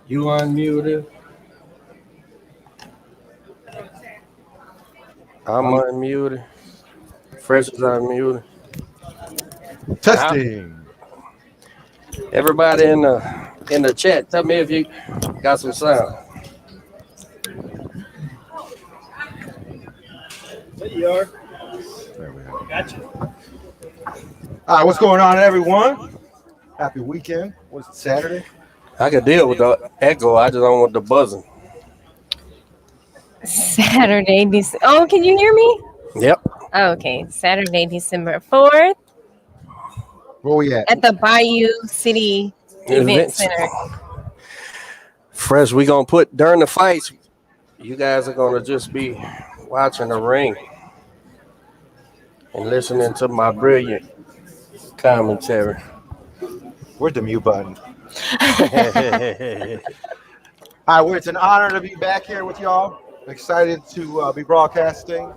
You unmuted. I'm unmuted. Fresh is unmuted. Testing. Everybody in the chat, tell me if you got some sound. There you are. There we go. Gotcha. All right, what's going on, everyone? Happy weekend. What's it, Saturday? I can deal with the echo. I just don't want the buzzing. Saturday, oh, can you hear me? Yep. Oh, okay, Saturday, December 4th Where we at? at the Bayou City Event Center. Fresh, we gonna put during the fights. You guys are gonna just be watching the ring and listening to my brilliant commentary. Where's the mute button? All right, well, it's an honor to be back here with y'all. Excited to be broadcasting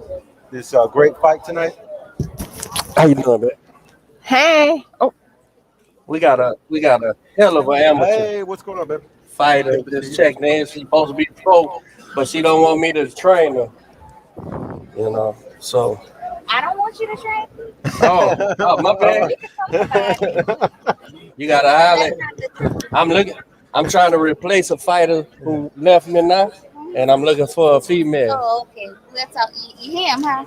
this great fight tonight. How you doing, man? Hey. Oh, We got a hell of an amateur Hey, what's going on, baby? fighter. This check name, she's supposed to be pro, but she don't want me to train her. You know, so. I don't want you to train. Oh, my bad. You gotta holler. I'm trying to replace a fighter who left me now, and I'm looking for a female. Oh, okay. That's all. You hear him, huh?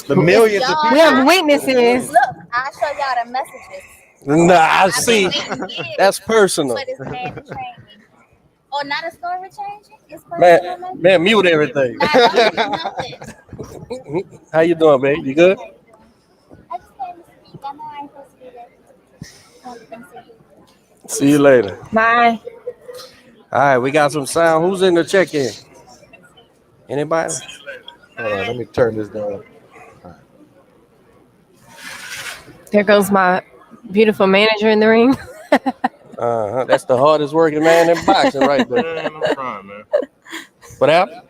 The millions of we people. have witnesses. Look, I'll show y'all the messages. Nah, I I've see. been waiting years That's personal. for this man to train me. Oh, not a story changing? It's personal, Man, mute everything. Nah, don't do nothing. How you doing, babe? You good? I just came to speak. I know I ain't supposed to be there. Wanted to come see you. See you later. Bye. All right, we got some sound. Who's in the check-in? Anybody? Hold on, let me turn this down. There goes my beautiful manager in the ring. That's the hardest working man in boxing right there. Man, I'm trying, man. What happened?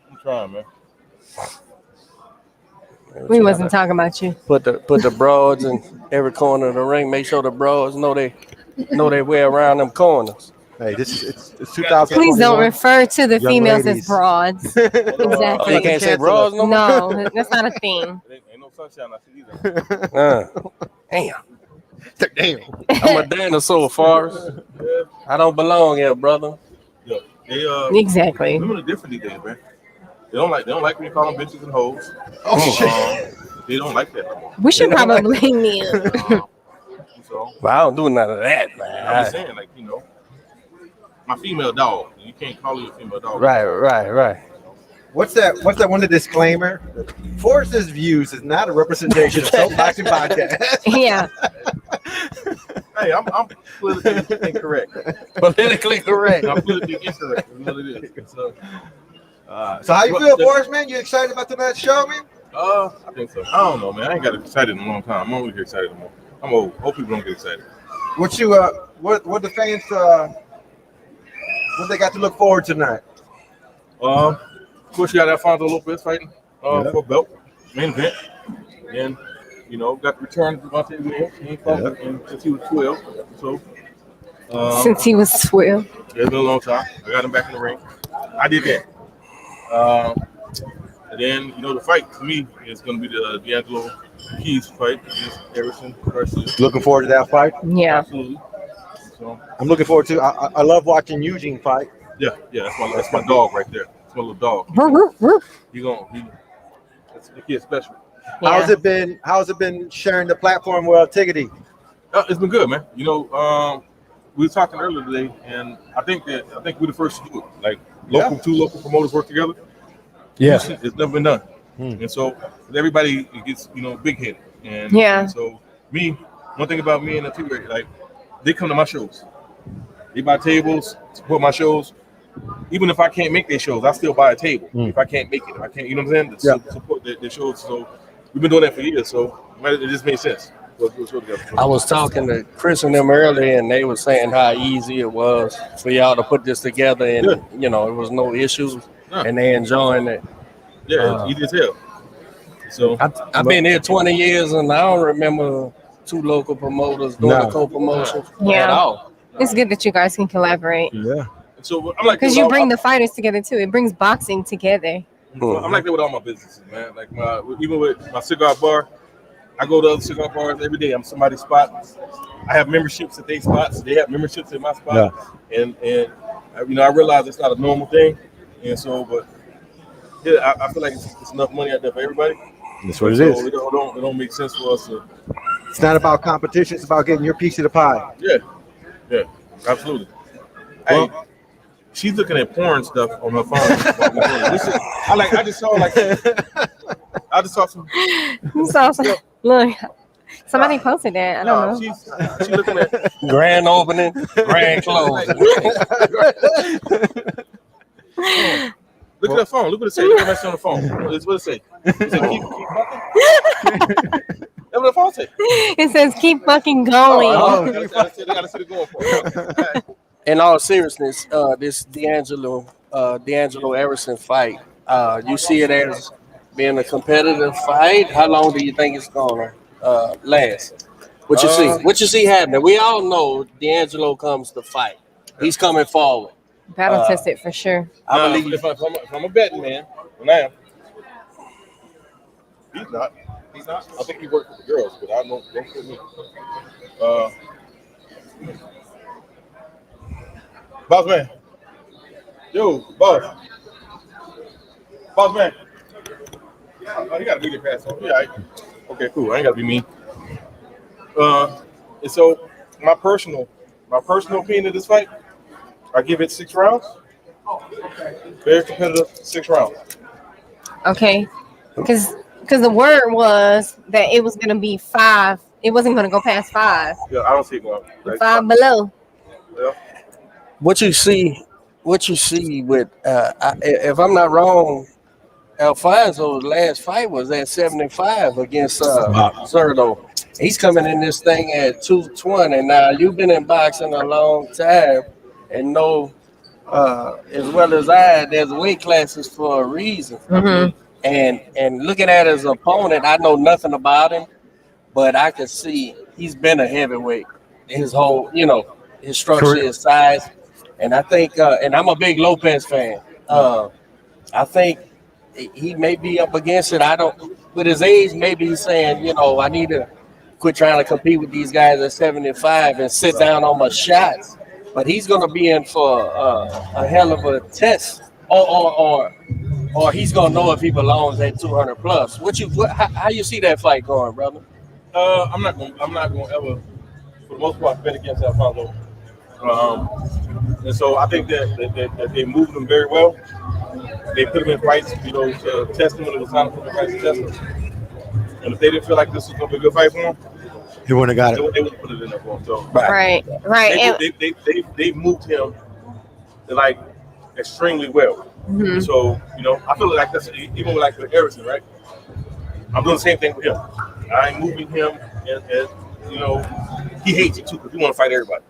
I'm trying, man. We wasn't talking about you. Put the broads in every corner of the ring. Make sure the broads know they way around them corners. Hey, this is it's 2000. Please don't refer to the Young females ladies. as broads. Oh, Exactly. you can't say broads no more? No, that's not a thing. Ain't no sunshine I see either. Damn. Damn. I'm a dinosaur, Forrest. I don't belong here, brother. Yeah, they Exactly. women are different these days, man. They don't like when you call them bitches and hoes. Oh shit. They don't like that no more. We should probably mute. So Well, I don't do none of that, I'm man. just saying, like, you know, my female dog. You can't call you a female dog. Right. What's that one the disclaimer? Forrest's views is not a representation of Soap Boxing Podcast. Yeah. Hey, I'm politically incorrect. Politically correct. I'm politically incorrect. Is what it is. So So how you feel, Forrest, man? You excited about tonight's show, man? I think so. I don't know, man. I ain't got excited in a long time. I'm only get excited no more. I'm old. Hope people don't get excited. What what the fans what they got to look forward to tonight? Of course, you got Alfonso Lopez fighting for a belt, main event. And, you know, got the return of Devontae Williams. He ain't fought since he was 12. So, Since he was 12. it's been a long time. I got him back in the ring. I did that. And then, you know, the fight for me is going to be the D'Angelo Keys fight against Harrison Garcia. Looking forward to that fight. Yeah. Absolutely. So, I'm looking forward to. I love watching Eugene fight. yeah, that's my dog right there. That's my little dog. The kid's special. How's it been? How's it been sharing the platform with Tigre? It's been good, man. You know, we were talking earlier today, and I think we're the first to do it. Like two local promoters work together. Yeah. It's never been done. And so everybody gets, you know, big headed. And so one thing about me and the Tigre, like, they come to my shows. They buy tables, support my shows. Even if I can't make their shows, I still buy a table. If I can't make it, I can't, you know what I'm saying? Support their shows. So we've been doing that for years. So it just made sense. I was talking to Chris and them earlier, and they were saying how easy it was for y'all to put this together, and you know, it was no issues, and they enjoying it. Yeah, it's easy as hell. So I've been here 20 years, and I don't remember two local promoters doing a co-promotion at all. It's good that you guys can collaborate. Yeah. So I'm like, because you bring the fighters together too. It brings boxing together. I'm like that with all my businesses, man. Like even with my cigar bar, I go to other cigar bars every day. I'm somebody's spot. I have memberships at their spots. They have memberships at my spot, and I realize it's not a normal thing, and so but yeah, I feel like it's enough money out there for everybody. That's what it is. It don't make sense for us to. It's not about competition. It's about getting your piece of the pie. Yeah, absolutely. Well, hey, she's looking at porn stuff on her phone. I just saw some. You saw some. Look, somebody posted that. I don't know. She's looking at grand opening, grand closing. Look at the phone. Look what it say. Look at the message on the phone. What it say? It said, keep fucking. That's what the phone say. It says keep fucking going. I gotta see the going for it. In all seriousness, this D'Angelo Everson fight, you see it as being a competitive fight. How long do you think it's gonna last? What you see happening? We all know D'Angelo comes to fight. He's coming forward. Battle tested for sure. I believe if I'm a betting man, and I am. He's not. I think he works with the girls, but I don't put me. Boss man. Yo, boss. Boss man. Oh, you gotta be the pass on. Yeah. Okay, cool. I ain't gotta be mean. And so my personal opinion of this fight, I give it 6 rounds. Very competitive, 6 rounds. Okay, because the word was that it was gonna be 5. It wasn't gonna go past 5. Yeah, I don't see it going. Like, 5 below. Yeah. What you see with if I'm not wrong, Alfonso's last fight was at 75 against Zerdo. He's coming in this thing at 220. Now you've been in boxing a long time and know as well as I, there's weight classes for a reason. Mm-hmm. And looking at his opponent, I know nothing about him, but I can see he's been a heavyweight. His whole, his structure, his size. And I think, and I'm a big Lopez fan. I think he may be up against it. With his age, maybe he's saying, I need to quit trying to compete with these guys at 75 and sit down on my shots. But he's going to be in for a hell of a test, or he's going to know if he belongs at 200 plus. How you see that fight going, brother? I'm not going to ever, for the most part, bet against Alfonso. And so I think that they moved him very well. They put him in fights, to test him when it was time to put him in fights to test him. And if they didn't feel like this was going to be a good fight for him, he wouldn't have got it. They would have put it in there for him. So, right. They moved him like extremely well. Mm-hmm. So I feel like that's even with Harrison, right? I'm doing the same thing with him. I'm moving him, and he hates it too because he want to fight everybody.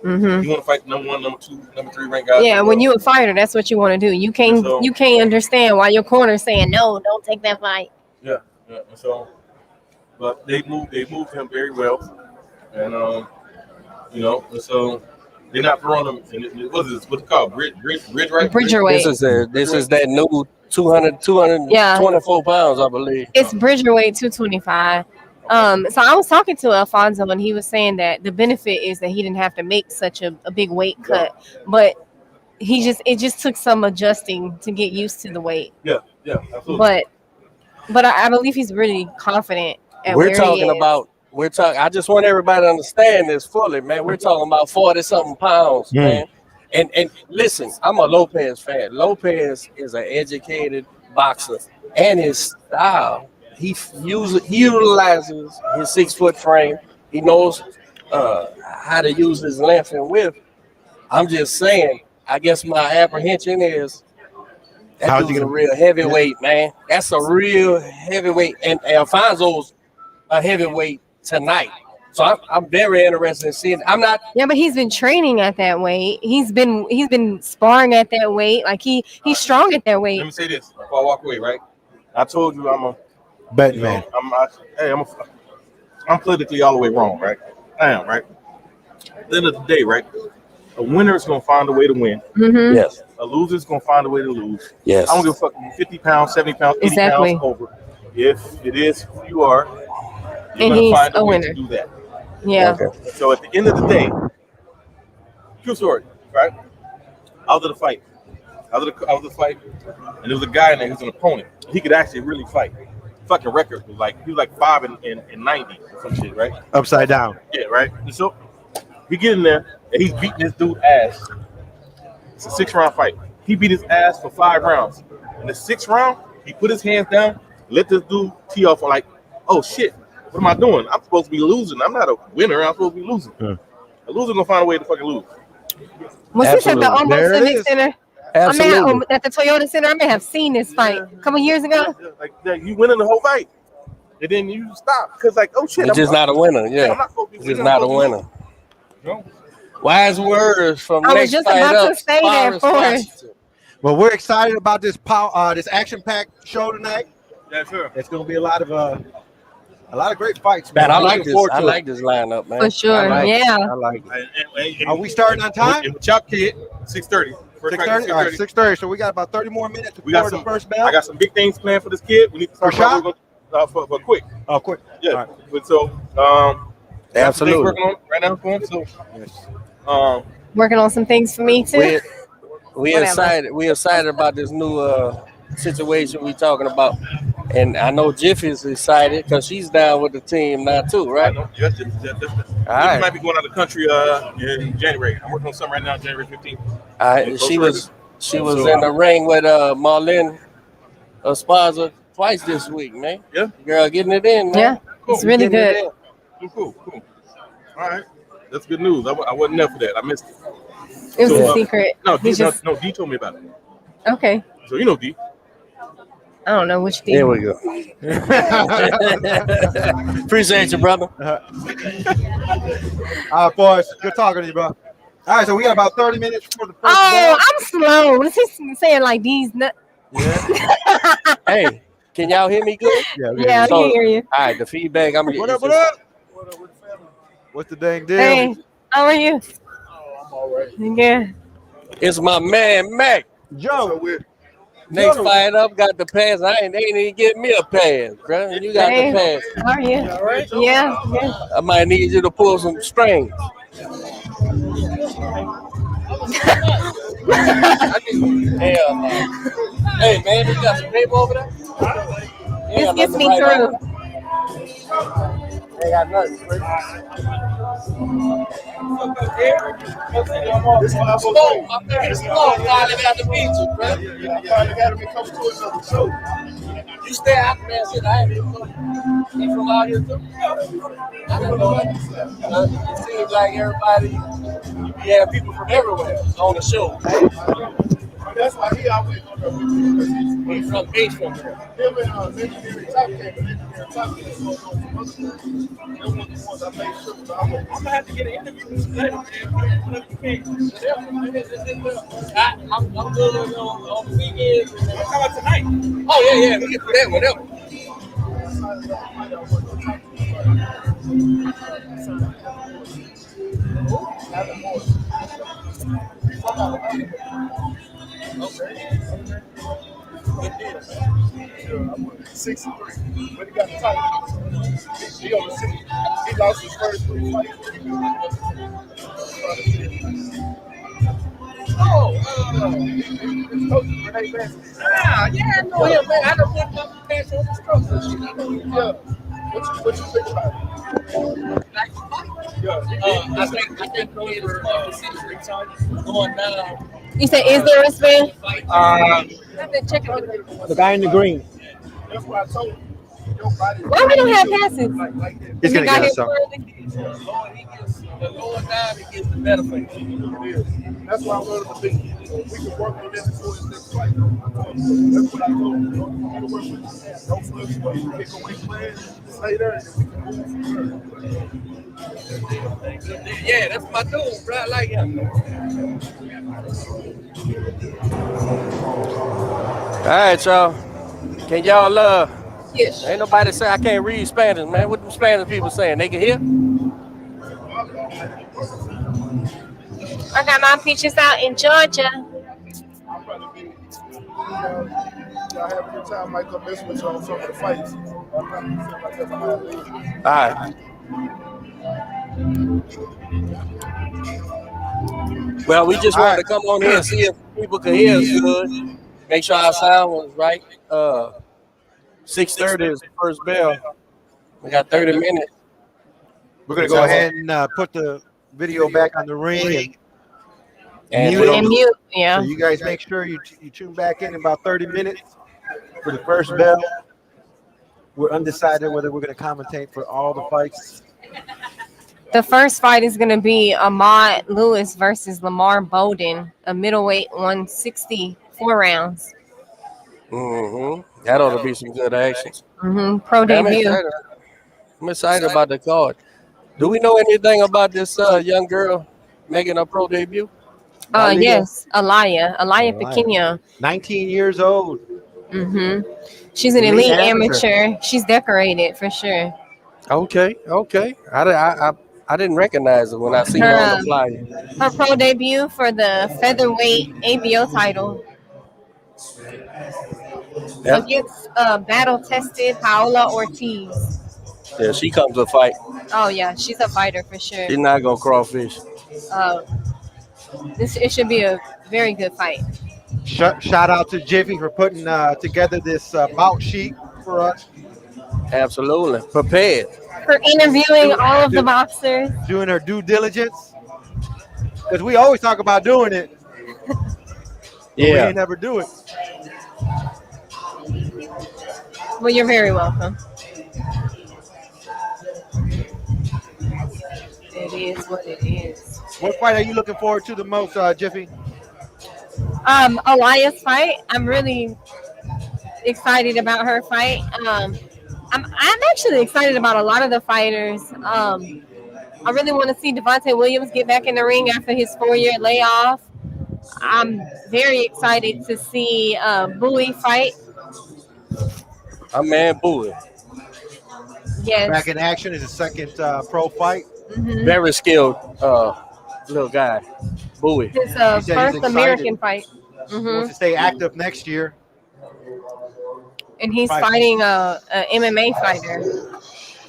Mm-hmm. You want to fight number 1, number 2, number 3 ranked guys. Yeah, when you're a fighter, that's what you want to do. You can't understand why your corner's saying no, don't take that fight. Yeah. And so, but they moved him very well, and and so they're not throwing him. And what's it called? Bridge, right? Bridgerweight. This is that new 224 pounds, I believe. It's Bridgerweight 225. So I was talking to Alfonso, and he was saying that the benefit is that he didn't have to make such a big weight cut, but it just took some adjusting to get used to the weight. Yeah, absolutely. But I believe he's really confident. We're talking about. I just want everybody to understand this fully, man. We're talking about 40-something pounds, man. And listen, I'm a Lopez fan. Lopez is an educated boxer, and his style. He utilizes his 6-foot frame. He knows how to use his length and width. I'm just saying, I guess my apprehension is that dude's a real heavyweight, man. That's a real heavyweight. And Alfonso's a heavyweight tonight. So I'm very interested in seeing. Yeah, but he's been training at that weight. He's been sparring at that weight. Like he's strong at that weight. Let me say this before I walk away, right? I told you I'm a bet man. I'm politically all the way wrong, right? I am, right? At the end of the day, right? A winner is gonna find a way to win. Mm-hmm. Yes. A loser is gonna find a way to lose. Yes. I don't give a fuck. 50 pounds, 70 pounds, 80 Exactly. pounds over. If it is who you are, you're And gonna he's find a a way winner. to do that. Yeah. Okay. So at the end of the day, true story, right? I was at a fight. I was at the fight, and there was a guy in there who's an opponent. He could actually really fight. Fucking record was like he was like 5 and 90 or some shit, right? Upside down. Yeah, right. And so he get in there and he's beating this dude ass. It's a 6-round fight. He beat his ass for 5 rounds. In the 6th round, he put his hands down, let this dude tee off like, oh shit, what am I doing? I'm supposed to be losing. I'm not a winner. I'm supposed to be losing. A loser gonna find a way to fucking lose. Was this at the Absolutely. Almost There it Civic is. Center? Absolutely. At the Toyota Center. I may have seen this fight a couple years ago. Like you winning the whole fight, and then you stop because like, oh shit, You're just not a winner. I'm Yeah. not supposed to be You're just winning. not a I'm supposed to winner. be losing. No. Wise words from I was next just fight about to up, say that, Forrest Forrest. Washington. Well, we're excited about this this action-packed show tonight. Yes, sir. It's going to be a lot of great fights, Man, I I'm like looking this. forward I to like it. this lineup, man. For sure. I like it. Yeah. I like it. Are we starting on time? And with Chop Kid, 6:30. 6:30. All right, 6:30. So we got about 30 more minutes We before got the some. first bell. I got some big things planned for this kid. We need to start For Chop? for quick. Oh, quick. Yeah. All right. But so got some things Absolutely. working on right now for him. So Yes. Working on some things for me too. We Whatever. excited. We excited about this new situation we talking about, and I know Jiffy's excited because she's down with the team now too, right? yes, All right. might be going out of the country in January. I'm working on something right now, January 15th. All right. She was in the ring with Marlene Esparza twice this week, man. Yeah. Girl, getting it in, man. Yeah. Cool. It's really Getting it good. in. Cool. All right. That's good news. I wasn't there for that. I missed it. It was So, a secret. No, He just D told me about it. okay. So you know D. I don't know which There thing. we go. Appreciate you, brother. All right, boys. Good talking to you, bro. All right, so we got about 30 minutes for the first Oh, bell. I'm slow. What is he saying like these? Hey, can y'all hear me good? Yeah, I So- can hear you. All right, the feedback I'm getting. What up? What up? What's the dang deal? Hey, how are you? I'm all right. Yeah. It's my man Mac. Joe. Next fight up, got the pass. They ain't even give me a pass, bro. You got Hey. the pass. How are you? All right. Yeah. I might need you to pull some strings. Hell no. Hey man, you got some paper over there? This gets me through. Ain't got nothing. Smoke, my man, Smoke finally got to meet you, bro. You stay out there, shit. I ain't even know. He from out here too? I didn't know it. It seems like everybody, you have people from everywhere on the show. That's why he always He's from Beach from here. him and legendary top came, legendary top came. Them was the ones I made sure. So I'm gonna have to get an interview with you later, man. Whenever you can. I'm good on the weekends. How about tonight? Oh, yeah, we can do that whenever. I'm 63, but he got the title. He on the city. He lost his first 3 fights. Yeah, I know him, man. I done put my pants on the strokes and shit. I know him. Yeah. What you think about it? Like the fight. Yeah. I think it's going down. You said, is there a spin? I've been checking with The guy in the green. That's what I told him. Your body. Why we don't have passes? Like that. He's We gonna got get here us something. early. The lower down, it gets the better for you. That's why I wanted to think we can work on this before this next fight. That's what I told him. You can work with this. Don't flip what you pick away plan. Stay there and we can move from there. Yeah, that's my dude, bro. I like him. All right, y'all. Can y'all Yes. ain't nobody say I can't read Spanish, man. What the Spanish people saying? They can hear? I got my peaches out in Georgia. I'll probably be, y'all have a good time. Might come mess with you on some of the fights. I'm not gonna feel like that's a high level. All right. Well, we just All wanted right. to come on here and see if people could hear us good. Make sure our sound was right. 6:30 is the first bell. We got 30 minutes. We're gonna go ahead and put the video back on the ring and And mute And them. mute, So yeah. you guys make sure you tune back in about 30 minutes for the first bell. We're undecided whether we're gonna commentate for all the fights. The first fight is going to be Ahmad Lewis versus Lamar Bowden, a middleweight 164 rounds. That ought to be some good action. Pro I'm debut. excited. I'm excited about the card. Do we know anything about this young girl making her pro debut? Aaliyah? Yes, Alaya All right. Pequeno. 19 years old. She's an Elite elite amateur. amateur. She's decorated for sure. Okay. I didn't recognize her when I seen her on Her the flyer. her pro debut for the featherweight ABO title Yeah, against battle tested Paola Ortiz. yeah, she comes to fight. Oh yeah, she's a fighter for sure. She's not gonna crawfish. Uh, it should be a very good fight. Shout out to Jiffy for putting together this bout sheet for us. Absolutely prepared. For interviewing all of the Do- boxers. Doing her due diligence. Because we always talk about doing it, but we Yeah, ain't never do it. Well, you're very welcome. It is what it is. What fight are you looking forward to the most, Jiffy? Elias fight. I'm really excited about her fight. I'm actually excited about a lot of the fighters. I really want to see Devontae Williams get back in the ring after his 4-year layoff. I'm very excited to see Bowie fight. I'm man Bowie. Yes. Back in action is his second pro fight. Very skilled little guy. Bowie. His He said he's first excited. American fight. He wants to stay active next year. And he's Right. fighting a MMA fighter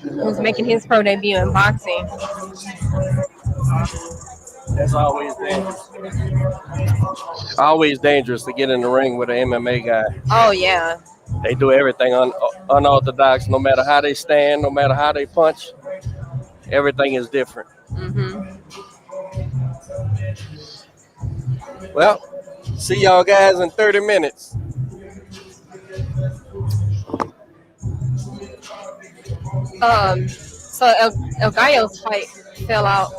who's making his pro debut in boxing. That's always dangerous. Always dangerous to get in the ring with an MMA guy. Oh yeah. They do everything unorthodox, no matter how they stand, no matter how they punch. Everything is different. Well, see y'all guys in 30 minutes. So El Gallo's fight fell out.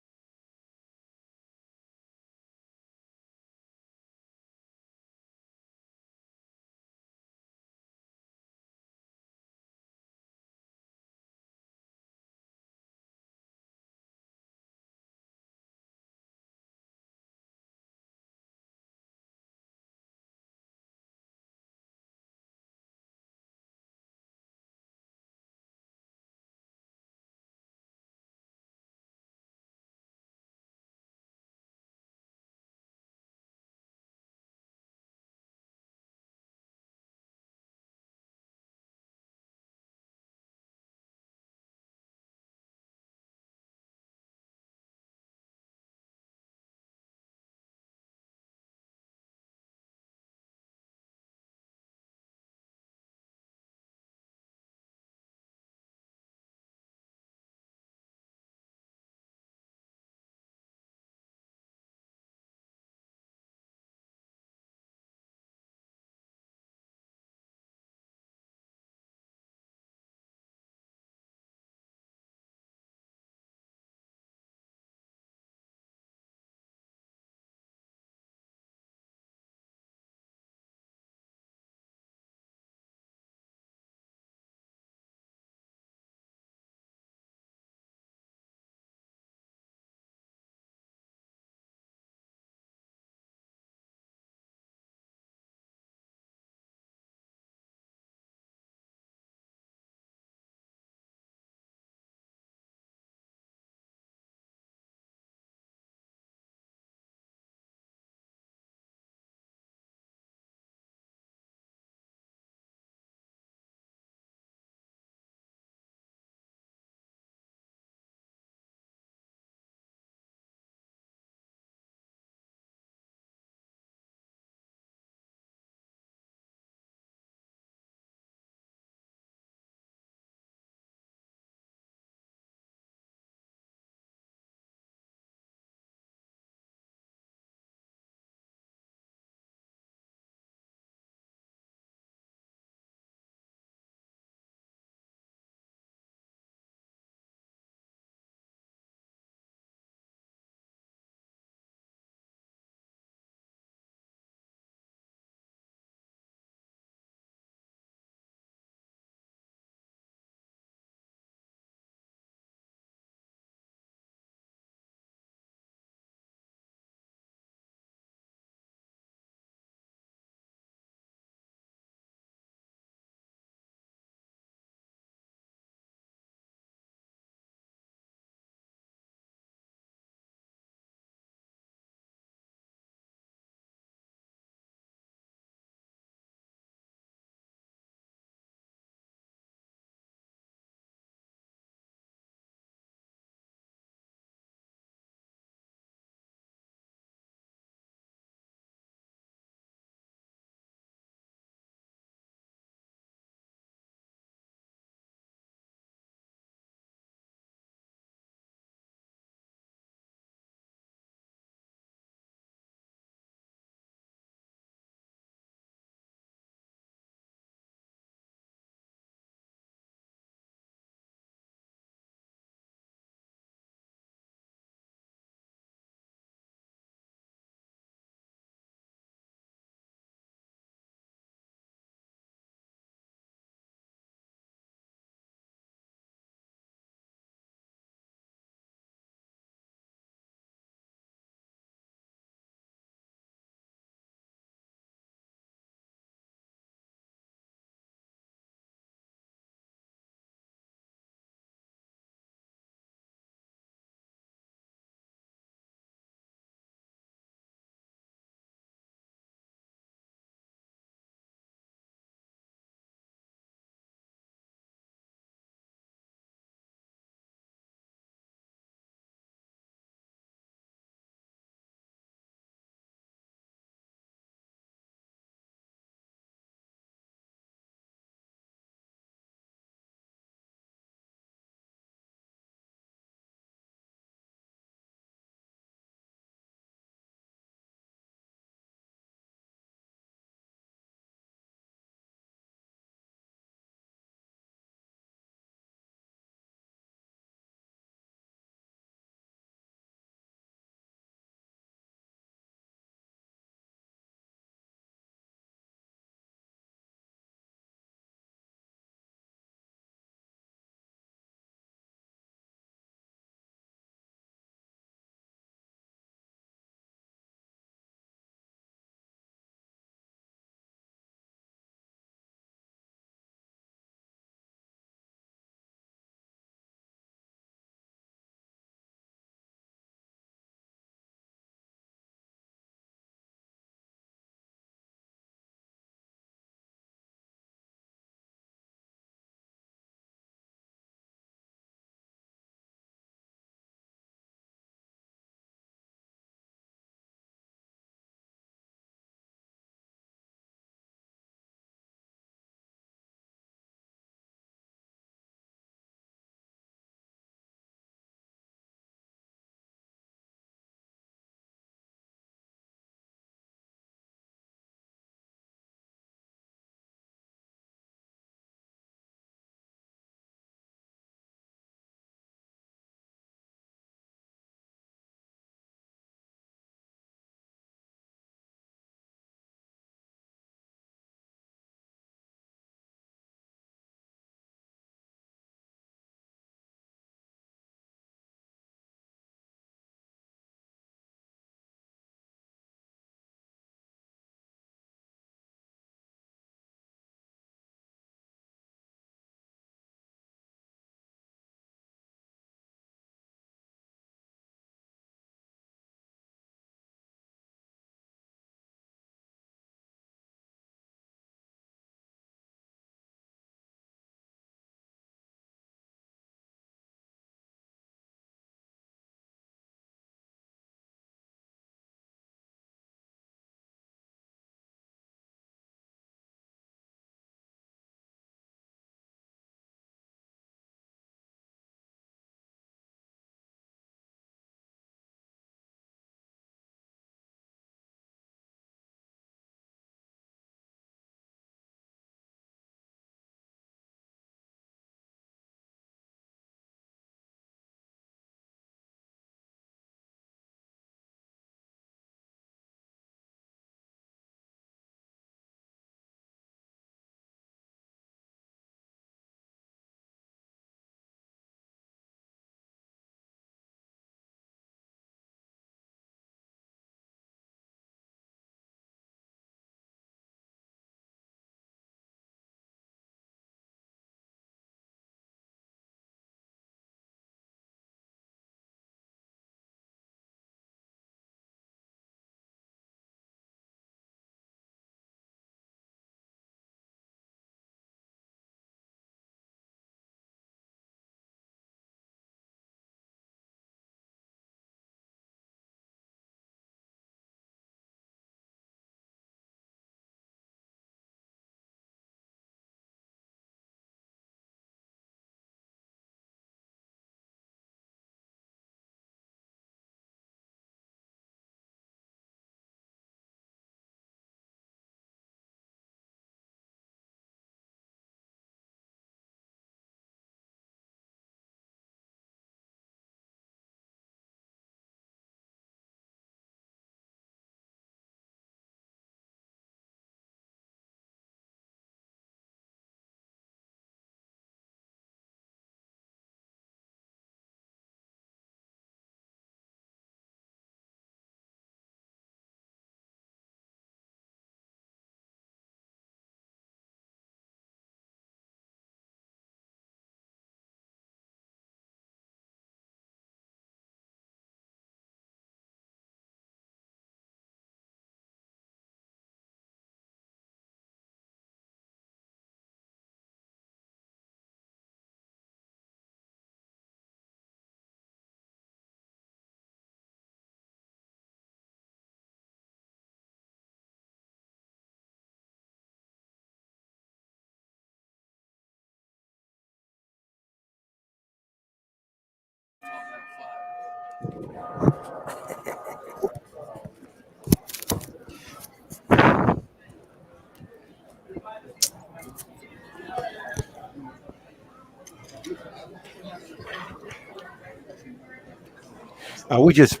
We just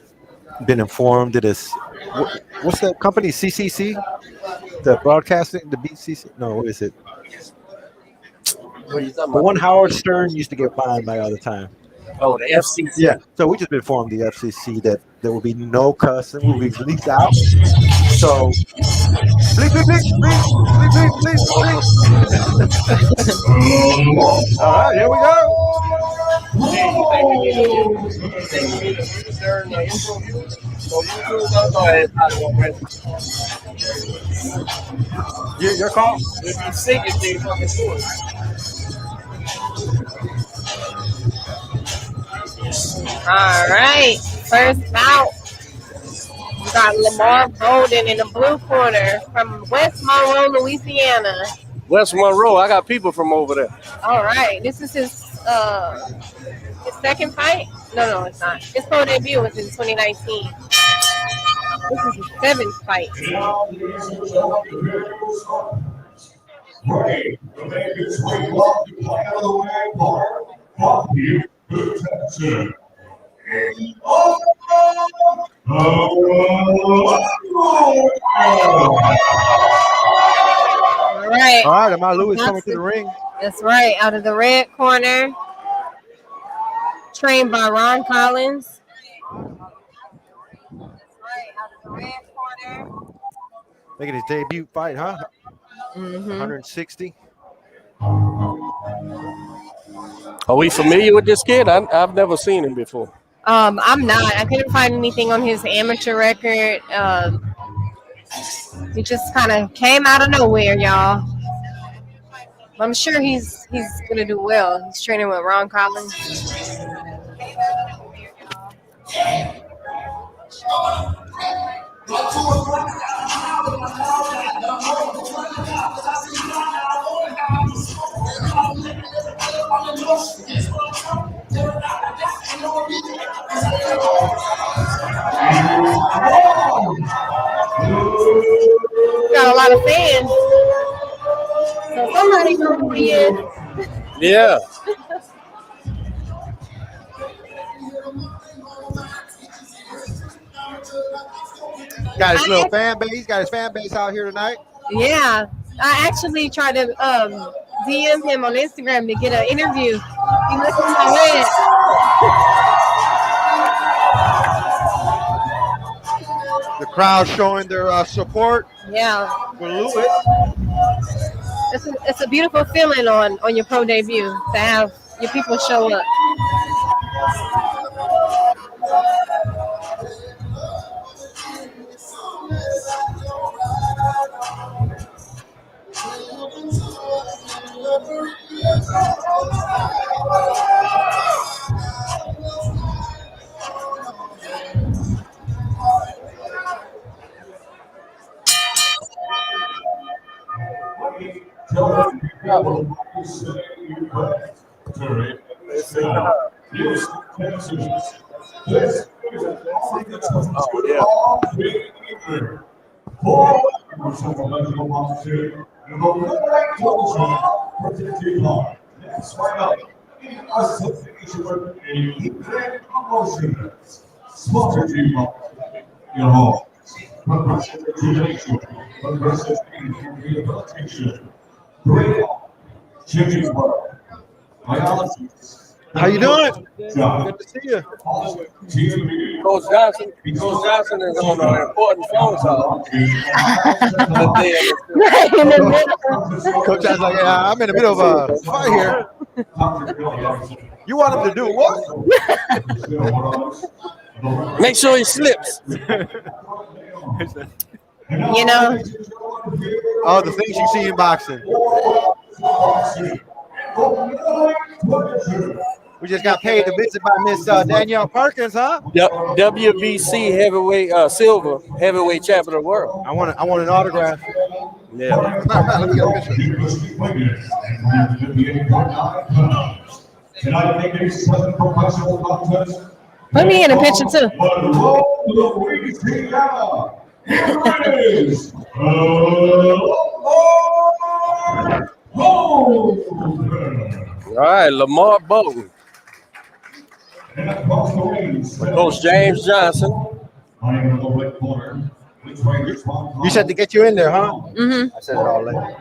been informed that what's that company? CCC, the broadcasting, the BCC. No, what is it? What are you talking The one about? Howard Stern used to get fined by all the time. Oh, the FCC. Yeah. So we just been informed the FCC that there will be no cussing. Will be bleeped out. So bleep bleep bleep bleep bleep bleep bleep bleep. All right, here we go. Hey, you think we need to use during the intro music? So YouTube, I'll go ahead and probably won't rent it. Your call. If you sing it, then fucking do it. All right, first out, we got Lamar Bolden in the blue corner from West Monroe, Louisiana. West Monroe, I got people from over there. All right, this is his second fight. No, it's not. His pro debut was in 2019. This is his seventh fight. All right, Amar Lewis coming to the ring. That's right, out of the red corner, trained by Ron Collins. Making his debut fight, huh? Mm-hmm. 160. Are we familiar with this kid? I've never seen him before. I'm not. I couldn't find anything on his amateur record. He just kind of came out of nowhere, y'all. I'm sure he's gonna do well. He's training with Ron Collins. Got a lot of fans. So somebody knows who he is. Yeah. Got his little fan base. Got his fan base out here tonight. Yeah. I actually tried to DM him on Instagram to get an interview. He looked in my head. The crowd showing their support Yeah. for Lewis. It's a beautiful feeling on your pro debut to have your people show up. How you doing? Good to see you. Coach Johnson is on an important phone call. Coach John's like, yeah, I'm in the middle of a fight here. You want him to do what? Make sure he slips. You know, all the things you see in boxing. We just got paid to visit by Miss Danielle Perkins, huh? Yep. WBC heavyweight silver heavyweight champion of the world. I want an autograph. Yeah. Let me get a picture. put me in a picture too. All right, Lamar Bolden. And across the rings. Coach James Johnson. Playing in the red corner. You said to get you in there, huh? Mm-hmm. I said it all later.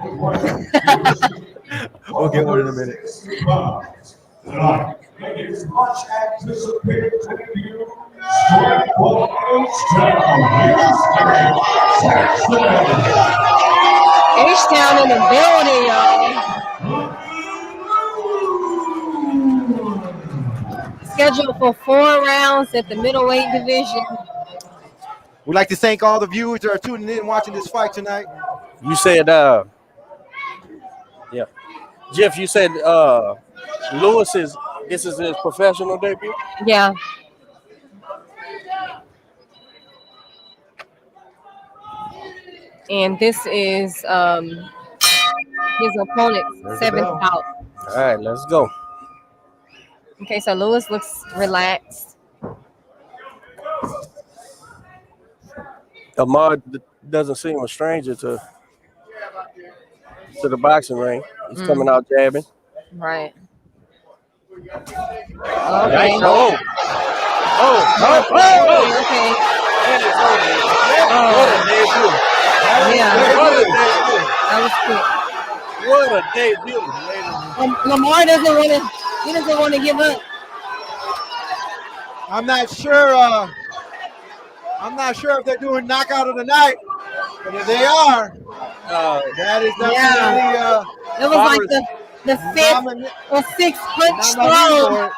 We'll get one in a minute. Tonight, it's much anticipated debut. Strike one H-Town. H-Town in the building, y'all. Scheduled for 4 rounds at the middleweight division. We'd like to thank all the viewers that are tuning in and watching this fight tonight. You said, yeah. Jeff, you said this is his professional debut? Yeah. And this is his opponent's 7th bout. All right, let's go. Okay, so Lewis looks relaxed. Ahmad doesn't seem a stranger to the boxing ring. He's coming out jabbing. Right. Okay. Oh. Okay. What a debut. Yeah. What a debut. That was quick. What a debut. Lamar doesn't want to give up. I'm not sure if they're doing knockout of the night, but if they are, that is definitely it was like the 5th or 6th punch thrown.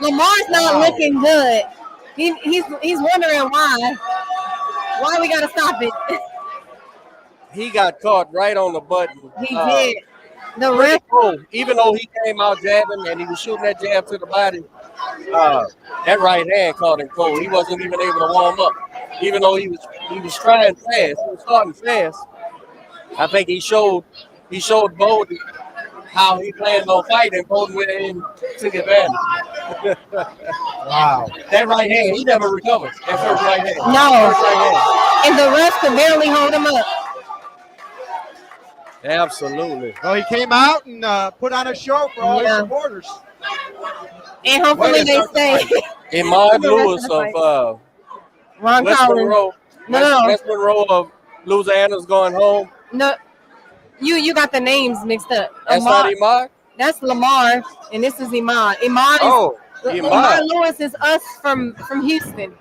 Lamar's not looking good. He's wondering why we gotta stop it. He got caught right on the button. He did. The ref, even though he came out jabbing and he was shooting that jab to the body, that right hand caught him cold. He wasn't even able to warm up, even though he was trying fast. He was starting fast. I think he showed Bowden how he planned on fighting. Bowden went in and took advantage. wow. That right hand, he never recovered. That first right hand. no, First right hand. and the ref could barely hold him up. Absolutely. Well, he came out and put on a show for all his supporters. And hopefully they stay. Ahmad Lewis of Ron West Collins. Monroe. West Monroe of Louisiana's going home. No, you got the names mixed up. That's not Ahmad? That's Lamar, and this is Ahmad. Ahmad Lewis is us from Houston.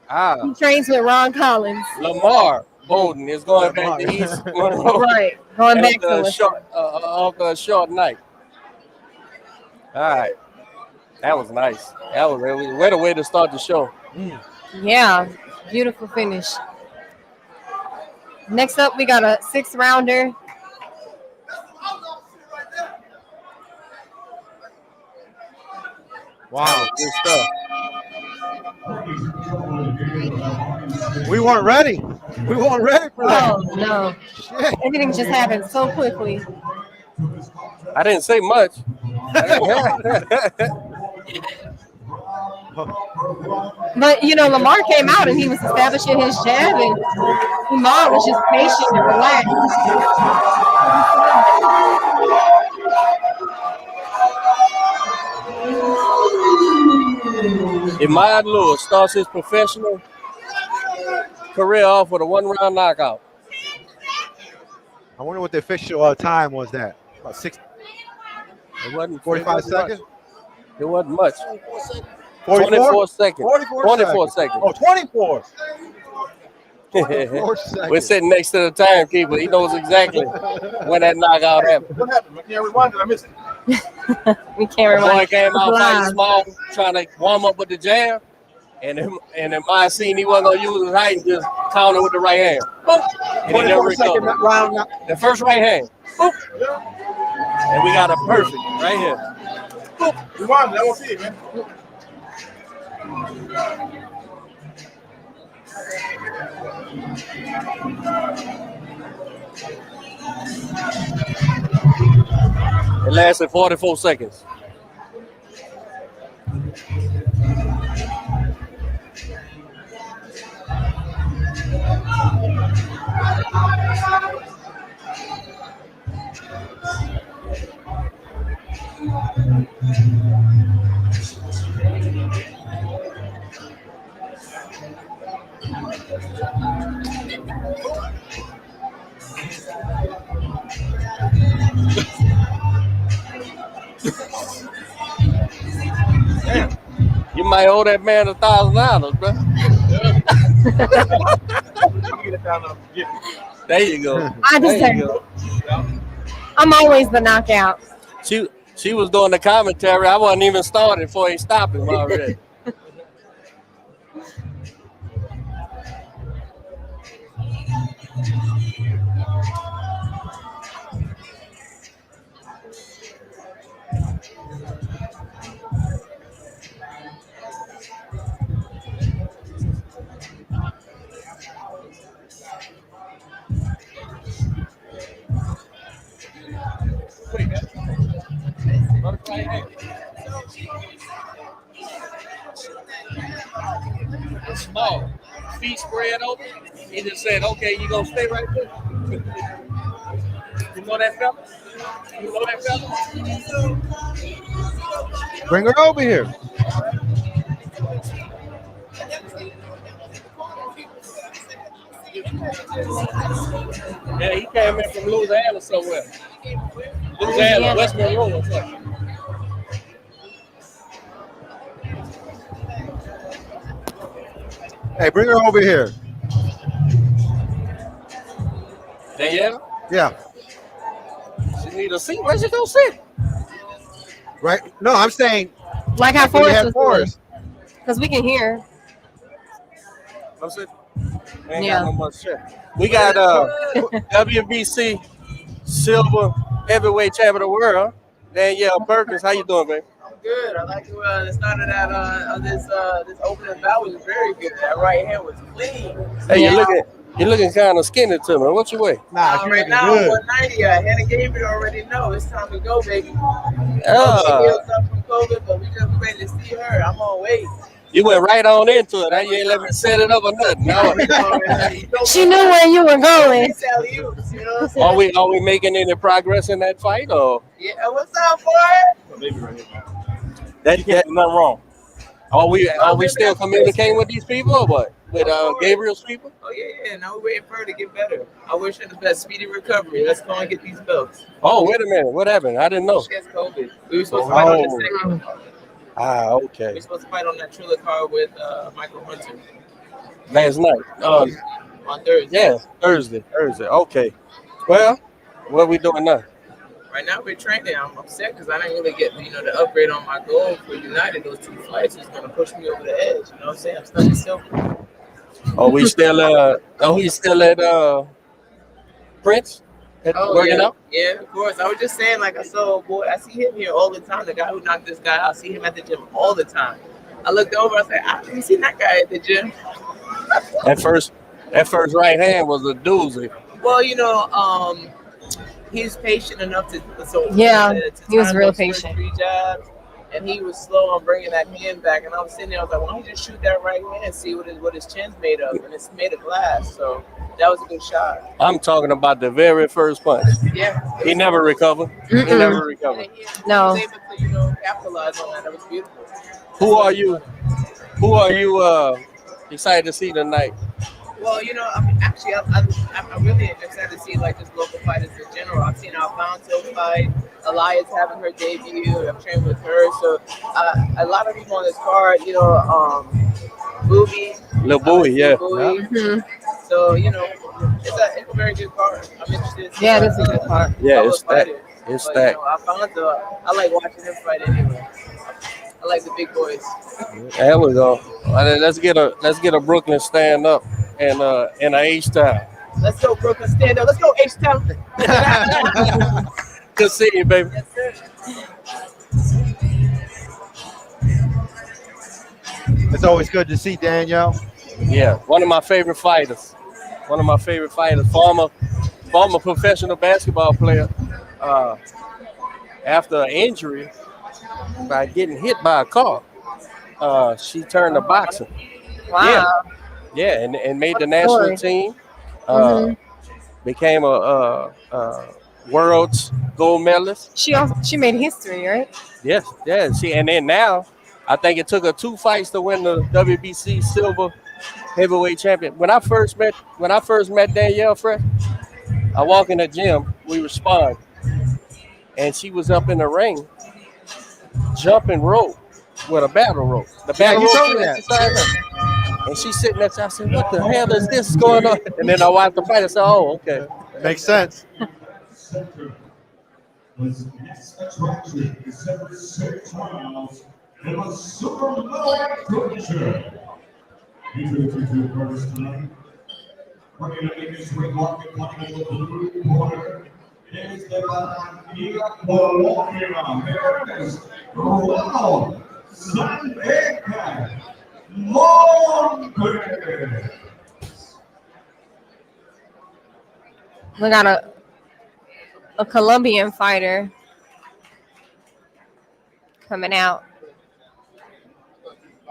Ah. He trains with Ron Collins. Lamar Bowden is going back to East Monroe. Right, going back to a short night. All right. That was nice. That was what a way to start the show. Yeah, beautiful finish. Next up, we got a 6th rounder. Wow, good stuff. We weren't ready. We weren't ready for that. Oh no! Shit. Everything just happened so quickly. I didn't say much. But Lamar came out and he was establishing his jab, and Ahmad was just patient and relaxed. Ahmad Lewis starts his professional career off with a 1-round knockout. I wonder what the official time was. That about 6. It wasn't 45 seconds. It wasn't much. 24 seconds. 24 seconds. Oh, 24. 24 seconds. We're sitting next to the timekeeper. He knows exactly when that knockout happened. What happened? I can't rewind it. I missed it. We can't remember. Boy came out fighting small, trying to warm up with the jab, and in my scene, he wasn't gonna use his height and just counter with the right hand. Boop. And he never recovered. Round. The first right hand. Boop. And we got a perfect right here. Boop. Rewind it. I won't see it, man. It lasted 44 seconds. might owe that man $1,000, bro. There you go. I There deserve you it. go. I'm always the knockout. She was doing the commentary. I wasn't even started before he stopped him already. Small. Feet spread open. He just said, okay, you gonna stay right there. You know that fella? You know that fella? Bring her over here. Yeah, he came in from Louisiana somewhere. Louisiana, West Monroe or something. Hey, bring her over here. Danielle? Yeah. She need a seat. Where's she gonna sit? Right? No, I'm saying Like how when you Forrest had was Forrest. because we can hear. That's it. Ain't Yeah. got no much shit. We got WBC silver heavyweight champion of the world, Danielle Perkins. How you doing, man? Good. I like it started out this opening bout was very good. That right hand was clean. Hey, Yeah. you're looking kind of skinny to me. What you weigh? Nah, she Right looking now, good. 190. Hannah Gabriel already know it's time to go, baby. She Uh, healed up from COVID, but we just ready to see her. I'm on weight. you went right on into it. Huh? You ain't let me set it up or nothing. No. She knew where you were going. Tell you know what I'm saying? Are we making any progress in that fight or Yeah, what's up, boy? that nothing wrong? Are we still communicating with these people or what? With Gabriel's people? Oh yeah. Now we're waiting for her to get better. I wish her the best speedy recovery. Let's go and get these belts. Oh, wait a minute. What happened? I didn't know. She has COVID. We were supposed to fight on the second. Ah, We okay. were supposed to fight on that Triller card with Michael Hunter Last night. on Thursday. Yeah, Thursday. Okay. Well, what we doing now? Right now we're training. I'm upset because I didn't really get the upgrade on my goal for United. Those 2 fights is gonna push me over the edge. You know what I'm saying? I'm stuck in silver. Are we still at Prince? Working yeah. out? Yeah, of course. I was just saying, like I saw, boy, I see him here all the time. The guy who knocked this guy out, I see him at the gym all the time. I looked over, I said, I haven't seen that guy at the gym. That first right hand was a doozy. Well, he's patient enough to Yeah, he was time real those first patient. 3 jabs, and he was slow on bringing that hand back. And I was sitting there, I was like, why don't you just shoot that right hand and see what his chin's made of? And it's made of glass, so that was a good shot. I'm talking about the very first punch. Yeah, He never recovered. He Mm-mm. never recovered. No. He was able to capitalize on that. That was beautiful. Who are you excited to see tonight? Well, I'm really excited to see just local fighters in general. I've seen Alfonso fight, Elias having her debut. I'm training with her, so a lot of people on this card, Booby, Lil Bowie, yeah. Bowie. Mhm. So it's a very good card. I'm interested. To see Yeah, this is a good part. Yeah, fellow it's stacked. fighters. It's But, stacked. Alfonso, I like watching him fight anyway. I like the big boys. There we go. Let's get a Brooklyn stand up and a H time. Let's go, Brooklyn. Stand up. Let's go, H-Town. Good seeing you, baby. Yes, sir. It's always good to see Danielle. Yeah, one of my favorite fighters. Former professional basketball player. After an injury by getting hit by a car, she turned to boxing. Wow. Yeah, and made the What a national story. team. Mhm. Became a world's gold medalist. She made history, right? Yes, yeah. And then now, I think it took her 2 fights to win the WBC silver heavyweight champion. When I first met Danielle Fresh, I walk in the gym, we were sparring, and she was up in the ring, jumping rope, with a battle rope. The Yeah, battle you rope told she me had that. beside her. And she's sitting there. I said, "What the hell is this going on?" And then I watched the fight. I said, "Oh, okay." Makes sense. This next attraction is set for 6 rounds in a super middleweight division. Introducing to first tonight, working to make his ring market coming in the blue corner. Is the Colombia. Here it is. Ronald Sandeca Monte. We got a Colombian fighter coming out,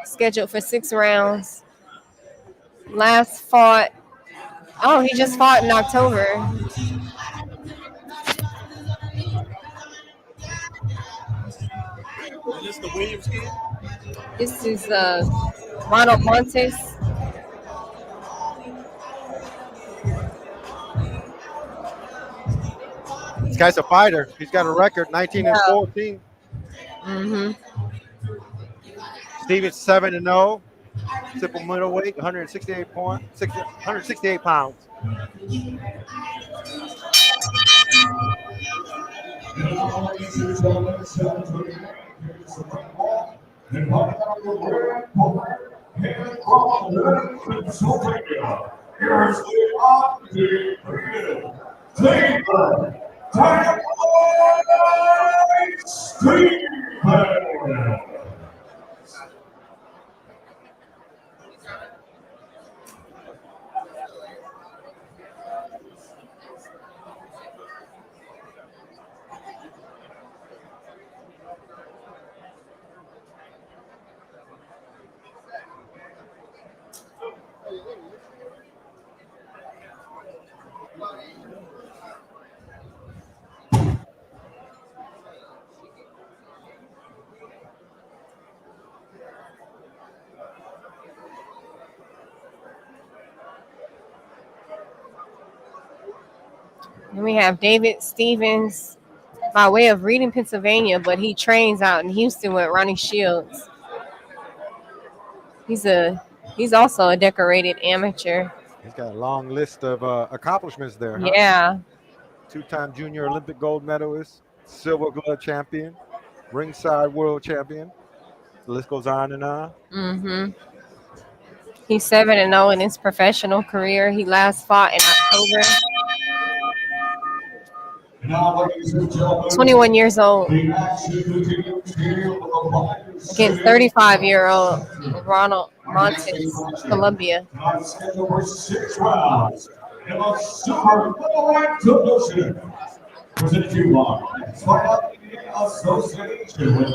scheduled for 6 rounds. Last fought. Oh, he just fought in October. Is this the Williams kid? This is Ronald Montes. This guy's a fighter. He's got a record, 19-14. Mm-hmm. Steven's 7-0. Simple middleweight, 168 pounds. And right now, the red corner, and from Pennsylvania, here's the undefeated Tigre, Stephen. And we have David Stevens by way of Reading, Pennsylvania, but he trains out in Houston with Ronnie Shields. He's also a decorated amateur. He's got a long list of accomplishments there. Huh? Yeah. 2-time junior Olympic gold medalist, silver glove champion, ringside world champion. The list goes on and on. Mm-hmm. He's 7-0 in his professional career. He last fought in October. 21 years old. Against 35-year-old Ronald Montes, Colombia. Scheduled for 6 rounds in a super middleweight division. Presented to you by Fight Association with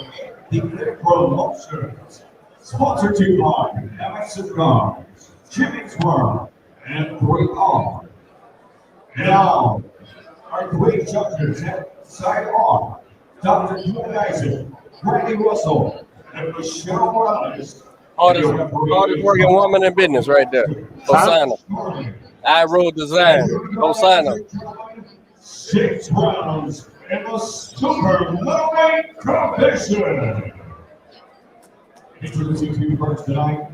Tigre Promotions. Sponsored to you by MX Cigars, Jimmy's World, and Great Arm. Now, our great judges at side on, Dr. Hugh Dyson, Randy Russell, and Michelle Morales. Hardest working woman in business right there. Osana. I Road Design. Osana. 6 rounds in the super middleweight competition. Introducing to you first tonight,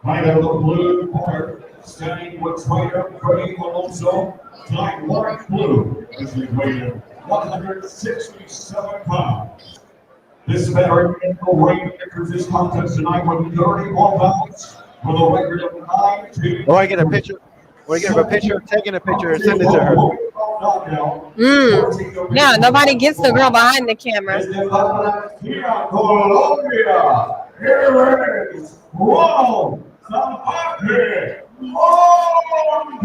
right out of the blue corner, standing with trainer Freddie Alonso. Tonight, light blue, as he weighed in 167 pounds. This veteran in the ring enters this contest tonight with 31 pounds, with a record of 19. Oh, I get a picture. We're getting a picture, taking a picture, and send it to her. Yeah, nobody gets the girl behind the camera. Colombia, here is Ronald Sandeca Monte.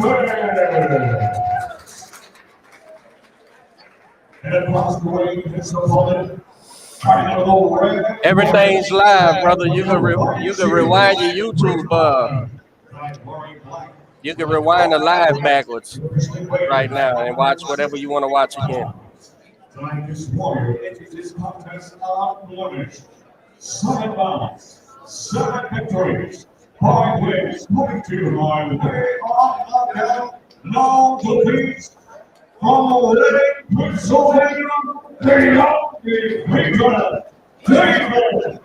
And across the ring, his opponent. Everything's live, brother. You can rewind your YouTube. You can rewind the live backwards right now and watch whatever you want to watch again. Tonight, this warrior enters this contest unblemished. 7 bouts, 7 victories, 5 wins, moving to my way on knockout, no defeats. From Reading, Pennsylvania, the undefeated Tigre,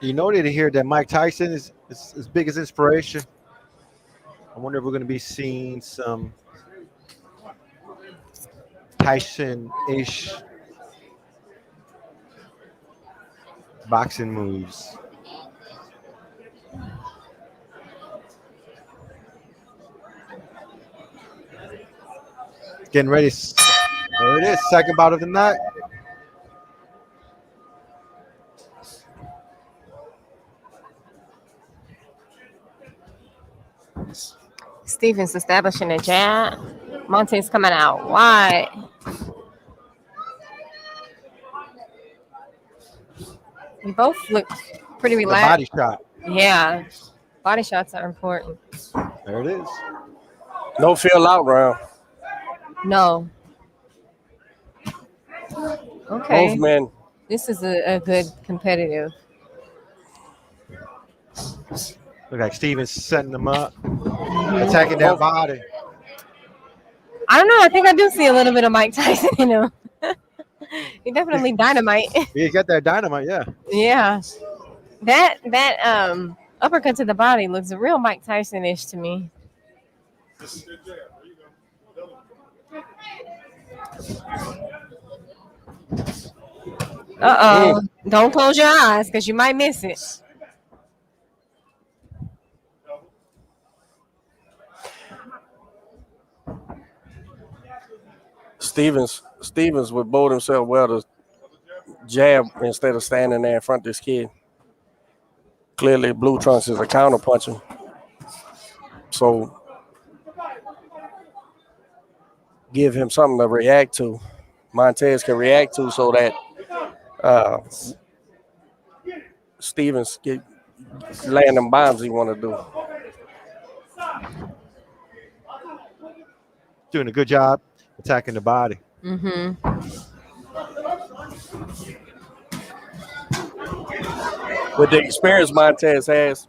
You noted here that Mike Tyson is his biggest inspiration. I wonder if we're going to be seeing some Tyson-ish boxing moves. Getting ready. There it is. Second bout of the night. Stevens establishing a jab. Montez coming out wide. We both look pretty The relaxed. body shot. Yeah. Body shots are important. There it is. No feel out round. No. Okay. Both men. This is a good competitive. Look like Stevens setting them up, attacking that body. I don't know. I think I do see a little bit of Mike Tyson in him. He definitely dynamite. He got that dynamite, yeah. Yeah. That uppercut to the body looks real Mike Tyson-ish to me. Uh-oh. Don't close your eyes because you might miss it. Stevens would bold himself well to jab instead of standing there in front of this kid. Clearly, Blue Trunks is a counter puncher. So give him something to react to. Montez can react to so that Stevens get land them bombs he want to do. Doing a good job attacking the body. Mm-hmm. With the experience Montez has,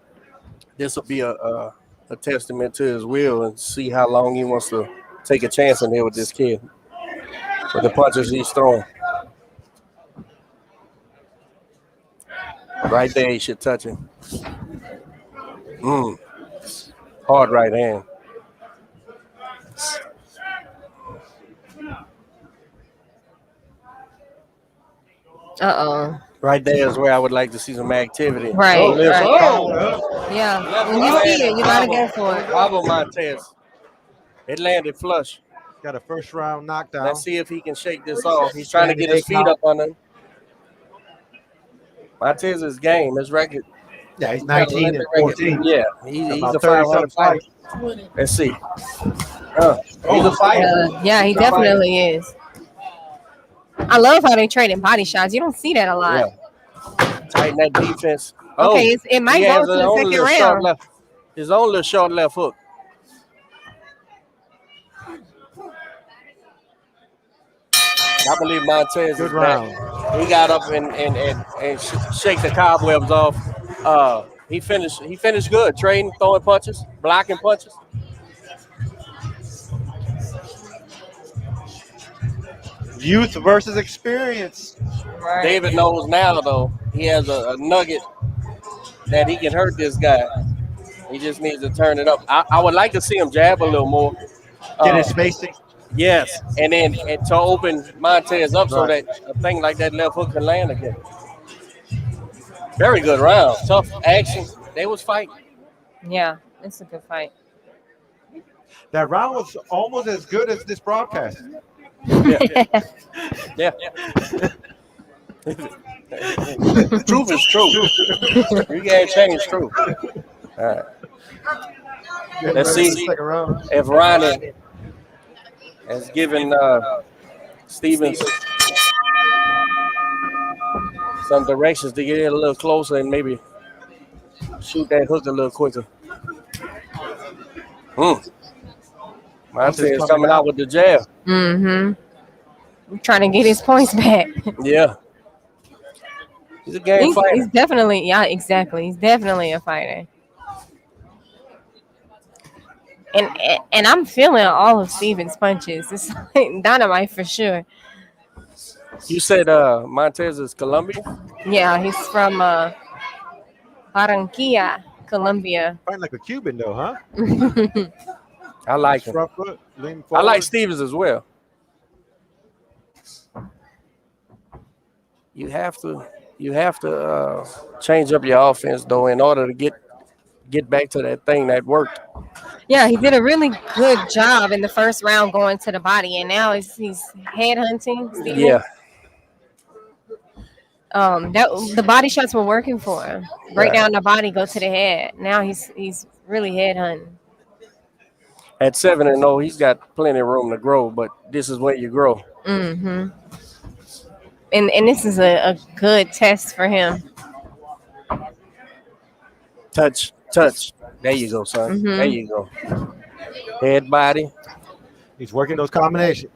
this will be a testament to his will and see how long he wants to take a chance in here with this kid. With the punches he's throwing. Right there, he should touch him. Hard right hand. Uh-oh. Right there is where I would like to see some activity. Right. Oh, listen. Yeah. When you see it, you gotta go for it. Bravo, Montez. It landed flush. Got a first round knockdown. Let's see if he can shake this off. He's trying to get his feet up on him. Montez's game, his record. Yeah, he's 19 and 14. Yeah, he's a 500 fighter. Let's see. He's a fighter. Yeah, he definitely is. I love how they trading body shots. You don't see that a lot. Yeah. Tighten that defense. Okay, it might he go has to his the own second little short round. left. His own little short left hook. I believe Montez Good is round. back. He got up and shake the cobwebs off. He finished good, trading, throwing punches, blocking punches. Youth versus experience. Right. David knows now, though, he has a nugget that he can hurt this guy. He just needs to turn it up. I would like to see him jab a little more. Get his spacing. Yes, and to open Montez up so that a thing like that left hook can land again. Very good round. Tough action. They was fighting. Yeah, it's a good fight. That round was almost as good as this broadcast. Yeah. Truth is true. You can't change truth. All right. Let's see if Ronnie has given Stevens some directions to get in a little closer and maybe shoot that hook a little quicker. Montez coming out with the jab. Mm-hmm. Trying to get his points back. Yeah. He's a game fighter. He's definitely, yeah, exactly. He's definitely a fighter. And I'm feeling all of Stevens' punches. It's like dynamite for sure. You said Montez is Colombian? Yeah, he's from Barranquilla, Colombia. Fighting like a Cuban though, huh? I like him. Front foot, lean I like forward. Stevens as well. You have to change up your offense though in order to get back to that thing that worked. Yeah, he did a really good job in the first round going to the body, and now he's head hunting. Yeah. That the body shots were working for him. Break Right. down the body, go to the head. Now he's really head hunting. At 7-0, he's got plenty of room to grow, but this is where you grow. Mm-hmm. And this is a good test for him. Touch. There you go, son. Mhm. There you go. Head, body. He's working those combinations.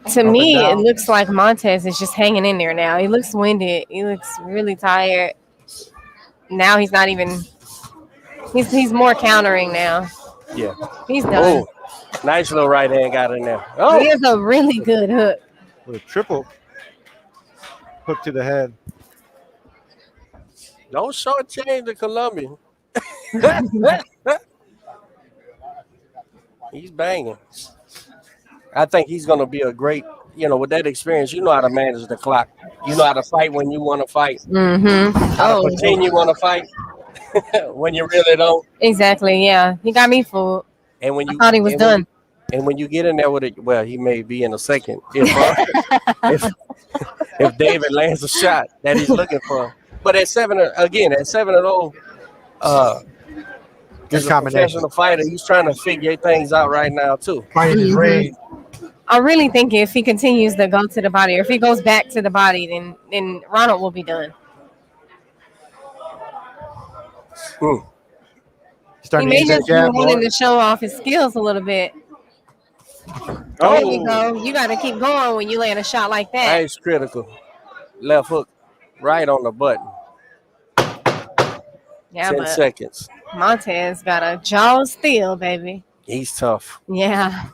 To Up and me, it down. looks like Montez is just hanging in there now. He looks winded. He looks really tired. Now he's not even. He's more countering now. Yeah. He's done. Oh, nice little right hand got in there. He Oh, has a really good hook. With a triple hook to the head. don't shortchange the Colombian. He's banging. I think he's going to be a great, with that experience, you know how to manage the clock. You know how to fight when you want to fight. Mm-hmm. How to pretend you want to fight when you really don't. Exactly. Yeah, he got me fooled. And when I you thought he was and done. when you get in there with it, well, he may be in a second. If David lands a shot that he's looking for. But at 7-0, he's a combination. professional fighter. He's trying to figure things out right now too. Finding his Mhm. range. I really think if he continues to go to the body, or if he goes back to the body, then Ronald will be done. Hmm. He's starting He to may use just that be jab wanting more. to show off his skills a little bit. There you go. You got to keep going when you land a shot like that. Nice critical. Left hook right on the button. Yeah, 10 but seconds. Montez got a jaw steel, baby. He's tough. Yeah,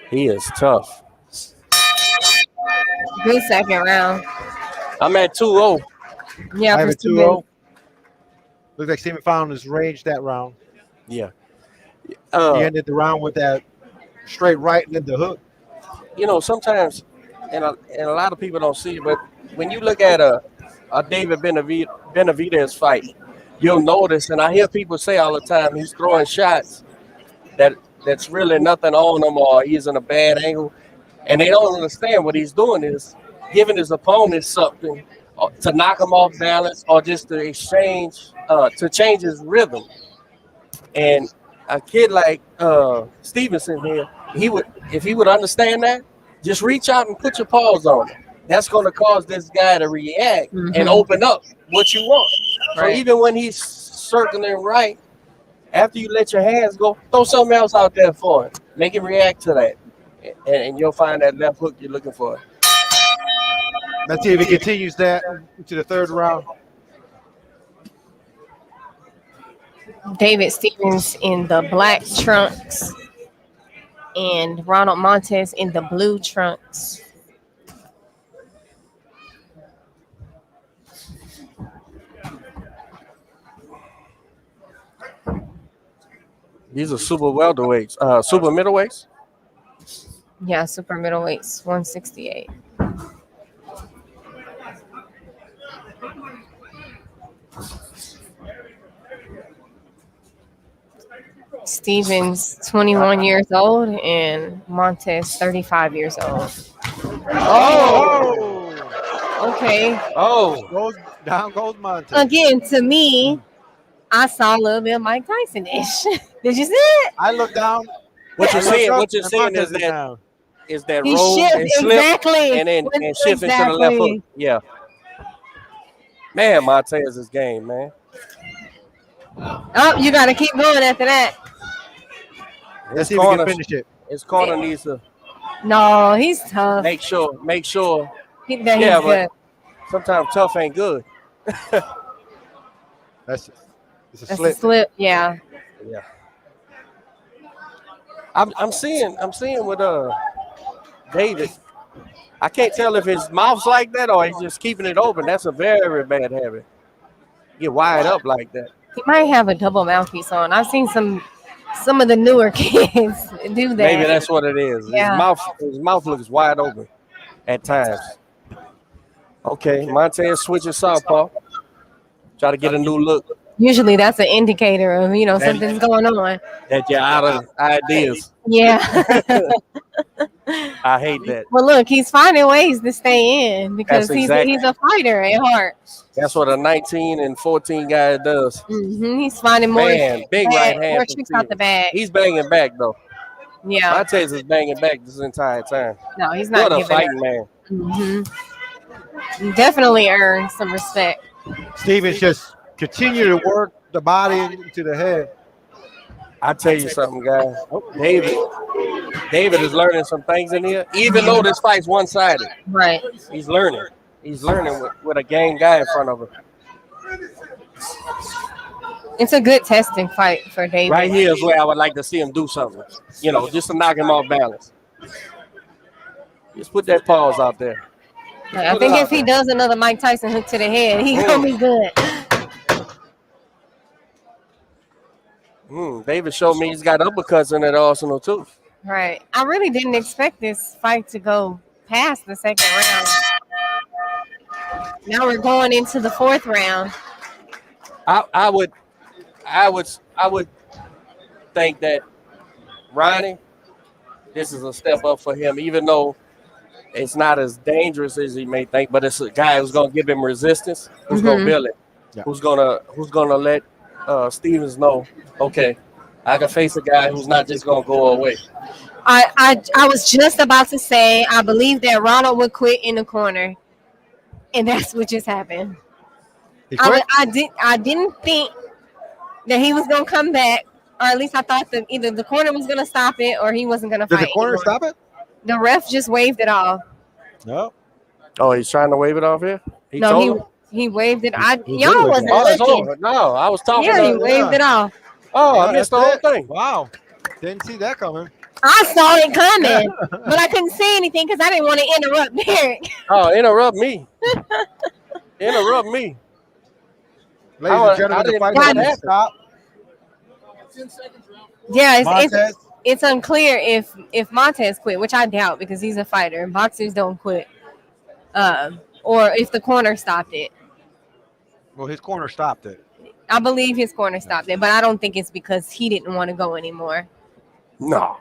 He is tough. good second round. I'm at 2-0. Yeah, I have for a 2-0. Looks like Steven found his range that round. Yeah. He ended the round with that straight right and then the hook. Sometimes, and a lot of people don't see it, but when you look at a David Benavidez fight, you'll notice, and I hear people say all the time, he's throwing shots that's really nothing on him, or he's in a bad angle, and they don't understand what he's doing is giving his opponent something to knock him off balance, or just to to change his rhythm. And a kid like Stevenson here, if he would understand that, just reach out and put your paws on him. That's going to cause this guy to react and open up what you want. Right. So even when he's circling right, after you let your hands go, throw something else out there for him. Make him react to that. And you'll find that left hook you're looking for. Let's see if he continues that to the third round. David Stevens in the black trunks and Ronald Montez in the blue trunks. These are super welterweights, super middleweights. Yeah, super middleweights, 168. Stevens, 21 years old, and Montez, 35 years old. Oh! Okay. Oh, Down goes Montez. Again, to me, I saw a little bit of Mike Tyson-ish. Did you see it? I look down. what you're I look seeing? up, What you're and seeing Montez is down. that He roll shift, and slip exactly. and then and shift into the left hook. Yeah. Man, Montez is game, man. Oh, you got to keep going after that. Let's see if we can finish it. His corner needs to No, he's tough. make sure. He's Yeah, good. but sometimes tough ain't good. It's a That's a slip. slip. Yeah. Yeah. I'm seeing with David. I can't tell if his mouth's like that or he's just keeping it open. That's a very bad habit. get wired up like that. He might have a double mouthpiece on. I've seen some of the newer kids do that. Maybe that's what it is. Yeah. His mouth looks wide open at times. Okay, Montez switches southpaw. Try to get a new look. Usually that's an indicator of, something's going on. That you're out of ideas. Yeah. I hate that. Well, look, he's finding ways to stay in because That's exactly- he's a fighter at heart. That's what a 19 and 14 guy does. He's finding more, Man, big right hand. more from tricks out the bag. He's banging back though. Yeah. Montez is banging back this entire time. No, he's not What a giving fighting up. man. He definitely earned some respect. Stevens just continue to work the body into the head. I tell you something, guys. David is learning some things in here. Even though this fight's one-sided, Right. he's learning. He's learning with a game guy in front of him. It's a good testing fight for David. Right here is where I would like to see him do something. Just to knock him off balance. Just put that pause out there. I think if he does another Mike Tyson hook to the head, he's gonna be good. David showed me he's got uppercuts in that arsenal too. Right. I really didn't expect this fight to go past the second round. Now we're going into the fourth round. I would think that Ronnie, this is a step up for him, even though it's not as dangerous as he may think, but it's a guy who's gonna give him resistance, who's gonna build it, who's gonna let Stevens know, okay, I can face a guy who's not just gonna go away. I was just about to say I believe that Ronald would quit in the corner, and that's what just happened. I didn't think that he was gonna come back, or at least I thought that either the corner was gonna stop it or he wasn't gonna fight. Did the corner anymore. stop it? The ref just waved it off. No. Oh, he's trying to wave it off here? He waved it. He Y'all did wasn't Oh, it's looking. over. No, I was talking. Yeah, he waved it off. Oh, I missed the whole thing. Wow. Didn't see that coming. I saw it coming, but I couldn't say anything because I didn't want to interrupt Derek. Oh, interrupt me. Interrupt me. Ladies and gentlemen, the fight has stopped. Yeah, it's unclear if Montez quit, which I doubt because he's a fighter. Boxers don't quit. Or if the corner stopped it. Well, his corner stopped it. I believe his corner stopped it, but I don't think it's because he didn't want to go anymore. No.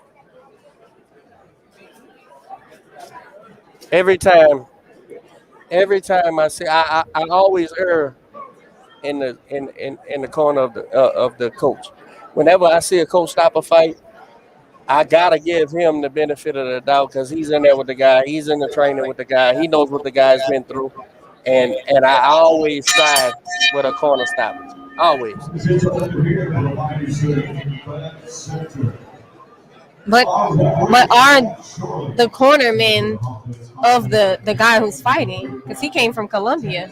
Every time I see, I always err in the corner of the coach. Whenever I see a coach stop a fight, I gotta give him the benefit of the doubt because he's in there with the guy. He's in the training with the guy. He knows what the guy's been through, and I always side with a corner stoppage. Always. But are the cornermen of the guy who's fighting? Because he came from Colombia.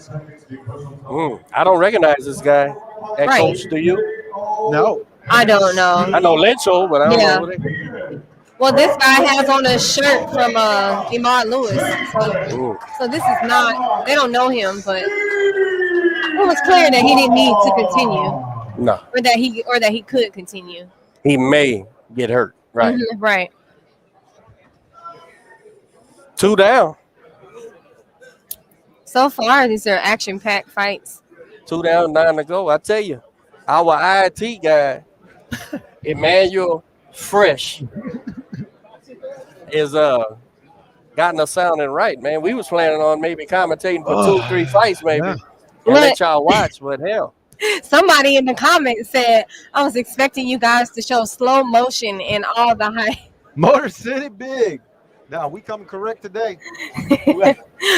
I don't recognize this guy. That Right. coach, do you? No. I don't know. I know Lencho, but I don't Yeah. know who they. Well, this guy has on a shirt from Imad Lewis. So this is not, they don't know him, but it was clear that he didn't need to continue. No. Or that he could continue. He may get hurt. Right. Right. 2 down. So far, these are action-packed fights. 2 down, 9 to go. I tell you, our IT guy, Emmanuel Fresh, is gotten us sounding right, man. We was planning on maybe commentating for 2 or 3 fights, maybe, and let y'all watch. But hell, Somebody in the comments said, I was expecting you guys to show slow motion in all the hype. Motor City Big. Now we coming correct today.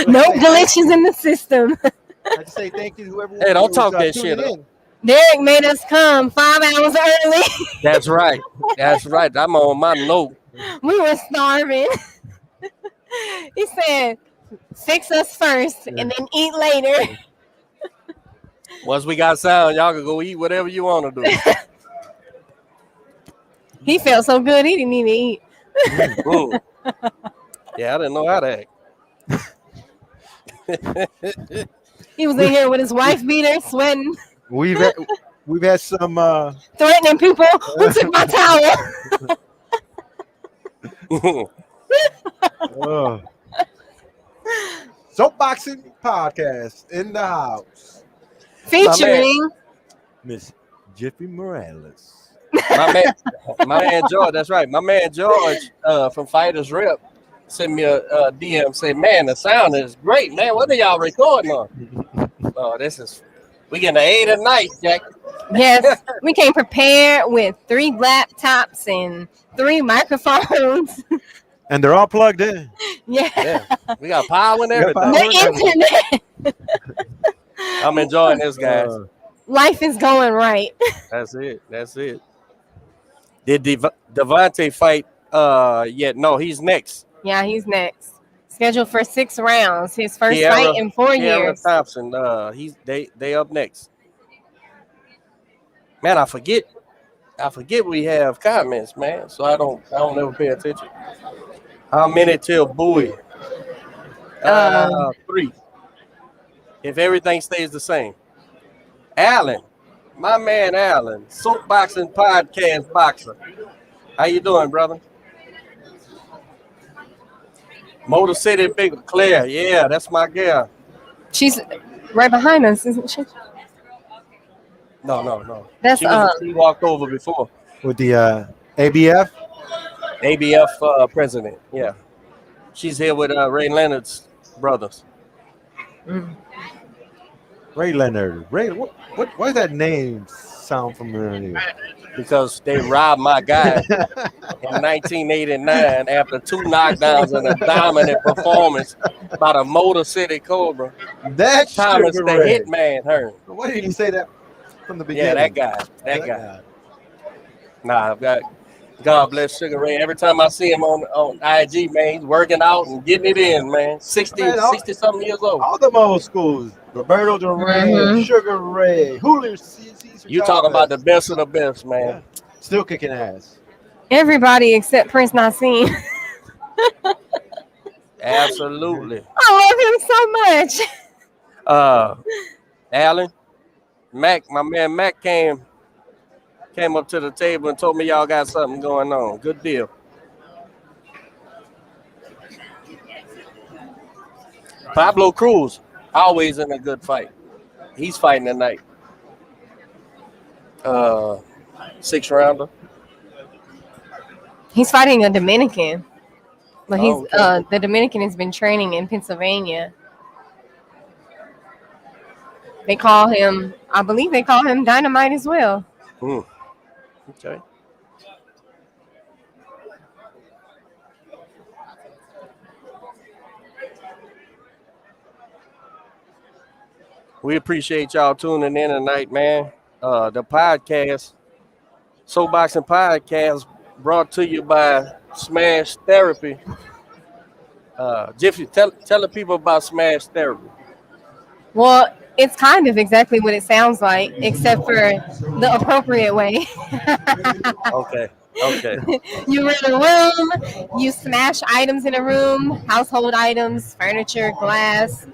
No glitches in the system. I just say thank you to whoever. Hey, don't talk that tuning shit. in. Derek made us come 5 hours early. that's right. That's right. I'm on my note. We were starving. He said, fix us first and then eat later. Once we got sound, y'all can go eat whatever you want to do. He felt so good, he didn't even eat. Yeah, I didn't know how to act. He was in here with his wife beater, sweating. We've had we've had some Threatening people who took my towel. uh, soapboxing podcast in the house. My man, Featuring. Miss Jiffy Morales. my man George. That's right. My man George from Fighters Rep sent me a DM. Say, man, the sound is great, man. What are y'all recording on? Oh, this is we getting an 8 at night, Jack. Yes, we came prepared with 3 laptops and 3 microphones. And they're all plugged in. Yeah, Yeah, we got power and We got everything. power. the internet. I'm enjoying this, guys. Life is going right. That's it. That's it. Did Devontae fight yet? No, he's next. Yeah, he's next. Scheduled for 6 rounds. His first Kiara- fight in 4 Kiara years. Thompson. They up next. Man, I forget we have comments, man. So I don't ever pay attention. How many till Bowie? 3. If everything stays the same. Allen, my man Allen, Soapboxing Podcast Boxer. How you doing, brother? Motor City Big Claire. Yeah, that's my girl. She's right behind us, isn't she? No. That's She walked over before. With the ABF. ABF president. Yeah. She's here with Ray Leonard's brothers. Ray Leonard. Ray, why does that name sound familiar? Because they robbed my guy in 1989 after 2 knockdowns and a dominant performance by the Motor City Cobra. That's Thomas Sugar the Ray. Hitman Hearn. Why didn't you say that from the beginning? Yeah, that guy. Nah, I've got God bless Sugar Ray. Every time I see him on IG, man, he's working out and getting it in, man. 60 something years old. All them old schools. Roberto Duran, Sugar Ray, Julio Cesar You talking about the best of the best, man. Yeah. Still kicking ass. everybody except Prince Nassim. Absolutely. I love him so much. Alan, Mac, my man Mac came up to the table and told me y'all got something going on. Good deal. Pablo Cruz, always in a good fight. He's fighting tonight. 6 rounder. He's fighting a Dominican, but he's okay. the Dominican has been training in Pennsylvania. They call him, I believe they call him Dynamite as well. Okay. We appreciate y'all tuning in tonight, man. The podcast, Soapboxing Podcast, brought to you by Smash Therapy. Jiffy, tell the people about Smash Therapy. Well, it's kind of exactly what it sounds like, except for the appropriate way. Okay. You rent a room, you smash items in a room, household items, furniture, glass,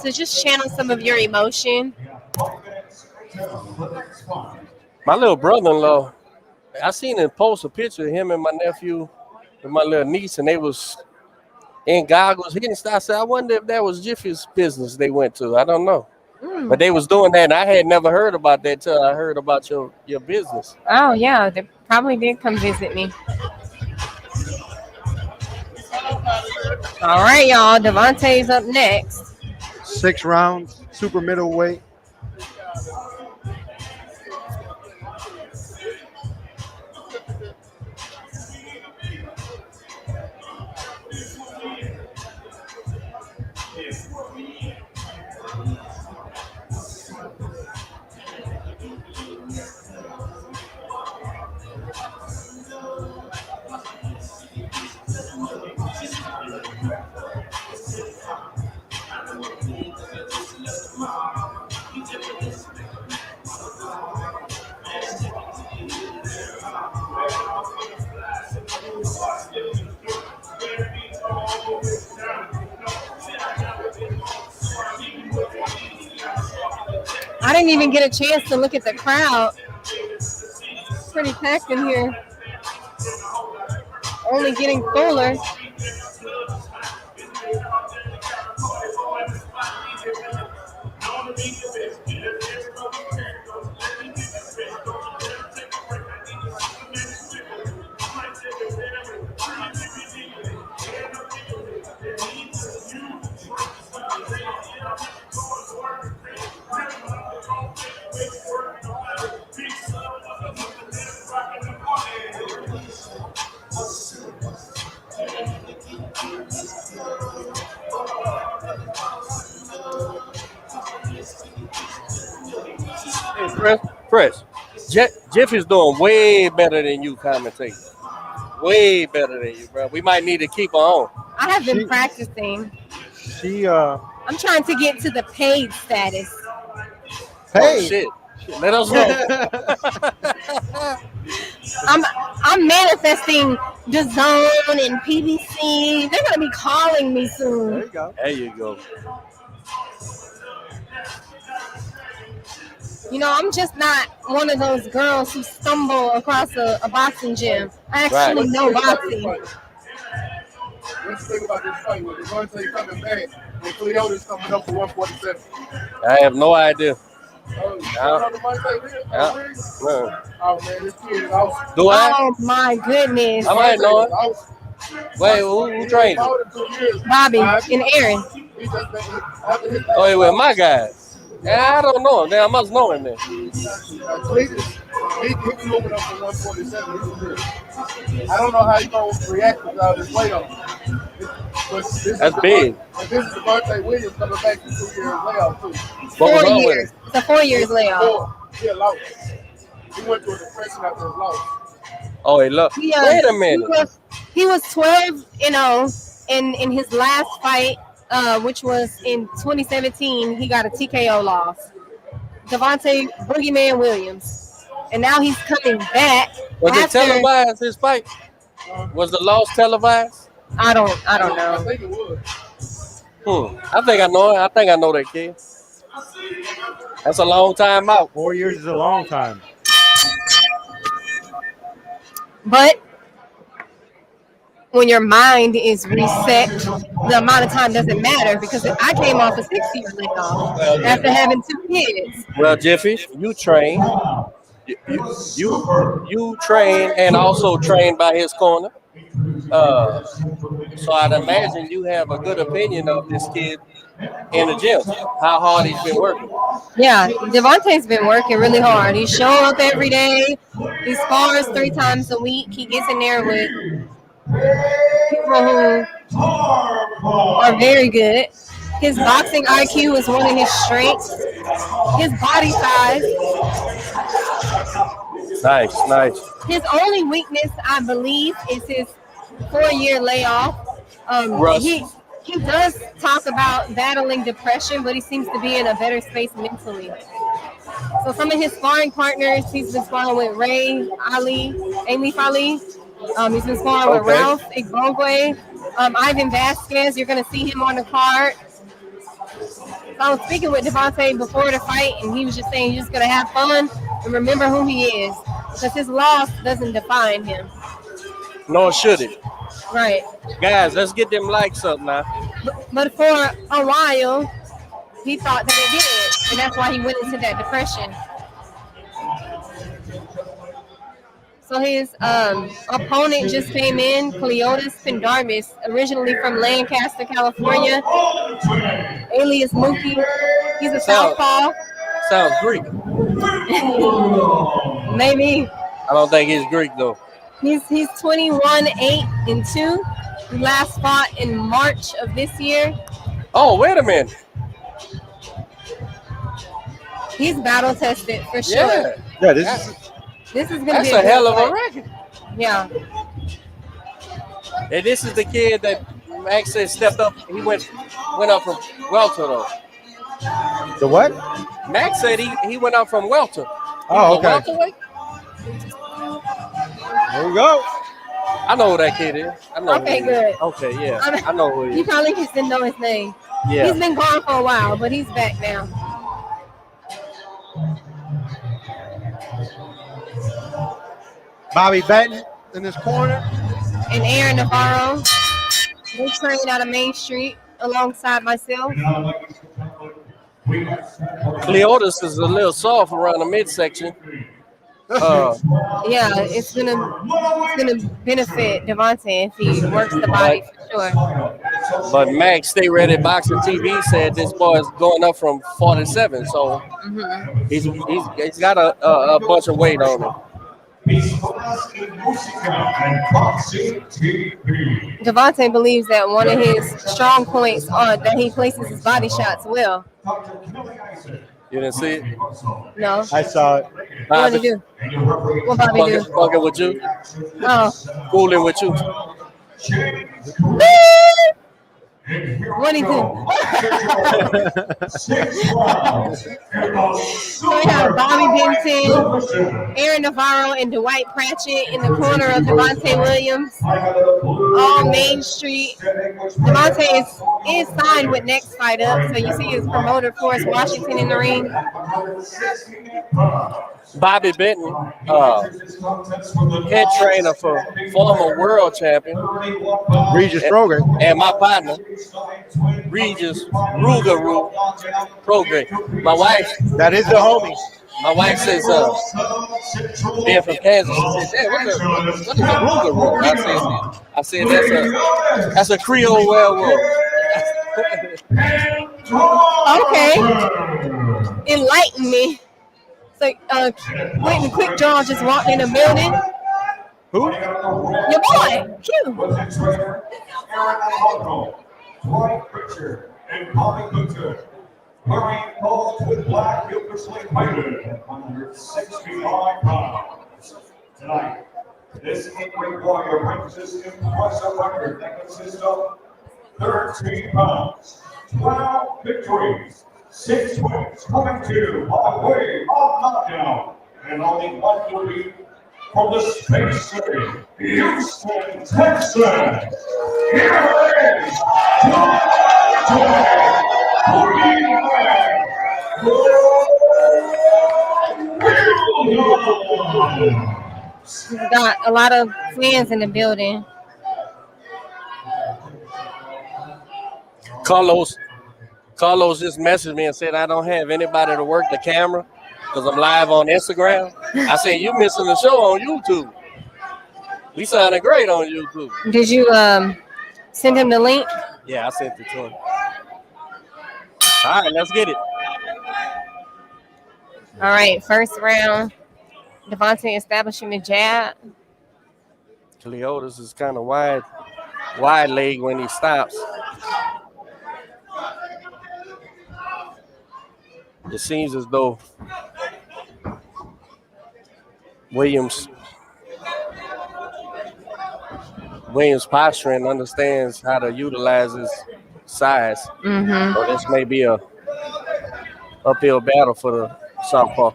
to just channel some of your emotion. My little brother-in-law, I seen him post a picture of him and my nephew and my little niece, and they was in goggles hitting stuff. I said, I wonder if that was Jiffy's business they went to. I don't know. But they was doing that, and I had never heard about that till I heard about your business. Oh, yeah, they probably did come visit me. All right, y'all. Devontae's up next. 6 rounds, super middleweight. I didn't even get a chance to look at the crowd. It's pretty packed in here. Only getting fuller. Hey, Fresh. Jeff is doing way better than you commentating. Way better than you, bro. We might need to keep her on. I have been practicing. I'm trying to get to the paid status. Oh, shit. Let us know. I'm manifesting the Zone and PBC. They're gonna be calling me soon. There you go. There you go. You know, I'm just not one of those girls who stumble across a boxing gym. I actually know boxing. What's the thing about this fight? With Devontae coming back and Cleota's coming up for 147? I have no idea. Oh man, this kid is awesome. Do I? Oh my goodness. I might know it. Wait, who trained him? Bobby and Aaron. Oh, he with my guys. Yeah, I don't know him. I must know him then. He's moving up to 147. I don't know how he's going to react without his weight on. That's big. And this is Devontae Williams coming back from 2 years layoff too. 4 years. It's a 4 years layoff. He lost. He went through a depression after his loss. Oh, he looked. Wait a minute. He was 12-0 in his last fight, which was in 2017. He got a TKO loss. Devontae Boogeyman Williams, and now he's coming back. Was it televised? His fight? Was the loss televised? I don't know. I think it was. I think I know it. I think I know that kid. That's a long time out. 4 years is a long time. But when your mind is reset, the amount of time doesn't matter because I came off a 6-year layoff after having 2 kids. Well, Jeffy, you train. You train and also train by his corner. So I'd imagine you have a good opinion of this kid in the gym, how hard he's been working. Yeah, Devontae's been working really hard. He shows up every day. He spars 3 times a week. He gets in there with people who are very good. His boxing IQ is one of his strengths. His body size. Nice. His only weakness, I believe, is his 4-year layoff. He does talk about battling depression, but he seems to be in a better space mentally. So some of his sparring partners, he's been sparring with Alif Ali. He's been sparring with Ralph Igbogwe, Ivan Vasquez. You're going to see him on the card. So I was speaking with Devontae before the fight, and he was just saying he's just going to have fun and remember who he is, because his loss doesn't define him. Nor should it. Right. Guys, let's get them likes up now. But for a while, he thought that it did, and that's why he went into that depression. So his opponent just came in, Cleotas Pendarvis, originally from Lancaster, California, alias Mookie. He's a southpaw. Sounds Greek. Maybe. I don't think he's Greek though. He's 21-8-2. He last fought in March of this year. Oh, wait a minute. He's battle tested for sure. Yeah, this is gonna be a hell of a record. Yeah. And this is the kid that Max said stepped up. He went up from welter though. The what? Max said he went up from welter. Oh, okay. Welterweight? There we go. I know who that kid is. I know. Okay, good. Okay, yeah. I know who he You is. probably just didn't know his name. Yeah. He's been gone for a while, but he's back now. Bobby Benton in this corner. And Aaron Navarro. They train out of Main Street alongside myself. Cleotis is a little soft around the midsection. Yeah, it's gonna benefit Devontae if he works the body for sure. But Max, Stay Ready Boxing TV said this boy is going up from 47, so he's got a bunch of weight on him. Devontae believes that one of his strong points are that he places his body shots well. You didn't see it? No. I saw it. What did he do? What Bobby do? Fucking with you. Oh. Fooling with you. What did he do? So we have Bobby Benton, Aaron Navarro, and Dwight Pratchett in the corner of Devontae Williams. All Main Street. Devontae is signed with Next Fight Up, so you see his promoter Forrest Washington in the ring. Bobby Benton, head trainer for former world champion Regis Program, and my partner Regis Ruger Program. My wife, that is the homie. My wife says, being from Kansas, she said, "Hey, what is a Ruger? I said that's a Creole werewolf." Okay, enlighten me. So, Whitney Quick Draw just walked in the building. Who? Your boy, Q. And Bobby Benton, wearing both with black, officially weighted at 165 pounds. Tonight, this Tigre warrior practices impressive record that consists of 13 pounds, 12 victories, 6 wins, coming to by way of knockout, and only one defeat from the Space City, Houston, Texas. Here is We got a lot of fans in the building. Carlos just messaged me and said I don't have anybody to work the camera because I'm live on Instagram. I said, you missing the show on YouTube. We sounded great on YouTube. Did you send him the link? Yeah, I sent it to him. All right, let's get it. All right, first round. Devontae establishing the jab. Cleotis is kind of wide leg when he stops. It seems as though Williams posturing understands how to utilize his size. So this may be a uphill battle for the southpaw.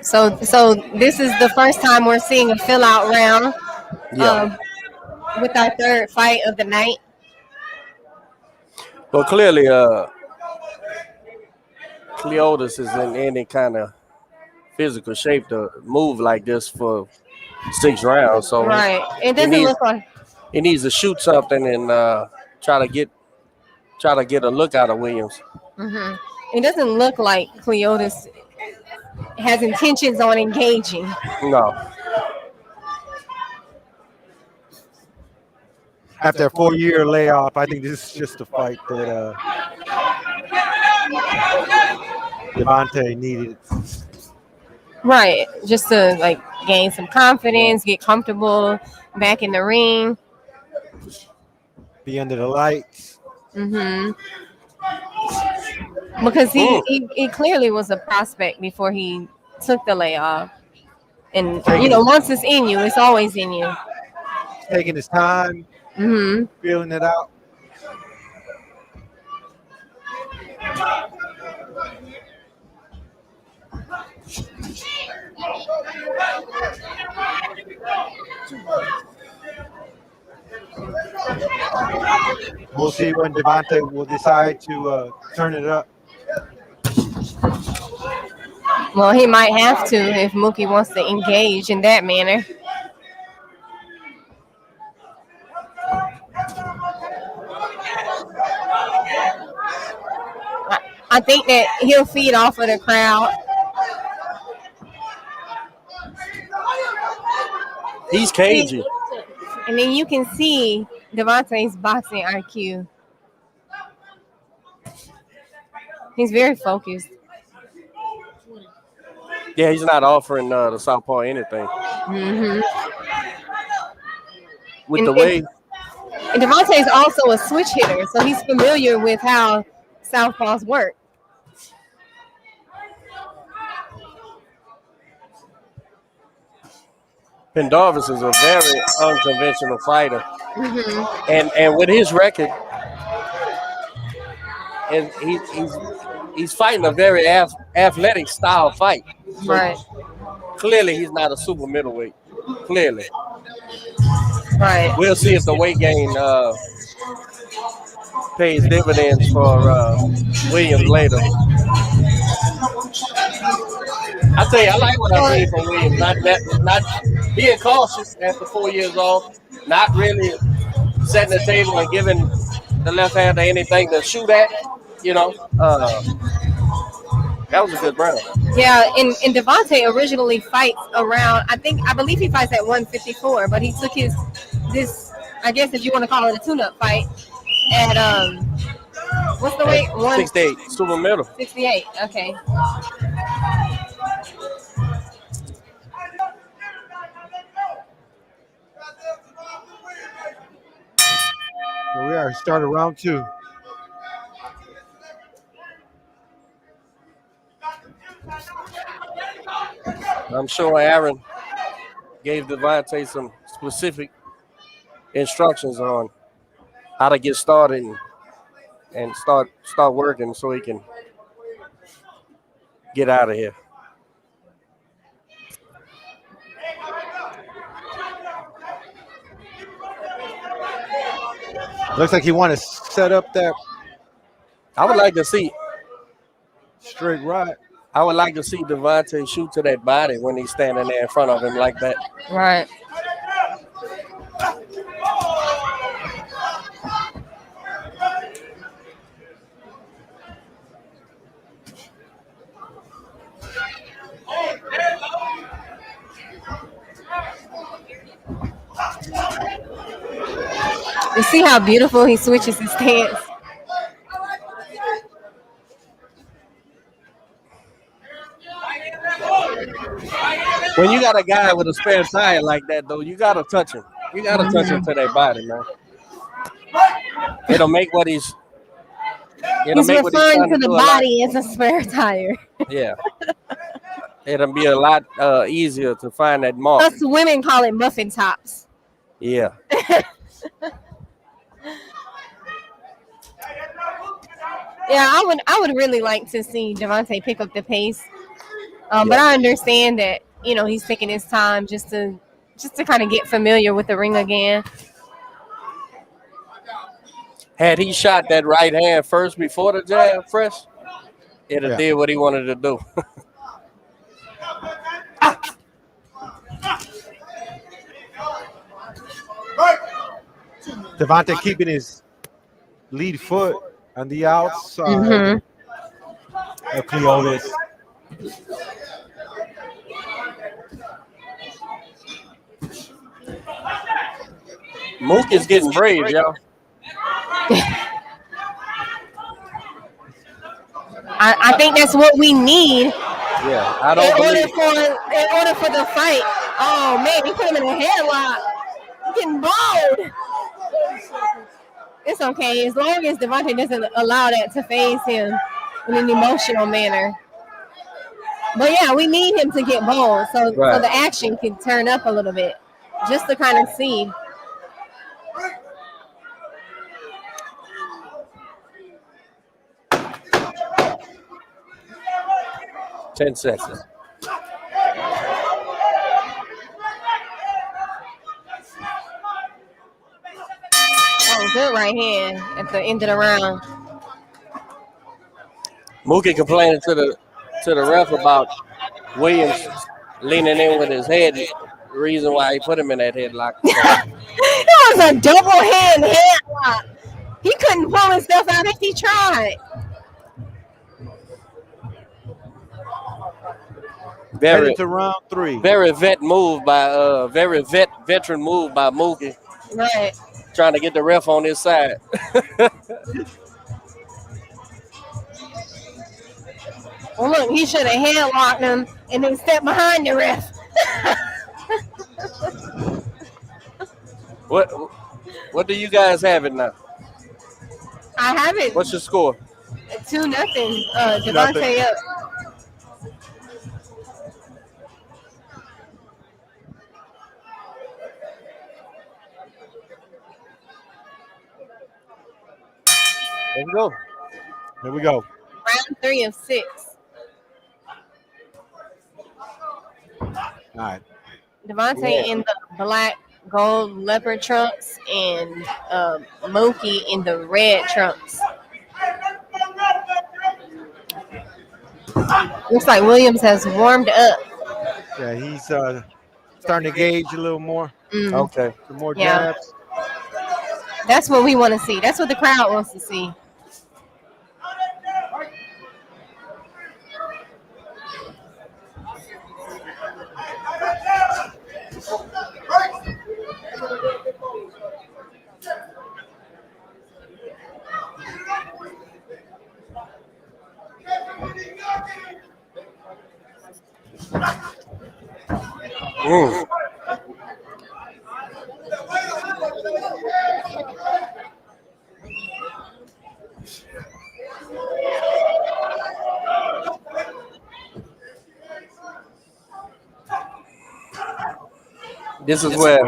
So this is the first time we're seeing a fill-out round with our third fight of the night. Well, clearly, Cleotis is in any kind of physical shape to move like this for 6 rounds. So right, it doesn't look like he needs to shoot something and try to get a look out of Williams. It doesn't look like Cleotis has intentions on engaging. No. After a 4-year layoff, I think this is just a fight that Devontae needed. Right, just to like gain some confidence, get comfortable back in the ring. Be under the lights. Because he clearly was a prospect before he took the layoff. And, once it's in you, it's always in you. Taking his time, feeling it out. We'll see when Devontae will decide to turn it up. Well, he might have to if Mookie wants to engage in that manner. I think that he'll feed off of the crowd. He's cagey. And then you can see Devontae's boxing IQ. He's very focused. Yeah, he's not offering the southpaw anything. Mm-hmm. With the way. And Devontae is also a switch hitter, so he's familiar with how southpaws work. Pendarvis is a very unconventional fighter. Mm-hmm. And with his record, and he's fighting a very athletic style fight. So right. Clearly, he's not a super middleweight. Clearly. Right. We'll see if the weight gain pays dividends for Williams later. I tell you, I like what I see from Williams. Not being cautious after 4 years off, not really setting the table and giving the left hander anything to shoot at. You know, that was a good round. Yeah, and Devontae originally fights around, I believe he fights at 154, but he took this, I guess if you want to call it a tune-up fight, at, what's the weight? 68, super middle. 68, okay. Here we are, started round 2. I'm sure Aaron gave Devontae some specific instructions on how to get started and start working so he can get out of here. Looks like he want to set up that. I would like to see straight right. I would like to see Devontae shoot to that body when he's standing there in front of him like that. Right. You see how beautiful he switches his stance. When you got a guy with a spare tire like that, though, you got to touch him. You got to touch him to that body, man. It'll make what he's... He's referring to the body as a spare tire. Yeah. It'll be a lot easier to find that mark. Us women call it muffin tops. Yeah. Yeah, I would really like to see Devontae pick up the pace. But I understand that, you know, he's taking his time just to kind of get familiar with the ring again. Had he shot that right hand first before the jab fresh, it'd have did what he wanted to do. Devontae keeping his lead foot on the outside of Cleotis. Mook is getting brave, y'all. I think that's what we need. Yeah, I don't believe. In order for the fight. Oh man, he put him in a headlock. Getting bowled. It's okay as long as Devontae doesn't allow that to phase him in an emotional manner. But yeah, we need him to get bowled so the action can turn up a little bit, just to kind of see. Ten seconds. good right hand at the end of the round. Mookie complaining to the ref about Williams leaning in with his head. The reason why he put him in that headlock. That was a double hand headlock. He couldn't pull himself out if he tried. Headed to round 3. Very veteran move by Mookie. Right. Trying to get the ref on his side. Well, look, he should have headlocked him and then stepped behind the ref. What do you guys have it now? I have it. What's your score? 2-0. Devontae up. Let's go. Here we go. Round 3 of 6. All right. Devontae in the black gold leopard trunks and Mookie in the red trunks. Looks like Williams has warmed up. Yeah, he's starting to gauge a little more. Okay. Some more Yeah. jabs. That's what we want to see. That's what the crowd wants to see. This is where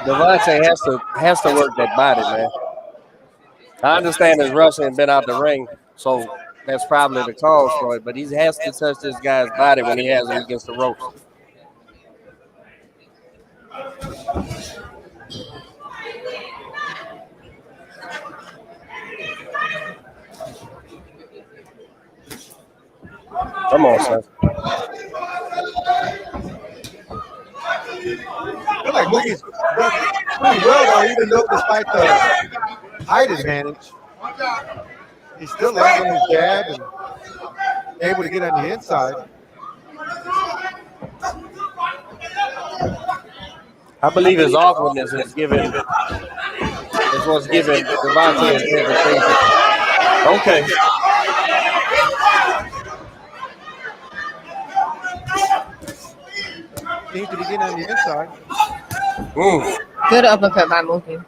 Devontae has to work that body, man. I understand his wrestling been out the ring, so that's probably the cause for it. But he has to touch this guy's body when he has him against the ropes. Come on, son. I feel like Mookie's pretty well, though, even though despite the height advantage, he's still landing his jab and able to get on the inside. I believe his awkwardness is what's giving Devontae his hesitation. Okay. Seems to be getting on the inside. Good uppercut by Mookie.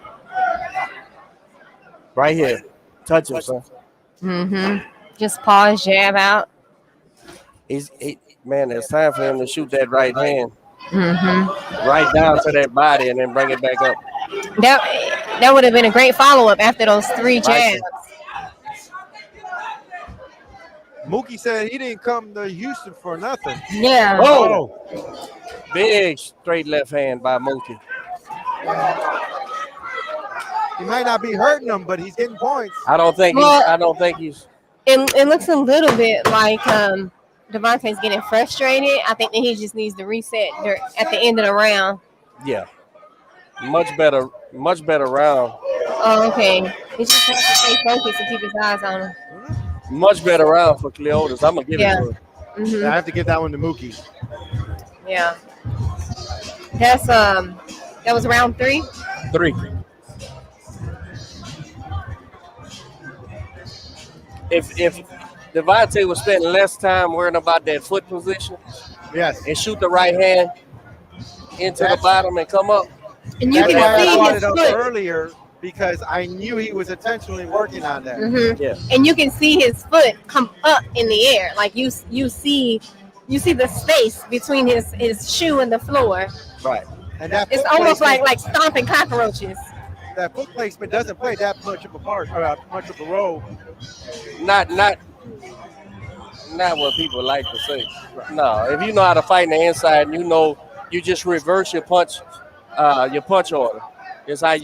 Right here. Touch him, son. Just pause, jab out. Man, it's time for him to shoot that right hand. Right down to that body and then bring it back up. That would have been a great follow-up after those 3 jabs. Mookie said he didn't come to Houston for nothing. Yeah. Oh! Big straight left hand by Mookie. He might not be hurting him, but he's getting points. I don't think he's. It looks a little bit like Devontae's getting frustrated. I think that he just needs to reset at the end of the round. Yeah. Much better round. Oh, okay. He just has to stay focused and keep his eyes on him. Much better round for Cleotis. I'm gonna give it to him. I have to give that one to Mookie. Yeah. That's that was round 3? 3. If Devontae was spending less time worrying about that foot position, yes, and shoot the right hand into the bottom and come up. And you That's can why I see brought his it up foot earlier because I knew he was intentionally working on that. Yeah. And you can see his foot come up in the air. Like you see the space between his shoe and the floor. Right. And that It's almost like stomping cockroaches. That foot placement doesn't play that much of a part, or much of a role. Not what people like to say. No, if you know how to fight in the inside, and you just reverse your punch order. It's how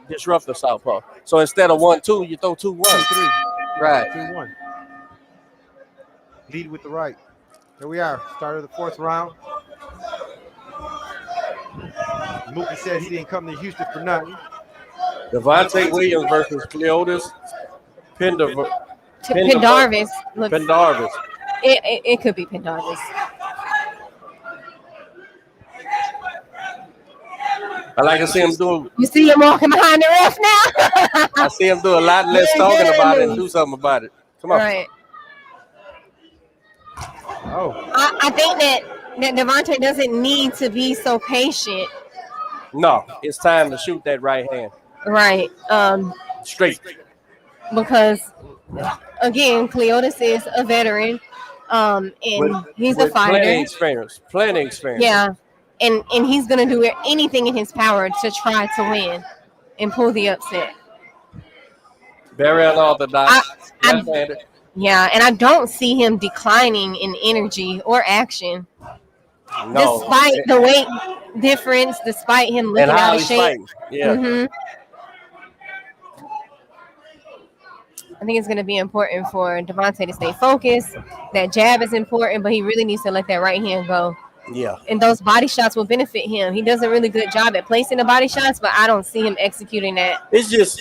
disrupt the southpaw. So instead of 1-2, you throw 2-1. 2-3. Right. 2-1. Lead with the right. Here we are. Start of the 4th round. Mookie said he didn't come to Houston for nothing. Devontae Williams versus Cleotis Pendarvis. Pendarvis. It could be Pendarvis. I like to see him do. You see him walking behind the ref now? I see him do a lot less talking about it and do something about it. Come on. Right. Oh. I think that Devontae doesn't need to be so patient. No, it's time to shoot that right hand. Right. Straight. Because again, Cleotis is a veteran. And he's a fighter. Plenty experience. Yeah. And he's gonna do anything in his power to try to win and pull the upset. Very unorthodox. Left-handed. Yeah, and I don't see him declining in energy or action. No. Despite the weight difference, despite him looking out of shape. Fighting. Yeah. Mm-hmm. I think it's going to be important for Devontae to stay focused. That jab is important, but he really needs to let that right hand go. Yeah. And those body shots will benefit him. He does a really good job at placing the body shots, but I don't see him executing that. It's just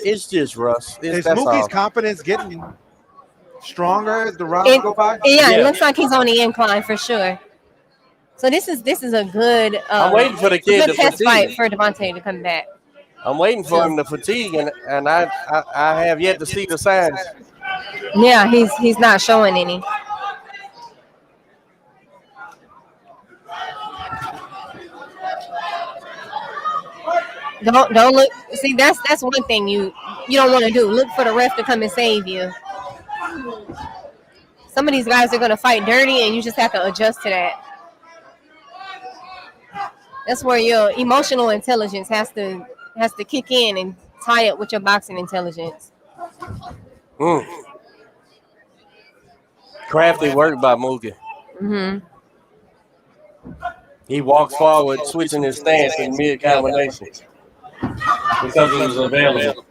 Russ. Is Mookie's confidence getting stronger as the rounds go by? Yeah, it looks like he's on the incline for sure. So this is a good I'm waiting for the kid to test fatigue. fight for Devontae to come back. I'm waiting for him to fatigue, and I have yet to see the signs. Yeah, he's not showing any. Don't look. See, that's one thing you don't want to do. Look for the ref to come and save you. Some of these guys are going to fight dirty, and you just have to adjust to that. That's where your emotional intelligence has to kick in and tie up with your boxing intelligence. Crafty work by Mookie. Mm-hmm. He walks forward, switching his stance in mid-combination because it was available.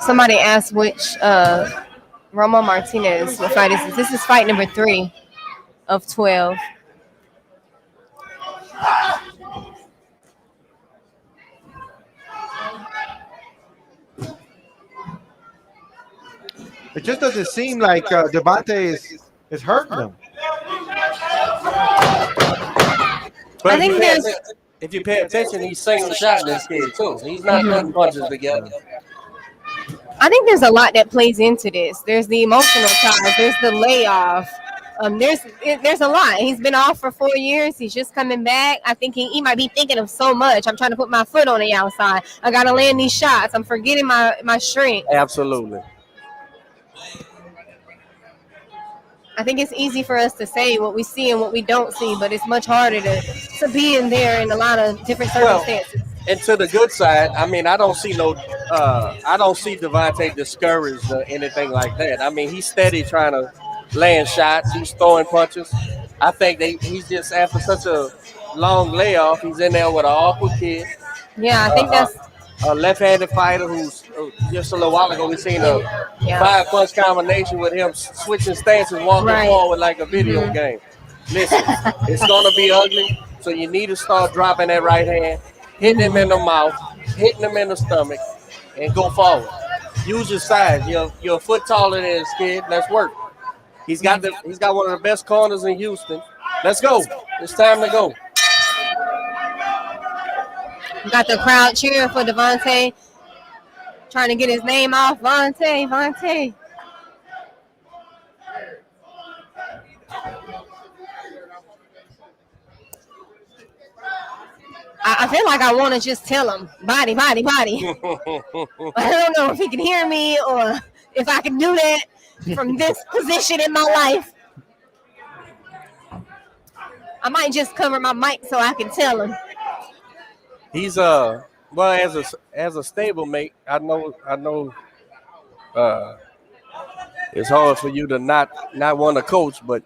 Somebody asked which Romo Martinez fight is this. This is fight number 3 of 12. It just doesn't seem like Devontae is hurting him. But I think if you pay attention, he's single shot this kid too. He's not putting punches together. I think there's a lot that plays into this. There's the emotional side. There's the layoff. There's a lot. He's been off for 4 years. He's just coming back. I think he might be thinking of so much. I'm trying to put my foot on the outside. I got to land these shots. I'm forgetting my strength. Absolutely. I think it's easy for us to say what we see and what we don't see, but it's much harder to be in there in a lot of different circumstances. And to the good side, I mean, I don't see Devontae discouraged or anything like that. I mean, he's steady trying to land shots. He's throwing punches. I think he's just, after such a long layoff, he's in there with an awkward kid. Yeah, I think that's a left-handed fighter who's just a little while ago we seen a 5-punch combination with him switching stances, walking forward like a video game. Listen, it's gonna be ugly, so you need to start dropping that right hand, hitting him in the mouth, hitting him in the stomach, and go forward. Use your size. You're a foot taller than this kid. Let's work. He's got one of the best corners in Houston. Let's go. It's time to go. Got the crowd cheering for Devontae, trying to get his name off. Vontae. I feel like I want to just tell him, body. I don't know if he can hear me or if I can do that from this position in my life. I might just cover my mic so I can tell him. He's well, as a stablemate, I know it's hard for you to not want to coach, but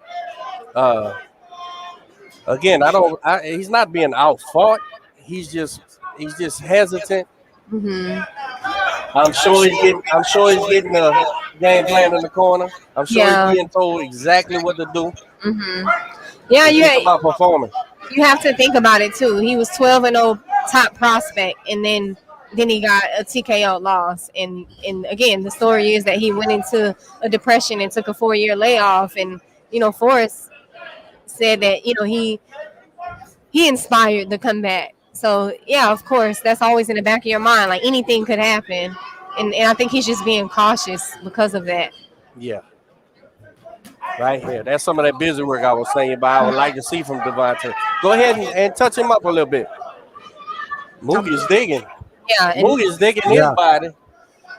again, he's not being outfought. He's just hesitant Mm-hmm. I'm sure he's getting a game plan in the corner. I'm sure he's being told exactly what to do. Mm-hmm. Yeah, Think about performing. You have to think about it too. He was 12-0 top prospect, and then he got a TKO loss. And again, the story is that he went into a depression and took a 4-year layoff. And Forrest said that he inspired the comeback. So yeah, of course, that's always in the back of your mind. Like anything could happen, and I think he's just being cautious because of that. Yeah. Right here. That's some of that busy work I was saying about I would like to see from Devontae. Go ahead and touch him up a little bit. Mookie's digging. Yeah. Mookie's digging his body.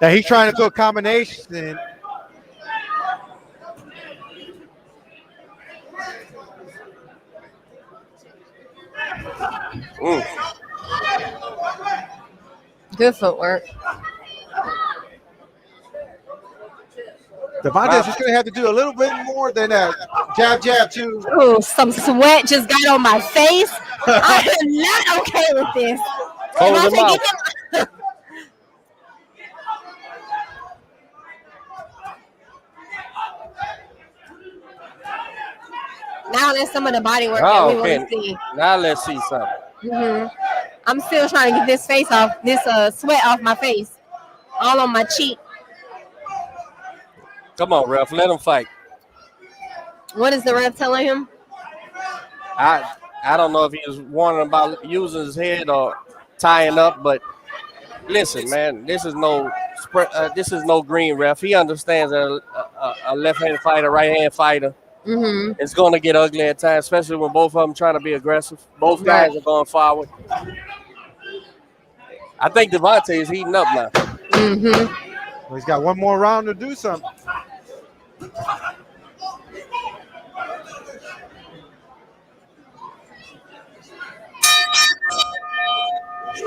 Now he's trying to do a combination. Good footwork. Devontae's just going to have to do a little bit more than that. Jab, jab, too. Ooh, some sweat just got on my face. I am not okay with this. Hold him out. Now there's some of the body work that we want to see. Now let's see something. Mm-hmm. I'm still trying to get this face off, this sweat off my face, all on my cheek. Come on, ref, let him fight. What is the ref telling him? I don't know if he was warning about using his head or tying up, but listen, man, this is no green ref. He understands that a left-handed fighter, right-hand fighter, it's going to get ugly at times, especially when both of them trying to be aggressive. Both guys are going forward. I think Devontae is heating up now. Well, he's got one more round to do something.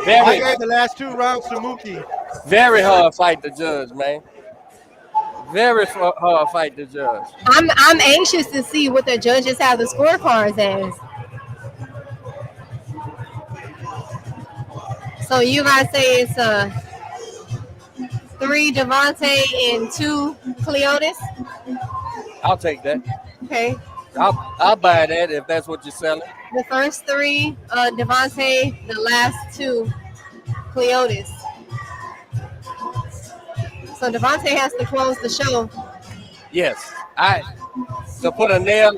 I gave the last 2 rounds to Mookie. Very hard fight to judge, man. Very hard fight to judge. I'm anxious to see what the judges have the scorecards as. So you guys say it's 3 Devontae and 2 Cleotis? I'll take that. Okay. I'll buy that if that's what you're selling. The first 3 Devontae, the last 2 Cleotis. So Devontae has to close the show. Yes. To put a nail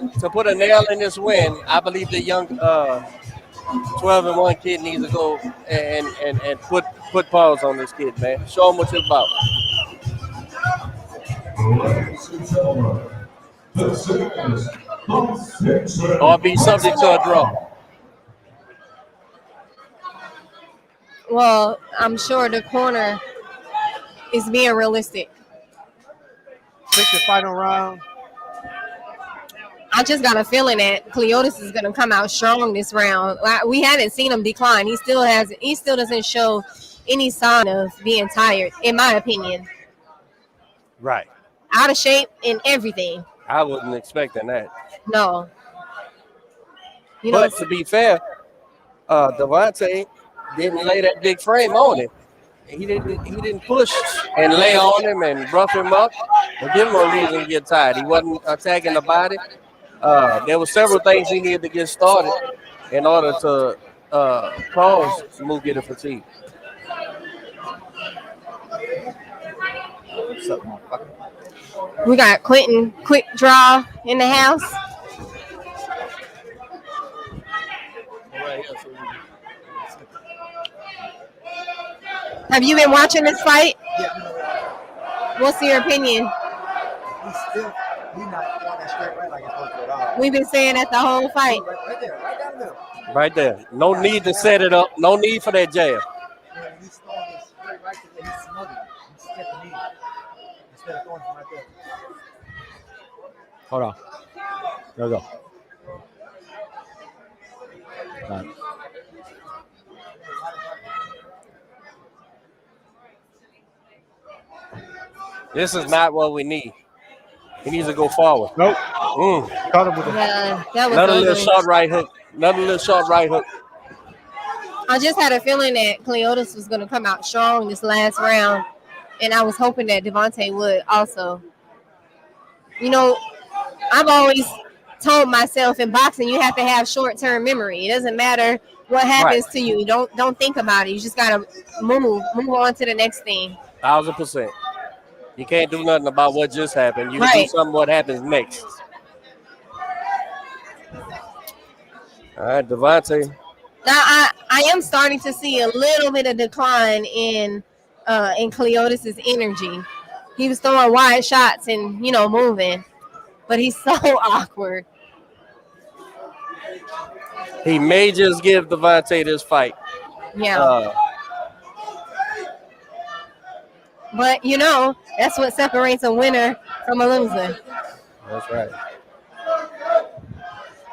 in this win, I believe the young 12-1 kid needs to go and put pause on this kid, man. Show him what you're about. Or be subject to a draw. Well, I'm sure the corner is being realistic. 6th and final round. I just got a feeling that Cleotis is going to come out strong this round. We haven't seen him decline. He still doesn't show any sign of being tired, in my opinion. Right. Out of shape and everything. I wasn't expecting that. No. But to be fair, Devontae didn't lay that big frame on him. He didn't push and lay on him and rough him up and give him a reason to get tired. He wasn't attacking the body. There were several things he needed to get started in order to cause Mookie to fatigue. We got Quentin Quick Draw in the house. Have you been watching this fight? What's your opinion? He's not on that straight right like he's supposed to at all. We've been saying that the whole fight. Right there, right down there. Right there. No need to set it up. No need for that jab. Yeah, he's throwing it straight right to the he's smothering. He's stepping in instead of throwing it right there. Hold on. There we go. All right. This is not what we need. He needs to go forward. Nope. Caught him with that was another ugly. little short right hook. Another little short right hook. I just had a feeling that Cleotis was going to come out strong this last round, and I was hoping that Devontae would also. You know, I've always told myself in boxing you have to have short-term memory. It doesn't matter what happens to you. Don't think about it. You just gotta move on to the next thing. 1,000%. You can't do nothing about what just happened. You can do Right. something what happens next. All right, Devontae. Now I am starting to see a little bit of decline in Cleotis's energy. He was throwing wide shots and moving, but he's so awkward. He may just give Devontae this fight. Yeah. But that's what separates a winner from a loser. That's right.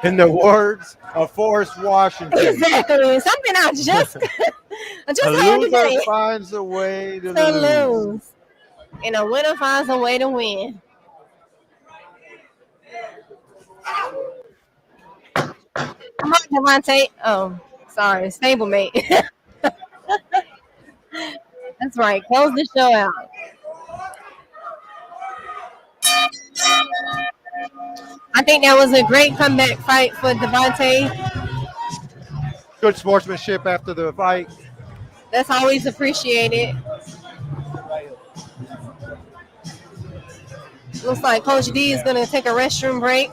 In the words of Forrest Washington, Exactly. Something I just a had loser today. finds a way to To lose. lose. And a winner finds a way to win. Come on, Devontae. Oh, sorry, stablemate. That's right. Close the show out. I think that was a great comeback fight for Devontae. Good sportsmanship after the fight. That's always appreciated. Looks like Coach D is going to take a restroom break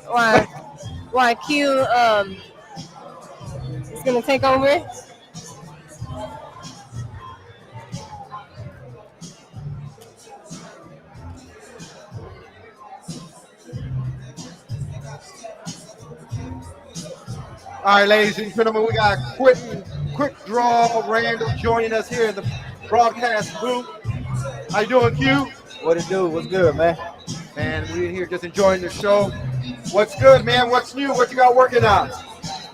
while Q is going to take over. All right, ladies and gentlemen, we got Quick Draw Randall joining us here in the broadcast booth. How you doing, Q? What it do? What's good, man? Man, we in here just enjoying the show. What's good, man? What's new? What you got working on?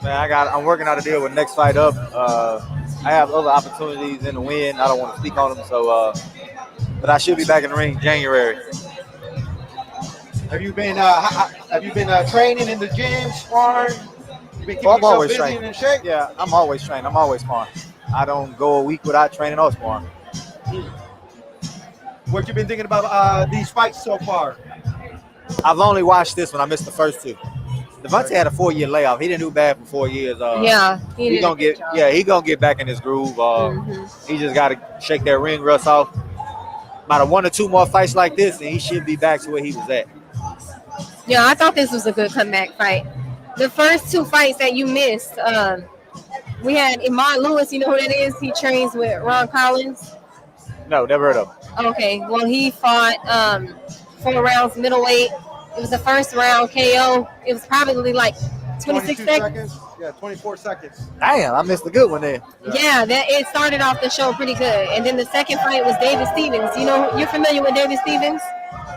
Man, I'm working out a deal with Next Fight Up. I have other opportunities in the wind. I don't want to speak on them, so but I should be back in the ring January. Have you been training in the gym, sparring? You been keeping I'm yourself always busy training. and in shape? Yeah, I'm always training. I'm always sparring. I don't go a week without training or sparring. What you been thinking about these fights so far? I've only watched this one. I missed the first two. Devontae had a 4-year layoff. He didn't do bad for 4 years. He gonna get back in his groove. He just got to shake that ring rust off. About 1 or 2 more fights like this, and he should be back to where he was at. Yeah, I thought this was a good comeback fight. The first 2 fights that you missed, we had Iman Lewis. You know who that is? He trains with Ron Collins. No, never heard of him. Okay, well, he fought 4 rounds middleweight. It was the first round KO. It was probably like 26 seconds. Yeah, 24 seconds. Damn, I missed a good one there. Yeah, it started off the show pretty good. And then the second fight was David Stevens. You're familiar with David Stevens?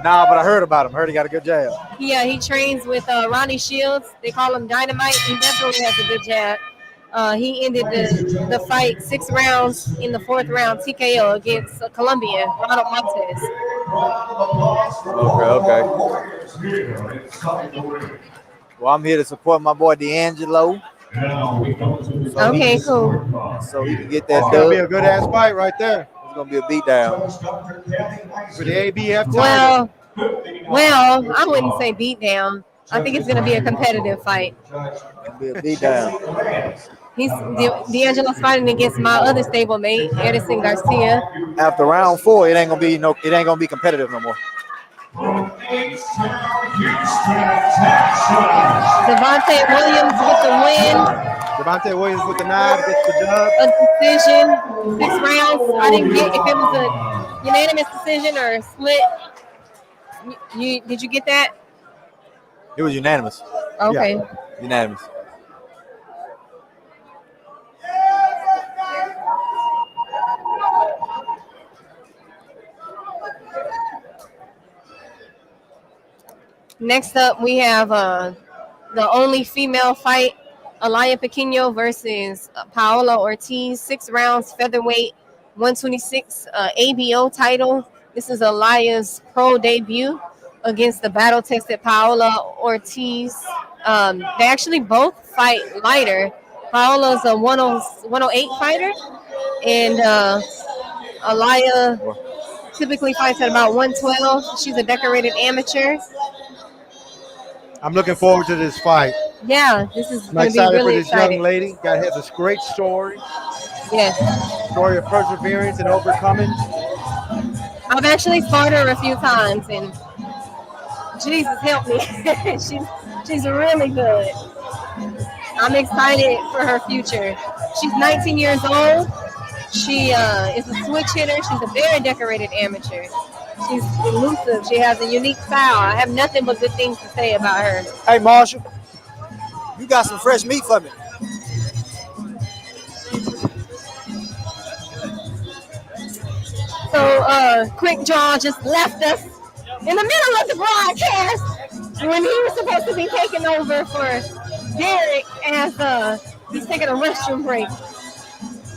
Nah, but I heard about him. Heard he got a good jab. Yeah, he trains with Ronnie Shields. They call him Dynamite. He definitely has a good jab. He ended the fight 6 rounds in the 4th round TKO against Colombian Ronald Montes. Okay. Well, I'm here to support my boy D'Angelo. Okay, cool. So he can get that It's gonna be a good ass fight right there. It's gonna be a beatdown. For the ABF title. Well, I wouldn't say beatdown. I think it's gonna be a competitive fight. It'll be a beatdown. D'Angelo's fighting against my other stablemate, Edison Garcia. After round 4, it ain't gonna be competitive no more. Devontae Williams with the win. Devontae Williams with the nod, gets the dub. A decision, 6 rounds. I didn't get if it was a unanimous decision or a split. Did you get that? It was unanimous. Okay. Yeah, unanimous. Next up, we have the only female fight, Alaya Pequeno versus Paola Ortiz. 6 rounds, featherweight, 126 ABO title. This is Alaya's pro debut against the battle-tested Paola Ortiz. They actually both fight lighter. Paola's a 108 fighter, and Alaya typically fights at about 112. She's a decorated amateur. I'm looking forward to this fight. Yeah, this is I'm going to be excited really for this exciting. young lady. Got has a great story. Yes. Story of perseverance and overcoming. I've actually fought her a few times, and Jesus help me, she's really good. I'm excited for her future. She's 19 years old. She is a switch hitter. She's a very decorated amateur. She's elusive. She has a unique style. I have nothing but good things to say about her. Hey, Marshall, you got some fresh meat for me. So, Quick Draw just left us in the middle of the broadcast when he was supposed to be taking over for Derek as he's taking a restroom break.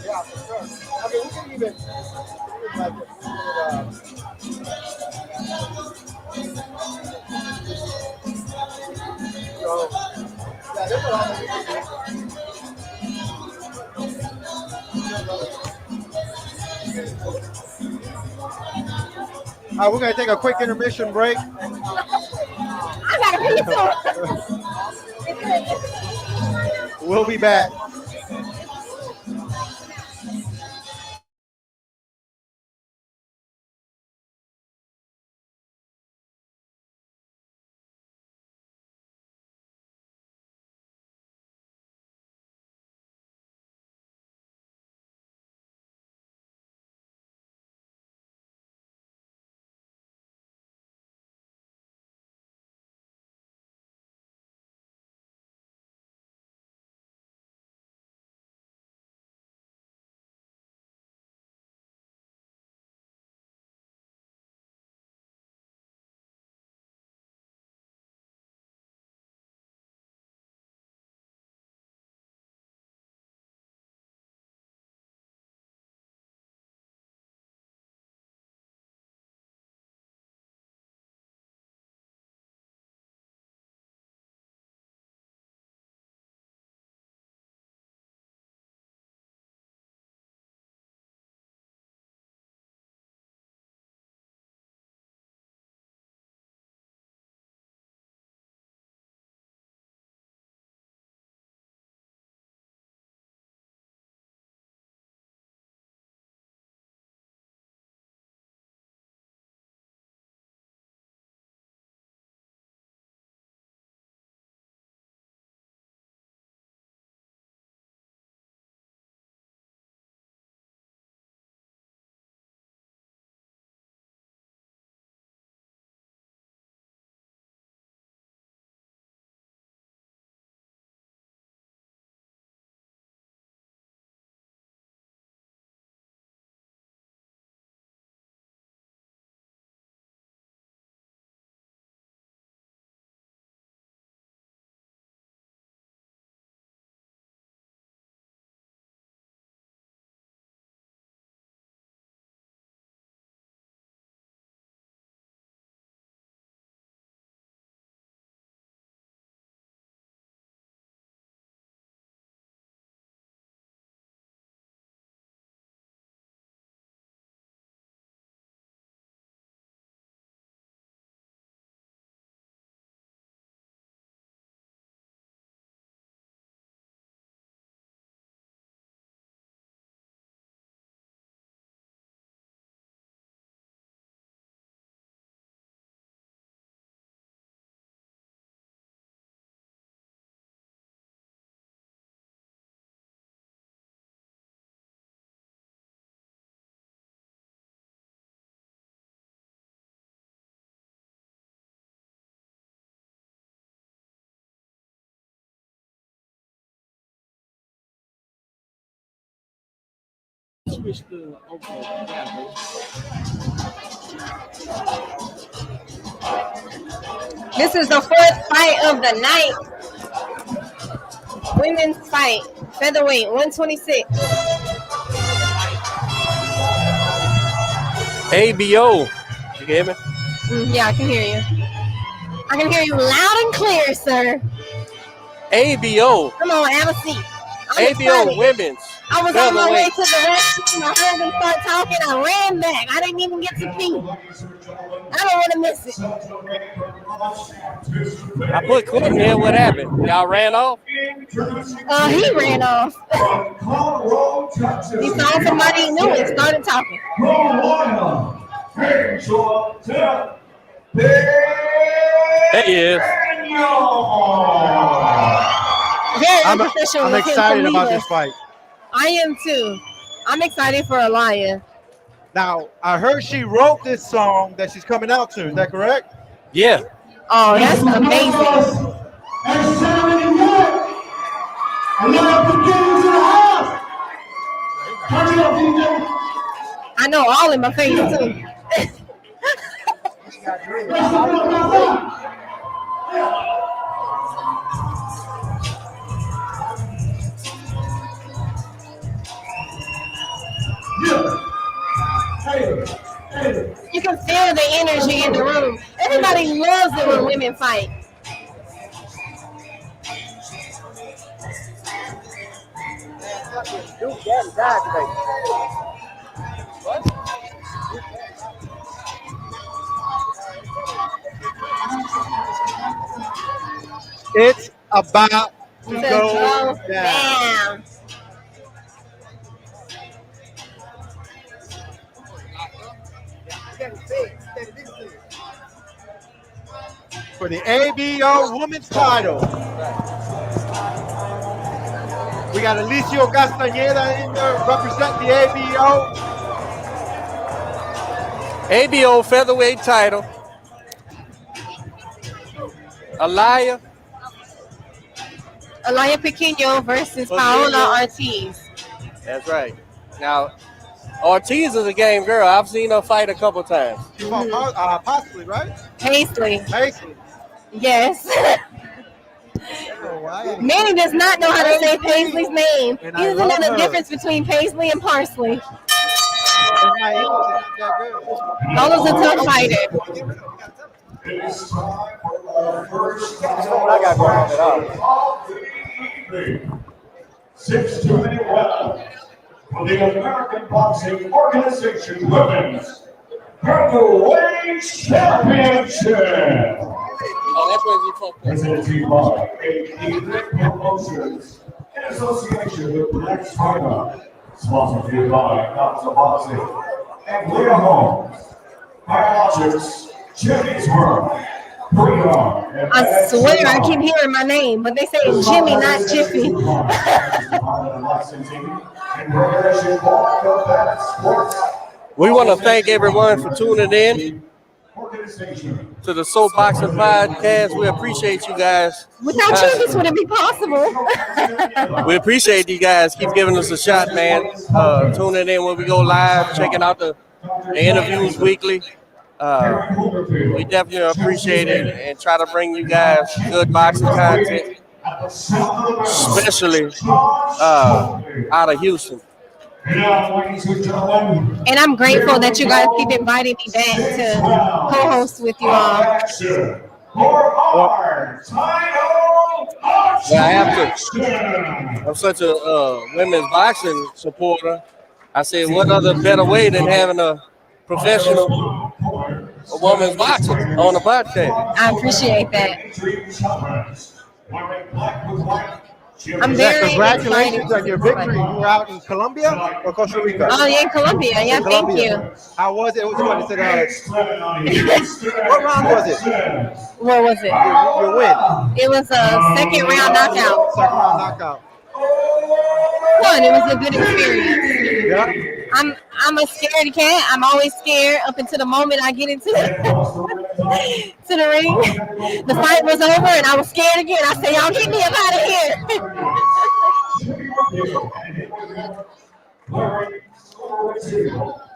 Yeah, for sure. I mean, we can even so, yeah, there's a lot of people. All right, we're going to take a quick intermission break. I gotta pee too. We'll be back. This is the fourth fight of the night. Women's fight, featherweight, 126. ABO. You can hear me? Yeah, I can hear you. I can hear you loud and clear, sir. ABO. Come on, have a seat. ABO women's. I was on my way to the restroom. I heard them start talking. I ran back. I didn't even get to pee. I don't want to miss it. I put Clinton here. What happened? Y'all ran off? He ran off. He saw somebody he knew and started talking. There he is. I'm excited about this fight. I am too. I'm excited for Aliyah. Now, I heard she wrote this song that she's coming out to. Is that correct? Yeah. Oh, that's amazing. I know all in my face too. You can feel the energy in the room. Everybody loves it when women fight. It's about to go down. For the ABO Women's title, we got Alicia Castañeda in there represent the ABO. ABO featherweight title. Aliyah Pequeno versus Paola Ortiz. That's right. Now, Ortiz is a game girl. I've seen her fight a couple times. Possibly, right? Paisley. Yes. Oh, Manny does not know how to say Paisley's name. He doesn't know the difference between Paisley and parsley. Paola's a tough fighter. It's time for our first battle. 6-minute round for the American Boxing Organization Women's Heavyweight Championship. Presented by Tigre Promotions in association with Black Fighter. Sponsored by Dr. Boxing and Leah Holmes. Biologics, Jimmy's World. I swear I keep hearing my name, but they say Jimmy, not Jiffy. We want to thank everyone for tuning in to the Soul Boxing Podcast. We appreciate you guys. Without you, this wouldn't be possible. We appreciate you guys. Keep giving us a shot, man. Tuning in when we go live, checking out the interviews weekly. We definitely appreciate it and try to bring you guys good boxing content, especially out of Houston. And I'm grateful that you guys keep inviting me back to co-host with you all. Yeah, I have to. I'm such a women's boxing supporter. I said, what other better way than having a professional woman's boxing on the podcast? I appreciate that. I'm very Congratulations excited. on your victory. You were out in Colombia or Costa Rica? Oh, yeah, in Colombia. Yeah, thank you. How was it? What round was it? What was it? Your win. It was a second round knockout. Second round knockout. Fun. It was a good experience. Yeah. I'm a scaredy cat. I'm always scared up until the moment I get into to the ring. The fight was over and I was scared again. I said, y'all get me up out of here.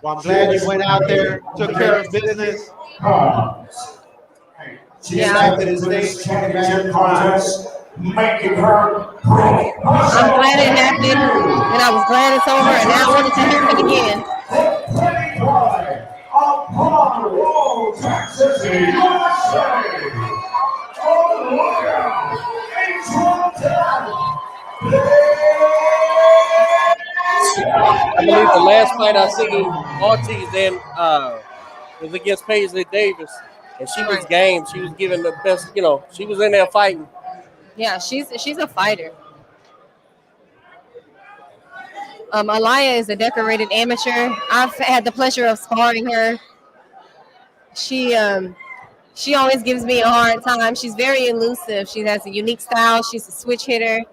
Well, I'm glad you went out there, took care of business. Yeah. Making her I'm glad it happened, and I was glad it's over, and now I wanted to hear it again. USA. I believe the last fight I seen Ortiz in was against Paisley Davis, and she was Right. game. She was giving the best. She was in there fighting. Yeah, she's a fighter. Alaya is a decorated amateur. I've had the pleasure of sparring her. She always gives me a hard time. She's very elusive. She has a unique style. She's a switch hitter.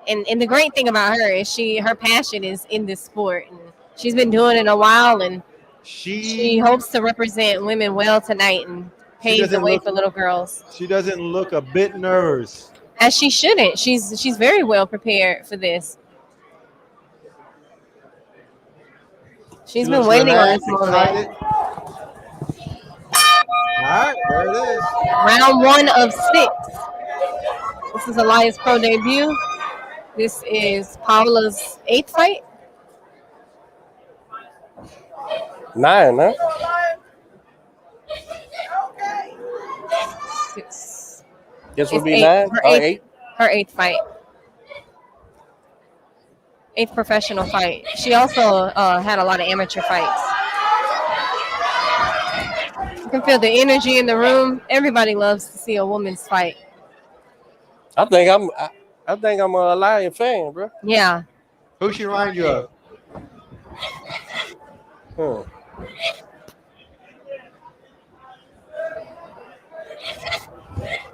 And the great thing about her is her passion is in this sport. And she's been doing it a while, and she hopes to represent women well tonight and pave the way for little girls. She doesn't look a bit nervous. As she shouldn't. She's very well prepared for this. She's been waiting on this moment. All right, there it is. Round 1 of 6. This is Alaya's pro debut. This is Paula's 8th fight. 9, huh? 6. This would be 9 or 8. Her 8th fight. 8th professional fight. She also had a lot of amateur fights. You can feel the energy in the room. Everybody loves to see a woman's fight. I think I'm a Lion fan, bro. Yeah. Who she remind you of?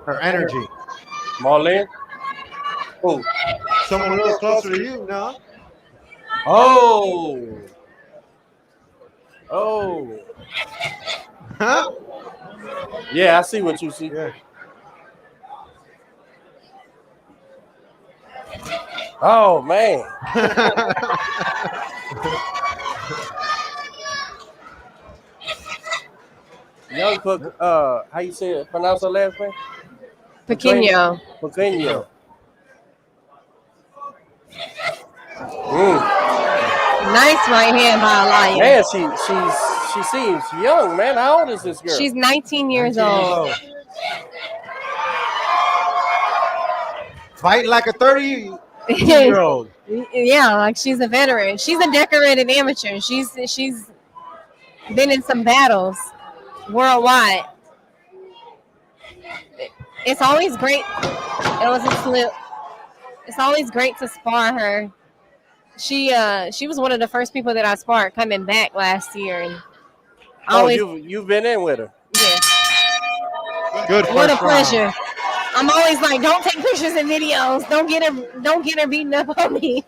Her energy. Marlene? Who? Someone real closer to you, no? Oh. Huh? Yeah, I see what you see. Yeah. Oh man. Young Cook, how you say it? Pronounce her last name? Pequeño. Pequeño. Nice right hand by Alaya. Man, she seems young, man. How old is this girl? She's 19 years old. Fighting like a 30-year-old. Yeah, like she's a veteran. She's a decorated amateur. She's been in some battles worldwide. It's always great. It was a slip. It's always great to spar her. She was one of the first people that I sparred coming back last year, and you've been in with her. Yeah. Good. What a pleasure. I'm always like, don't take pictures and videos. Don't get her beating up on me.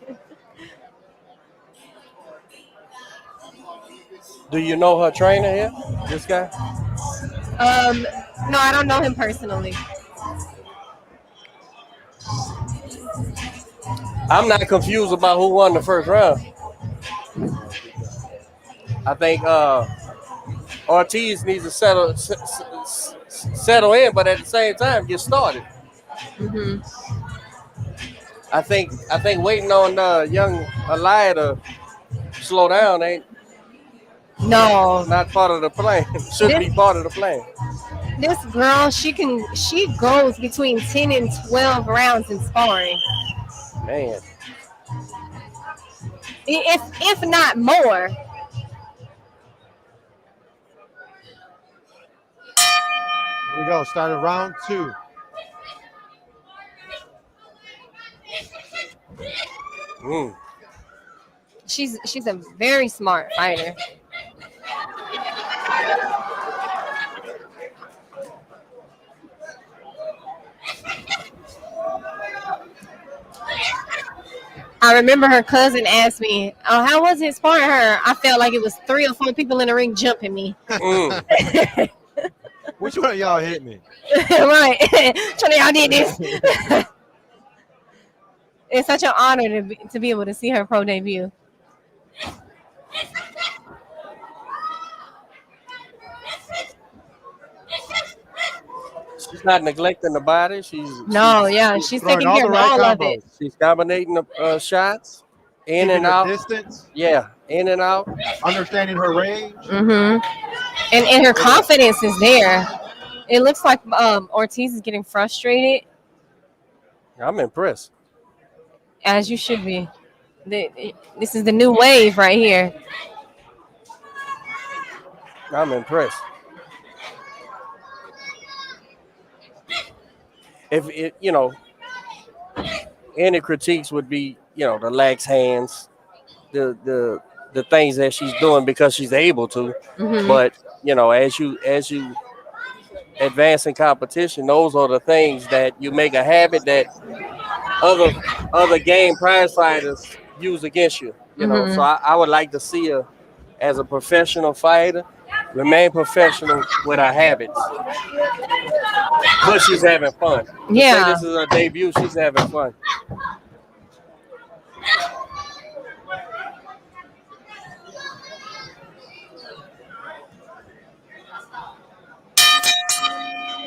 Do you know her trainer here? This guy? No, I don't know him personally. I'm not confused about who won the first round. I think Ortiz needs to settle in, but at the same time get started. Mm-hmm. I think waiting on young Alaya to slow down ain't not part of the plan. Shouldn't be part of the plan. This girl, she goes between 10 and 12 rounds in sparring. Man. If not more. Here we go. Started round 2. She's a very smart fighter. I remember her cousin asked me, "Oh, how was it sparring her?" I felt like it was 3 or 4 people in the ring jumping me. Which one of y'all hit me? Right. Which one of y'all did this? It's such an honor to be able to see her pro debut. She's not neglecting the body. She's taking care of all of it. She's combinating the shots in and out. Distance. Yeah, in and out. Understanding her range. Mm-hmm. And her confidence is there. It looks like Ortiz is getting frustrated. I'm impressed. As you should be. This is the new wave right here. I'm impressed. If it, any critiques would be, the lax hands, the things that she's doing because she's able to. Mm-hmm. But as you advance in competition, those are the things that you make a habit that other game prize fighters use against you. So I would like to see her as a professional fighter remain professional with her habits, but she's having fun. Say this is her debut, she's having fun.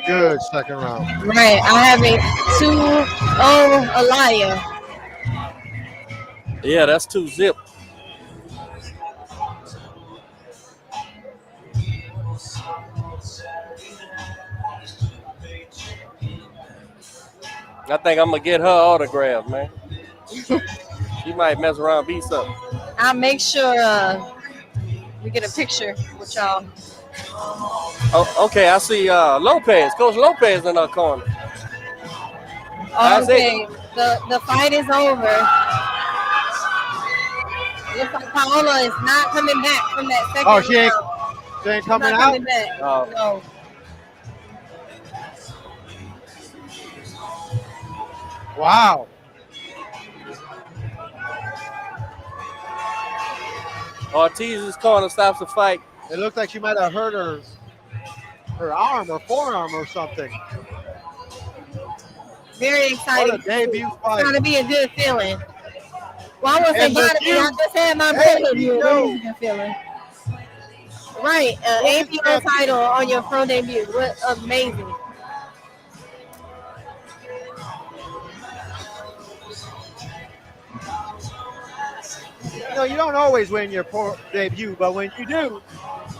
Good second round. Right. I have a 2-0 Alaya. Yeah, that's 2-0. I think I'm gonna get her autograph, man. She might mess around and be something. I'll make sure we get a picture with y'all. Oh, okay, I see Lopez, Coach Lopez in our corner. Okay, the fight is over. Looks like Paola is not coming back from that second round. She ain't coming out? Coming back. No. Wow. Ortiz's corner stops the fight. It looks like she might have hurt her arm or forearm or something. Very exciting. What a debut fight. It's gonna be a good feeling. Well, I wasn't about to be. I just had my debut. It was a good feeling. Right, APO title on your pro debut. What amazing. You don't always win your pro debut, but when you do,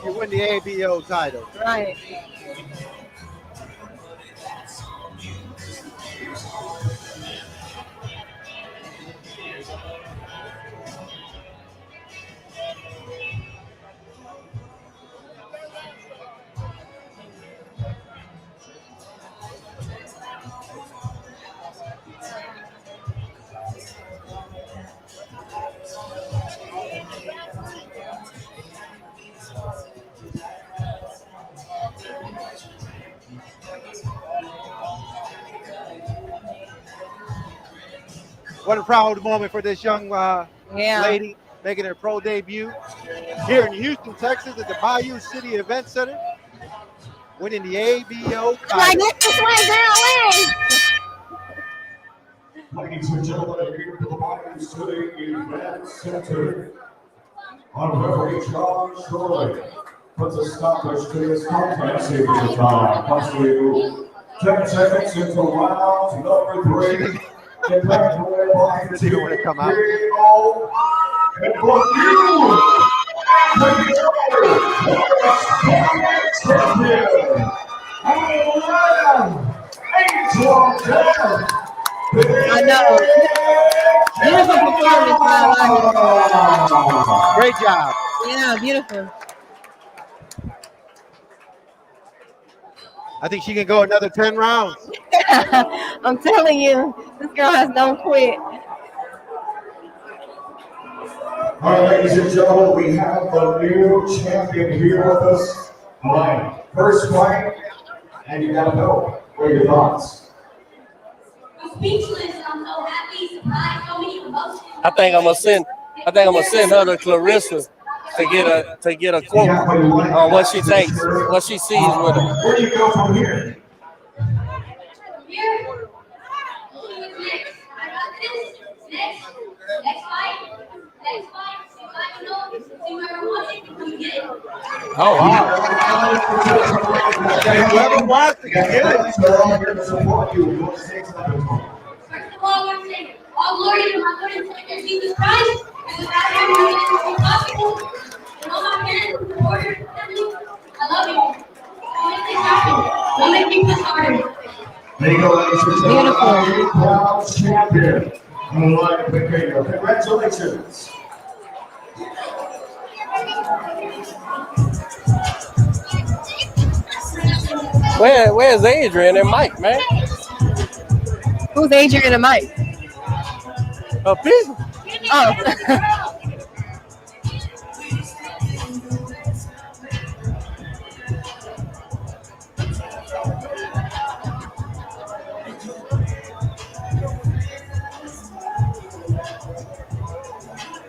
you win the ABO title. Right. What a proud moment for this young lady making her pro debut here in Houston, Texas at the Bayou City Event Center, winning the ABO title. Ladies and gentlemen, here to the Bayou City Event Center. On referee John Shirley puts a stoppage to this contest. Signature time. Cost you 10 seconds into round number 3. Did you want to come out? And for you, champion, I know. Beautiful performance by Alaya. Great job. Yeah, beautiful. I think she can go another 10 rounds. I'm telling you, this girl has no quit. All right, ladies and gentlemen, we have the new champion here with us. All right, first fight, and you gotta know, what are your thoughts? I'm speechless. I'm so happy, surprised, so many emotions. I think I'm gonna send her to Clarissa to get a quote on what she thinks, what she sees with her. Where do you go from here? Here, what's next? I got this. Next fight. You know, see where I want it, we get it. Oh wow! Whoever wants to get it. First of all, I want to say all glory to my Lord and Savior Jesus Christ, and without him, nothing is possible. And all my parents, the warriors, family, I love you. Don't make this happen. Don't make me push harder. There you go, ladies and gentlemen. Beautiful. Champion. Congratulations. Where's Adrian and Mike, man? Who's Adrian and Mike? People. Oh.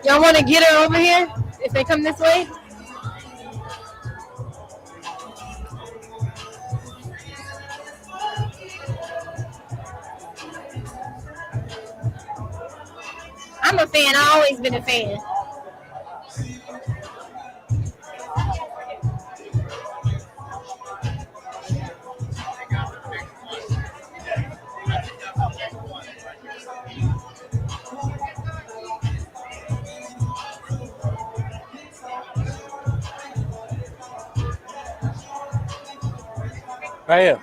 Y'all want to get her over here if they come this way? I'm a fan. I've always been a fan. Right here.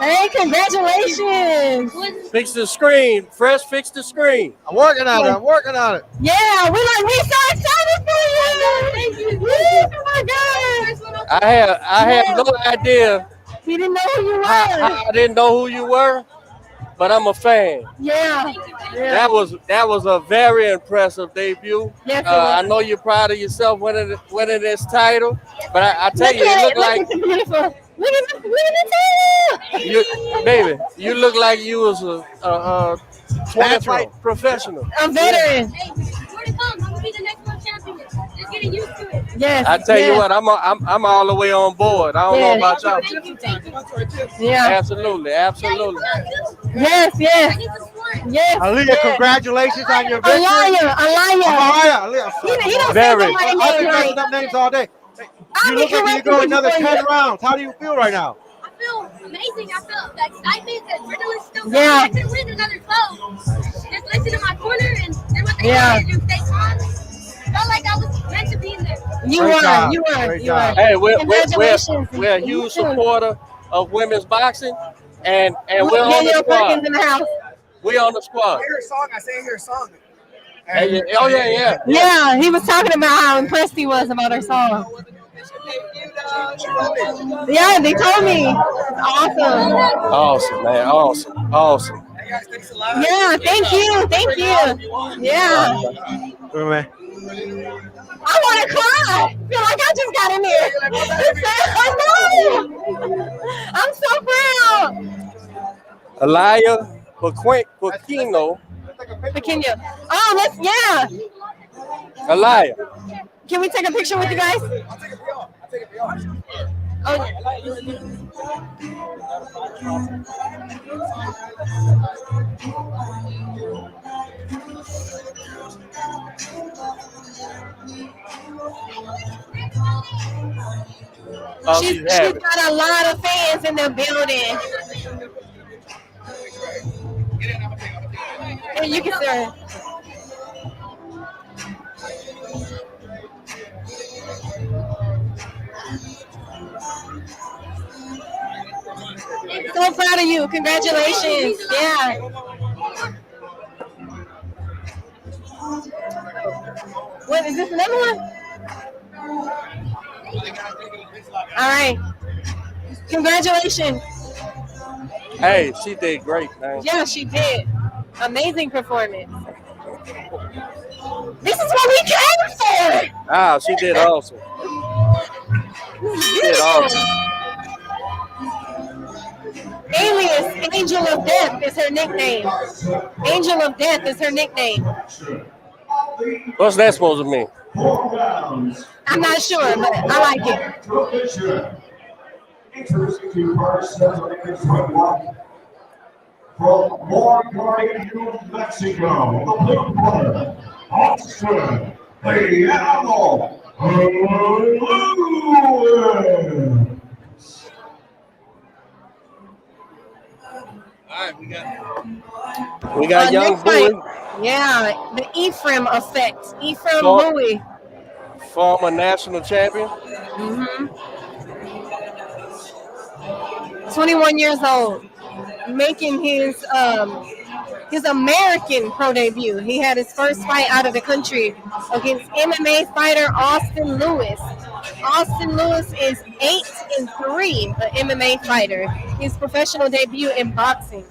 Hey, congratulations! Fix the screen. Fresh, fix the screen. I'm working on it. I'm working on it. Yeah, we so excited for you! Thank you. Oh my God! I had no idea. We didn't know who you were. I didn't know who you were, but I'm a fan. Yeah. That was a very impressive debut. Yes, I know you're proud of yourself winning this title, but I tell you, it looked like beautiful. Look at the baby. You look like you was a 20 fight professional. A veteran. Hey, more to come. I'm gonna be the next world champion. Just getting used to it. Yes. I tell you what, I'm all the way on board. I don't know about y'all. Thank you. Yeah. Absolutely. Yes. Yes. Yes. Aaliyah, congratulations on your victory. Aliyah. He don't say Very. nobody I've name been right. messing up names all day. I'll You be look like you correcting go you another before 10 you- rounds. How do you feel right now? I feel amazing. I feel the excitement, the adrenaline still going. Yeah. I could win another 12. Just listen to my corner and then what they Yeah. did and stay calm. Felt like I was meant to be in there. You Great were. job. You were. Great You job. were. Hey, we're Congratulations. a huge supporter of women's boxing, and we're on the Danielle squad. Perkins in the house. We on the squad. I hear a song. I say I hear a song. Hey, oh yeah. Yeah, he was talking about how impressed he was about her song. Yeah, they told me. Awesome. Awesome, man. Awesome. Hey guys, thanks a lot. Yeah, thank you. Yeah. Man. I want to cry. I feel like I just got in there. I know. I'm so proud. Aliyah Paquino. Kenya. Oh, yeah. Aliyah. Can we take a picture with you guys? I'll take it for y'all. Oh, she's got a lot of fans in the building. And you can see her. So proud of you. Congratulations. Yeah. What is this, another one? All right. Congratulations. Hey, she did great, man. Yeah, she did. Amazing performance. This is what we came for. Ah, she did awesome. She did awesome. Alias, Angel of Death is her nickname. Angel of Death is her nickname. What's that supposed to mean? I'm not sure, but I like it. Introducing to participants from Monterrey, New Mexico, the blue corner, Austin, the animal, Lewis. All right, we got young Bowie. Yeah, the Ephraim effect. Ephraim So- Bowie. Former national champion. 21 years old. making his American pro debut. He had his first fight out of the country against MMA fighter Austin Lewis. Austin Lewis is 8-3, an MMA fighter. His professional debut in boxing.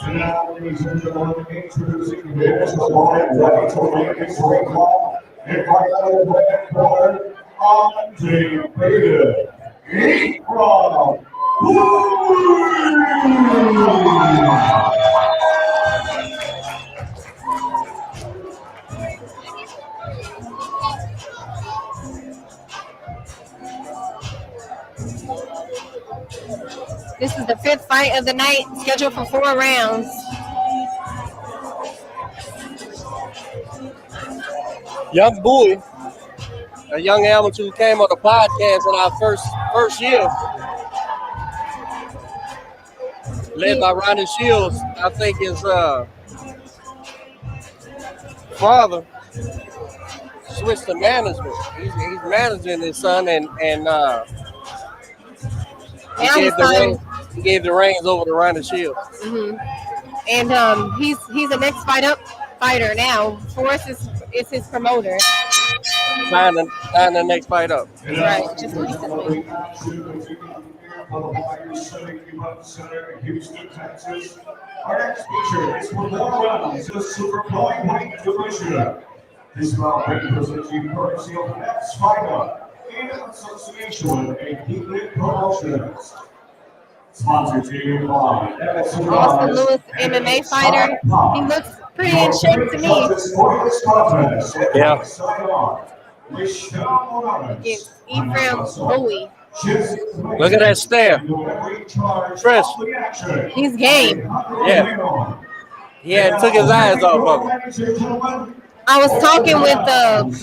And now, ladies and gentlemen, introducing his opponent, ready to make his ring call. And right out of the red corner, undefeated, he's from This is the 5th fight of the night, scheduled for 4 rounds. Young Bowie, a young amateur who came on the podcast in our first year, led by Ronnie Shields. I think his father switched to management. He's managing his son, and he gave the reins over to Ronnie Shields. Mm-hmm. And he's the next fighter now. Forrest is his promoter. Sign the next fight up. Right, just recently. Houston, Texas. Our next feature is for 4 rounds in the super flyweight division. This round represents you courtesy of Next Fight Up in association with Tigre Promotions. Sponsored to you by Austin Lewis, MMA fighter. He looks pretty in shape to me. Yeah. Against Ephraim Bowie. Look at that stare. Fresh. He's game. Yeah. He had took his eyes off of him. I was talking with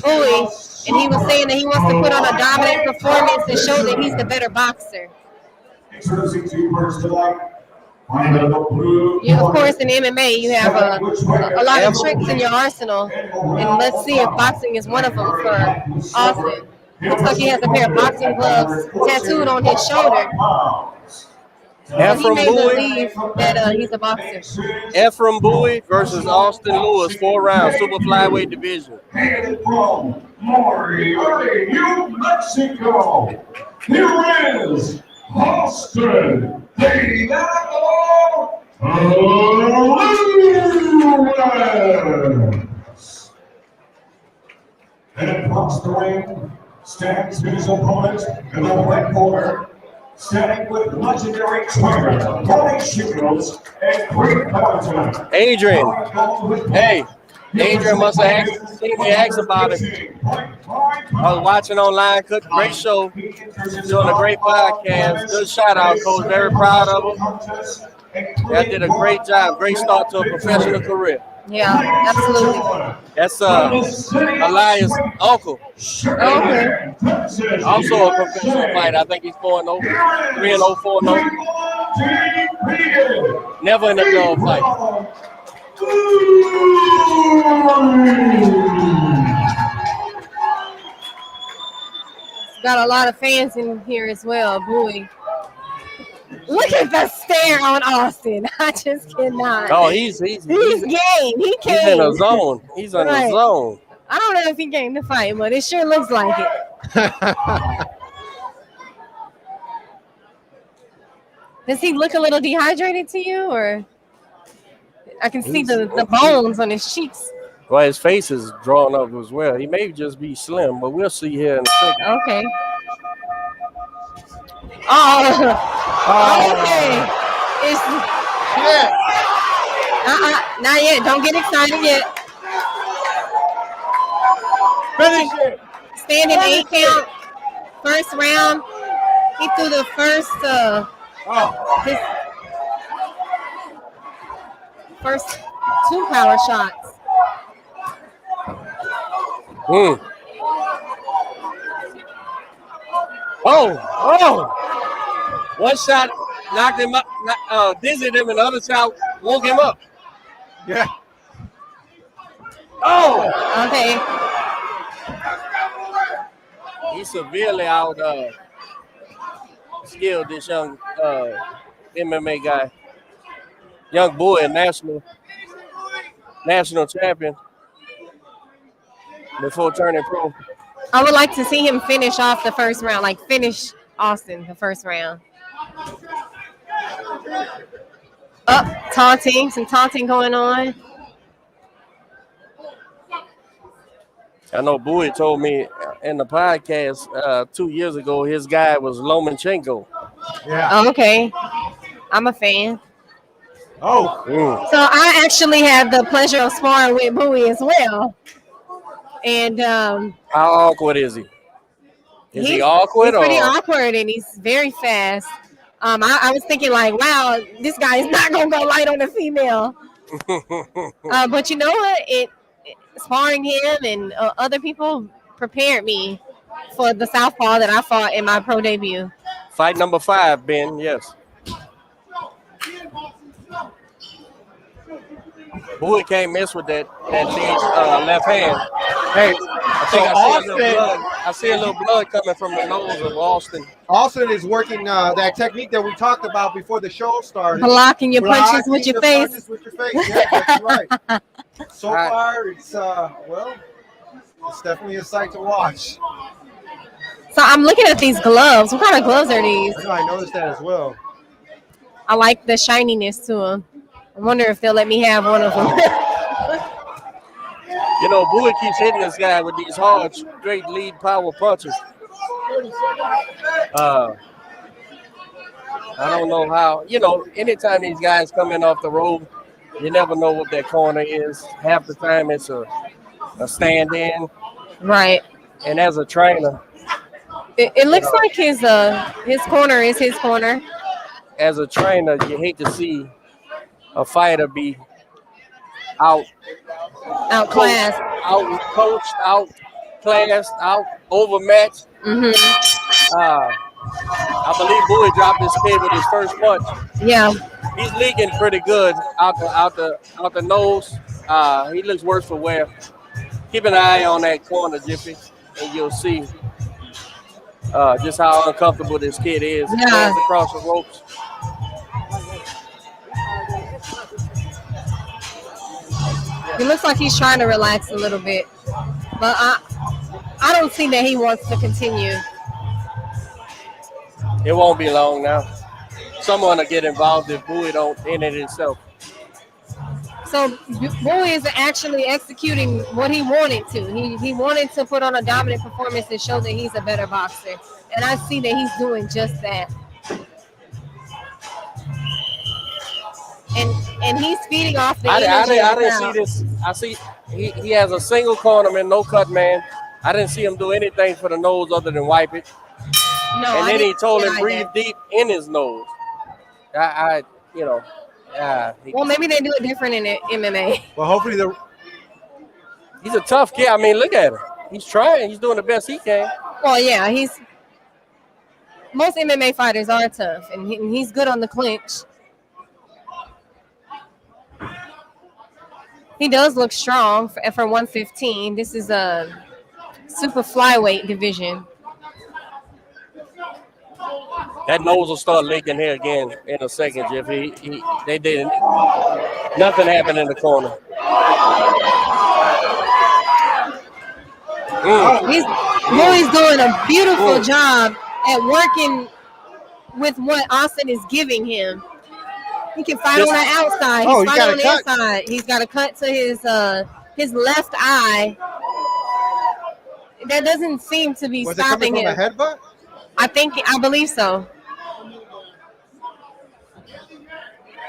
Bowie, and he was saying that he wants to put on a dominant performance to show that he's the better boxer. Yeah, of course, in MMA, you have a lot of tricks in your arsenal, and let's see if boxing is one of them for Austin. Looks like he has a pair of boxing gloves tattooed on his shoulder. So he may believe that he's a boxer. Ephraim Bowie versus Austin Lewis, 4 rounds, super flyweight division. And from Monterrey, New Mexico, here is Austin Lewis. And across the ring stands his opponent in the red corner, standing with legendary trainer Ronnie Shields and Greg Valentine. Adrian. Hey, Adrian must have seen me ask about it. I was watching online, great show, doing a great podcast. Good shout out, coach. Very proud of him. That did a great job. Great start to a professional career. Yeah, absolutely. That's Elias' uncle. Okay. Also a professional fighter. I think he's 4-0, 3-0, 4-0. Never in a dog fight. Got a lot of fans in here as well. Bowie. Look at the stare on Austin. I just cannot. Oh, he's game. He came. He's in a zone. He's in a zone. I don't know if he came to fight, but it sure looks like it. Does he look a little dehydrated to you, or I can see the bones on his cheeks? Well, his face is drawn up as well. He may just be slim, but we'll see here in a second. Okay. Oh, okay. It's not yet. Don't get excited yet. Finish it. Standing 8 count. First round. He threw the first his first 2 power shots. Oh! One shot knocked him up, dizzied him, and the other shot Woke him up. Yeah. Oh. Okay. He's severely out skilled, this young MMA guy. Young boy, national champion before turning pro. I would like to see him finish off the first round, like finish Austin the first round. Taunting, some taunting going on. I know Bowie told me in the podcast 2 years ago his guy was Lomachenko. Yeah. Oh, okay. I'm a fan. Oh. So I actually had the pleasure of sparring with Bowie as well. And how awkward is he? Is he awkward? He's pretty awkward, and he's very fast. I was thinking like, wow, this guy is not gonna go light on the female. But you know what? Sparring him and other people prepared me for the southpaw that I fought in my pro debut. Fight number 5, Ben. Yes. Bowie can't miss with that left hand. Hey, I see a little blood coming from the nose of Austin. Austin is working that technique that we talked about before the show started. Blocking your punches with your face. Yeah, that's right. So far, it's it's definitely a sight to watch. So I'm looking at these gloves. What kind of gloves are these? I noticed that as well. I like the shininess to them. I wonder if they'll let me have one of them. You know, Bowie keeps hitting this guy with these hard, straight lead power punches. I don't know how. You know, anytime these guys come in off the road, you never know what their corner is. Half the time it's a stand-in. Right. And as a trainer, it looks like his corner is his corner. As a trainer, you hate to see a fighter be outclassed, overmatched. I believe Bowie dropped his kid with his first punch. Yeah, he's leaking pretty good out the nose. He looks worse for wear. Keep an eye on that corner, Jiffy, and you'll see just how uncomfortable this kid is. Yeah. Hands across the ropes. It looks like he's trying to relax a little bit, but I don't see that he wants to continue. It won't be long now. Someone will get involved if Bowie don't end it himself. So Bowie is actually executing what he wanted to. He wanted to put on a dominant performance and show that he's a better boxer, and I see that he's doing just that. And he's feeding off the energy. I didn't see this. I see he has a single cornerman, no cut man. I didn't see him do anything for the nose other than wipe it. No, and then he told him breathe deep in his nose. Well, maybe they do it different in MMA. Well, hopefully he's a tough kid. I mean, look at him. He's trying. He's doing the best he can. Well, yeah, most MMA fighters are tough, and he's good on the clinch. He does look strong for 115. This is a super flyweight division. That nose will start leaking here again in a second, Jeff. They didn't. Nothing happened in the corner. Bowie's doing a beautiful job at working with what Austin is giving him. He can fight on the outside. He's fighting on the inside. He's got a cut to his left eye. That doesn't seem to be stopping him. Was it coming from a headbutt? I believe so.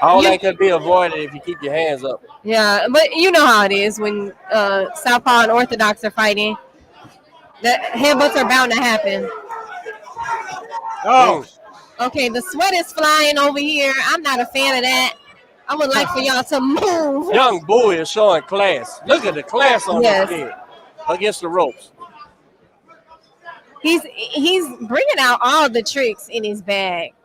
All that could be avoided if you keep your hands up. Yeah, but you know how it is when Southpaw and Orthodox are fighting. The headbutts are bound to happen. Oh. Okay, the sweat is flying over here. I'm not a fan of that. I would like for y'all to move. Young Bowie is showing class. Look at the class on this kid against the ropes. He's bringing out all the tricks in his bag.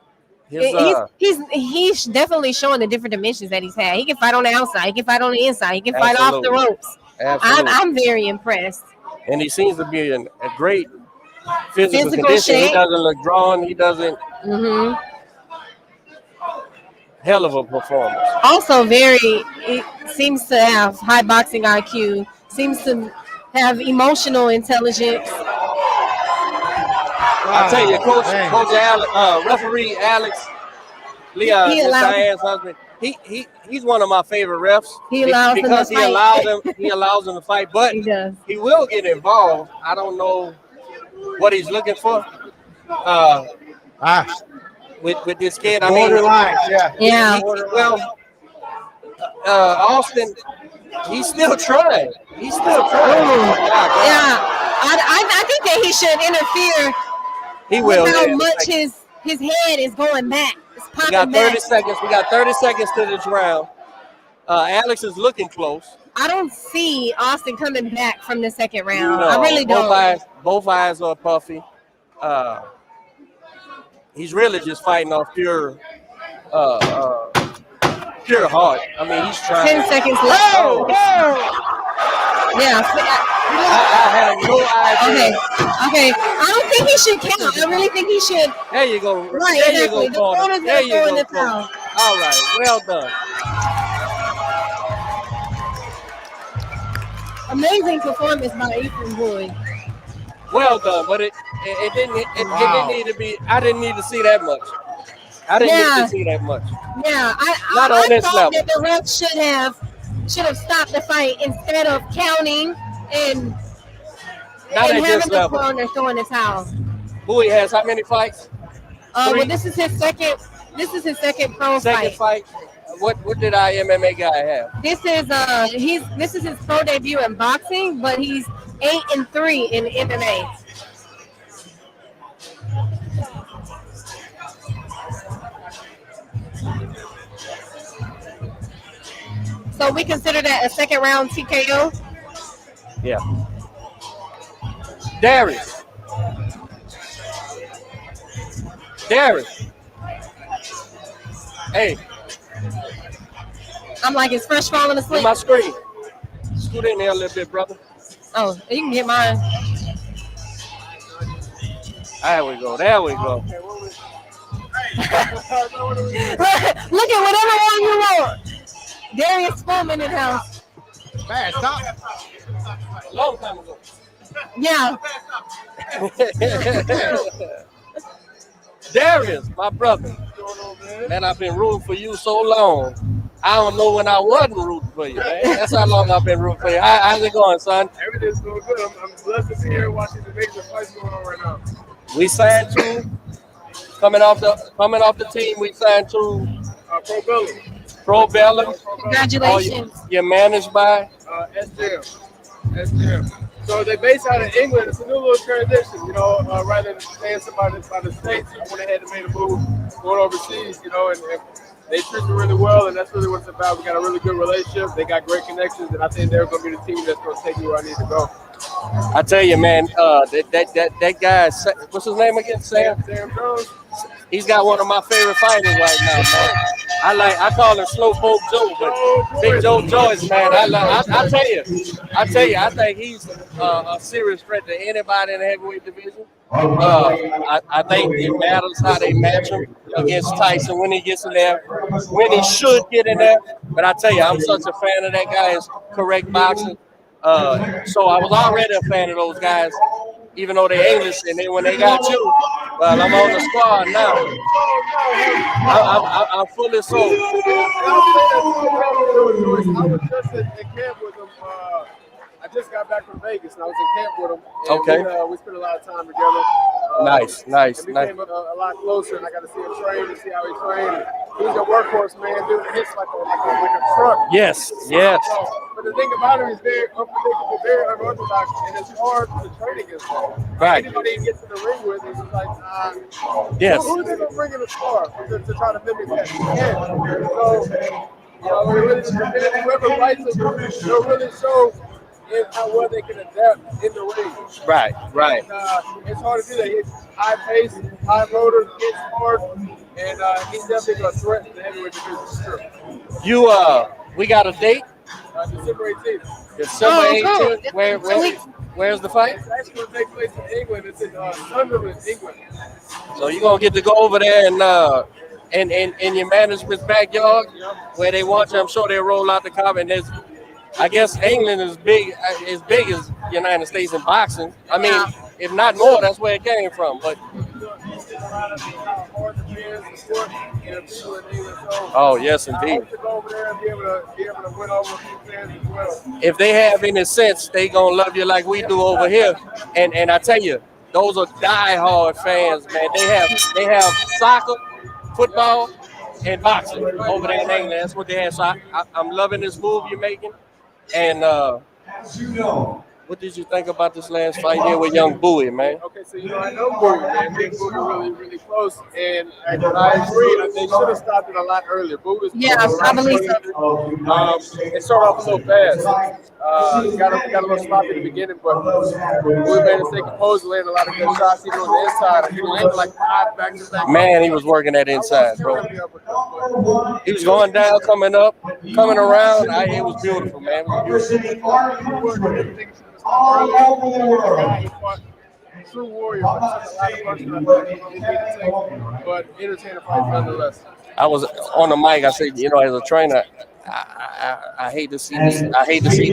He's definitely showing the different dimensions that he's had. He can fight on the outside. He can fight on the inside. He can fight off the ropes. I'm very impressed. And he seems to be in a great physical condition. Shape. He doesn't look drawn. He doesn't. Hell of a performance. Also, it seems to have high boxing IQ. Seems to have emotional intelligence. I tell you, referee Alex Leon, Diane's husband. He's one of my favorite refs. He allows him to fight, but he will get involved. I don't know what he's looking for. With this kid, borderline, Austin, he's still trying. I think that he should interfere. He will. How much his head is going back. We got 30 seconds. We got 30 seconds to this round. Alex is looking close. I don't see Austin coming back from the second round. No, I really don't. Both eyes are puffy. He's really just fighting off pure heart. I mean, he's trying. 10 seconds left. Yeah. I have no idea. Okay. I don't think he should count. I really think he should. There you go. Right, there exactly. You go, corner. There you go. All right. Well done. Amazing performance by Ethan Boyd. Well done, but it didn't need to be. I didn't need to see that much. I didn't need to see that much. Yeah, I thought that the refs should have stopped the fight instead of counting and having the corner throwing the towel. Bowie has how many fights? Well, this is his second. This is his second pro fight. What did our MMA guy have? This is his pro debut in boxing, but he's 8-3 in MMA. So we consider that a second round TKO? Yeah. Darius. Hey. I'm like, it's fresh falling asleep. My screen. Scoot in there a little bit, brother. Oh, you can get mine. There we go. Look at whatever one you want. Darius Spillman in house. Man, stop. Long time ago. Yeah. Darius, my brother. Man, I've been rooting for you so long. I don't know when I wasn't rooting for you, man. That's how long I've been rooting for you. How's it going, son? Everything's going good. I'm blessed to be here watching the major fights going on right now. We signed to coming off the team. We signed to Pro Bellum. Congratulations. You're managed by SJM. So they're based out of England. It's a new little transition, rather than staying somebody by the States, you went ahead and made a move going overseas, and they treat me really well, and that's really what it's about. We got a really good relationship. They got great connections, and I think they're going to be the team that's going to take me where I need to go. I tell you, man, that guy, what's his name again? Sam Jones. He's got one of my favorite fighters right now, man. I call him Slowpoke Joe, but Big Joe Joyce, man. I tell you, I think he's a serious threat to anybody in the heavyweight division. I think it matters how they match him against Tyson when he gets in there, when he should get in there. But I tell you, I'm such a fan of that guy's correct boxing. So I was already a fan of those guys, even though they're English. And then when they got you, well, I'm on the squad now. I'm fully sold. I was just in camp with him. I just got back from Vegas, and I was in camp with him. And we spent a lot of time together. Nice. And became a lot closer, and I got to see him train and see how he trained. He's a workhorse, man, doing hits like a truck. Yes. But the thing about him is very unpredictable, very unorthodox, and it's hard to train against him. Right. Anybody he gets in the ring with is like, yes. Who are they going to bring in the spar to try to mimic that? So, whoever fights him, they'll really show how well they can adapt in the ring. Right. And, it's hard to do that. It's high pace, high motor, hits hard. and he's definitely going to threaten the heavyweight division. You we got a date? December 18th. December 18th. Where's the fight? It's actually going to take place in England. It's in Sunderland, England. So you're gonna get to go over there and in your management's backyard where they want you. I'm sure they'll roll out the car. And there's, I guess England is big as United States in boxing. I mean, if not more, that's where it came from. But oh yes, indeed. If they have any sense, they gonna love you like we do over here. And I tell you, those are diehard fans, man. They have soccer, football, and boxing over there in England. That's what they have. So I'm loving this move you're making. And as you know, what did you think about this last fight here with young Bowie, man? Okay, so I know Bowie, man. Me and Bowie really, really close, and I agree. They should have stopped it a lot earlier. Bowie was I believe so. It started off a little fast. Got a little sloppy at the beginning, but Bowie made us stay composed, landed a lot of good shots. Even on the inside, he landed like 5 back-to-back. Man, he was working that inside, bro. He was going down, coming up, coming around. It was beautiful, man. It was beautiful. All over the world. True warrior, but entertaining fight nonetheless. I was on the mic. I said, as a trainer, I hate to see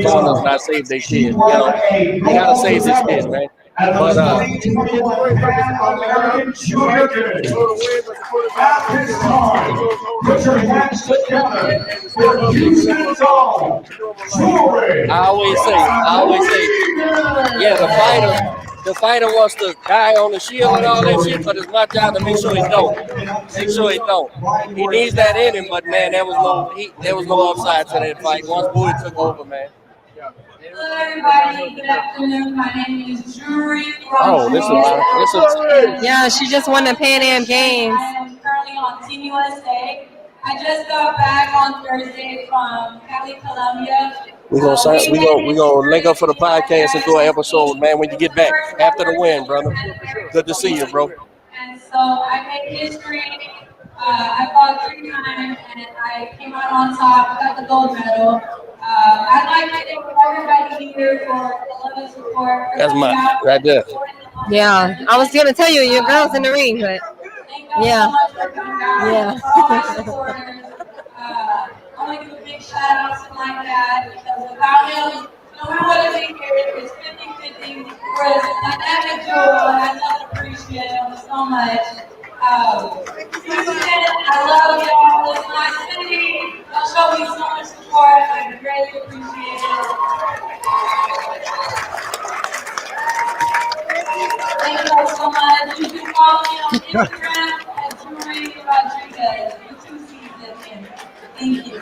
corners not save their kids. You gotta save this kid, man. But put your hands together. I always say, yeah, the fighter wants to die on the shield and all that shit, but it's my job to make sure he don't. He needs that in him, but man, there was no upside to that fight once Bowie took over, man. Hello everybody, good afternoon. My name is Jury. This is yeah, she just won the Pan Am Games. I am currently on Team USA. I just got back on Thursday from Cali, Colombia. We gonna link up for the podcast and do an episode, man, when you get back after the win, brother. Good to see you, bro. And so I made history. I fought 3 times and I came out on top, got the gold medal. I'd like to thank everybody here for the love and support. That's right there. Yeah, I was gonna tell you, your girl's in the ring, but yeah. I want to give a big shout out to my dad because without him, we wouldn't be here. It's 50-50. Whereas my dad and I appreciate him so much. I love y'all. It's my city. Y'all show me so much support. I greatly appreciate it. Thank you all so much. You can follow me on Instagram at Jury Rodriguez. You 2 C's. Thank you.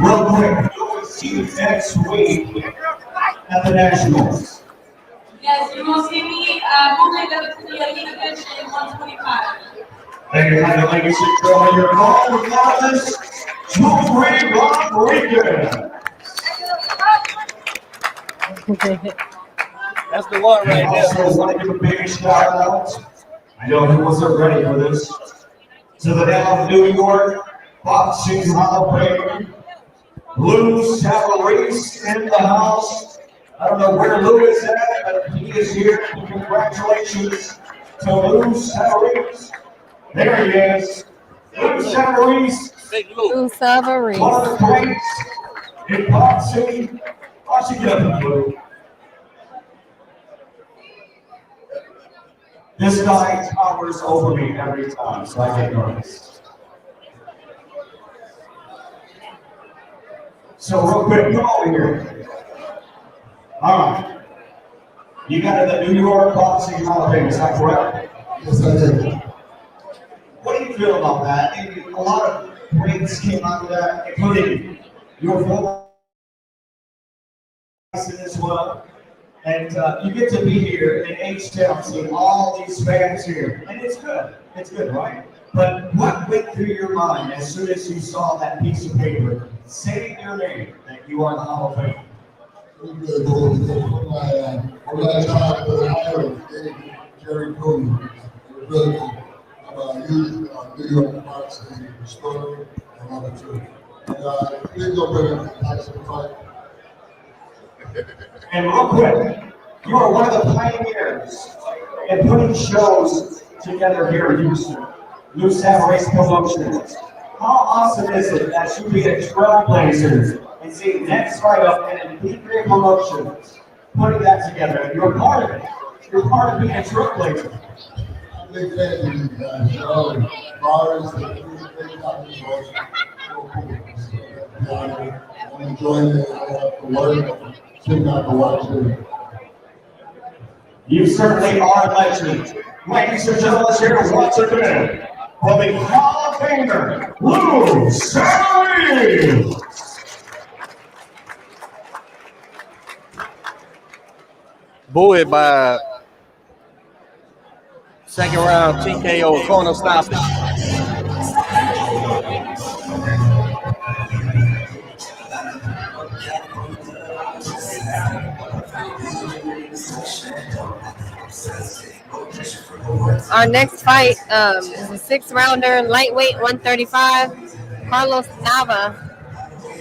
Real quick, we'll see you next week at the Nationals. Yes, you will see me moving up to the elite division in 125. Thank you, ladies and gentlemen. Your call with Dallas, Jury Rodriguez. That's the one right I there. also want to give a big shout out. I know he wasn't ready for this. To the now New York Boxing Hall of Fame, Lou Savarese in the house. I don't know where Lou is at, but he is here. Congratulations to Lou Savarese. There he is. Lou Savarese. Lou Savarese. One of the greats in boxing. Watch you get up, Lou. This guy towers over me every time, so I get nervous. So real quick, come over here. All right. You got in the New York Boxing Hall of Fame, is that correct? Yes, I did. What do you feel about that? And a lot of greats came out of that, including your former as well. And you get to be here in H-Town, seeing all these fans here. And it's good. It's good, right? But what went through your mind as soon as you saw that piece of paper saying your name, that you are the Hall of Fame? Really good. Over that time, Jerry Cooley. It was really cool. actually destroyed and wanted to. And please don't bring up the actual fight. And real quick, you are one of the pioneers in putting shows together here in Houston. Loose Have Race Promotions. How awesome is it that you be a trailblazer and seeing next fight up and Tigre Promotions putting that together? And you're part of it. You're part of being a trailblazer. I'm a big fan of you guys. You know, bars, big promotion. So cool. I'm enjoying the work. Sitting out to watch it. You certainly are a legend. Ladies and gentlemen, here once again, for the Hall of Famer, Loose Have. Buoyed by second round TKO corner stoppage. Our next fight is a 6-rounder, lightweight, 135. Carlos Nava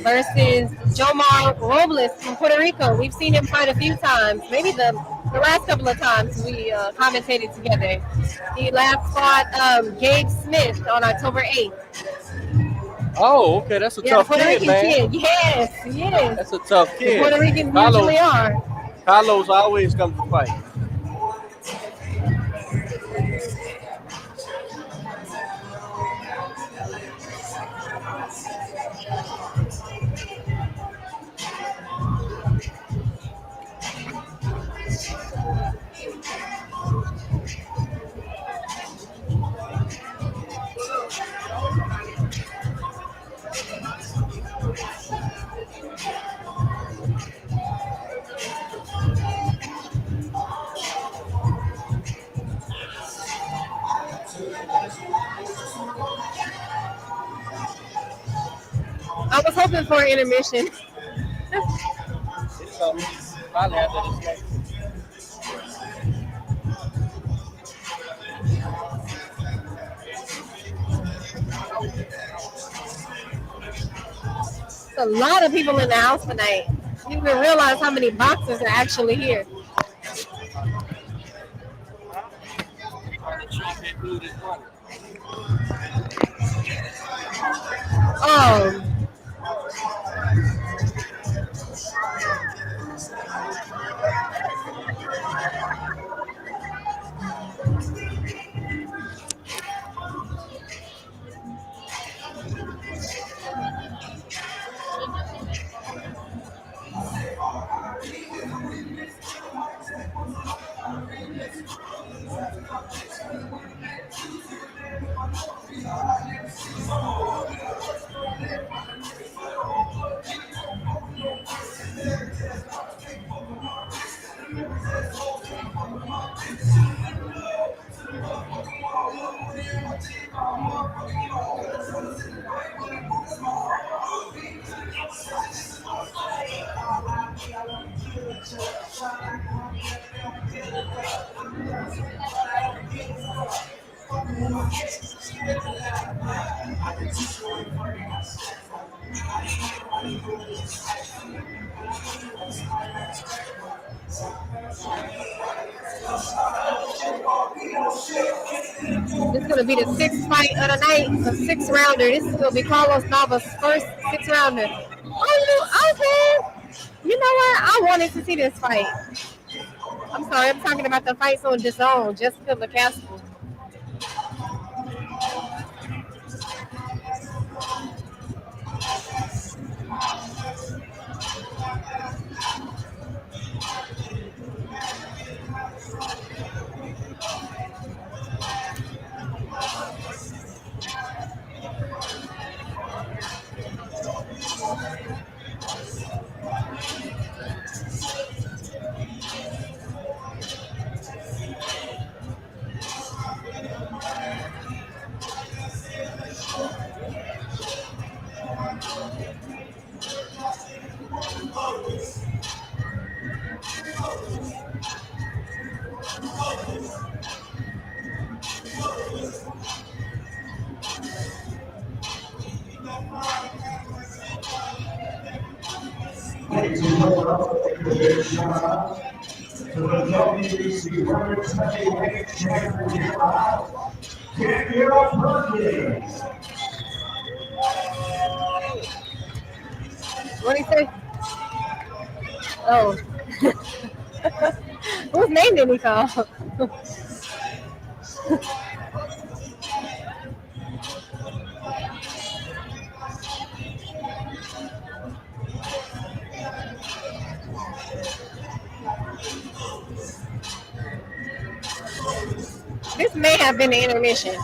versus Jomar Robles from Puerto Rico. We've seen him fight a few times. Maybe the last couple of times we commentated together. He last fought Gabe Smith on October 8th. Oh, okay, that's a tough Puerto kid, Rican man. kid. Yes, yes. That's a tough kid. The Puerto Ricans usually are. Carlos always comes to fight. I was hoping for an intermission. There's a lot of people in the house tonight. You didn't realize how many boxers are actually here. Oh. This is going to be the sixth fight of the night, a 6-rounder. This is going to be Carlos Nava's first 6-rounder. Oh, okay. You know what? I wanted to see this fight. I'm sorry, I'm talking about the fights on DAZN, Jessica McCaskill. big shout out to the WBC Women's Heavyweight Championship bout, Danielle Perkins. What do you say? Oh. Whose name did he call? This may have been the intermission.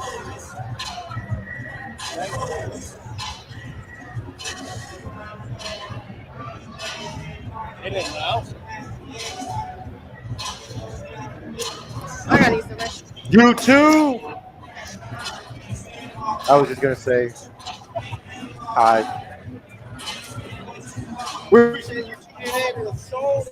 It is now. I gotta use the restroom. You too. I was just gonna say hi. We appreciate you tuning in. It was so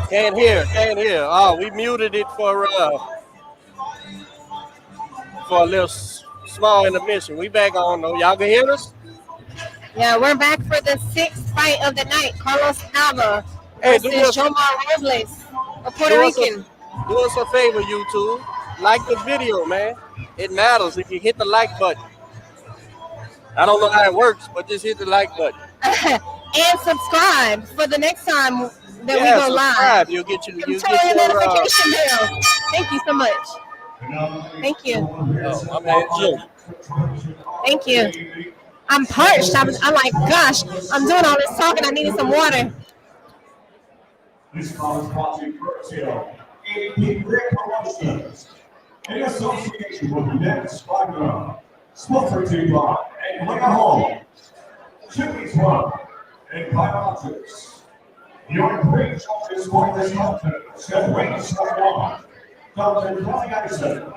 Can't hear. Oh, we muted it for a little small intermission. We back on though. Y'all can hear us? Yeah, we're back for the 6th fight of the night. Carlos Nava Hey, versus Jomar Robles, a Puerto Rican. Do us a favor, YouTube. Like the video, man. It matters if you hit the like button. I don't know how it works, but just hit the like button. And subscribe for the next time that we go live. You'll get your notification bell. Thank you so much. Thank you. Oh, my man, Jim. Thank you. I'm parched. I'm like, gosh, I'm doing all this talking. I needed some water. This call is brought to you courtesy of Tigre Promotions in association with Next Tigre, sponsored to you by and Bring It Home, Jimmy's Run, and Biologics. Your great choices for this content, Seth Wayne One, Dr. Kelly Anderson,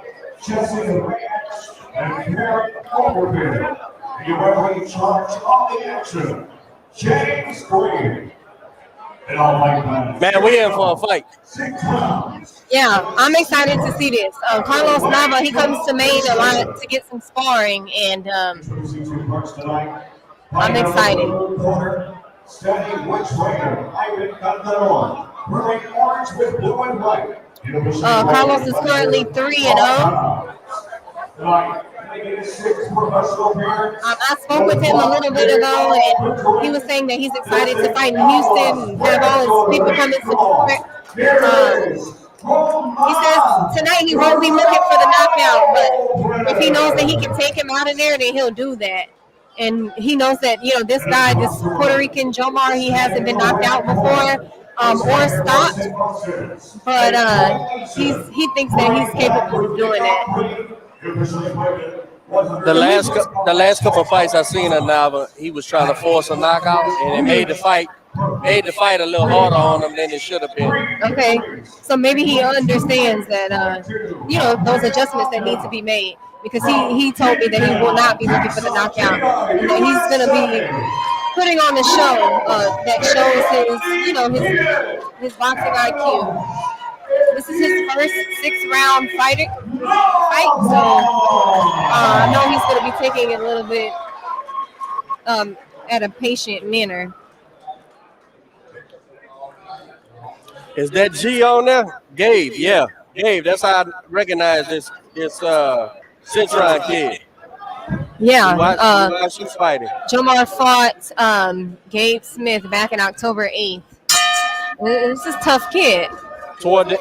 Jesse Ranch, and Mary Overbeard. You are in charge of the action, James Green. Man, we in for a fight. Yeah, I'm excited to see this. Carlos Nava, he comes to Maine a lot to get some sparring, and I'm excited. Carlos is currently 3-0. I spoke with him a little bit ago, and he was saying that he's excited to fight in Houston and have all his people come and support. He says tonight he won't be looking for the knockout, but if he knows that he can take him out of there, then he'll do that. And he knows that, you know, this guy, this Puerto Rican Jomar, he hasn't been knocked out before or stopped, but he thinks that he's capable of doing that. The last couple of fights I seen of Nava, he was trying to force a knockout, and it made the fight a little harder on him than it should have been. Okay, so maybe he understands that you know, those adjustments that need to be made, because he told me that he will not be looking for the knockout, and that he's going to be putting on a show that shows his boxing IQ. This is his first 6-round fight, so I know he's going to be taking it a little bit at a patient manner. Is that G on there? Gabe, yeah. Gabe, that's how I recognize this 6-round kid. Yeah. Watch you fighting. Jomar fought Gabe Smith back in October 8th. This is a tough kid. Toward the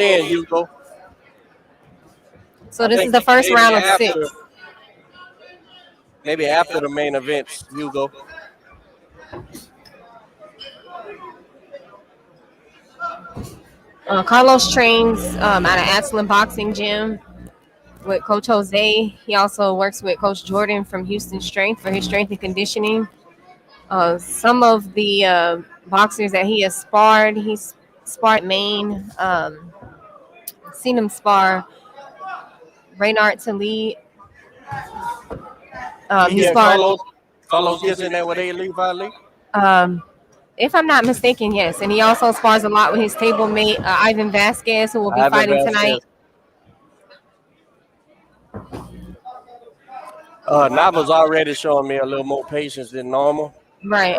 end, Hugo. So this is the first round of 6. Maybe after the main events, Hugo. Carlos trains at an Atslin Boxing Gym with Coach Jose. He also works with Coach Jordan from Houston Strength for his strength and conditioning. Some of the boxers that he has sparred, he's sparred Maine. Seen him spar Reynard Talib. He sparred Carlos gets in there with Ali. If I'm not mistaken, yes. And he also spars a lot with his table mate, Ivan Vasquez, who will be fighting tonight. Nava's already showing me a little more patience than normal. Right.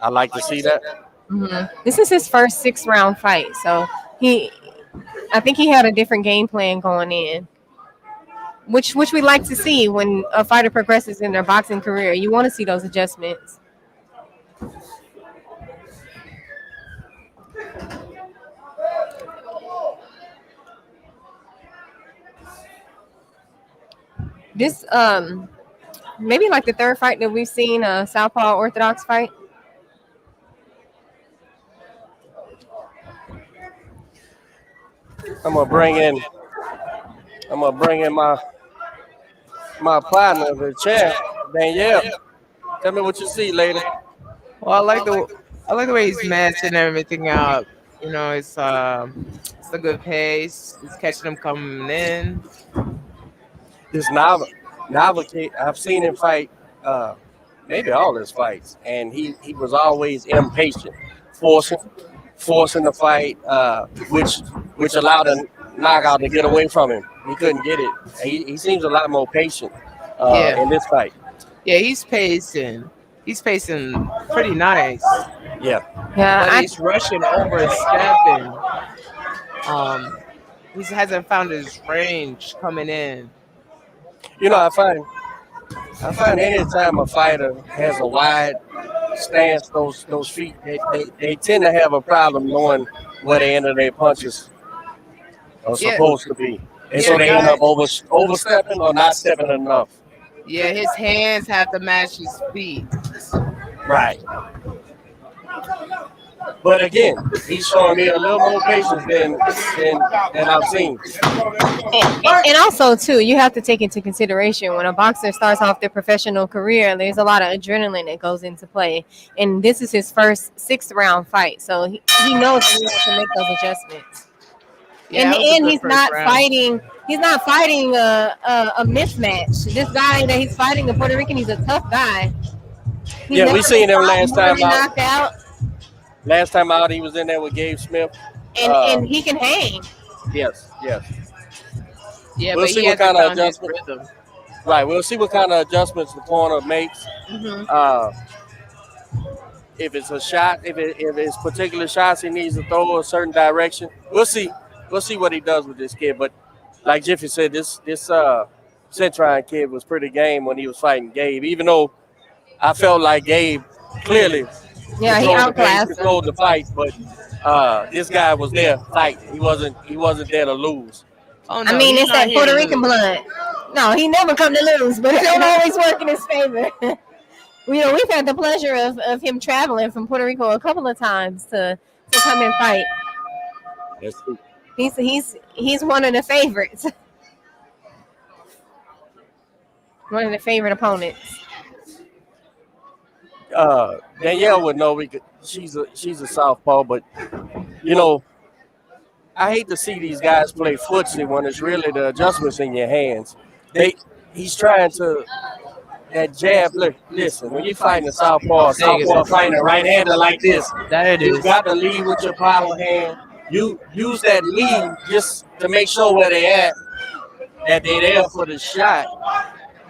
I like to see that. Mm-hmm. This is his first 6-round fight, so I think he had a different game plan going in, which we like to see when a fighter progresses in their boxing career. You want to see those adjustments. This maybe like the third fight that we've seen, a Southpaw Orthodox fight. I'm gonna bring in my partner, the champ, Danielle. Tell me what you see, lady. Well, I like the way he's matching everything out. You know, it's a good pace. He's catching them coming in. This Nava kid, I've seen him fight maybe all his fights, and he was always impatient, forcing. forcing the fight, which allowed a knockout to get away from him. He couldn't get it. He seems a lot more patient in this fight. Yeah, he's pacing. He's pacing pretty nice. Yeah. But he's rushing over and stepping. He hasn't found his range coming in. You know, I find anytime a fighter has a wide stance, those feet, they tend to have a problem knowing where the end of their punches are supposed to be. And so they end up overstepping or not stepping enough. Yeah, his hands have to match his feet. Right. But again, he's showing me a little more patience than I've seen. And also, too, you have to take into consideration when a boxer starts off their professional career, there's a lot of adrenaline that goes into play. And this is his first 6th round fight. So he knows he has to make those adjustments. Yeah, and he's not fighting. He's not fighting a mismatch. This guy that he's fighting, a Puerto Rican, he's a tough guy. Yeah, we seen him last time out. Last time out, he was in there with Gabe Smith. And he can hang. Yes. Yeah, we'll see what kind of adjustments. Right, we'll see what kind of adjustments the corner makes. If it's a shot, if it's particular shots he needs to throw a certain direction, we'll see. We'll see what he does with this kid. But like Jiffy said, this Centron kid was pretty game when he was fighting Gabe. Even though I felt like Gabe clearly he outclassed controlled the fight, but this guy was there fighting. He wasn't there to lose. Oh, no, I mean, it's that Puerto Rican blood. No, he never come to lose, but it don't always work in his favor. We've had the pleasure of him traveling from Puerto Rico a couple of times to come and fight. That's true. He's one of the favorites. One of the favorite opponents. Danielle would know she's a southpaw, but I hate to see these guys play footsie when it's really the adjustments in your hands. He's trying to that jab. Look, listen, when you're fighting a southpaw fighting a right-hander like this, you got to lead with your power hand. You use that lead just to make sure where they at, that they're there for the shot.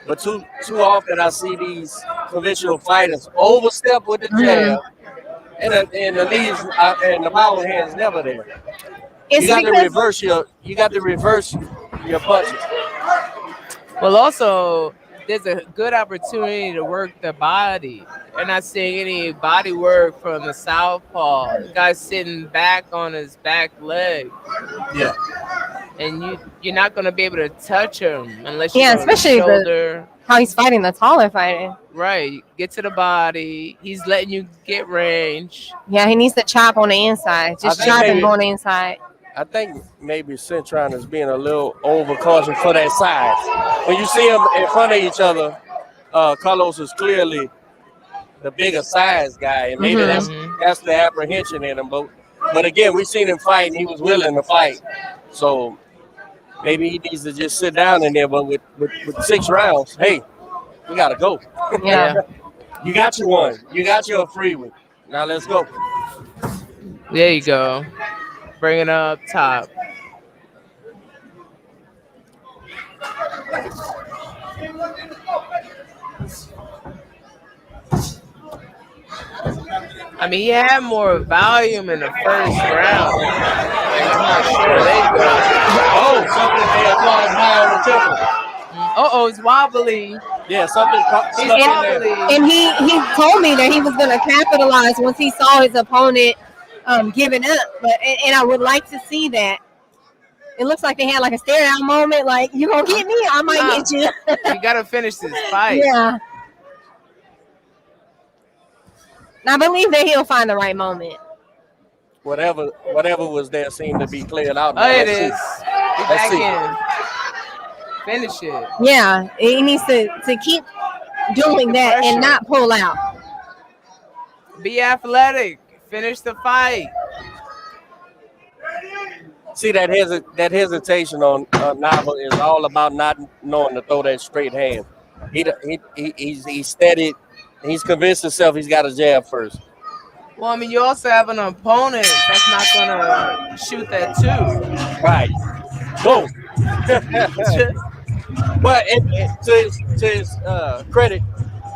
But too often I see these conventional fighters overstep with the jab, and the leads and the power hand's never there. You got to reverse your punches. Well, also, there's a good opportunity to work the body. They're not seeing any body work from the southpaw. The guy's sitting back on his back leg. Yeah. And you're not going to be able to touch him unless you especially how he's fighting the taller fighter. Right. Get to the body. He's letting you get range. Yeah, he needs to chop on the inside. Just chop him on the inside. I think maybe Centron is being a little overcautious for that size. When you see them in front of each other, Carlos is clearly the bigger size guy, and maybe that's the apprehension in him. But again, we seen him fight, and he was willing to fight. So maybe he needs to just sit down in there. But with 6 rounds, hey, we gotta go. Yeah. You got your one. You got your free one. Now let's go. There you go. Bring it up top. I mean, he had more volume in the first round. I'm not sure. There you go. Oh, something they applied high on the temple. It's wobbly. Yeah, something. He's wobbly. And he told me that he was going to capitalize once he saw his opponent giving up. And I would like to see that. It looks like they had like a stare down moment. Like, you gonna get me? I might get you. You gotta finish this fight. Yeah. And I believe that he'll find the right moment. Whatever was there seemed to be cleared out. Oh, it is. Get back in. Finish it. Yeah, he needs to keep doing that and not pull out. Be athletic. Finish the fight. See, that hesitation on Nava is all about not knowing to throw that straight hand. He's steady. He's convinced himself he's got a jab first. Well, I mean, you also have an opponent that's not gonna shoot that too. Right. Boom. But to his credit,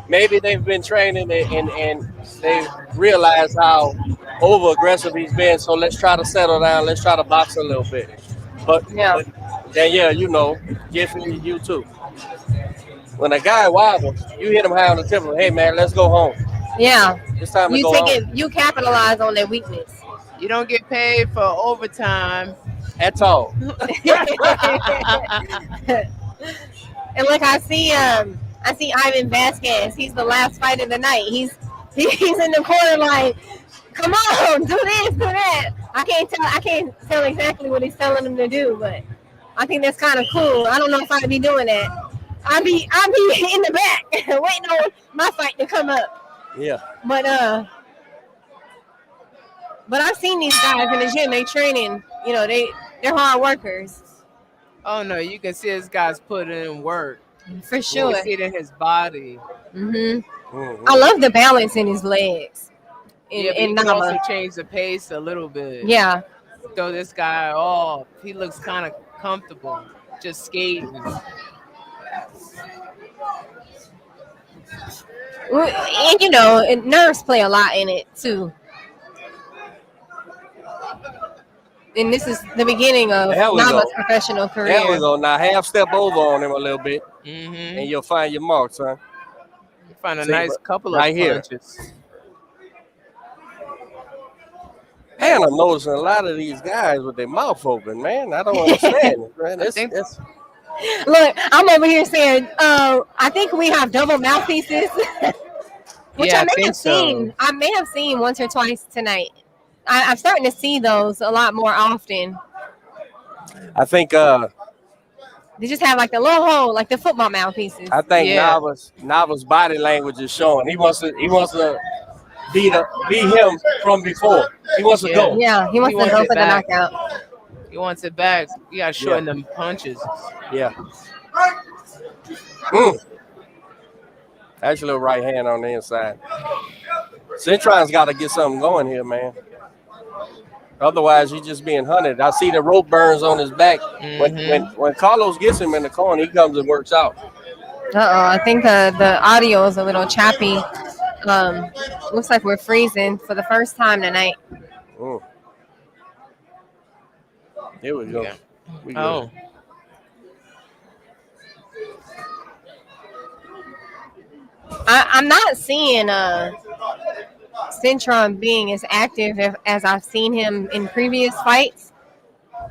maybe they've been training and they realize how over aggressive he's been. So let's try to settle down. Let's try to box a little bit. But Yeah. Danielle, you know, Giffy, you too. When a guy wobbles, you hit him high on the temple. Hey man, let's go home. Yeah. It's time to You go take home. it. You capitalize on their weakness. You don't get paid for overtime. At all. And like I see Ivan Vasquez. He's the last fight of the night. He's in the corner like, come on, do this, do that. I can't tell exactly what he's telling him to do, but I think that's kind of cool. I don't know if I'd be doing that. I'd be in the back waiting on my fight to come up. Yeah. But I've seen these guys in the gym. They training. You know, they're hard workers. Oh no, you can see this guy's putting in work. For sure. You can see it in his body. I love the balance in his legs. He can also change the pace a little bit. Yeah. Throw this guy off. He looks kind of comfortable, just skating. And you know, nerves play a lot in it too. And this is the beginning of Nava's professional career. There we go. Now half step over on him a little bit, and you'll find your mark, son. You find a nice couple of punches. Here. Man, I'm noticing a lot of these guys with their mouth open, man. I don't understand it, man. Look, I'm over here saying, I think we have double mouthpieces, which I may have seen. I may have seen once or twice tonight. I'm starting to see those a lot more often. I think they just have like the little hole, like the football mouthpieces. I think Nava's body language is showing. He wants to be him from before. He wants to go. Yeah, he wants to go for the knockout. He wants it back. You got to shorten them punches. Yeah. That's a little right hand on the inside. Cintron's got to get something going here, man. Otherwise, he's just being hunted. I see the rope burns on his back. When Carlos gets him in the corner, he comes and works out. I think the audio is a little choppy. Looks like we're freezing for the first time tonight. Here we go. Oh. I'm not seeing Cintron being as active as I've seen him in previous fights.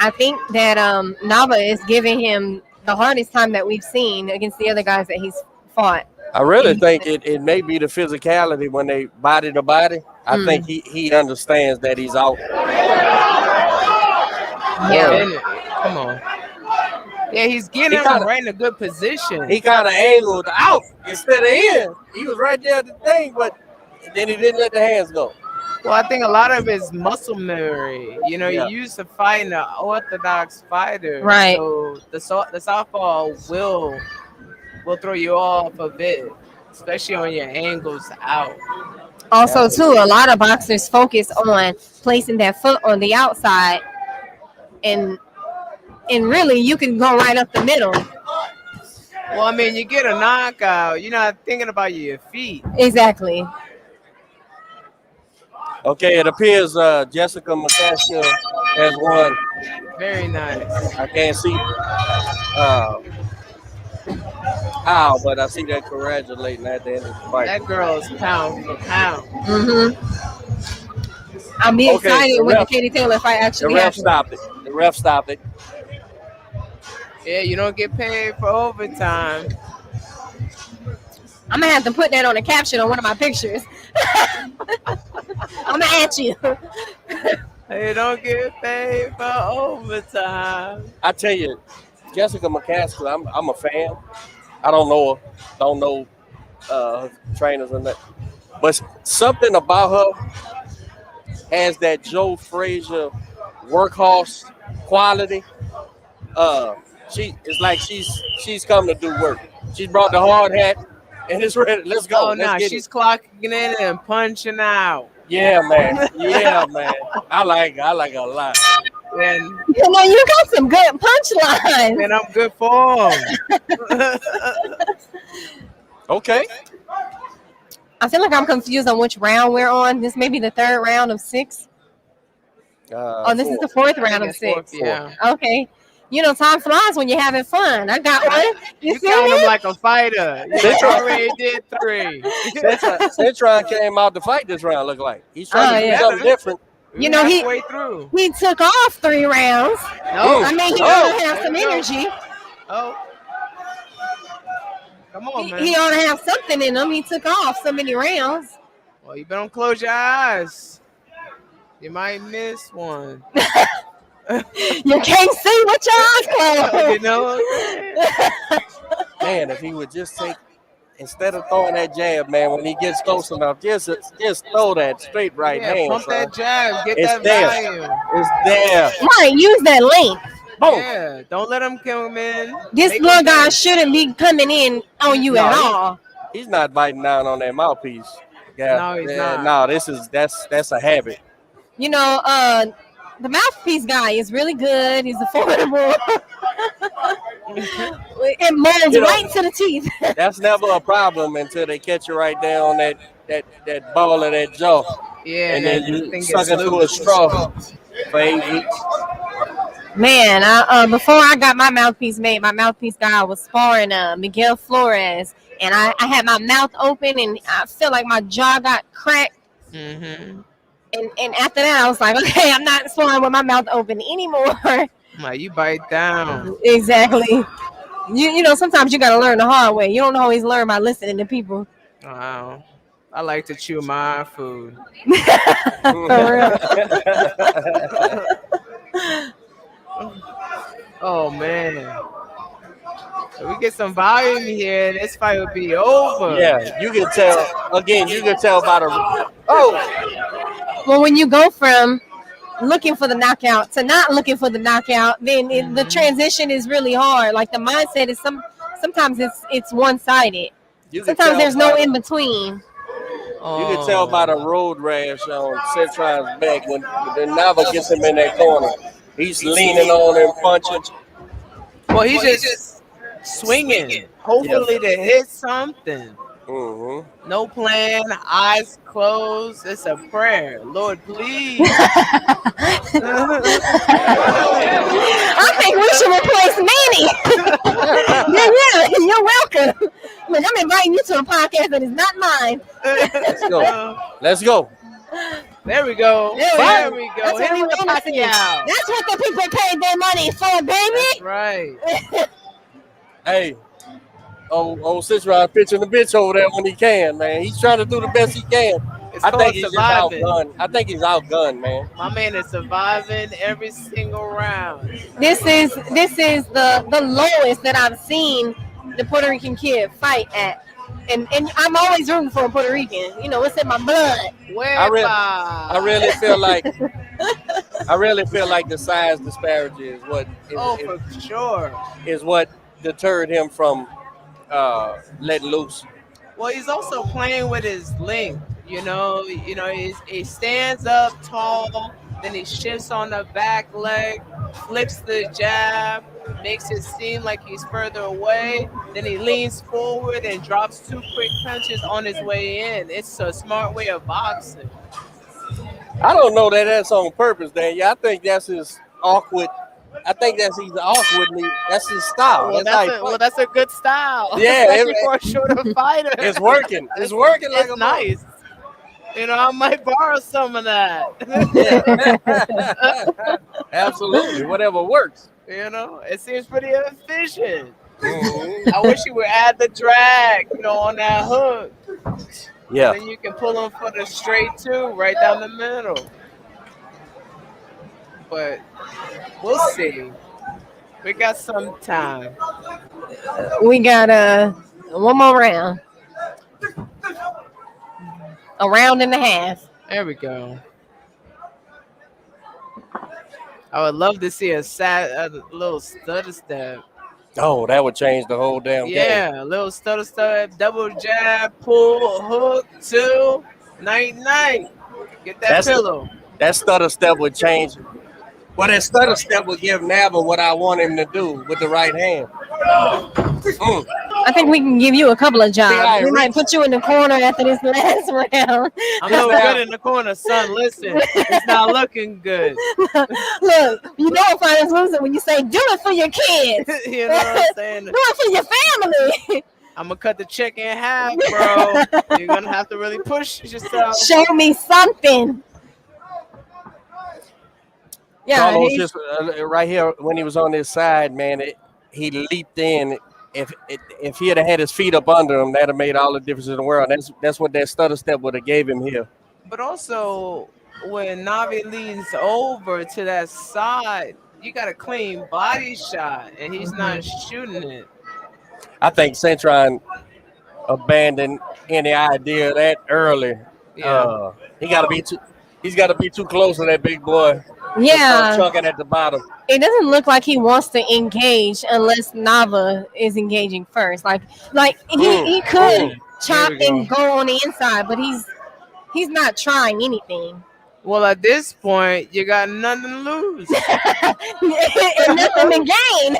I think that Nava is giving him the hardest time that we've seen against the other guys that he's fought. I really think it may be the physicality when they body to body. I think he understands that he's out. Yeah. Come on. Yeah, he's getting him right in a good position. He kind of angled out instead of in. He was right there at the thing, but then he didn't let the hands go. Well, I think a lot of it is muscle memory. You know, you used to fight an orthodox fighter. Right. So the southpaw will throw you off a bit, especially on your angles out. Also, too, a lot of boxers focus on placing their foot on the outside, and really, you can go right up the middle. Well, I mean, you get a knockout, you're not thinking about your feet. Exactly. Okay, it appears Jessica McCaskill has won. Very nice. I can't see how, but I see that congratulating at the end of the fight. That girl's pound for pound. I'll be excited when the Katie Taylor fight actually happens. The ref stopped it. Yeah, you don't get paid for overtime. I'm going to have to put that on a caption on one of my pictures. I'm going to at you. You don't get paid for overtime. I tell you, Jessica McCaskill, I'm a fan. I don't know her. Don't know trainers and that. But something about her has that Joe Frazier workhorse quality. It's like she's come to do work. She's brought the hard hat and it's ready. Let's go. Oh, no, she's clocking in and punching out. Yeah, man. Yeah, man. I like it a lot. And You know, you got some good punchlines. man, I'm good form. Okay. I feel like I'm confused on which round we're on. This may be the third round of 6. Oh, this is the fourth round of 6. Yeah. Okay. You know, time flies when you're having fun. I got one. You see count him it? like a fighter. You already did 3. Citron came out to fight this round. Look like he's trying to do yeah. something different. You know, halfway through. he took off 3 rounds. No. I mean, he ought to have some energy. Oh. Come on, man. He ought to have something in him. He took off so many rounds. Well, you better close your eyes. You might miss one. You can't see with your eyes closed. You know? Man, if he would just take, instead of throwing that jab, man, when he gets close enough, just throw that straight right hand. Pump that jab. Get It's that there. volume. It's there. Right, use that length. Boom. Yeah, don't let him come in. This little guy shouldn't be coming in on you at all. He's not biting down on that mouthpiece. Yeah. No, he's not. No, that's a habit. You know, the mouthpiece guy is really good. He's affordable. It molds right to the teeth. That's never a problem until they catch you right there on that ball of that jaw. Yeah, and then you suck it through a straw for 8 weeks. Man, before I got my mouthpiece made, my mouthpiece guy was sparring Miguel Flores, and I had my mouth open, and I feel like my jaw got cracked. Mm-hmm. And after that, I was like, okay, I'm not sparring with my mouth open anymore. Like, you bite down. Exactly. You know, sometimes you got to learn the hard way. You don't always learn by listening to people. Wow. I like to chew my food. For real. Oh, man. If we get some volume here, this fight would be over. Yeah, you can tell. Again, you can tell by the. Oh. Well, when you go from looking for the knockout to not looking for the knockout, then the transition is really hard. Like the mindset is sometimes it's one-sided. Sometimes there's no in between. You can tell by the road rash on Citron's back when the Nava gets him in that corner. He's leaning on and punching. Well, he's just swinging. Hopefully to hit something. Mm-hmm. No plan, eyes closed. It's a prayer. Lord, please. I think we should replace Manny. Yeah, you're welcome. Look, I'm inviting you to a podcast that is not mine. Let's go. There we go. There we go. That's Hit him with what Pacquiao. That's what the people paid their money for, baby. That's right. Hey. Old Citron pitching the bitch over there when he can, man. He's trying to do the best he can. I think he's just outgunned. I think he's outgunned, man. My man is surviving every single round. This is the lowest that I've seen the Puerto Rican kid fight at. And I'm always rooting for a Puerto Rican. You know, it's in my blood. I really feel like the size disparity is what for sure is what deterred him from letting loose. Well, he's also playing with his length. You know, he stands up tall, then he shifts on the back leg, flips the jab, makes it seem like he's further away. Then he leans forward and drops 2 quick punches on his way in. It's a smart way of boxing. I don't know that that's on purpose, Daniel. I think that's his awkward. I think that's he's awkward. That's his style. Well, that's a good style. Yeah, especially for a shorter fighter. It's working. It's working like it's nice. You know, I might borrow some of that. Absolutely, whatever works. You know, it seems pretty efficient. Mm-hmm. I wish you would add the drag, on that hook. Yeah. Then you can pull them for the straight too, right down the middle. But we'll see. We got some time. We got one more round. A round and a half. There we go. I would love to see a little stutter step. Oh, that would change the whole damn game. Yeah, a little stutter step, double jab, pull, hook, 2, night. Get that pillow. That stutter step would change. Well, that stutter step would give Nava what I want him to do with the right hand. I think we can give you a couple of jobs. We might reach. put you in the corner after this last round. I'm no good in the corner, son. Listen, it's not looking good. Look, you know if I was losing when you say, do it for your kids. You know what I'm saying? Do it for your family. I'm going to cut the check in half, bro. You're going to have to really push yourself. Show me something. Yeah, Carlos just right here when he was on this side, man, he leaped in. If he had had his feet up under him, that'd have made all the difference in the world. That's what that stutter step would have gave him here. But also, when Navi leans over to that side, you got a clean body shot, and he's not shooting it. I think Centron abandoned any idea of that early. Yeah. He's got to be too close to that big boy. Yeah. Chunking at the bottom. It doesn't look like he wants to engage unless Nava is engaging first. Like he could chop and go on the inside, but he's not trying anything. Well, at this point, you got nothing to lose. And nothing to gain.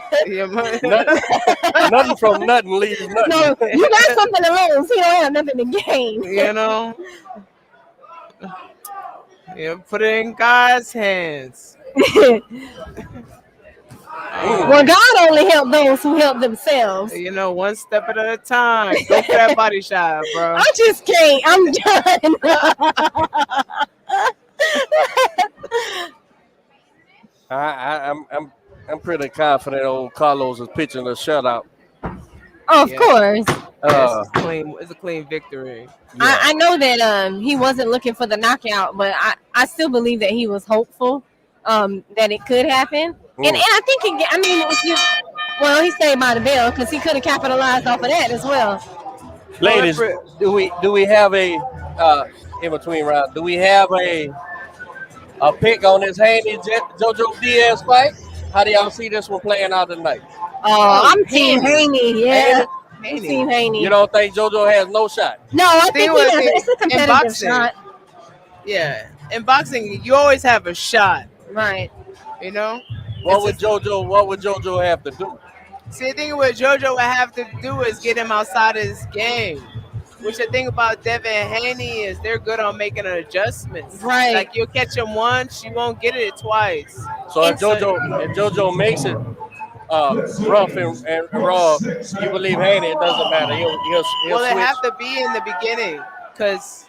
Nothing from nothing leaves nothing. No, you got something to lose. He don't have nothing to gain. You know? Put it in God's hands. Well, God only help those who help themselves. You know, one step at a time. Go for that body shot, bro. I just can't. I'm done. I'm pretty confident old Carlos is pitching a shutout. Oh, of course. It's a clean victory. Yeah. I know that he wasn't looking for the knockout, but I still believe that he was hopeful that it could happen. And I think he stayed by the bell because he could have capitalized off of that as well. Ladies, do we have a in between round? Do we have a pick on this Haney JoJo Diaz fight? How do y'all see this one playing out tonight? I'm Team Haney. Yeah, Team Haney. You don't think JoJo has no shot? No, I think it's a competitive shot. Yeah, in boxing, you always have a shot, right? You know. What would JoJo have to do? See, the thing what JoJo would have to do is get him outside of his game. Which the thing about Devin Haney is they're good on making adjustments. Right. Like you'll catch him once, you won't get it twice. So if JoJo makes it rough and raw, you believe Haney, it doesn't matter. He'll well, switch. it have to be in the beginning because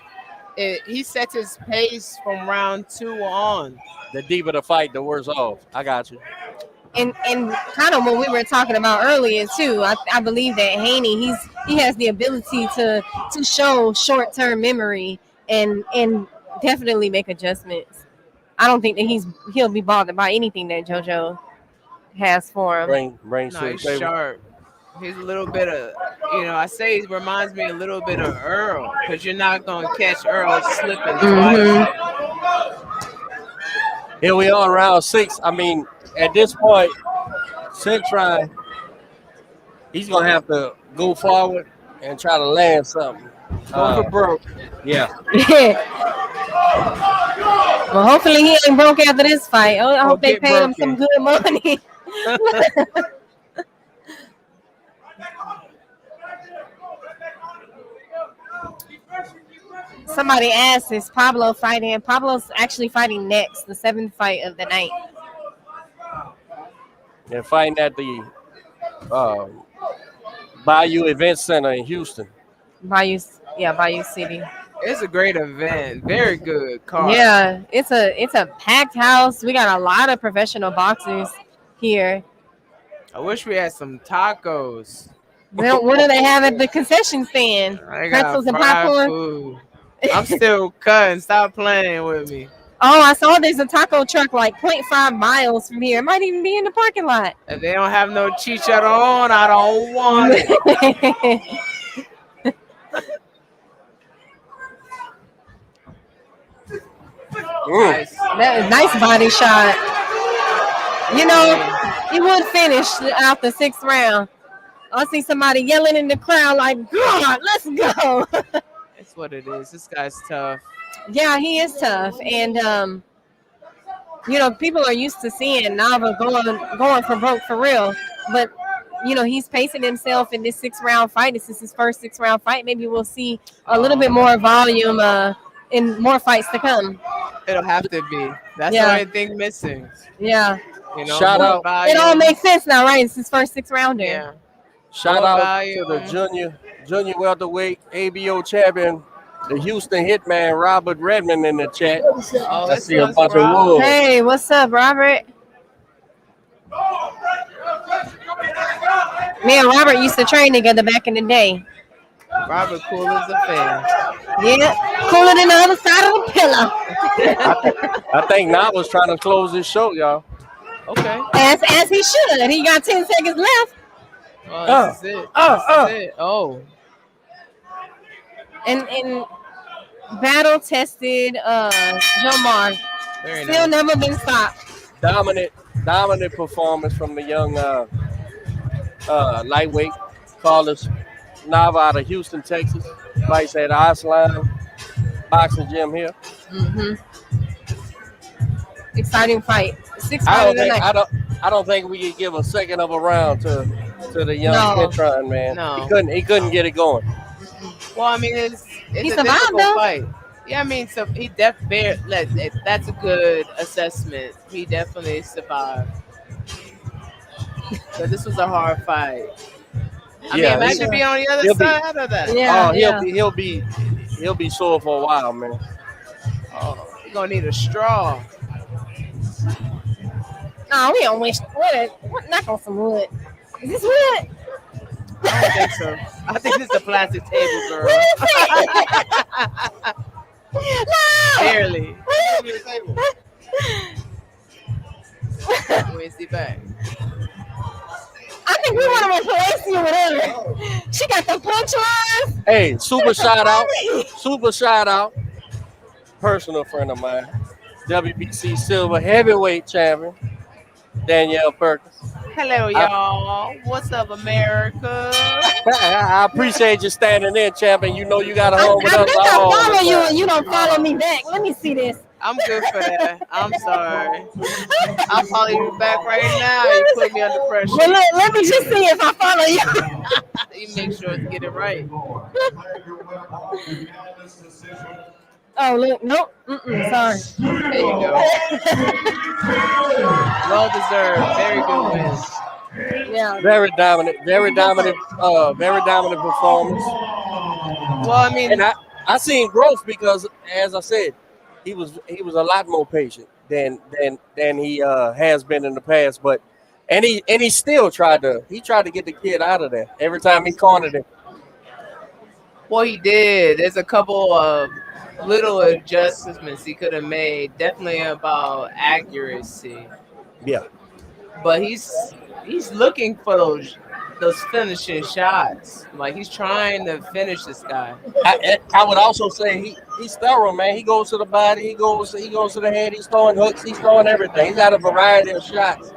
he sets his pace from round 2 on. The deeper the fight, the worse off. I got you. And kind of what we were talking about earlier too, I believe that Haney he has the ability to show short-term memory and definitely make adjustments. I don't think that he'll be bothered by anything that JoJo has for him. He's sharp. He's a little bit of, I say he reminds me a little bit of Earl because you're not going to catch Earl slipping twice. Here we are, round 6. I mean, at this point, Centron, he's going to have to go forward and try to land something. Go for broke. Yeah. Well, hopefully he ain't broke after this fight. I hope they pay him some good money. Somebody asked, is Pablo fighting? Pablo's actually fighting next, the 7th fight of the night. They're fighting at the Bayou Event Center in Houston. Bayou City. It's a great event. Very good card. Yeah, it's a packed house. We got a lot of professional boxers here. I wish we had some tacos. Well, what do they have at the concession stand? Pretzels and popcorn? Food. I'm still cutting. Stop playing with me. Oh, I saw there's a taco truck like 0.5 miles from here. It might even be in the parking lot. If they don't have no chicharron, I don't want it. Nice. That was nice body shot. He would finish out the 6th round. I see somebody yelling in the crowd like, God, let's go. what it is. This guy's tough. Yeah, he is tough, and people are used to seeing Nava going for broke for real, but he's pacing himself in this 6-round fight. This is his first 6-round fight. Maybe we'll see a little bit more volume in more fights to come. It'll have to be. That's the only thing missing. Yeah. Shout out. It all makes sense now, right? It's his first 6-rounder. Yeah. Shout out to the junior welterweight ABO champion, the Houston Hitman, Robert Redmond in the chat. I see a bunch of wolves. Hey, what's up, Robert? Me and Robert used to train together back in the day. Robert cool as a fan. Yeah, cooler than the other side of the pillow. I think Nava's trying to close this show, y'all. Okay. As he should. He got 10 seconds left. Oh, this is it. This is it. Oh. And battle tested Jomar. Still never been stopped. Dominant performance from the young lightweight. Carlos Nava out of Houston, Texas. Fights at Iceland Boxing Gym here. Mm-hmm. Exciting fight. 6 rounds tonight. I don't think we could give a second of a round to the young Petron, man. No. He couldn't get it going. Well, I mean, it's a difficult fight. Yeah, I mean, so he that's a good assessment. He definitely survived. So this was a hard fight. I mean, imagine being on the other side of that. Yeah, he'll be sore for a while, man. Oh, you're gonna need a straw. No, we don't wish. Knock on some wood. Is this wood? I don't think so. I think this is a plastic table, girl. No. Barely. Where's the bag? I think we want to replace you with her. She got the punchlines. Hey, super shout out. Personal friend of mine, WBC silver heavyweight champion, Danielle Perkins. Hello, y'all. What's up, America? I appreciate you standing there, champion. You know you got a home with us. I think I follow you and you don't follow me back. Let me see this. I'm good for that. I'm sorry. I'll follow you back right now. You put me under pressure. Well, let me just see if I follow you. You make sure to get it right. Oh, look. Nope. Sorry. There you go. Well deserved. Very good win. Yeah. Very dominant performance. Well, I mean, and I seen growth because, as I said, he was a lot more patient than he has been in the past. But he still tried to get the kid out of there every time he cornered him. Well, he did. There's a couple of little adjustments he could have made, definitely about accuracy. Yeah. But he's looking for those finishing shots. Like, he's trying to finish this guy. I would also say he's thorough, man. He goes to the body, he goes to the head, he's throwing hooks, he's throwing everything. He's got a variety of shots.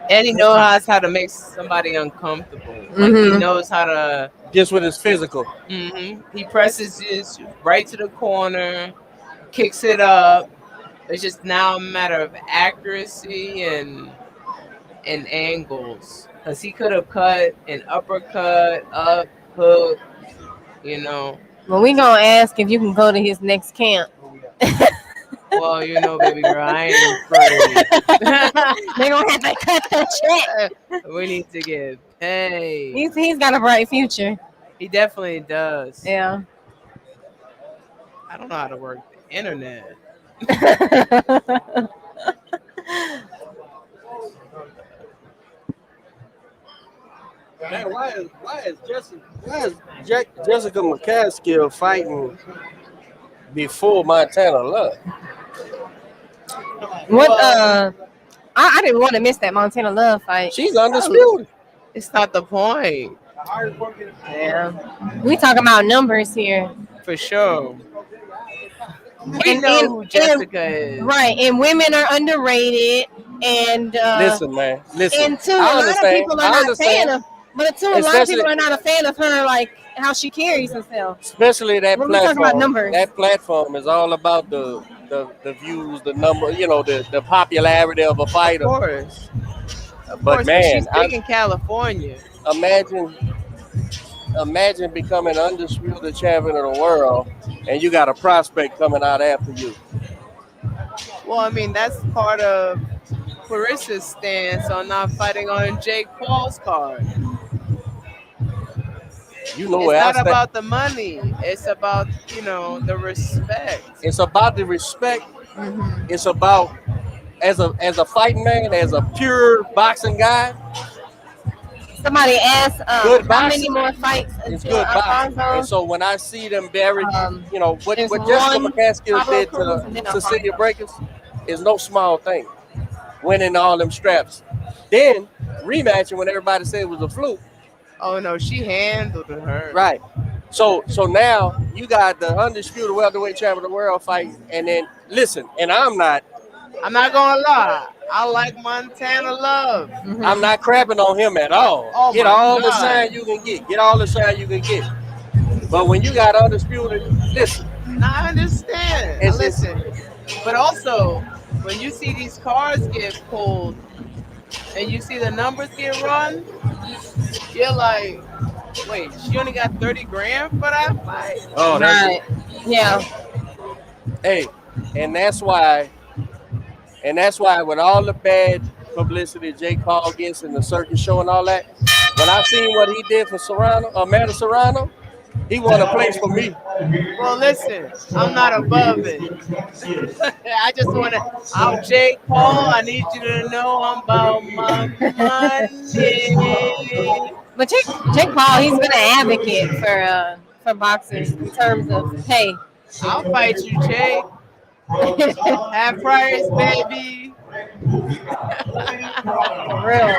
And he knows how to make somebody uncomfortable. Like, he knows how to just with his physical. Mm-hmm. He presses this right to the corner, kicks it up. It's just now a matter of accuracy and angles. Because he could have cut an uppercut, up, hook, Well, we gonna ask if you can go to his next camp. Well, baby girl, I ain't afraid. They're gonna have to cut the check. We need to get paid. He's got a bright future. He definitely does. Yeah. I don't know how to work the internet. Man, why is Jessica McCaskill fighting before Montana Love? What? I didn't want to miss that Montana Love fight. She's undisputed. It's not the point. Yeah. We talking about numbers here. For sure. We know who Jessica is. Right, and women are underrated. And listen, man. Listen. And two, a lot of people are not paying them. But too, a lot of people are not a fan of her, like how she carries herself. Especially that when platform. We talking about numbers. That platform is all about the views, the number, the popularity of a fighter. Of course. But man, she's big in California. Imagine becoming undisputed champion of the world, and you got a prospect coming out after you. Well, I mean, that's part of Clarissa's stance on not fighting on Jake Paul's card. You know, it's not about the money. It's about, the respect. It's about the respect. Mm-hmm. It's about as a fighting man, as a pure boxing guy. Somebody asked, how many more fights? It's good boxing. And so when I see them bury, what Jessica McCaskill did to Cecilia Breakers is no small thing. Winning all them straps. Then rematching when everybody said it was a fluke. Oh no, she handled her. Right. So now you got the undisputed welterweight champion of the world fight, and then listen, and I'm not gonna lie. I like Montana Love. Mm-hmm. I'm not crapping on him at all. Oh, get all the shine you can get. Get all the shine you can get. But when you got undisputed, listen. I understand. Listen. But also, when you see these cards get pulled and you see the numbers get run, you're like, wait, she only got 30 grand for that fight? Oh, right. Yeah. Hey, and that's why with all the bad publicity Jake Paul gets in the circus show and all that, when I seen what he did for Amanda Serrano, he won a place for me. Well, listen, I'm not above it. I just want to, I'm Jake Paul. I need you to know I'm about my money. But Jake Paul, he's been an advocate for boxers in terms of pay. I'll fight you, Jake. Half price, baby. For real.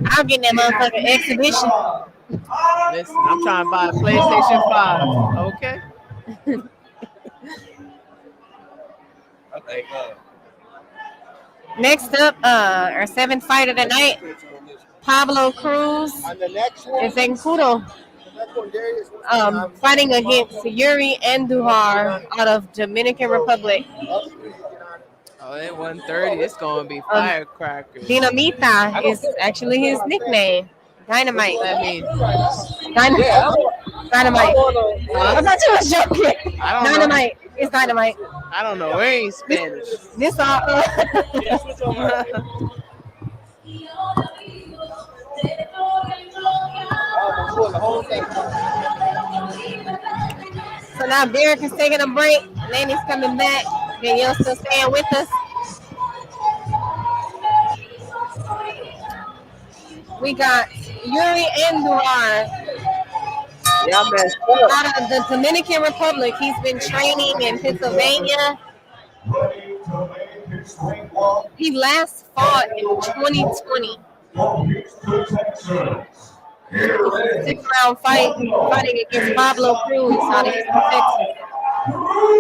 I'll get that motherfucking exhibition. Listen, I'm trying to buy a PlayStation 5. Okay. Next up, our seventh fight of the night, Pablo Cruz and Senkudo, fighting against Yuri Andujar out of Dominican Republic. Oh, at 130, it's going to be firecrackers. Dinamita is actually his nickname. Dynamite. That means Dynamite. I thought you was joking. Dynamite. It's dynamite. I don't know. It ain't Spanish. This all. So now Derek is taking a break. Lanny's coming back. Danielle's still staying with us. We got Yuri Andujar out of the Dominican Republic. He's been training in Pennsylvania. He last fought in 2020. 6-round fight, fighting against Pablo Cruz out of Houston, Texas.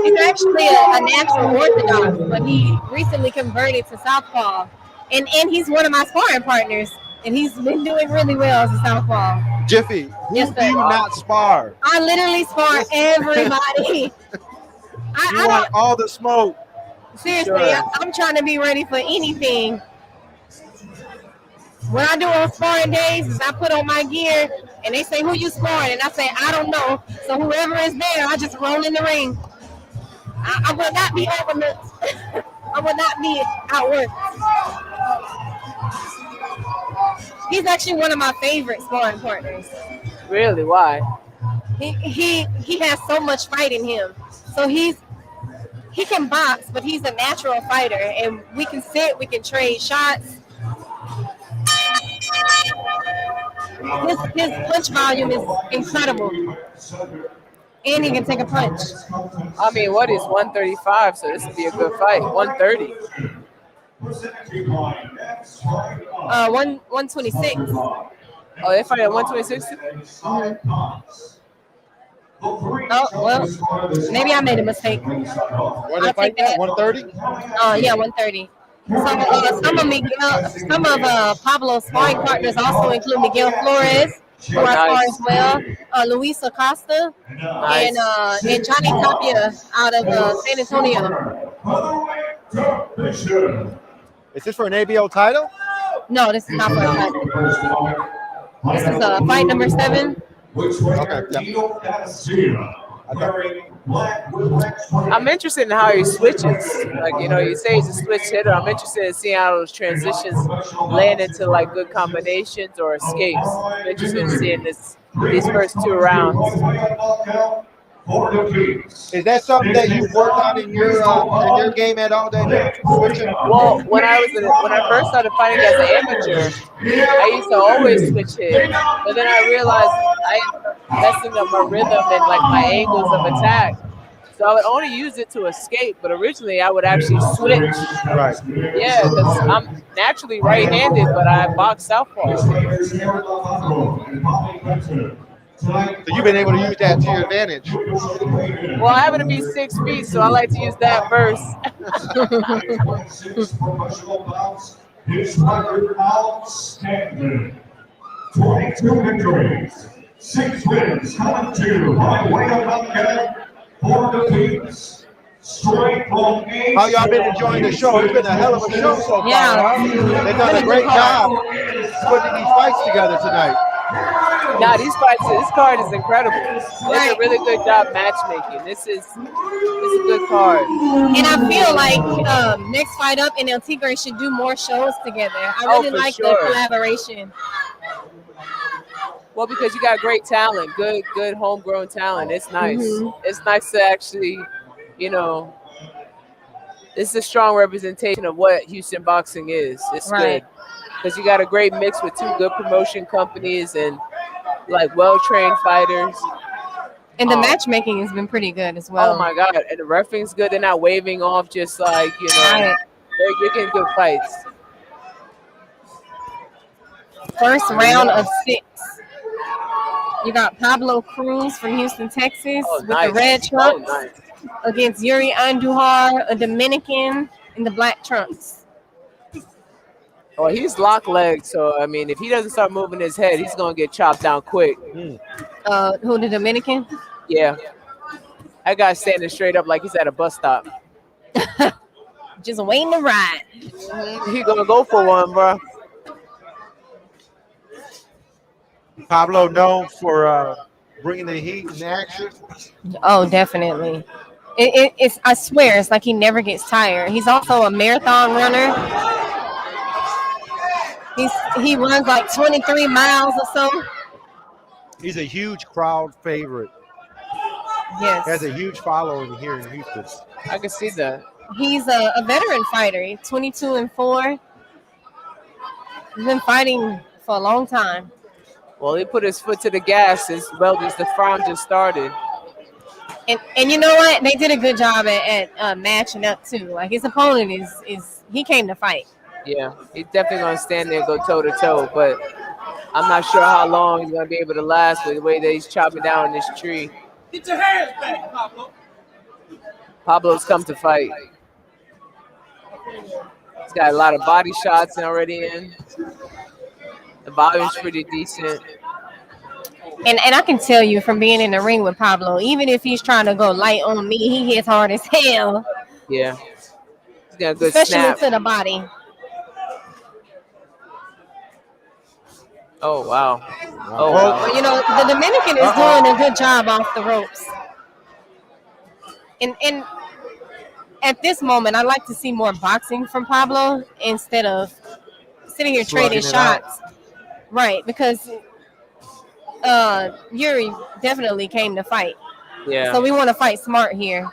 He's actually a natural orthodox, but he recently converted to southpaw. And he's one of my sparring partners. And he's been doing really well as a southpaw. Jiffy, who do you not spar? I literally spar everybody. I want all the smoke. Seriously, sure. I'm trying to be ready for anything. What I do on sparring days is I put on my gear and they say, who you sparring? And I say, I don't know. So whoever is there, I just roll in the ring. I will not be overlooked. I will not be outworked. He's actually one of my favorite sparring partners. Really? Why? He has so much fight in him. So he can box, but he's a natural fighter. And we can sit, we can trade shots. His punch volume is incredible. And he can take a punch. I mean, what is 135? So this would be a good fight. 130. 126. Oh, they fight at 126? Mm-hmm. Oh, well, maybe I made a mistake. Where they fight at 130? Yeah, 130. So some of Pablo's sparring partners also include Miguel Flores, who I saw as well, Luis Acosta, and Johnny Tapia out of San Antonio. Is this for an ABO title? No, this is not for a title. This is fight number 7. Okay. I'm interested in how he switches. Like, you know, you say he's a switch hitter. I'm interested in seeing how those transitions land into like good combinations or escapes. I'm interested in seeing these first 2 rounds. Is that something that you worked on in your game at all, Daniel? Switching? Well, when I first started fighting as an amateur, I used to always switch hit, but then I realized I ended up messing up my rhythm and like my angles of attack. So I would only use it to escape, but originally I would actually switch. Right. Yeah, because I'm naturally right-handed, but I box southpaw. So you've been able to use that to your advantage. Well, I happen to be 6 feet, so I like to use that first. His record outstanding. 22 victories, 6 wins, coming to by way of knockout, 4 defeats. Straight from How y'all been enjoying the show? It's been a hell of a show so far. Yeah. Huh? They've done a great job putting these fights together tonight. Nah, this card is incredible. They did a really good job matchmaking. This is a good card. And I feel like next fight up and El Tigre should do more shows together. I really like the collaboration. Well, because you got great talent, good homegrown talent. It's nice. It's nice to actually, you know, it's a strong representation of what Houston boxing is. It's good because you got a great mix with 2 good promotion companies and like well-trained fighters. And the matchmaking has been pretty good as well. Oh my God! And the refereeing's good. They're not waving off just like, you know. They're getting good fights. First round of 6. You got Pablo Cruz from Houston, Texas, with the red trunks against Yuri Andujar, a Dominican, in the black trunks. Oh, he's lock legged, so I mean, if he doesn't start moving his head, he's gonna get chopped down quick. Who, the Dominican? Yeah, that guy's standing straight up like he's at a bus stop. Just waiting to ride. He gonna go for one, bro. Pablo known for bringing the heat and action. Oh, definitely. It's I swear, it's like he never gets tired. He's also a marathon runner. He runs like 23 miles or so. He's a huge crowd favorite. Yes. He has a huge following here in Houston. I can see that. He's a veteran fighter. He's 22-4. He's been fighting for a long time. Well, he put his foot to the gas as well as the round just started. And you know what? They did a good job at matching up too. Like his opponent is he came to fight. Yeah, he's definitely gonna stand there and go toe to toe, but I'm not sure how long he's gonna be able to last with the way that he's chopping down this tree. Get your hands back, Pablo. Pablo's come to fight. He's got a lot of body shots already in. The volume's pretty decent. And I can tell you from being in the ring with Pablo, even if he's trying to go light on me, he hits hard as hell. Yeah. He's got a good especially snap. to the body. Oh, wow. Oh, wow. You know, the Dominican is doing a good job off the ropes. And at this moment, I'd like to see more boxing from Pablo instead of sitting here trading shots. Right, because Yuri definitely came to fight. Yeah. So we want to fight smart here.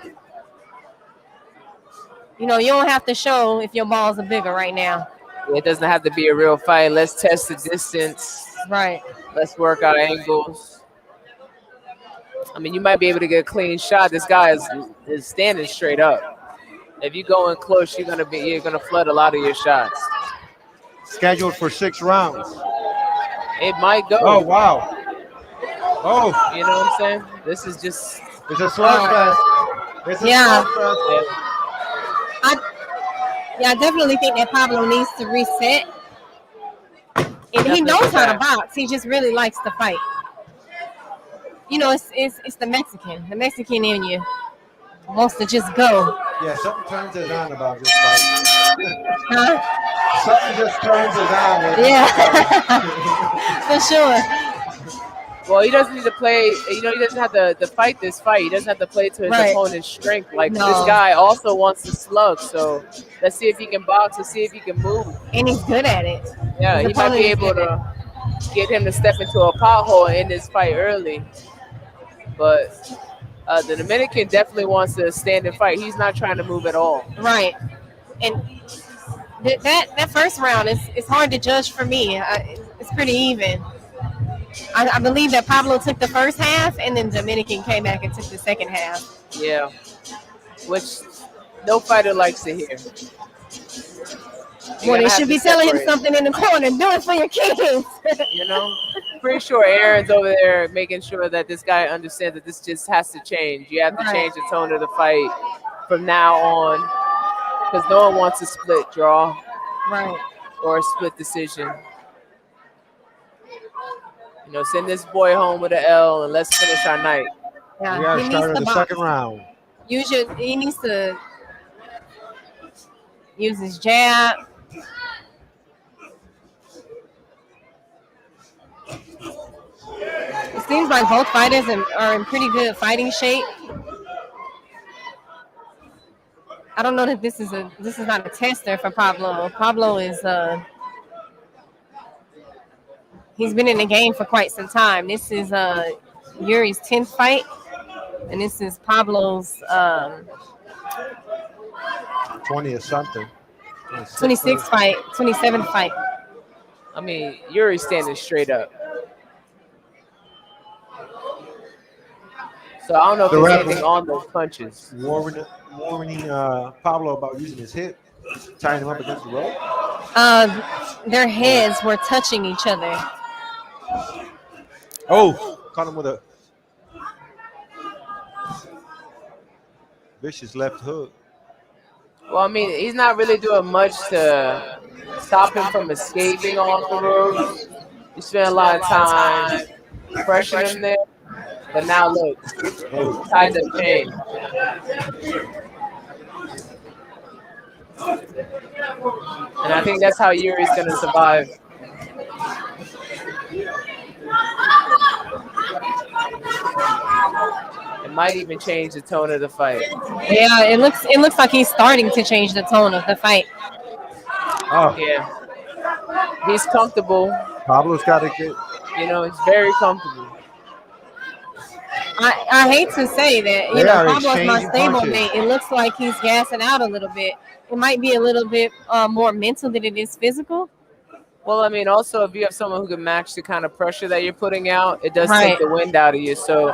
You know, you don't have to show if your balls are bigger right now. It doesn't have to be a real fight. Let's test the distance. Right. Let's work out angles. I mean, you might be able to get a clean shot. This guy is standing straight up. If you go in close, you're gonna flood a lot of your shots. Scheduled for 6 rounds. It might go. Oh, wow. Oh. You know what I'm saying? This is just... It's a slugfest. It's a slugfest. Yeah, I definitely think that Pablo needs to reset. And he knows how to box. He just really likes to fight. You know, it's the Mexican. The Mexican in you wants to just go. Yeah, something turns us on about this fight. Huh? Something just turns us on. Yeah, for sure. Well, he doesn't need to play. You know, he doesn't have to fight this fight. He doesn't have to play to his opponent's strength. Like this guy also wants to slug. So let's see if he can box. Let's see if he can move. And he's good at it. Yeah, he might be able to get him to step into a pothole and end this fight early. But the Dominican definitely wants to stand and fight. He's not trying to move at all. Right. And that first round is hard to judge for me. It's pretty even. I believe that Pablo took the first half, and then Dominican came back and took the second half. Yeah, which no fighter likes to hear. Well, they should be telling him something in the corner. Do it for your kids. You know, pretty sure Aaron's over there making sure that this guy understands that this just has to change. You have to change the tone of the fight from now on, because no one wants a split draw, right, or a split decision. You know, send this boy home with an L and let's finish our night. Yeah, we are starting the second round. He needs to use his jab. It seems like both fighters are in pretty good fighting shape. I don't know that this is not a tester for Pablo. Pablo is he's been in the game for quite some time. This is Yuri's 10th fight, and this is Pablo's 20 or something. 26th fight, 27th fight. I mean, Yuri's standing straight up. So I don't know if there's anything on those punches. Warning Pablo about using his hip, tying him up against the rope. Their heads were touching each other. Oh, caught him with a vicious left hook. Well, I mean, he's not really doing much to stop him from escaping off the ropes. He spent a lot of time pressuring him there. But now look, tied the chain. And I think that's how Yuri's going to survive. It might even change the tone of the fight. Yeah, it looks like he's starting to change the tone of the fight. Oh. Yeah. He's comfortable. Pablo's got to get. You know, he's very comfortable. I hate to say that, Pablo's my stablemate. It looks like he's gassing out a little bit. It might be a little bit more mental than it is physical. Well, I mean, also, if you have someone who can match the kind of pressure that you're putting out, it does take the wind out of you. So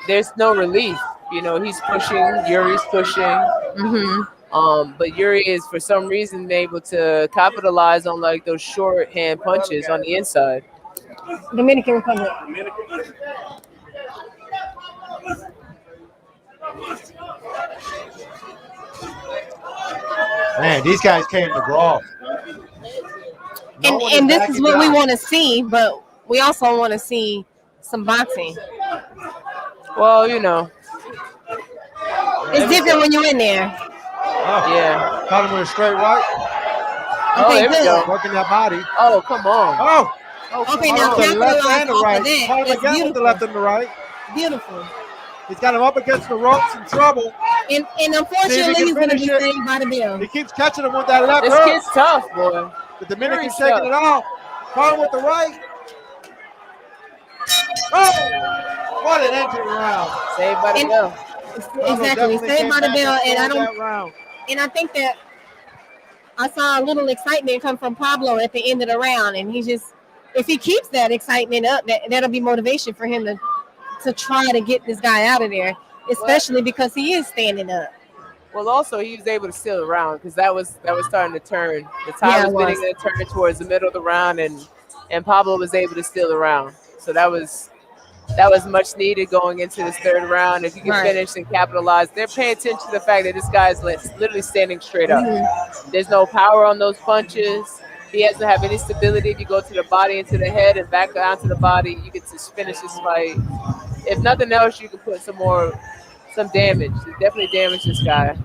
there's no relief. You know, he's pushing, Yuri's pushing. Mm-hmm. But Yuri is, for some reason, able to capitalize on like those shorthand punches on the inside. Dominican Republic. Man, these guys came to brawl. And this is what we want to see, but we also want to see some boxing. Well, you know. It's different when you're in there. Oh, yeah. Caught him with a straight right. Okay, there we go. Working that body. Oh, come on. Oh. Okay, now the left capitalize and the off right. of that. Caught him That's again with the left and the right. Beautiful. He's got him up against the ropes in trouble. And unfortunately, he's going to be saved by the bell. He keeps catching him with that left This hook. kid's tough, boy. The Dominican's taking it off. Caught him with the right. Oh! What an entry round. Saved by the bell. Exactly. Saved by the bell. And I think that I saw a little excitement come from Pablo at the end of the round. And he just, if he keeps that excitement up, that'll be motivation for him to try to get this guy out of there, especially because he is standing up. Well, also he was able to steal the round because that was starting to turn. The tide was beginning to turn towards the middle of the round, and Pablo was able to steal the round. So that was that was much needed going into this third round. If you can Right. finish and capitalize, they're paying attention to the fact that this guy is literally standing straight up. There's no power on those punches. He doesn't have any stability. If you go to the body and to the head and back down to the body, you get to finish this fight. If nothing else, you can put some damage. You definitely damage this guy.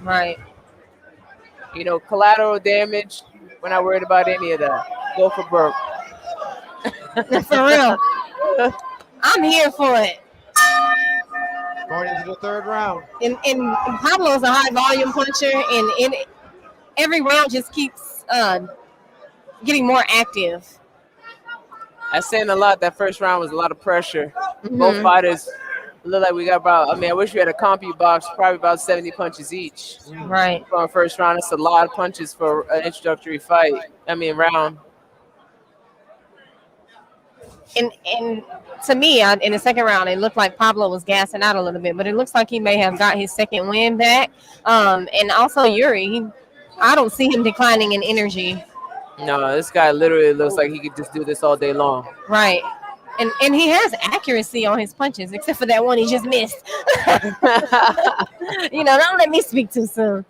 Right. You know, collateral damage. We're not worried about any of that. Go for broke. For real. I'm here for it. Going into the third round. And Pablo's a high volume puncher, and every round just keeps getting more active. I saying a lot. That first round was a lot of pressure. Both fighters look like we got about. I mean, I wish we had a compy box. Probably about 70 punches each. Right. For our first round, it's a lot of punches for an introductory fight. I mean, round. And to me, in the second round, it looked like Pablo was gassing out a little bit, but it looks like he may have got his second win back. And also Yuri, I don't see him declining in energy. No, this guy literally looks like he could just do this all day long. Right. And he has accuracy on his punches, except for that one he just missed. Don't let me speak too soon.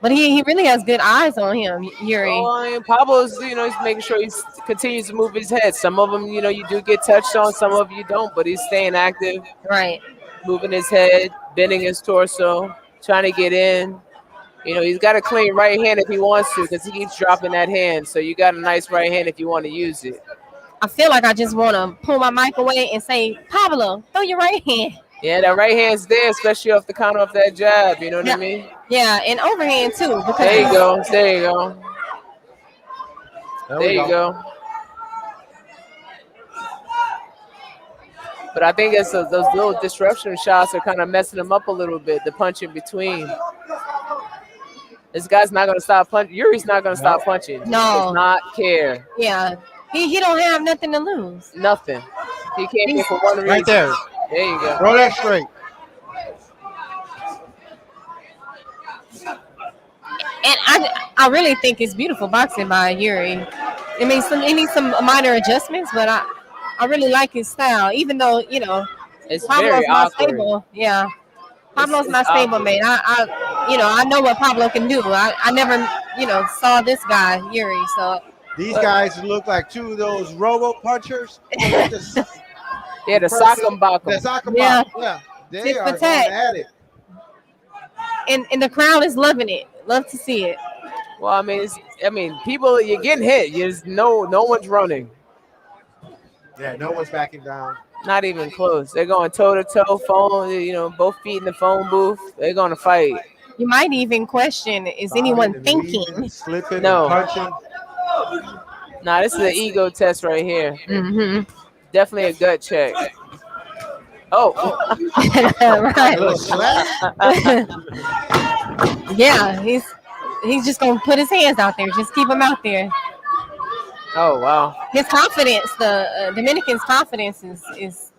But he really has good eyes on him, Yuri. Oh, I mean, Pablo's, he's making sure he continues to move his head. Some of them, you do get touched on. Some of you don't, but he's staying active. Right. Moving his head, bending his torso, trying to get in. He's got a clean right hand if he wants to, because he keeps dropping that hand. So you got a nice right hand if you want to use it. I feel like I just want to pull my mic away and say, Pablo, throw your right hand. Yeah, that right hand's there, especially off the counter of that jab. You know what I mean? Yeah, and overhand too. Because there you go. There you go. There you go. But I think it's those little disruption shots are kind of messing him up a little bit. The punch in between. This guy's not going to stop punching. Yuri's not going to stop punching. No. He does not care. Yeah. He don't have nothing to lose. Nothing. He came here for one reason. Right there. There you go. Throw that straight. And I really think it's beautiful boxing by Yuri. It needs some minor adjustments, but I really like his style, even though, it's Pablo's very not awkward. stable. Yeah. Pablo's not stable, awkward. man. I know what Pablo can do. I never, saw this guy, Yuri, so. These guys look like two of those robo punchers. Yeah, the sock'em bock'em. The sock'em Yeah. bock'em. Yeah. They Tit are for going tat. at it. And the crowd is loving it. Love to see it. Well, I mean, people, you're getting hit. There's no one's running. Yeah, no one's backing down. Not even close. They're going toe to toe, phone. Both feet in the phone booth. They're going to fight. You might even question: is anyone thinking? Slipping, No. punching. Nah, this is an ego test right here. Mm-hmm. Definitely a gut check. Oh, Right. A little slap. Yeah, he's just gonna put his hands out there. Just keep him out there. oh wow. His confidence, the Dominican's confidence is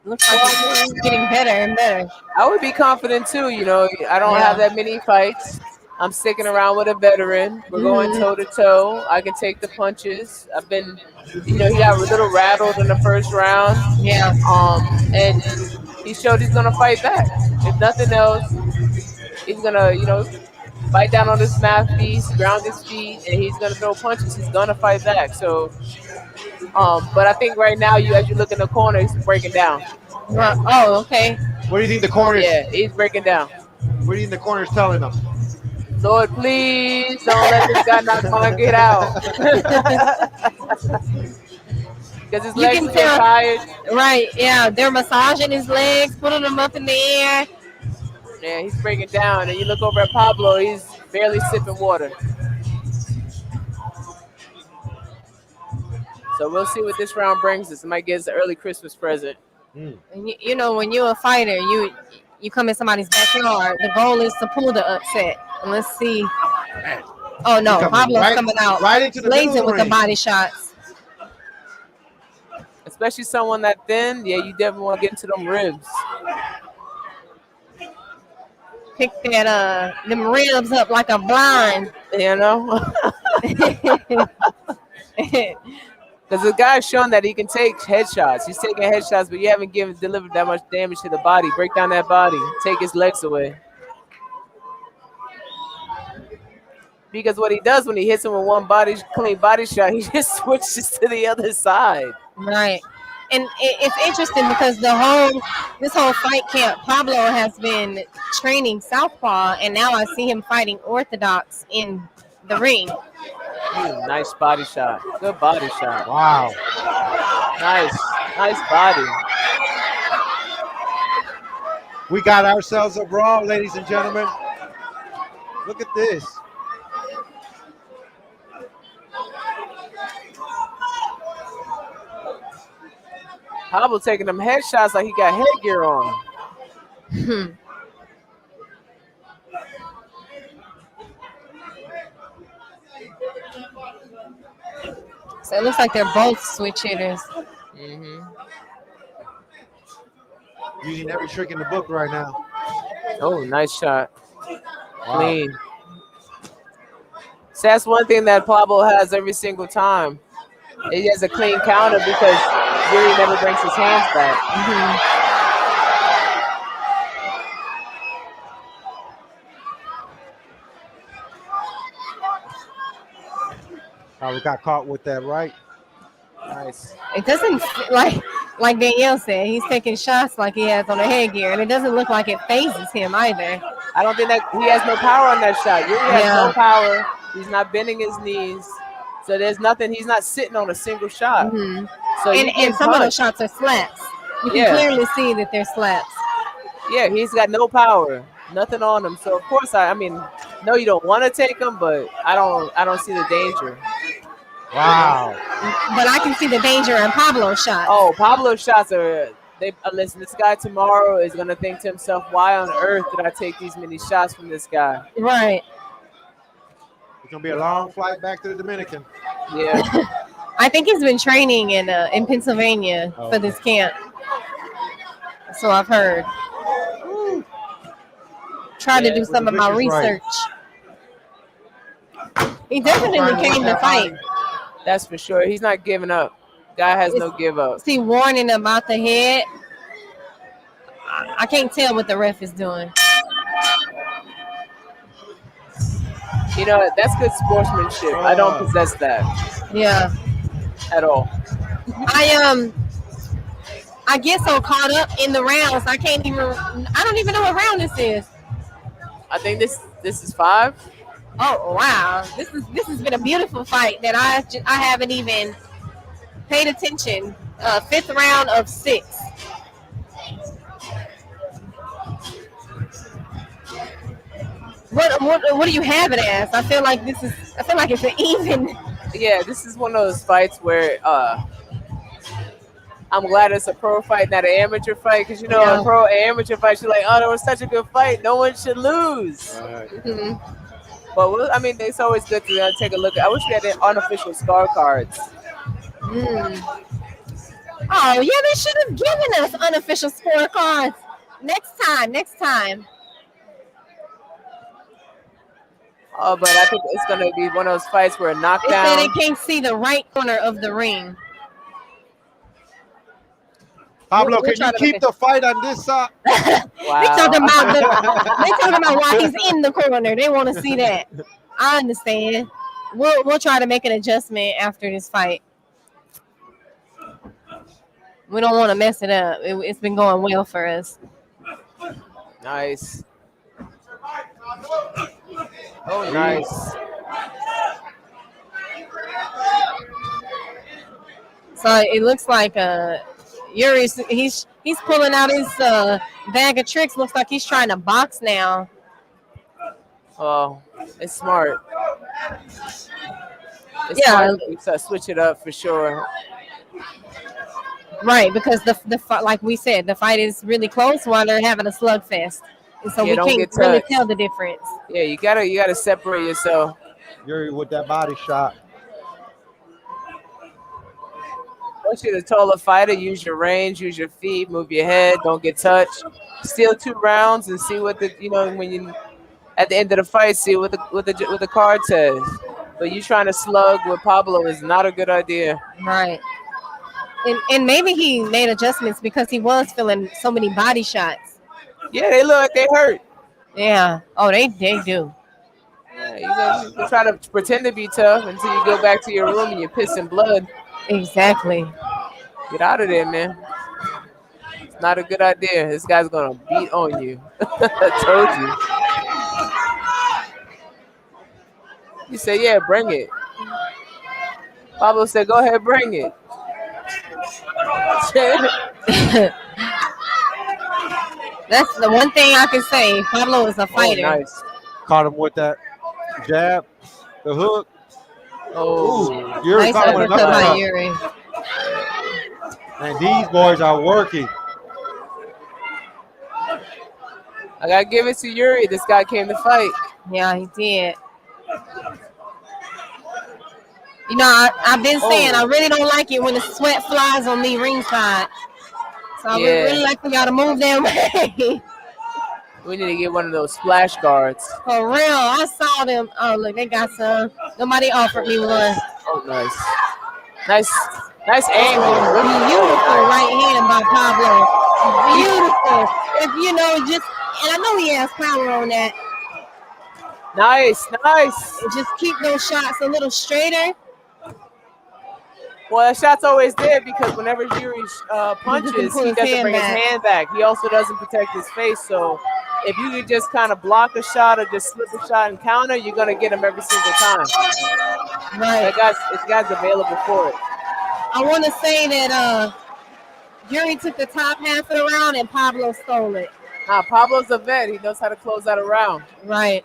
looks like it's getting better and better. I would be confident too. I don't have that many fights. I'm sticking around with a veteran. We're going toe to toe. I can take the punches. I've been, he got a little rattled in the first round. Yeah. And he showed he's gonna fight back. If nothing else, he's gonna, bite down on his mouthpiece, ground his feet, and he's gonna throw punches. He's gonna fight back. So, but I think right now, as you look in the corner, he's breaking down. Oh, okay. What do you think the corners? Yeah, he's breaking down. What do you think the corners telling them? Lord, please don't let this guy not want to get out. Because his legs are tired. Right, yeah. They're massaging his legs, putting them up in the air. Yeah, he's breaking down. And you look over at Pablo, he's barely sipping water. So we'll see what this round brings us. It might get us an early Christmas present. And when you're a fighter, you come in somebody's backyard. The goal is to pull the upset. And let's see. Oh no, Pablo's coming out right into the blazing with the body shots. Especially someone that thin, yeah, you definitely want to get into them ribs. Pick them ribs up like a blind. Because the guy's shown that he can take headshots. He's taking headshots, but you haven't delivered that much damage to the body. Break down that body. Take his legs away. Because what he does when he hits him with one clean body shot, he just switches to the other side. Right. And it's interesting because this whole fight camp, Pablo has been training southpaw, and now I see him fighting orthodox in the ring. Nice body shot. Good body shot. Wow. Nice body. We got ourselves a brawl, ladies and gentlemen. Look at this. Pablo taking them headshots like he got headgear on. So it looks like they're both switch hitters. Using every trick in the book right now. Oh, nice shot. Wow. Clean. So that's one thing that Pablo has every single time. He has a clean counter because Yuri never brings his hands back. We got caught with that right. Nice. It doesn't like Danielle said, he's taking shots like he has on a headgear, and it doesn't look like it phases him either. I don't think that he has no power on that shot. Yuri has no power. He's not bending his knees. So there's nothing. He's not sitting on a single shot. So and some of those shots are slaps. You can clearly see that they're slaps. Yeah, he's got no power, nothing on him. So of course, I mean, no, you don't want to take him, but I don't see the danger. Wow. But I can see the danger in Pablo's shots. Oh, Pablo's shots are. Listen, this guy tomorrow is gonna think to himself, "Why on earth did I take these many shots from this guy?" Right. It's gonna be a long flight back to the Dominican. Yeah. I think he's been training in Pennsylvania for this camp. So I've heard. Tried to do some of my research. He definitely came to fight. That's for sure. He's not giving up. Guy has no give up. See, warning about the head. I can't tell what the ref is doing. You know, that's good sportsmanship. I don't possess that. Yeah. At all. I get so caught up in the rounds, I don't even know what round this is. I think this is 5. Oh wow. This has been a beautiful fight that I haven't even paid attention. 5th round of 6. What do you have it as? I feel like it's an even. Yeah, this is one of those fights where I'm glad it's a pro fight, not an amateur fight, because a amateur fight, you're like, oh, that was such a good fight, no one should lose. But it's always good to take a look. I wish we had unofficial score cards. Oh yeah, they should have given us unofficial scorecards. Next time. Oh, but I think it's gonna be one of those fights where a knockdown. They can't see the right corner of the ring. Pablo, can you keep the fight on this side? Wow. They talking about why he's in the corner. They want to see that. I understand. We'll try to make an adjustment after this fight. We don't want to mess it up. It's been going well for us. Nice. Oh, nice. So it looks like Yuri, he's pulling out his bag of tricks. Looks like he's trying to box now. Oh, it's smart. Smart to switch it up for sure. Right, because the like we said, the fight is really close while they're having a slugfest, and so we can't really tell the difference. Yeah, you gotta separate yourself. Yuri with that body shot. Once you're the taller fighter, use your range, use your feet, move your head, don't get touched. Steal 2 rounds and see what when you at the end of the fight, see what the card says. But you trying to slug with Pablo is not a good idea. Right. And maybe he made adjustments because he was feeling so many body shots. Yeah, they look like they hurt. Yeah. Oh, they do. Yeah, you try to pretend to be tough until you go back to your room and you're pissing blood. Exactly. Get out of there, man. It's not a good idea. This guy's gonna beat on you. I told you. You said, yeah, bring it. Pablo said, go ahead, bring it. That's the one thing I can say. Pablo is a fighter. Oh, nice. Caught him with that jab, the hook. Oh, Yuri nice caught him with uppercut another by hook. Yuri. And these boys are working. I gotta give it to Yuri. This guy came to fight. Yeah, he did. You know, I've been saying I really don't like it when the sweat flies on me ringside. So I would really like for y'all to move that way. We need to get one of those splash guards. For real, I saw them. Oh, look, they got some. Nobody offered me one. Oh, nice. Nice angle. Beautiful right hand by Pablo. Beautiful. If you know, just, and I know he has power on that. Nice. And just keep those shots a little straighter. Well, that shot's always there because whenever Yuri punches, he doesn't bring his hand back. He also doesn't protect his face. So if you could just kind of block a shot or just slip a shot and counter, you're going to get him every single time. Right. This guy's available for it. I want to say that Yuri took the top half of the round and Pablo stole it. Pablo's a vet. He knows how to close out a round. Right.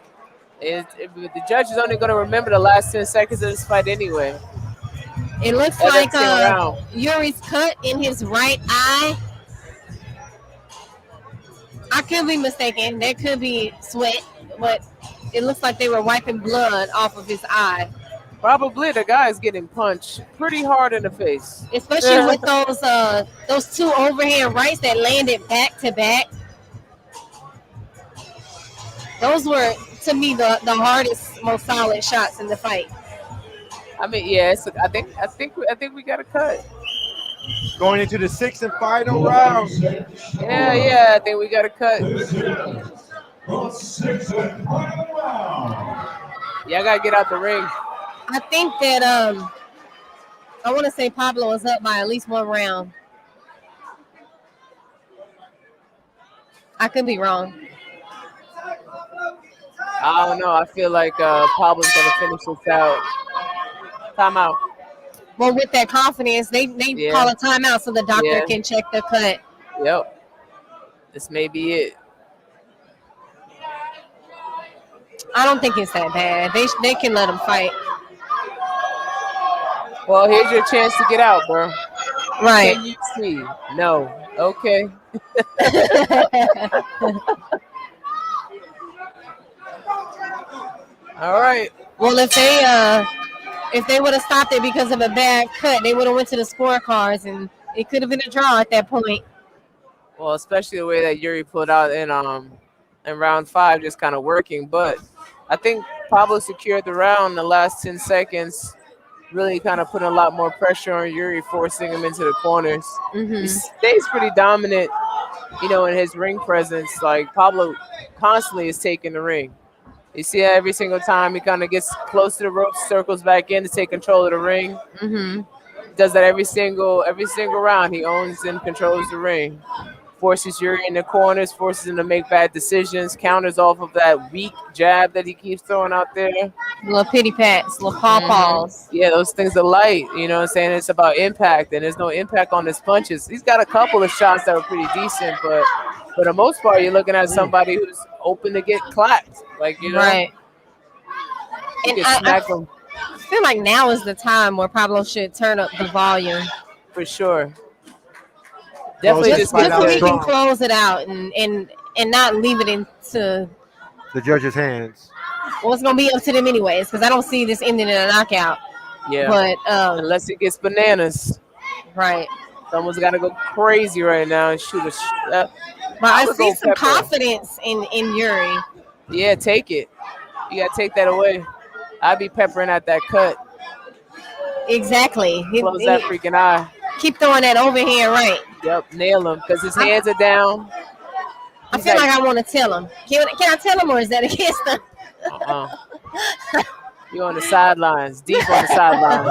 The judge is only going to remember the last 10 seconds of this fight anyway. It looks like Yuri's cut in his right eye. I could be mistaken. There could be sweat, but it looks like they were wiping blood off of his eye. Probably the guy's getting punched pretty hard in the face. Especially with those two overhand rights that landed back to back. Those were, to me, the hardest, most solid shots in the fight. I mean, yes, I think we got a cut. Going into the sixth and final round. Yeah, I think we got a cut. Yeah, I gotta get out the ring. I think that I want to say Pablo is up by at least one round. I could be wrong. I don't know. I feel like Pablo's gonna finish this out. Timeout. Well, with that confidence, they call a timeout so the doctor can check the cut. Yep. This may be it. I don't think it's that bad. They can let him fight. Well, here's your chance to get out, bro. Right. Can you see? No. Okay. All right. Well, if they would have stopped it because of a bad cut, they would have went to the scorecards, and it could have been a draw at that point. Well, especially the way that Yuri pulled out in round 5, just kind of working. But I think Pablo secured the round in the last 10 seconds, really kind of putting a lot more pressure on Yuri, forcing him into the corners. Mm-hmm. He stays pretty dominant, in his ring presence. Like, Pablo constantly is taking the ring. You see that every single time he kind of gets close to the ropes, circles back in to take control of the ring. Mm-hmm. Does that every single round. He owns and controls the ring. Forces Yuri in the corners, forces him to make bad decisions, counters off of that weak jab that he keeps throwing out there. Little pity pats, little paw-paws. Yeah, those things are light. You know what I'm saying? It's about impact, and there's no impact on his punches. He's got a couple of shots that were pretty decent, but for the most part, you're looking at somebody who's open to get clapped. Like, Right. You And can smack him. I feel like now is the time where Pablo should turn up the volume. For sure. Definitely just so he can close it out and not leave it into the judge's hands. Well, it's gonna be up to them anyways, because I don't see this ending in a knockout. Yeah. But unless it gets bananas. Right. Someone's got to go crazy right now and shoot a. But I see some confidence in Yuri. Yeah, take it. You got to take that away. I'd be peppering at that cut. Exactly. Close that freaking eye. Keep throwing that overhand right. Yep, nail him because his hands are down. I feel like I want to tell him. Can I tell him, or is that against him? You on the sidelines, deep on the sidelines.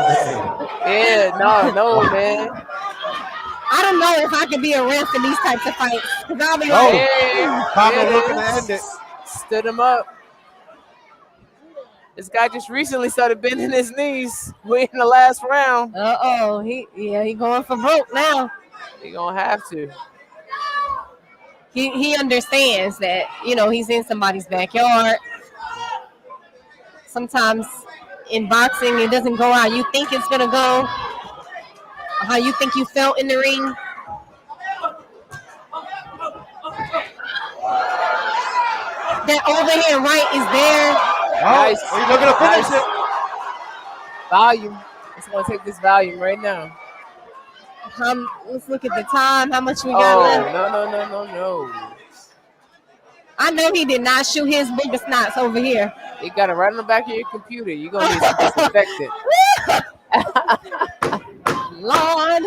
Yeah, no, man. I don't know if I could be a ref in these types of fights because I'll be like, Pablo looking to end it. Stood him up. This guy just recently started bending his knees. We in the last round. He going for broke now. He gonna have to. He understands that, he's in somebody's backyard. Sometimes in boxing, it doesn't go how you think it's gonna go, or how you think you felt in the ring. That overhand right is there. Nice. He's looking to finish it. Volume. It's gonna take this volume right now. Let's look at the time. How much we got left? No. I know he did not shoot his booger snots over here. You got it right on the back of your computer. You're gonna need to disinfect it. Lord.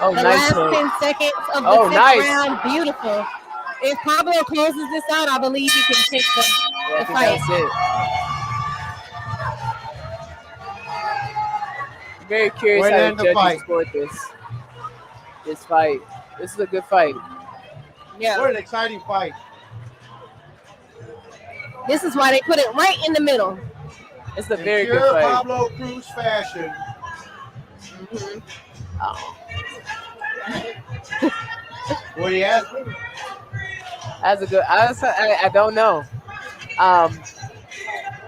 The nice last one. 10 seconds of the fifth round. Beautiful. If Pablo closes this out, I believe he can take the fight. That's it. Very curious how the judges scored this fight. This is a good fight. Yeah. What an exciting fight. This is why they put it right in the middle. It's a very good fight. Pablo Cruz fashion. Mm-hmm. What do you ask me? That's a good. I don't know.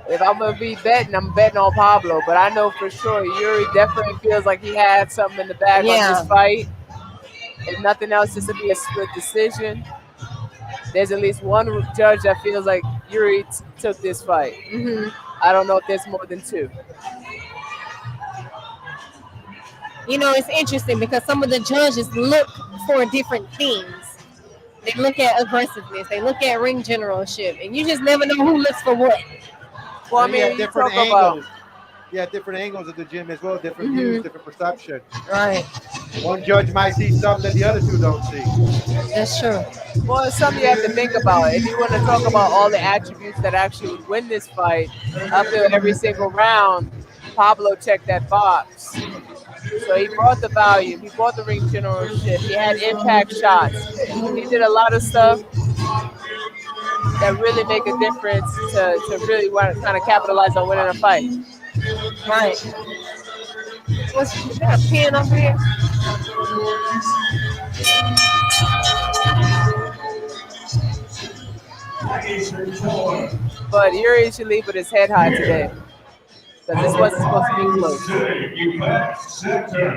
If I'm gonna be betting, I'm betting on Pablo. But I know for sure Yuri definitely feels like he had something in the bag on this fight. If nothing else, this will be a split decision. There's at least one judge that feels like Yuri took this fight. Mm-hmm. I don't know if there's more than two. It's interesting because some of the judges look for different things. They look at aggressiveness. They look at ring generalship. And you just never know who looks for what. Well, I mean, different angles. Different angles of the gym as well, different views, different perception. Right. One judge might see something that the other two don't see. That's true. Well, it's something you have to think about. If you want to talk about all the attributes that actually would win this fight, I feel every single round, Pablo checked that box. So he brought the volume, he brought the ring generalship, he had impact shots. He did a lot of stuff that really make a difference to really want to kind of capitalize on winning a fight. Right. Is there a pen over here? But Yuri should leave with his head high today. Because this wasn't supposed to be close.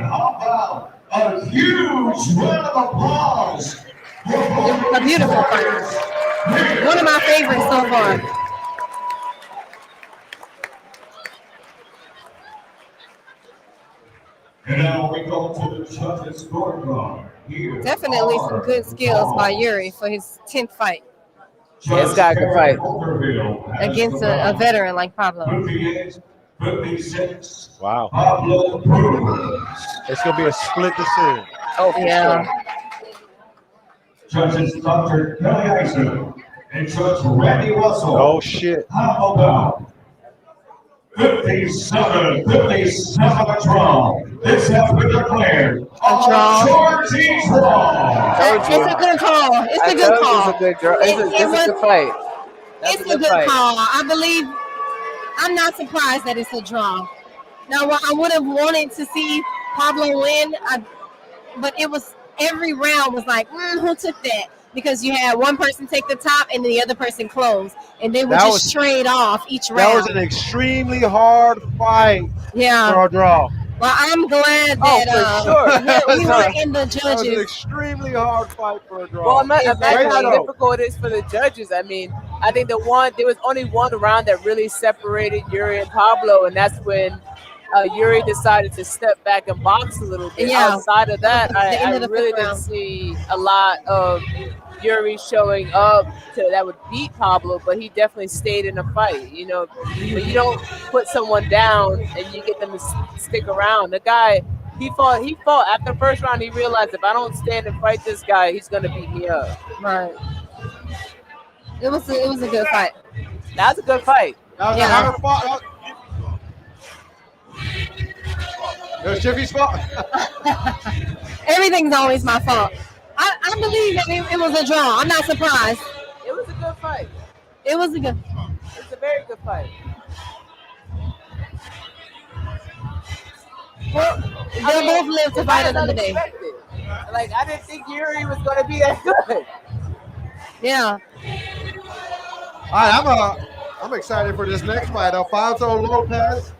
How about a huge round of applause? A beautiful fight. One of my favorites so far. And now we go to the judges' scorecard. Definitely some good skills by Yuri for his 10th fight. This guy could fight. Against a veteran like Pablo. 56. Wow. Pablo Cruz. It's going to be a split decision. Oh, yeah. Judges Dr. Kelly Isom and Judge Randy Russell. Oh, shit. How about 57 a draw. This has been declared a draw. Georgie draw. It's a good call. It's a good call. It's a good draw. It's a good fight. It's a good call. I believe. I'm not surprised that it's a draw. Now, I would have wanted to see Pablo win, but it was every round was like, who took that? Because you had one person take the top and the other person close, and they would just trade off each round. That was an extremely hard fight for a draw. Well, I'm glad that we were in the judges. That was an extremely hard fight for a draw. Well, imagine how difficult it is for the judges. I mean, I think there was only one round that really separated Yuri and Pablo, and that's when Yuri decided to step back and box a little bit. Yeah. Outside of that, I The end of the really fifth didn't round. see a lot of Yuri showing up that would beat Pablo, but he definitely stayed in the fight. You know, when you don't put someone down and you get them to stick around. The guy, he fought after the first round. He realized if I don't stand and fight this guy, he's gonna beat me up. Right. It was a good fight. That was a good fight. That was a hard fight. It was Jiffy's fault. Everything's always my fault. I believe that it was a draw. I'm not surprised. It was a good fight. It was a good. It's a very good fight. Well, they both live to fight another day. Like I didn't think Yuri was going to be that good. Yeah. All right, I'm excited for this next fight. Alfonso Lopez.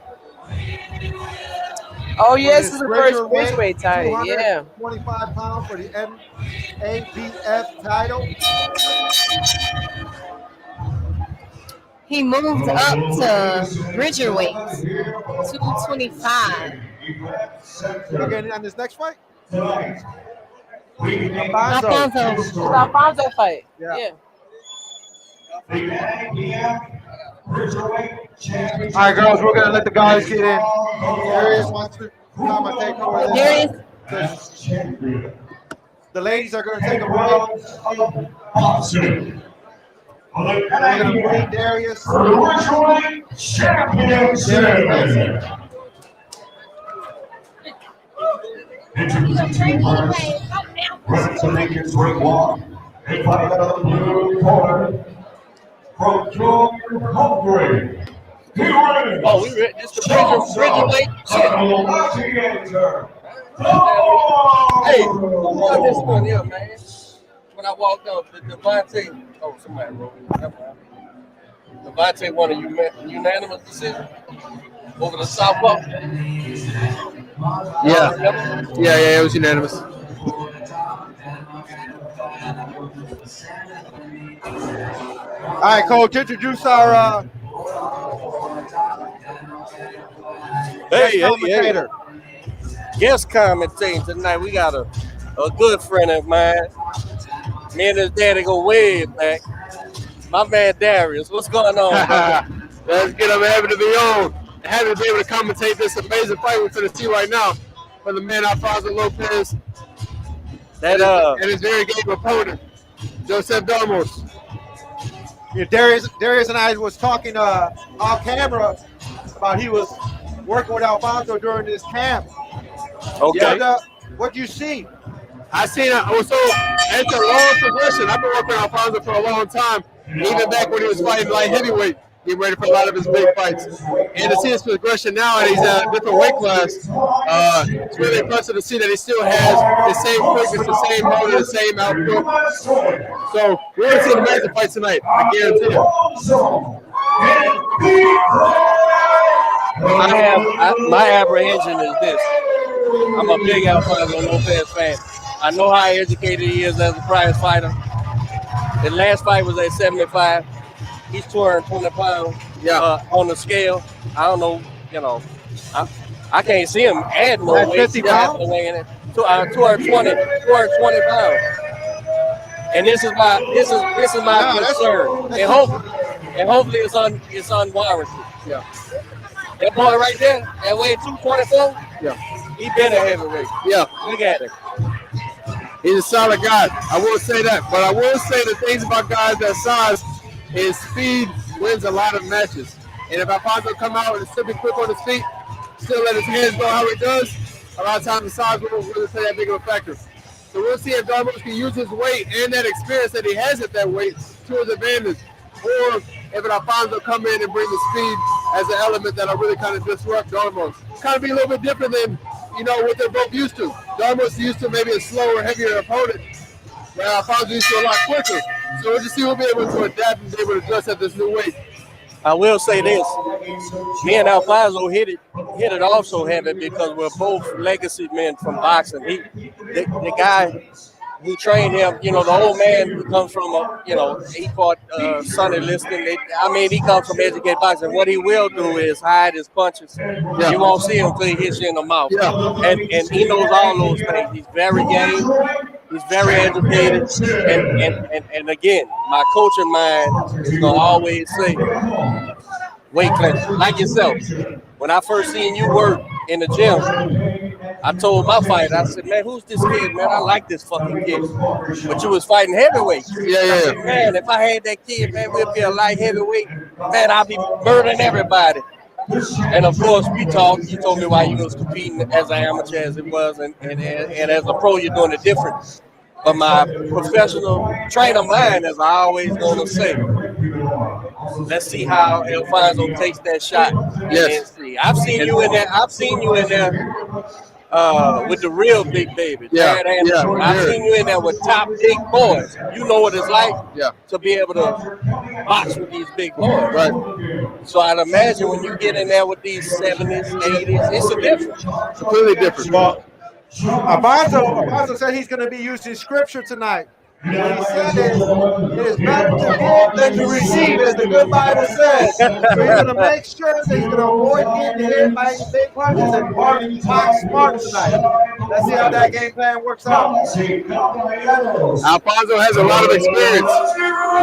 Oh yes, this is the first bridgeweight title. Yeah. 25 pounds for the NABF title. He moved up to bridgerweight, 225. Again on this next fight? Alfonso fight. Yeah. All right, girls, we're gonna let the guys get in. Darius wants to commentate for this. The ladies are gonna take a break. We're gonna bring Darius. Introducing team first, representing ring one, and fight out of the blue corner from Georgia, Hungary. Oh, we ready? This the bridgerweight shit. Hey, who won this one here, man? When I walked up, Devontae. Oh, somebody wrote it. Devontae won a unanimous decision over the Southpaw. Yeah, it was unanimous. All right, Coach, introduce our commentator. Guest commentating tonight. We got a good friend of mine. Me and his daddy go way back. My man Darius. What's going on, brother? Let's get him. Happy to be on. Happy to be able to commentate this amazing fight we're going to see right now for the man Alfonso Lopez and his very game opponent, Joseph Domos. Yeah, Darius and I was talking off camera about he was working with Alfonso during this camp. Okay. What do you see? I seen it. So it's a long progression. I've been working with Alfonso for a long time, even back when he was fighting light heavyweight, getting ready for a lot of his big fights. And to see his progression now, and he's at a different weight class, it's really impressive to see that he still has the same quickness, the same motor, the same output. So we're going to see an amazing fight tonight. I guarantee you. My apprehension is this. I'm a big Alfonso Lopez fan. I know how educated he is as a prize fighter. The last fight was at 75. He's 220 pounds on the scale. I don't know, I can't see him add more weight. 50 pounds? 220 pounds. And this is my concern. And hopefully it's unwarranted. Yeah. That boy right there, that weight 224, he been a heavyweight. Yeah. Look at him. He's a solid guy. I will say that. But I will say the things about guys that size is speed wins a lot of matches. And if Alfonso come out and still be quick on his feet, still let his hands go how he does, a lot of times the size won't really play that big of a factor. So we'll see if Domos can use his weight and that experience that he has at that weight to his advantage. Or if an Alfonso come in and bring the speed as an element that'll really kind of disrupt Domos. Kind of be a little bit different than, what they're both used to. Domos used to maybe a slower, heavier opponent, where Alfonso used to a lot quicker. So we'll just see who'll be able to adapt and be able to adjust at this new weight. I will say this. Me and Alfonso hit it off so heavy because we're both legacy men from boxing. The guy who trained him, the old man who comes from he fought Sonny Liston. He comes from educated boxing. What he will do is hide his punches. Yeah. You won't see him until he hits you in the mouth. Yeah. And he knows all those things. He's very game. He's very educated. And again, my coaching mind is gonna always say, weight class, like yourself. When I first seen you work in the gym, I told my fighter, I said, man, who's this kid, man? I like this fucking kid. But you was fighting heavyweight. Yeah. I said, man, if I had that kid, man, we'd be a light heavyweight. Man, I'd be murdering everybody. And of course, we talked. You told me why you was competing as an amateur as it was, and as a pro, you're doing it different. But my professional trainer mind, as I always gonna say, let's see how Alfonso takes that shot. Yes. I've seen you in there with the real big baby. Yeah. I've seen you in there with top big boys. You know what it's like to be able to box with these big boys. Right. So I'd imagine when you get in there with these 70s, 80s, it's a difference. Completely different. Well, Alfonso said he's going to be using scripture tonight. He said it is better to give than to receive, as the good Bible says. So he's going to make sure that he's going to avoid getting hit by any big punches and box smart tonight. Let's see how that game plan works out. Alfonso has a lot of experience.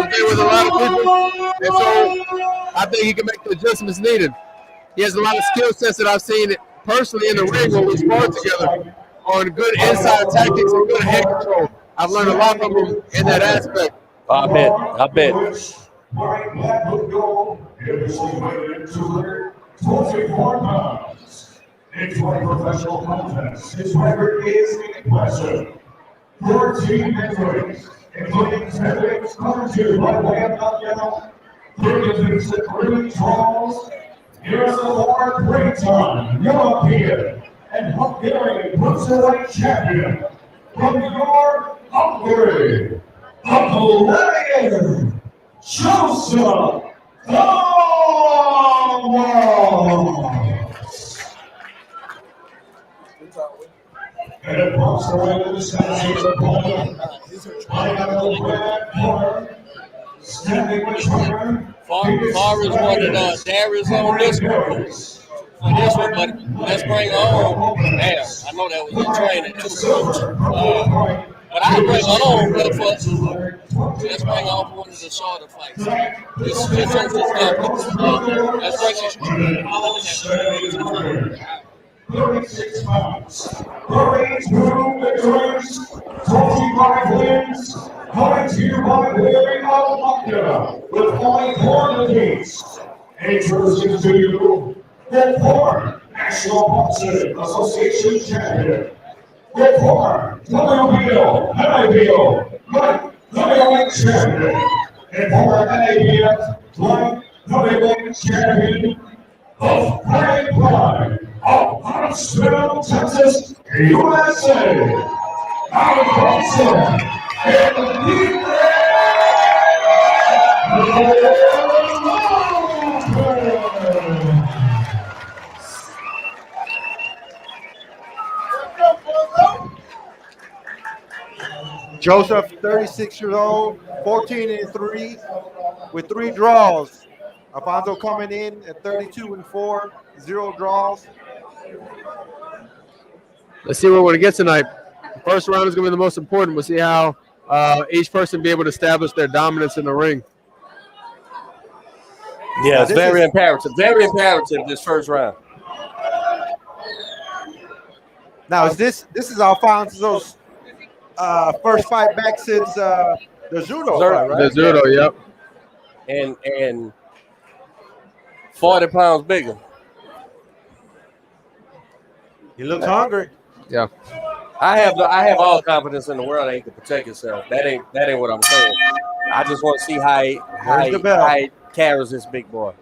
He's been with a lot of people, and so I think he can make the adjustments needed. He has a lot of skill sets that I've seen personally in the ring when we sparred together on good inside tactics and good head control. I've learned a lot from him in that aspect. I bet. 24 pounds. In 20 professional contests, his record is impressive. 14 victories, including 10 wins, 2 by way of knockout, 3 defeats and 3 draws. Here's the fourth three-time European and Hungarian cruiserweight champion from your Hungary, Hungarian Joseph and approximately the size of opponent, I have the red corner, standing with her. Far as wanted Darius on this one. For this one, but let's bring on. Damn, I know that was a trainer. That was a coach. But I bring on let's bring on for one of the shorter fights. Let's bring on. 36 pounds, 32 victories, 25 wins, coming to you by way of Montana with only 4 defeats. Introducing to you the former National Boxing Association champion, the former WBO, NIBO, light heavyweight champion, and former NABF light heavyweight champion of Pride Pride of Huntsville, Texas, USA. Alfonso and Tigre. Joseph, 36 years old, 14-3 with 3 draws. Alfonso coming in at 32-4, 0 draws. Let's see where we're going to get tonight. The first round is going to be the most important. We'll see how each person be able to establish their dominance in the ring. Yeah, it's very imperative. Very imperative this first round. Now, this is Alfonso's first fight back since the judo fight, right? The judo, yep. And 40 pounds bigger. He looks hungry. Yeah. I have all confidence in the world that he can protect himself. That ain't what I'm saying. I just want to see how he carries this big boy.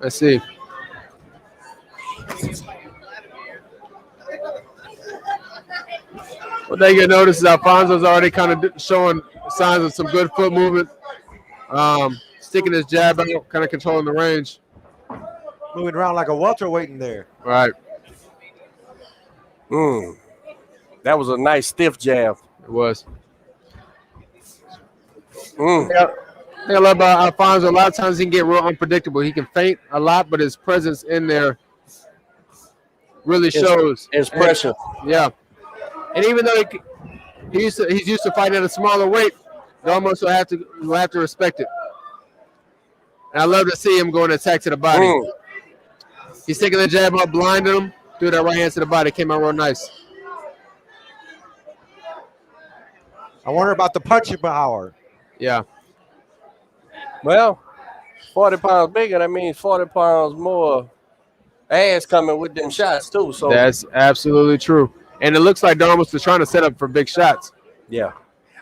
Let's see. One thing you notice is Alfonso's already kind of showing signs of some good foot movement. Sticking his jab out, kind of controlling the range. Moving around like a welterweight in there. Right. That was a nice stiff jab. It was. Mm. I think I love about Alfonso. A lot of times he can get real unpredictable. He can feint a lot, but his presence in there really shows. His pressure. Yeah. And even though he's used to fighting at a smaller weight, Ramos will have to respect it. And I love to see him going attack to the body. He's taking the jab up, blinding him, threw that right hand to the body. Came out real nice. I wonder about the punching power. Yeah. Well, 40 pounds bigger, that means 40 pounds more ass coming with them shots too. So that's absolutely true. And it looks like Ramos is trying to set up for big shots. Yeah.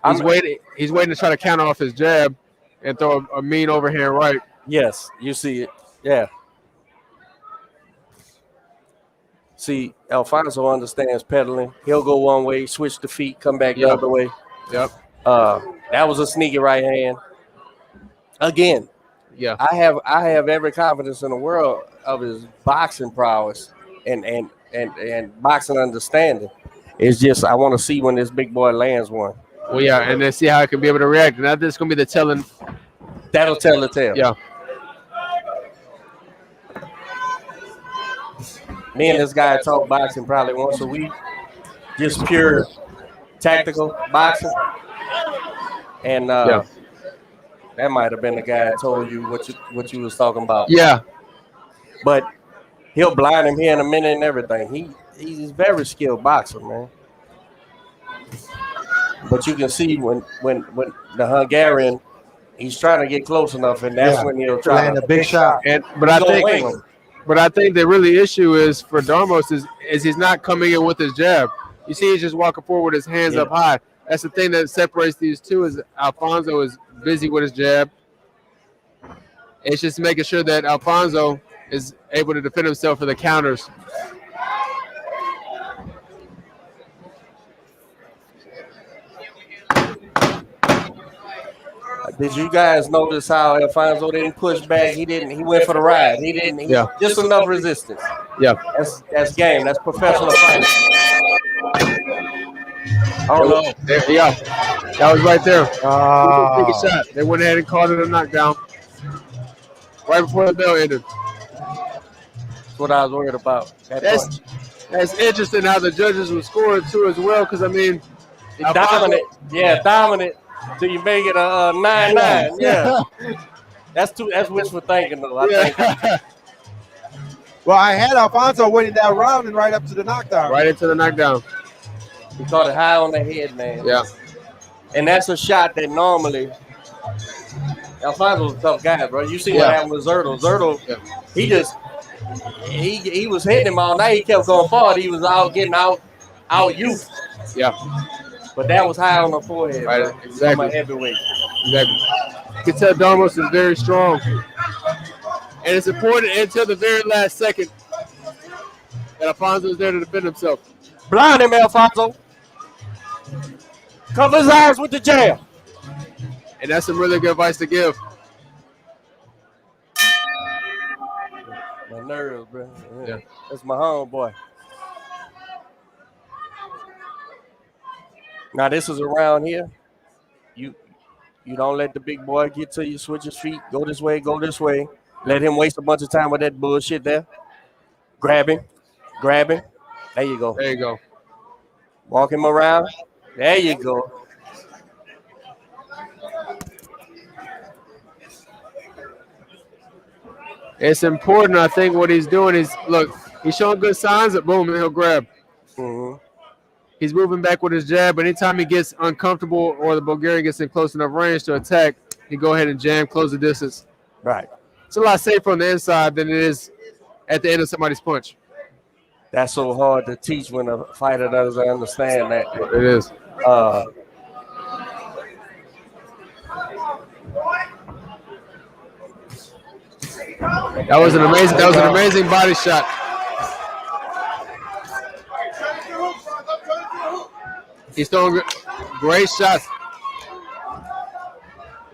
He's waiting to try to counter off his jab and throw a mean overhand right. Yes, you see it. Yeah. See, Alfonso understands pedaling. He'll go one way, switch the feet, come back the other way. Yep. That was a sneaky right hand. Again, yeah. I have every confidence in the world of his boxing prowess and boxing understanding. It's just I want to see when this big boy lands one. Well, yeah, and then see how I can be able to react. Now this is gonna be the telling. That'll tell the tale. Yeah. Me and this guy talk boxing probably once a week, just pure tactical boxing. And that might have been the guy that told you what you was talking about. Yeah. But he'll blind him here in a minute and everything. He's a very skilled boxer, man. But you can see when the Hungarian, he's trying to get close enough, and that's when he'll try land a big shot. But I think the really issue is for Ramos is he's not coming in with his jab. You see, he's just walking forward with his hands up high. That's the thing that separates these two is Alfonso is busy with his jab. It's just making sure that Alfonso is able to defend himself for the counters. Did you guys notice how Alfonso didn't push back? He went for the ride. He didn't. Just enough resistance. Yeah. That's game. That's professional fighting. Oh no. Yeah. That was right there. Take a shot. They went ahead and called it a knockdown. Right before the bell ended. That's what I was worried about. That's interesting how the judges were scoring too as well, because I mean dominant. Yeah, dominant. So you make it a 9-9. Yeah. That's wishful thinking though. I think. Well, I had Alfonso winning that round and right up to the knockdown. Right into the knockdown. He caught it high on the head, man. Yeah. And that's a shot that normally Alfonso's a tough guy, bro. You see what happened with Zerto. Zerto, he was hitting him all night. He kept going forward. He was getting out youth. Yeah. But that was high on the forehead. Right. Bro. Exactly. From a heavyweight. Exactly. You can tell Ramos is very strong. And it's important until the very last second that Alfonso is there to defend himself. Blind him, Alfonso. Cover his eyes with the jab. And that's some really good advice to give. My nerves, bro. Yeah. That's my homeboy. Now this is around here. You don't let the big boy get to you. Switch his feet. Go this way. Go this way. Let him waste a bunch of time with that bullshit there. Grab him. There you go. There you go. Walk him around. There you go. It's important, I think, what he's doing is, look, he's showing good signs that boom, and he'll grab. Mm-hmm. He's moving back with his jab, but anytime he gets uncomfortable or the Bulgarian gets in close enough range to attack, he go ahead and jam, close the distance. Right. It's a lot safer on the inside than it is at the end of somebody's punch. That's so hard to teach when a fighter doesn't understand that. It is. That was an amazing body shot. He's throwing great shots.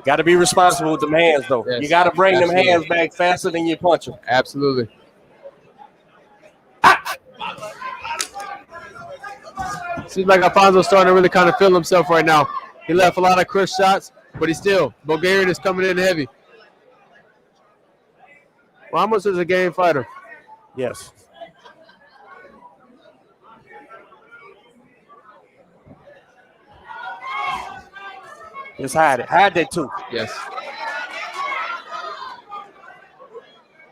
Got to be responsible with them hands, though. Yes. You got to bring them hands back faster than you punch them. Absolutely. Seems like Alfonso's starting to really kind of feel himself right now. He left a lot of crisp shots, but he's still Bulgarian is coming in heavy. Ramos is a game fighter. Yes. Just hide it. Hide that too. Yes.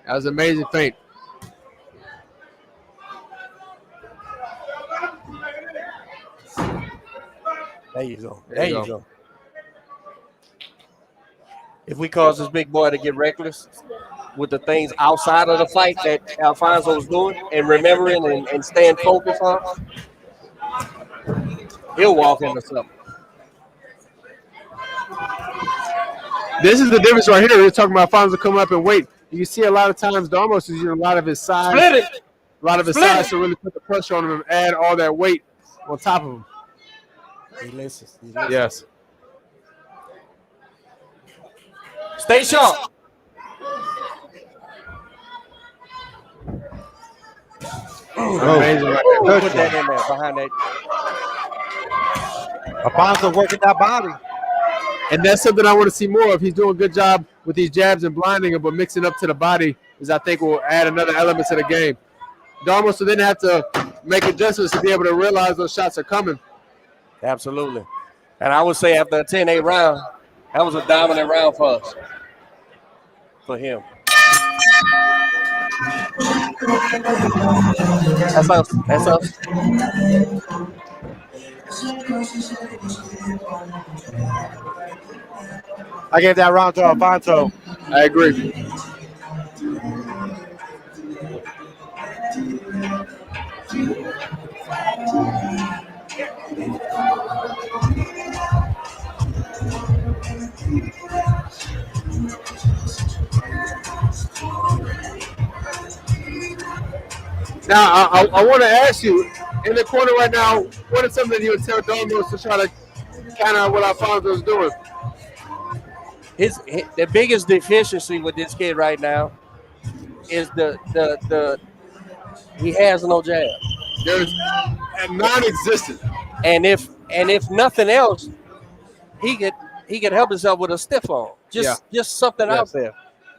That was an amazing feint. There you go. There you go. If we cause this big boy to get reckless with the things outside of the fight that Alfonso's doing and remembering and staying focused on, he'll walk into something. This is the difference right here. We're talking about Alfonso coming up in weight. You see a lot of times Darmos is using a lot of his size. A lot of his size to really put the pressure on him and add all that weight on top of him. He listens. Yes. Stay sharp. Amazing right there. Put that in there behind that. Alfonso working that body. And that's something I want to see more of. He's doing a good job with these jabs and blinding him, but mixing up to the body is, I think, will add another element to the game. Darmos will then have to make adjustments to be able to realize those shots are coming. Absolutely. And I would say after a 10-8 round, that was a dominant round for us. For him. That's us. That's us. I gave that round to Alfonso. I agree. Now, I want to ask you, in the corner right now, what is something you would tell Darmos to try to counter what Alfonso's doing? The biggest deficiency with this kid right now is the he has no jab. There's non-existent. And if nothing else, he could help himself with a stiff arm. Just something out there.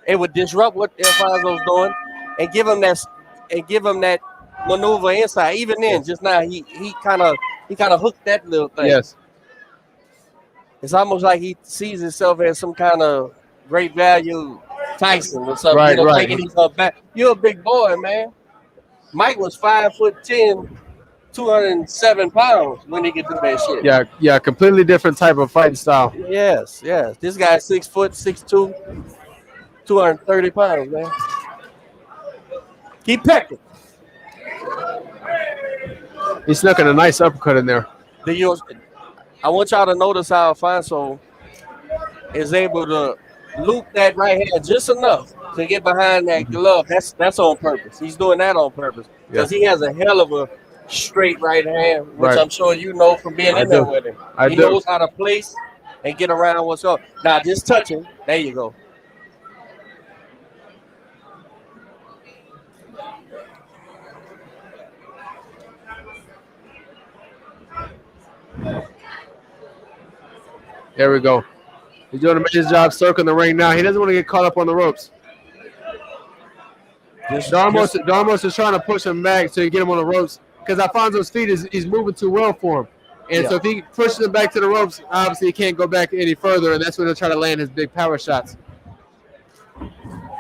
It would disrupt what Alfonso's doing and give him that maneuver inside. Even then, just now he kind of hooked that little thing. Yes. It's almost like he sees himself as some kind of great value Tyson or something. Right, Taking himself back. You're a big boy, man. Mike was 5'10", 207 pounds when he could do that shit. Yeah, completely different type of fighting style. Yes. This guy's 6 foot, 6'2", 230 pounds, man. Keep pecking. He snuck in a nice uppercut in there. I want y'all to notice how Alfonso is able to loop that right hand just enough to get behind that glove. That's on purpose. He's doing that on purpose because he has a hell of a straight right hand, which I'm sure you know from being in there with him. He knows how to place and get around what's up. Now, just touching. There you go. There we go. He's doing a amazing job circling the ring now. He doesn't want to get caught up on the ropes. Darmos is trying to push him back to get him on the ropes because Alfonso's feet he's moving too well for him. And so if he pushes him back to the ropes, obviously he can't go back any further, and that's when he'll try to land his big power shots.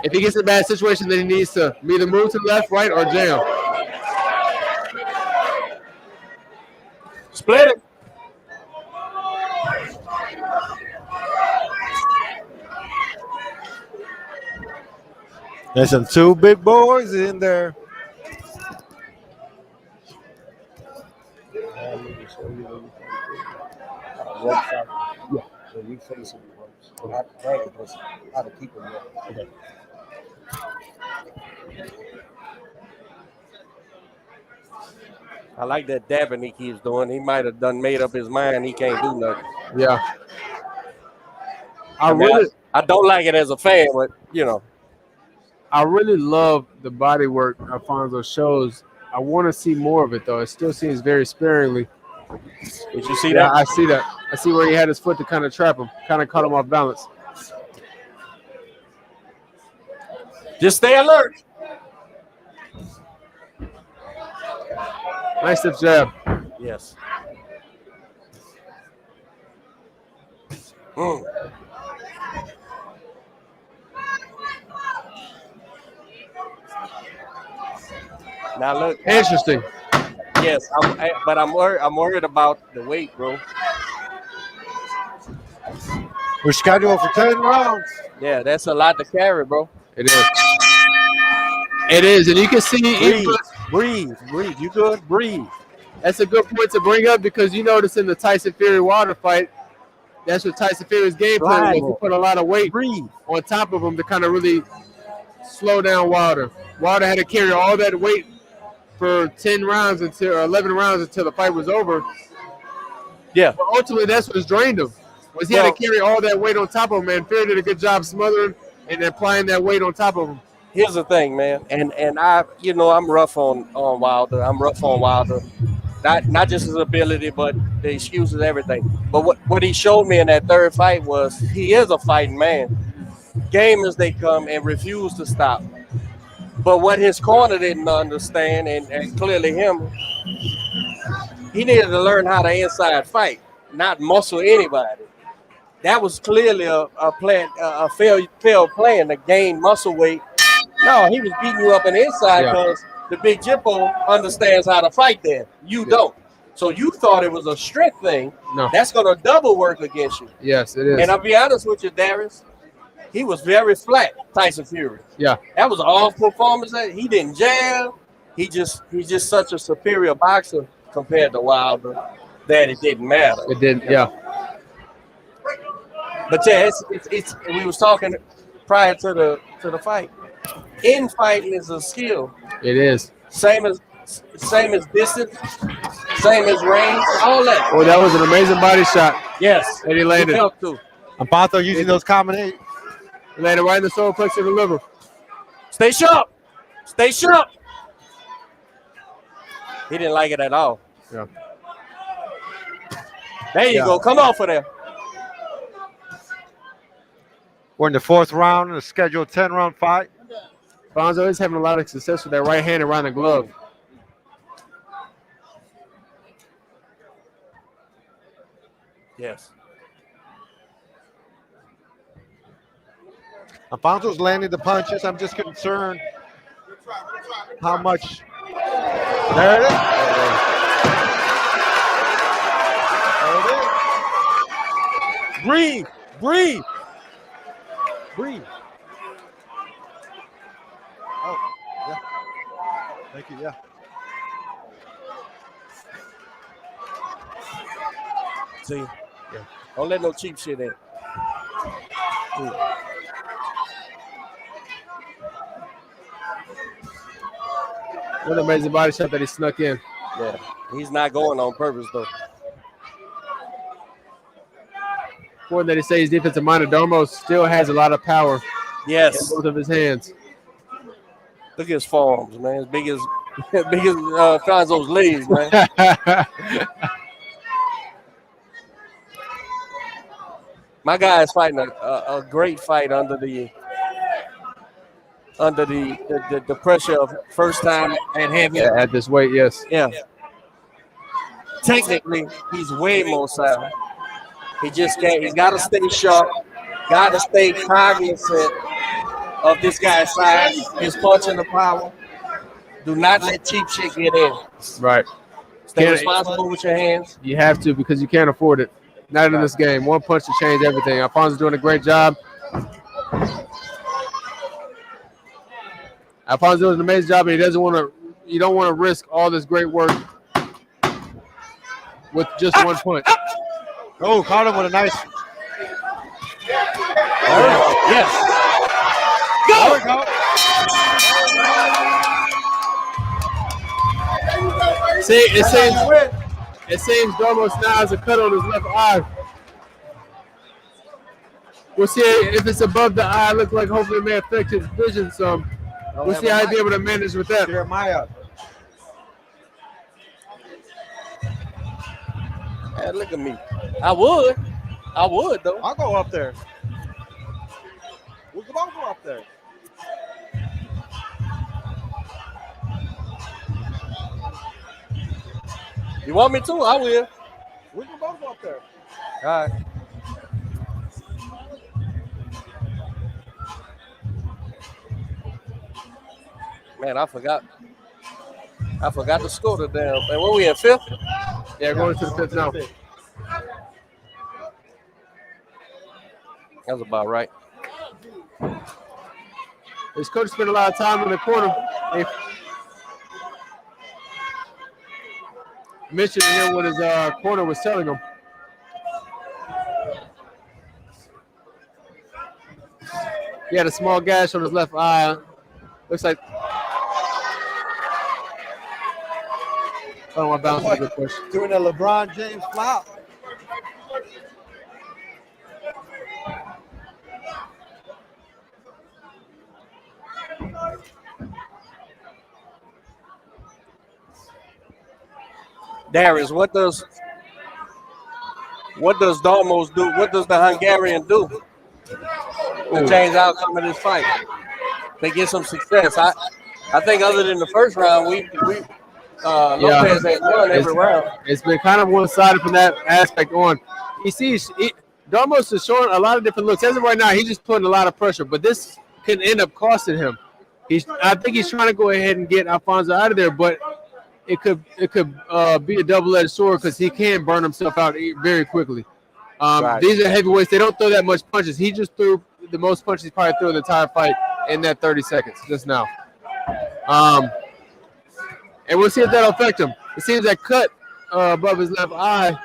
If he gets in a bad situation, then he needs to either move to the left, right, or jam. Split it. There's some two big boys in there. I like that dabbing he keeps doing. He might have made up his mind he can't do nothing. Yeah. I don't like it as a fan, but I really love the body work Alfonso shows. I want to see more of it, though. It still seems very sparingly. Did you see Yeah, that? I see that. I see where he had his foot to kind of trap him, kind of caught him off balance. Just stay alert. Nice stiff jab. Yes. Mm. Now look. Interesting. Yes, but I'm worried. I'm worried about the weight, bro. We're scheduled for 10 rounds. Yeah, that's a lot to carry, bro. It is. It is, and you can see. Breathe. You good? Breathe. That's a good point to bring up because you notice in the Tyson Fury Wilder fight, that's what Tyson Fury's game plan was. He put a lot of weight on top of him to kind of really slow down Wilder. Wilder had to carry all that weight for 10 rounds or 11 rounds until the fight was over. Yeah. But ultimately, that's what drained him. Was he had to carry all that weight on top of him, and Fury did a good job smothering and applying that weight on top of him. Here's the thing, man, and I'm rough on Wilder. I'm rough on Wilder. Not just his ability, but the excuses, everything. But what he showed me in that third fight was he is a fighting man. Game as they come and refuse to stop. But what his corner didn't understand, and clearly him, he needed to learn how to inside fight, not muscle anybody. That was clearly a failed plan to gain muscle weight. No, he was beating you up on the inside because the big Jippo understands how to fight there. You don't. So you thought it was a strength thing. No. That's going to double work against you. Yes, it is. And I'll be honest with you, Darius, he was very flat, Tyson Fury. Yeah. That was an off performance. He didn't jab. He's just such a superior boxer compared to Wilder that it didn't matter. It didn't, yeah. But yeah, it's we was talking prior to the fight. Infighting is a skill. It is. Same as distance, same as range, all that. Well, that was an amazing body shot. Yes. And he landed. Ampato using those combinations. He landed right in the solar plexus of the liver. Stay sharp. Stay sharp. He didn't like it at all. Yeah. There you go. Come off of there. We're in the fourth round in a scheduled 10-round fight. Bonzo is having a lot of success with that right hand around the glove. Yes. Alfonso's landing the punches. I'm just concerned how much. There it is. Breathe. Breathe. Breathe. Oh, yeah. Thank you, yeah. See? Yeah. Don't let no cheap shit in. What an amazing body shot that he snuck in. Yeah. He's not going on purpose, though. Important that he says defensive minded. Domo still has a lot of power. Yes. In both of his hands. Look at his forearms, man. As big as Fonzo's legs, man. My guy is fighting a great fight under the pressure of first time at heavy. Yeah, at this weight, yes. Yeah. Technically, he's way more silent. He just can't. He's got to stay sharp. Got to stay cognizant of this guy's size, his punch and the power. Do not let cheap shit get in. Right. Stay responsible with your hands. You have to because you can't afford it. Not in this game. One punch to change everything. Alfonso's doing a great job. Alfonso's doing an amazing job, and he doesn't want to. You don't want to risk all this great work with just one punch. Oh, caught him with a nice. Yes. Go. There we go. See, it seems Domo now has a cut on his left eye. We'll see if it's above the eye. It looks like hopefully it may affect his vision some. We'll see how he'll be able to manage with that. Jeremiah. Man, look at me. I would though. I'll go up there. We can both go up there. You want me to? I will. We can both go up there. All right. Man, I forgot the score to damn. Man, what we in fifth? Yeah, going to the fifth now. That's about right. His coach spent a lot of time in the corner. They mentioned to hear what his corner was telling him. He had a small gash on his left eye. Looks like. I don't want to bounce a good push. Doing a LeBron James flop. Darius, what does Dormos do? What does the Hungarian do to change the outcome of this fight? They get some success. I think other than the first round, Lopez has won every round. It's been kind of one-sided from that aspect on. You see, Dormos is showing a lot of different looks. As of right now, he's just putting a lot of pressure, but this can end up costing him. I think he's trying to go ahead and get Alfonso out of there, but it could be a double-edged sword because he can burn himself out very quickly. Right. These are heavyweights. They don't throw that much punches. He just threw the most punches he probably threw in the entire fight in that 30 seconds just now. And we'll see if that'll affect him. It seems that cut above his left eye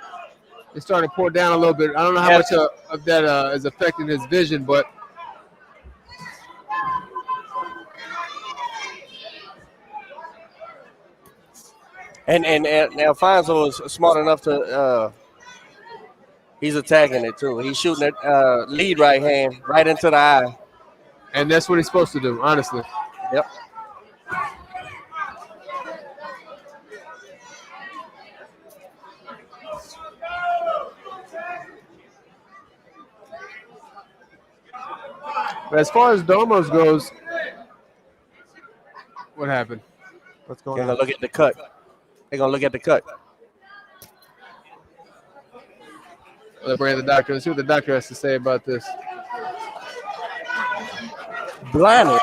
is starting to pour down a little bit. I don't know how much of that is affecting his vision, but And Alfonso is smart enough to he's attacking it too. He's shooting that lead right hand right into the eye. And that's what he's supposed to do, honestly. Yep. But as far as Domos goes, what happened? What's going They're on? gonna look at the cut. They're gonna look at the cut. Let's bring in the doctor. Let's see what the doctor has to say about this. Blinded.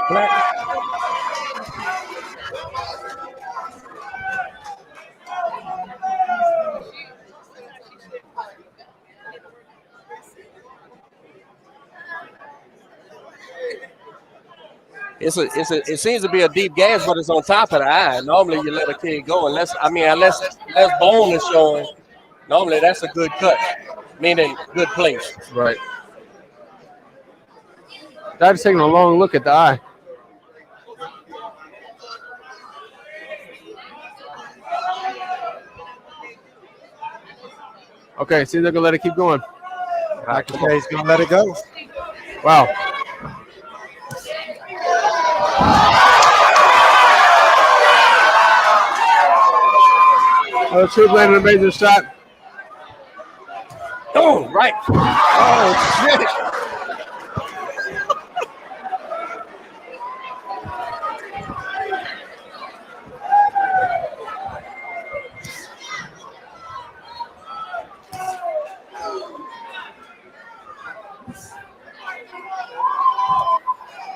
It seems to be a deep gash, but it's on top of the eye. Normally, you let a kid go unless bone is showing. Normally, that's a good cut, meaning good place. Right. Doctor's taking a long look at the eye. Okay, seems like they're gonna let it keep going. Okay, he's gonna let it go. Wow. Oh, Troop landed an amazing shot. Oh, right. Oh, shit.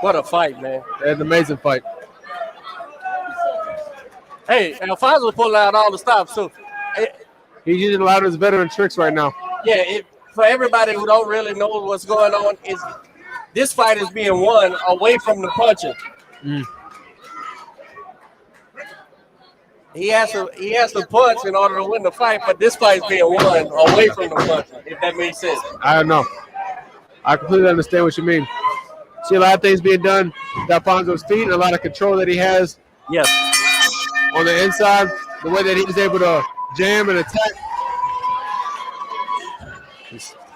What a fight, man. It's an amazing fight. Hey, Alfonso pulling out all the stops, too. He's using a lot of his veteran tricks right now. Yeah, for everybody who don't really know what's going on, this fight is being won away from the punching. He has to punch in order to win the fight, but this fight is being won away from the punching, if that makes sense. I don't know. I completely understand what you mean. See a lot of things being done to Alfonso's feet, and a lot of control that he has. Yes. On the inside, the way that he's able to jam and attack.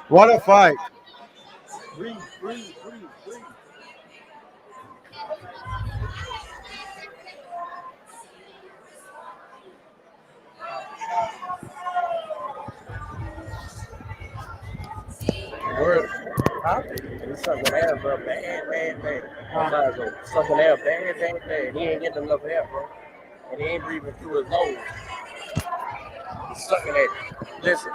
What a fight. is sucking air, bro. Bad. Alfonso sucking air, bad. He ain't getting enough air, bro. And he ain't breathing through his nose. He's sucking at it. Listen.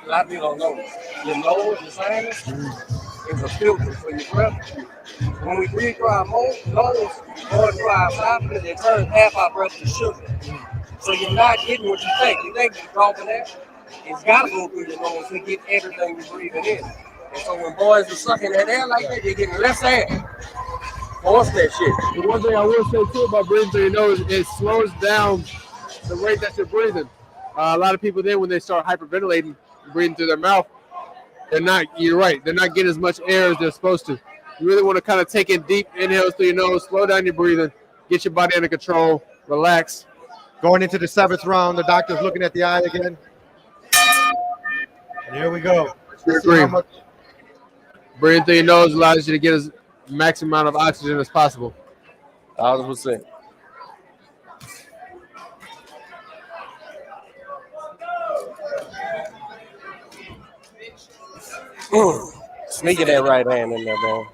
A lot of people don't know. Your nose, your sinus, is a filter for your breath. When we breathe through our nose, going through our esophagus, it turns half our breath to sugar. So you're not getting what you think. You think you're dropping air. It's got to go through your nose to get everything you're breathing in. And so when boys are sucking that air like that, they're getting less air. Force that shit. The one thing I will say too about breathing through your nose, it slows down the rate that you're breathing. A lot of people then, when they start hyperventilating, breathing through their mouth, you're right, they're not getting as much air as they're supposed to. You really want to kind of take in deep inhales through your nose, slow down your breathing, get your body under control, relax. Going into the 7th round, the doctor's looking at the eye again. And here we go. Breathing through your nose allows you to get as maximum amount of oxygen as possible. 1,000%. Sneaking that right hand in there, man.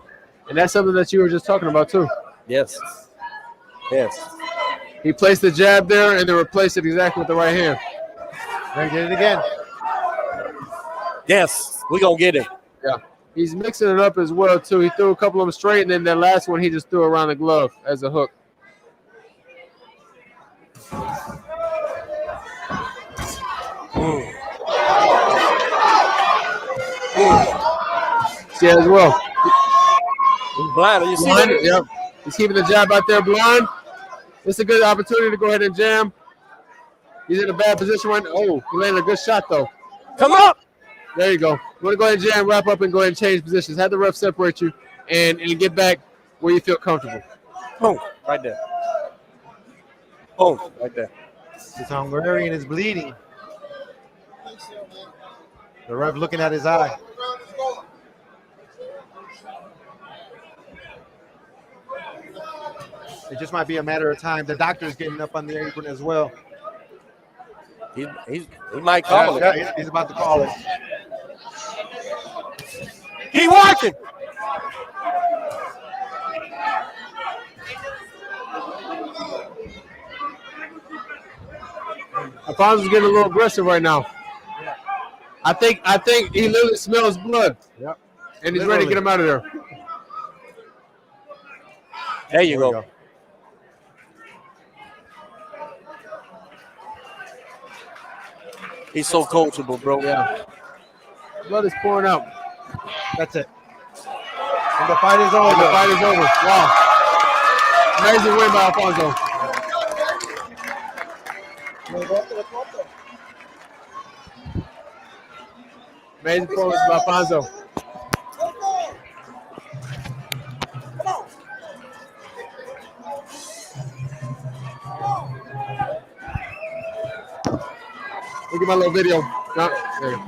And that's something that you were just talking about too. Yes. He placed the jab there and then replaced it exactly with the right hand. Then get it again. Yes, we're going to get it. Yeah. He's mixing it up as well, too. He threw a couple of them straight, and then that last one he just threw around the glove as a hook. See as well. He's blind. You see that? Yep. He's keeping the jab out there blind. It's a good opportunity to go ahead and jam. He's in a bad position right now. Oh, he landed a good shot, though. Come up. There you go. You want to go ahead and jam, wrap up, and go ahead and change positions. Have the ref separate you and get back where you feel comfortable. Boom. Right there. Boom. Right there. His Hungarian is bleeding. The ref looking at his eye. It just might be a matter of time. The doctor's getting up on the apron as well. He might call it. Yeah, he's about to call it. Keep watching. Alfonso's getting a little aggressive right now. I think he literally smells blood. Yep. And he's ready to get him out of there. There you go. He's so coachable, bro. Yeah. Blood is pouring out. That's it. And the fight is over. Wow. Amazing win by Alfonso. Amazing performance by Alfonso. Look at my little video. There you go.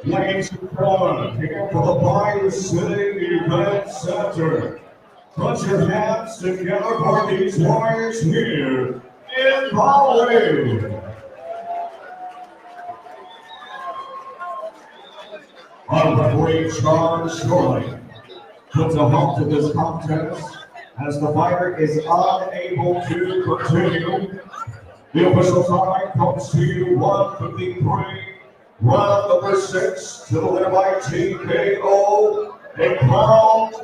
Flames in front, here for the Fire City Event Center. Put your hands together for these Warriors here in Raleigh. Our referee, Sean Shorley, puts a halt to this contest as the fighter is unable to continue. The official time comes to you 1:53. Round number 6 to the winner by TKO and crowned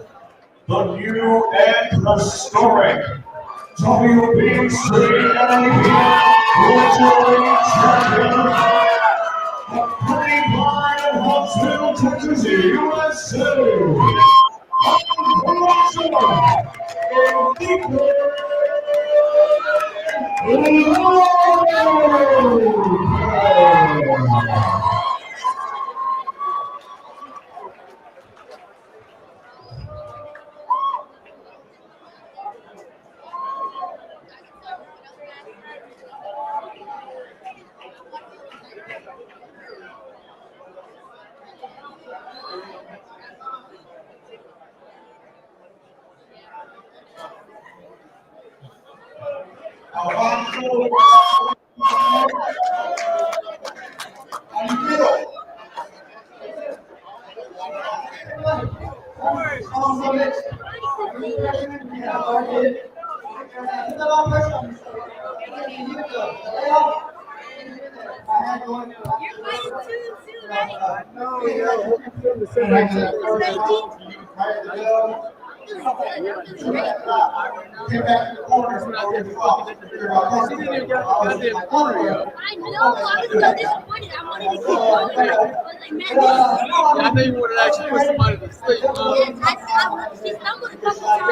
the new and historic WBC Welterweight Champion of Greenline and Huntsville, Texas, USA.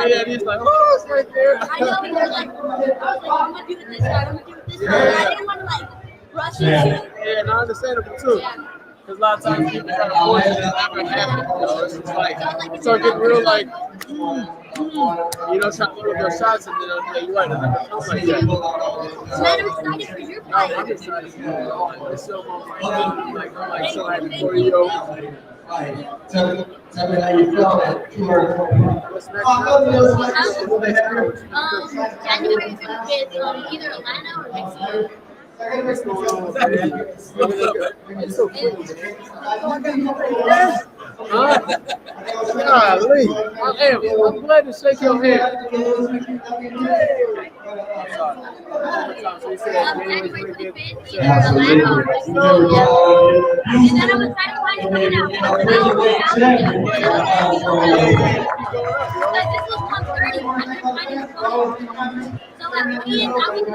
Yeah, he's like, oh, it's right there. I know, and you're like, I was like, I'm gonna do it this time, I'm gonna do it this time. I didn't want to like rush into it. Yeah, and understandable too. Because a lot of times people try to avoid it and it's not gonna happen. You know, it's just like, it's all getting real like, you know, trying to look at those shots and then you're right, it doesn't come like that. Man, I'm excited for your fight. I'm excited. It's so like, I'm so happy for you. Tell me how you felt at 220. What's next? January 25th, either Atlanta or Mexico. It's so cool. Golly. I'm glad to shake your hand. So you said January 25th, either Atlanta or Mexico. Yeah. And then I'm excited to find coming out. Like this was 1:30. I couldn't find his phone. So I was eating. I waited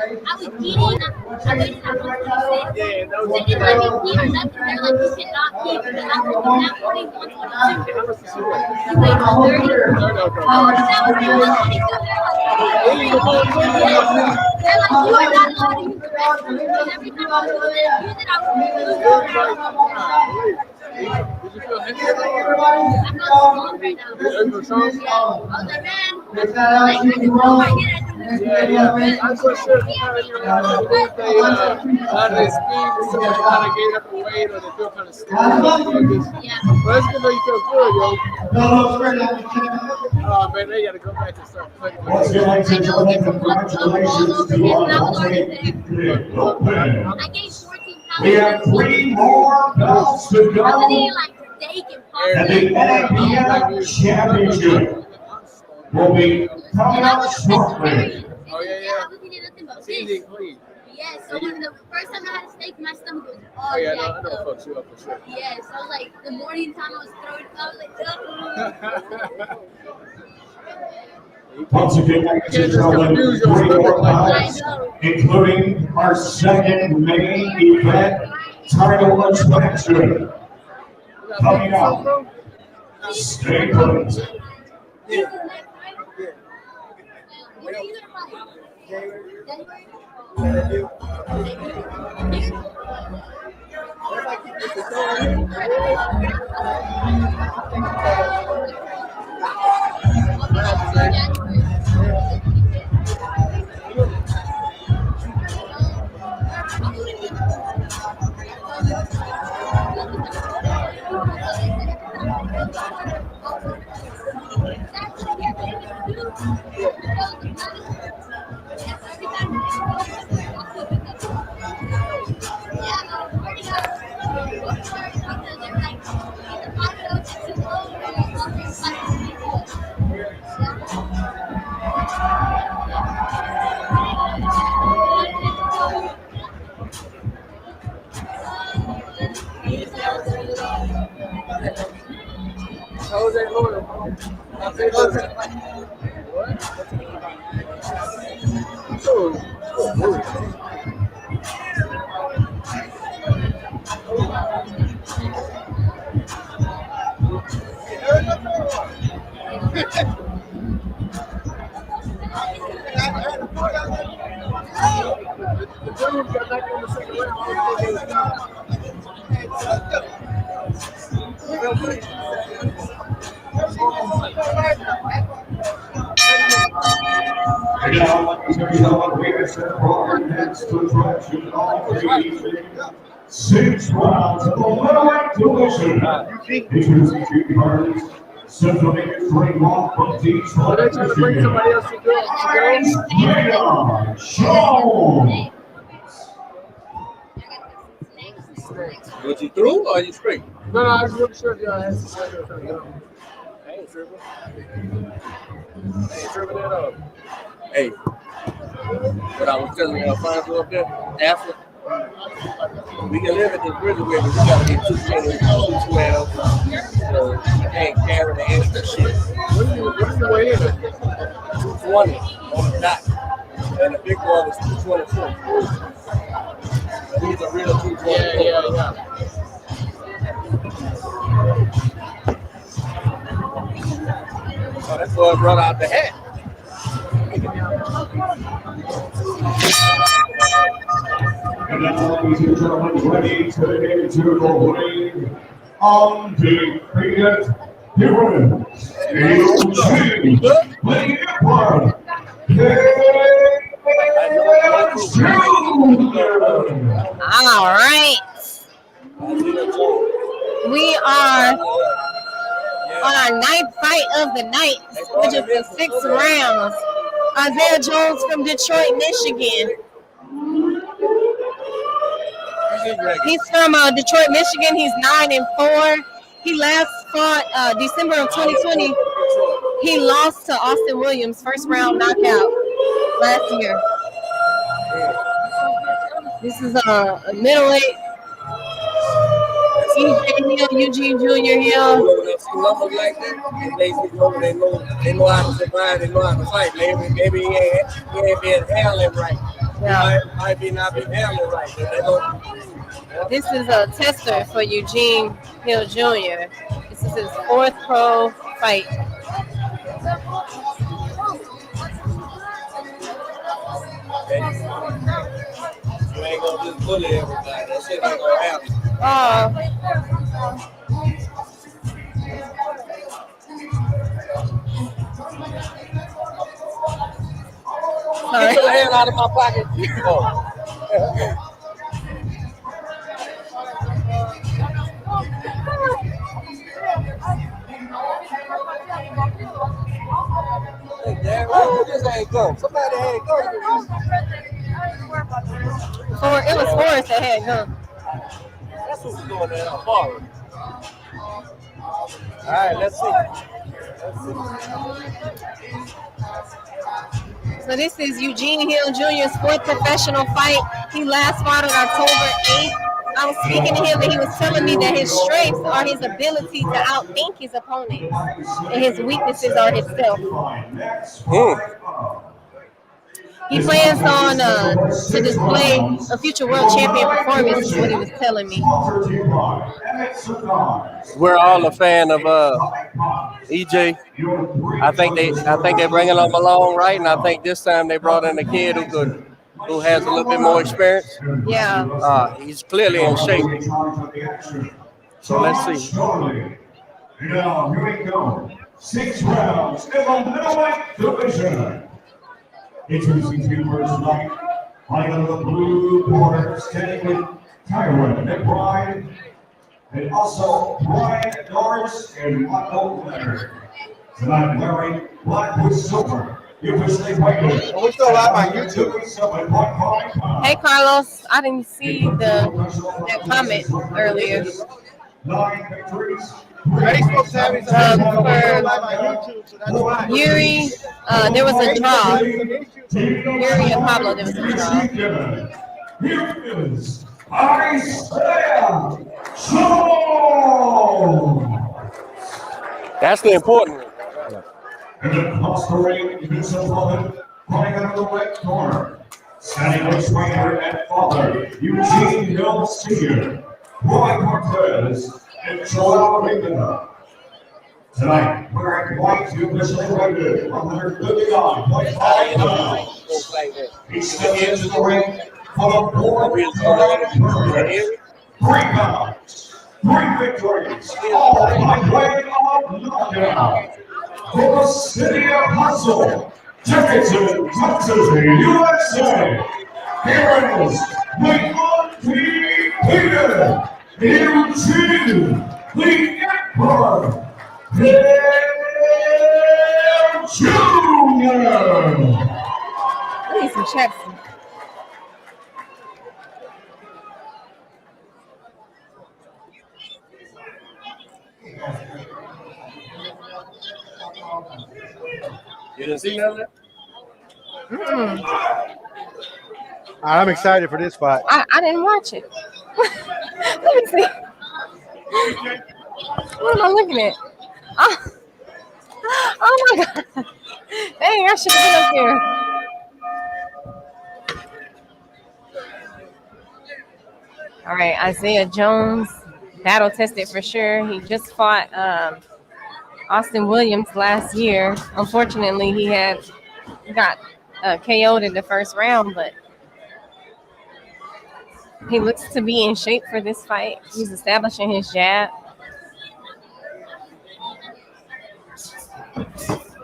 at 1:26. They didn't let me eat or nothing. They're like, you cannot eat. And I woke up that morning 1:22. You wait 1:30. That was 1:22. They're like, you are not allowed to use the restroom because every time I was there, use it, I would lose. did you feel heavy? I feel strong right now. Yeah. I was like, man, I just throw my head at them. Yeah. I'm so sure they a lot of their speed and stuff kind of gain up a weight or they feel kind of slow. Yeah. But it's good though you feel good, yo. Oh man, they gotta go back and start playing. Once again, ladies and gentlemen, congratulations to our Tigre. I gained 14 pounds. We have 3 more belts to I was go. eating like steak and And the NABF Championship will be coming up shortly. Oh yeah. I was eating nothing but fish. Clean. Yes, so when the first time I had a steak, my stomach was all Oh yeah, jacked no, I know up. it fucks you up for sure. Yes, I was like, the morning time I was throwing up, I was like, ugh. Once again, ladies and gentlemen, 3 more bouts, including our second main event title attraction. Coming up, stay put. When are you gonna fight? January? And now, I'd like to tell you how we are set for our next attraction of the evening. 6 rounds of the middleweight division. Introducing two partners, Central Vegas ring walk from Detroit, Michigan. Isaiah Jones. Was you through or you straight? No, I was really sure y'all had some. I ain't tripping. I ain't tripping at all. Hey, what I was telling you, Alfonso up there, after we can live at this bridge where we gotta get 210, 212, so you can't carry the extra shit. What is the way in it? 220 on the dot, and the big one is 224. These are real 224. Yeah. So that's why I brought out the hat. And now, ladies and gentlemen, ready to get into the ring. Undefeated heroes. Eugene, the Emperor. All right. We are on our 9th fight of the night, which is the 6 rounds. Isaiah Jones from Detroit, Michigan. He's from Detroit, Michigan. He's 9-4. He last fought December of 2020. He lost to Austin Williams, first round knockout last year. This is a middleweight. Eugene Jr. Hill. Numbers like that, they know how to survive, they know how to fight. Maybe he ain't been handling right. Yeah. Might be not been handling right. This is a tester for Eugene Hill Jr. This is his 4th pro fight. You ain't gonna just bully everybody. That shit ain't gonna happen. Sorry. Get your hand out of my pocket. Hey, Dad, where this ain't come? Somebody ain't come. It was Forrest that had gum. That's what's going on. Forward. All right, let's see. So this is Eugene Hill Jr.'s 4th professional fight. He last fought on October 8th. I was speaking to him and he was telling me that his strengths are his ability to outthink his opponent and his weaknesses are himself. He plans on to display a future world champion performance, is what he was telling me. We're all a fan of EJ. I think they're bringing him along right, and I think this time they brought in a kid who has a little bit more experience. Yeah. He's clearly in shape. So let's see. Now here we go. 6 rounds in the middleweight division. Introducing to first tonight, fighting on the blue corner, standing with Tigre McBride, and also Brian Norris and Michael Leonard. Tonight wearing black with silver. We're still live on YouTube. Hey Carlos, I didn't see that comment earlier. 9 victories. Yuri, there was a draw. Yuri and Pablo, there was a draw. Here is Isaiah Jones. That's the important one. And across the ring, his opponent, running out of the right corner. Standing with trainer and father, Eugene Hill Sr., Roy Cortez, and Joel Reagan. Tonight, wearing white, you officially rated 159.5 pounds. He steps into the ring for the fourth time tournament. 3 pounds, 3 victories, all by way of knockout. For the city of Hustle, Dickinson, Texas, USA. Here is the undefeated Eugene, the Emperor, Hill Jr. I need some checks. You didn't see none of that? I'm excited for this fight. I didn't watch it. Let me see. What am I looking at? Oh my God. Dang, I should have been up here. All right, Isaiah Jones, battle tested for sure. He just fought Austin Williams last year. Unfortunately, he got KO'd in the first round, but he looks to be in shape for this fight. He's establishing his jab.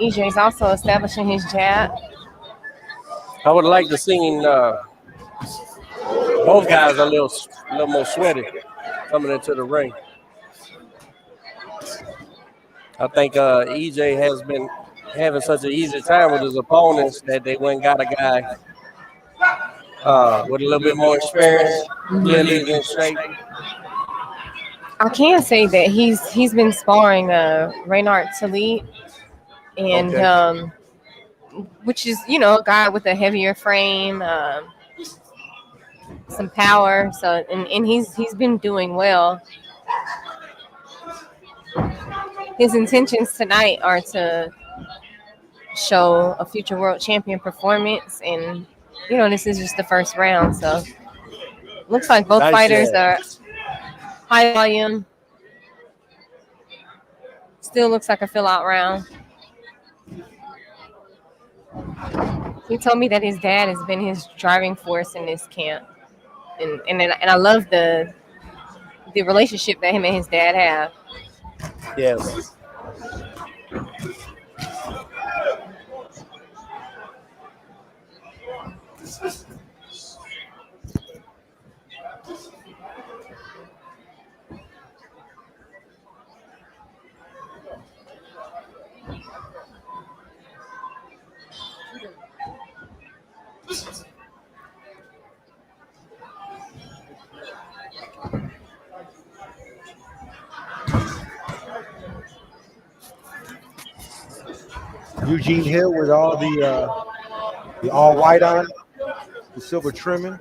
EJ's also establishing his jab. I would like to see both guys a little more sweaty coming into the ring. I think EJ has been having such an easy time with his opponents that they went and got a guy with a little bit more experience. Clearly he's in shape. I can say that he's been sparring Reynard Talib, and which is a guy with a heavier frame, some power. So and he's been doing well. His intentions tonight are to show a future world champion performance, and this is just the first round, so looks like both fighters are high volume. Still looks like a fill-out round. He told me that his dad has been his driving force in this camp, and I love the relationship that him and his dad have. Yes. Eugene Hill with all the all white on, the silver trimming.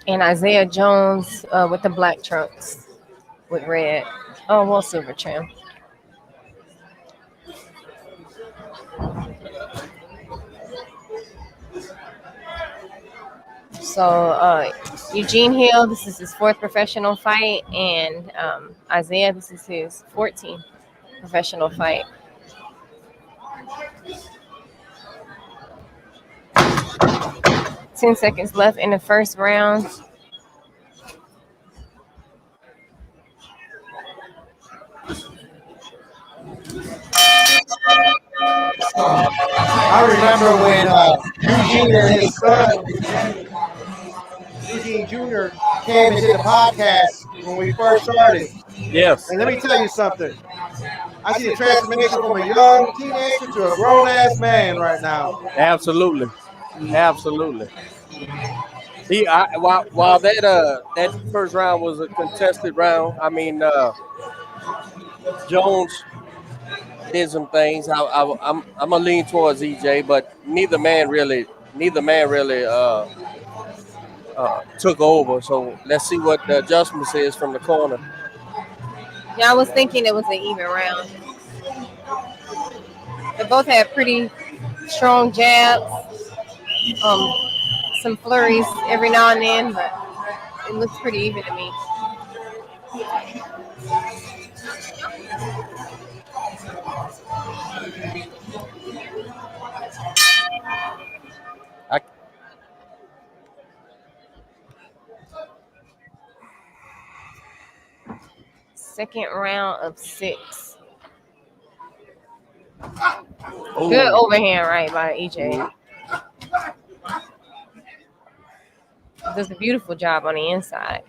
And Isaiah Jones with the black trunks with red. Oh, well, silver trim. So Eugene Hill, this is his 4th professional fight, and Isaiah, this is his 14th professional fight. Ten seconds left in the first round. I remember when Eugene and his son, Eugene Jr., came into the podcast when we first started. Yes. And let me tell you something. I see a transformation from a young teenager to a grown-ass man right now. Absolutely. Absolutely. While that first round was a contested round, I mean, Jones did some things. I'm gonna lean towards EJ, but neither man really took over. So let's see what the adjustments is from the corner. Yeah, I was thinking it was an even round. They both had pretty strong jabs, some flurries every now and then, but it looks pretty even to me. Second round of 6. Good overhand right by EJ. Does a beautiful job on the inside.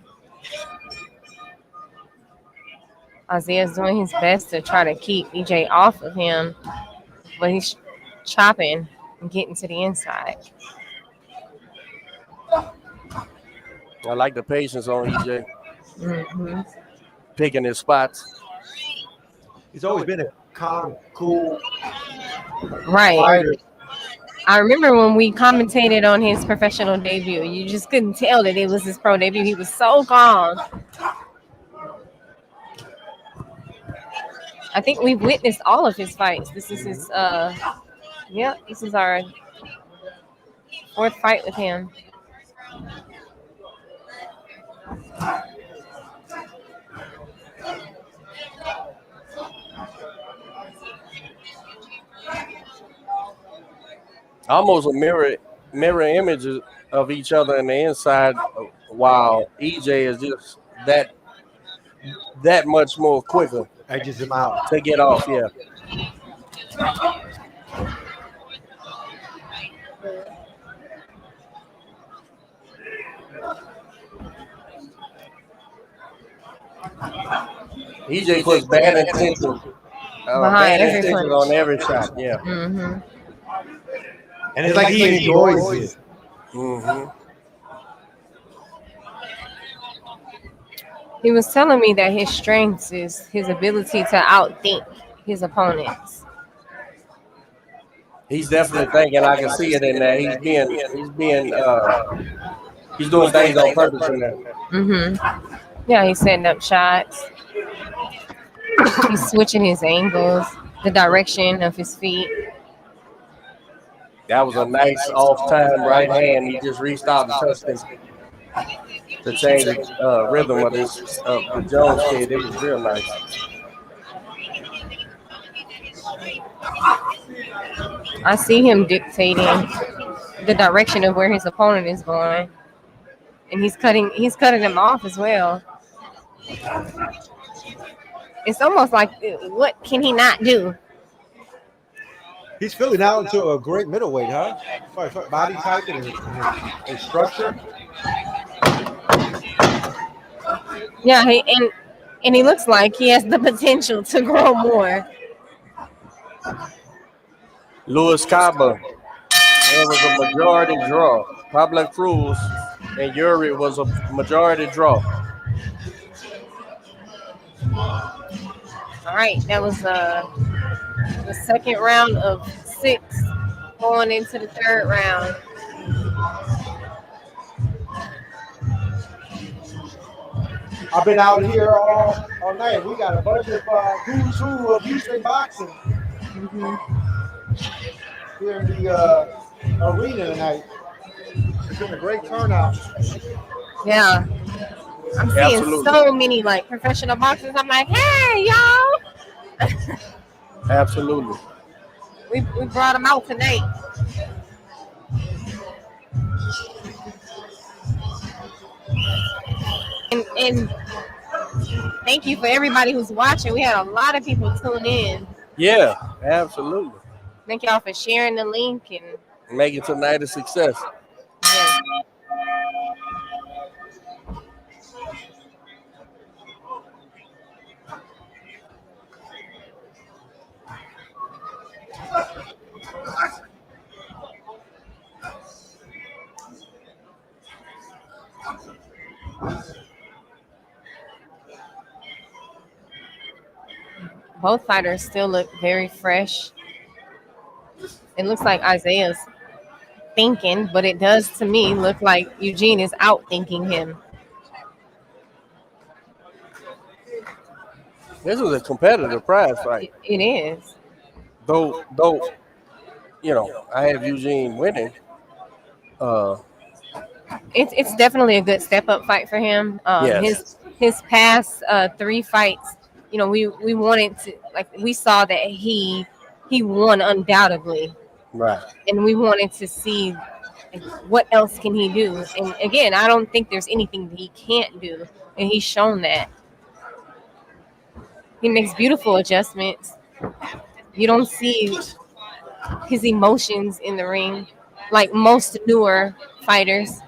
Isaiah's doing his best to try to keep EJ off of him, but he's chopping and getting to the inside. I like the patience on EJ. Picking his spots. He's always been a calm, cool right fighter. I remember when we commentated on his professional debut, you just couldn't tell that it was his pro debut. He was so calm. I think we've witnessed all of his fights. This is his this is our 4th fight with him. Almost a mirror images of each other in the inside, while EJ is just that much more quicker. Edges him out to get off. Yeah. EJ puts bad intention behind every intention on every shot. Yeah. Mm-hmm. And it's like he enjoys it. Mm-hmm. He was telling me that his strength is his ability to outthink his opponents. He's definitely thinking. I can see it in there. He's doing things on purpose in there. Mm-hmm. Yeah, he's setting up shots. He's switching his angles, the direction of his feet. That was a nice off-time right hand. He just reached out and touched him to change the rhythm of the Jones kid. It was real nice. I see him dictating the direction of where his opponent is going, and he's cutting him off as well. It's almost like, what can he not do? He's filling out into a great middleweight, huh? Body type and his structure. Yeah, and he looks like he has the potential to grow more. Luis Caba. It was a majority draw. Pablo Cruz and Yuri was a majority draw. All right, that was the second round of 6 going into the 3rd round. I've been out here all night. We got a bunch of who's who of Houston boxing here in the arena tonight. It's been a great turnout. Yeah. I'm seeing so many like professional boxers. I'm like, hey, y'all. Absolutely. We brought them out tonight. And thank you for everybody who's watching. We had a lot of people tune in. Yeah, absolutely. Thank y'all for sharing the link and making tonight a success. Yeah. Both fighters still look very fresh. It looks like Isaiah's thinking, but it does to me look like Eugene is outthinking him. This is a competitive prize fight. It is. Though, I have Eugene winning. It's definitely a good step up fight for him. Yes. His past 3 fights, we wanted to, like, we saw that he won undoubtedly, Right. and we wanted to see, like, what else can he do. And again, I don't think there's anything that he can't do, and he's shown that. He makes beautiful adjustments. You don't see his emotions in the ring like most newer fighters.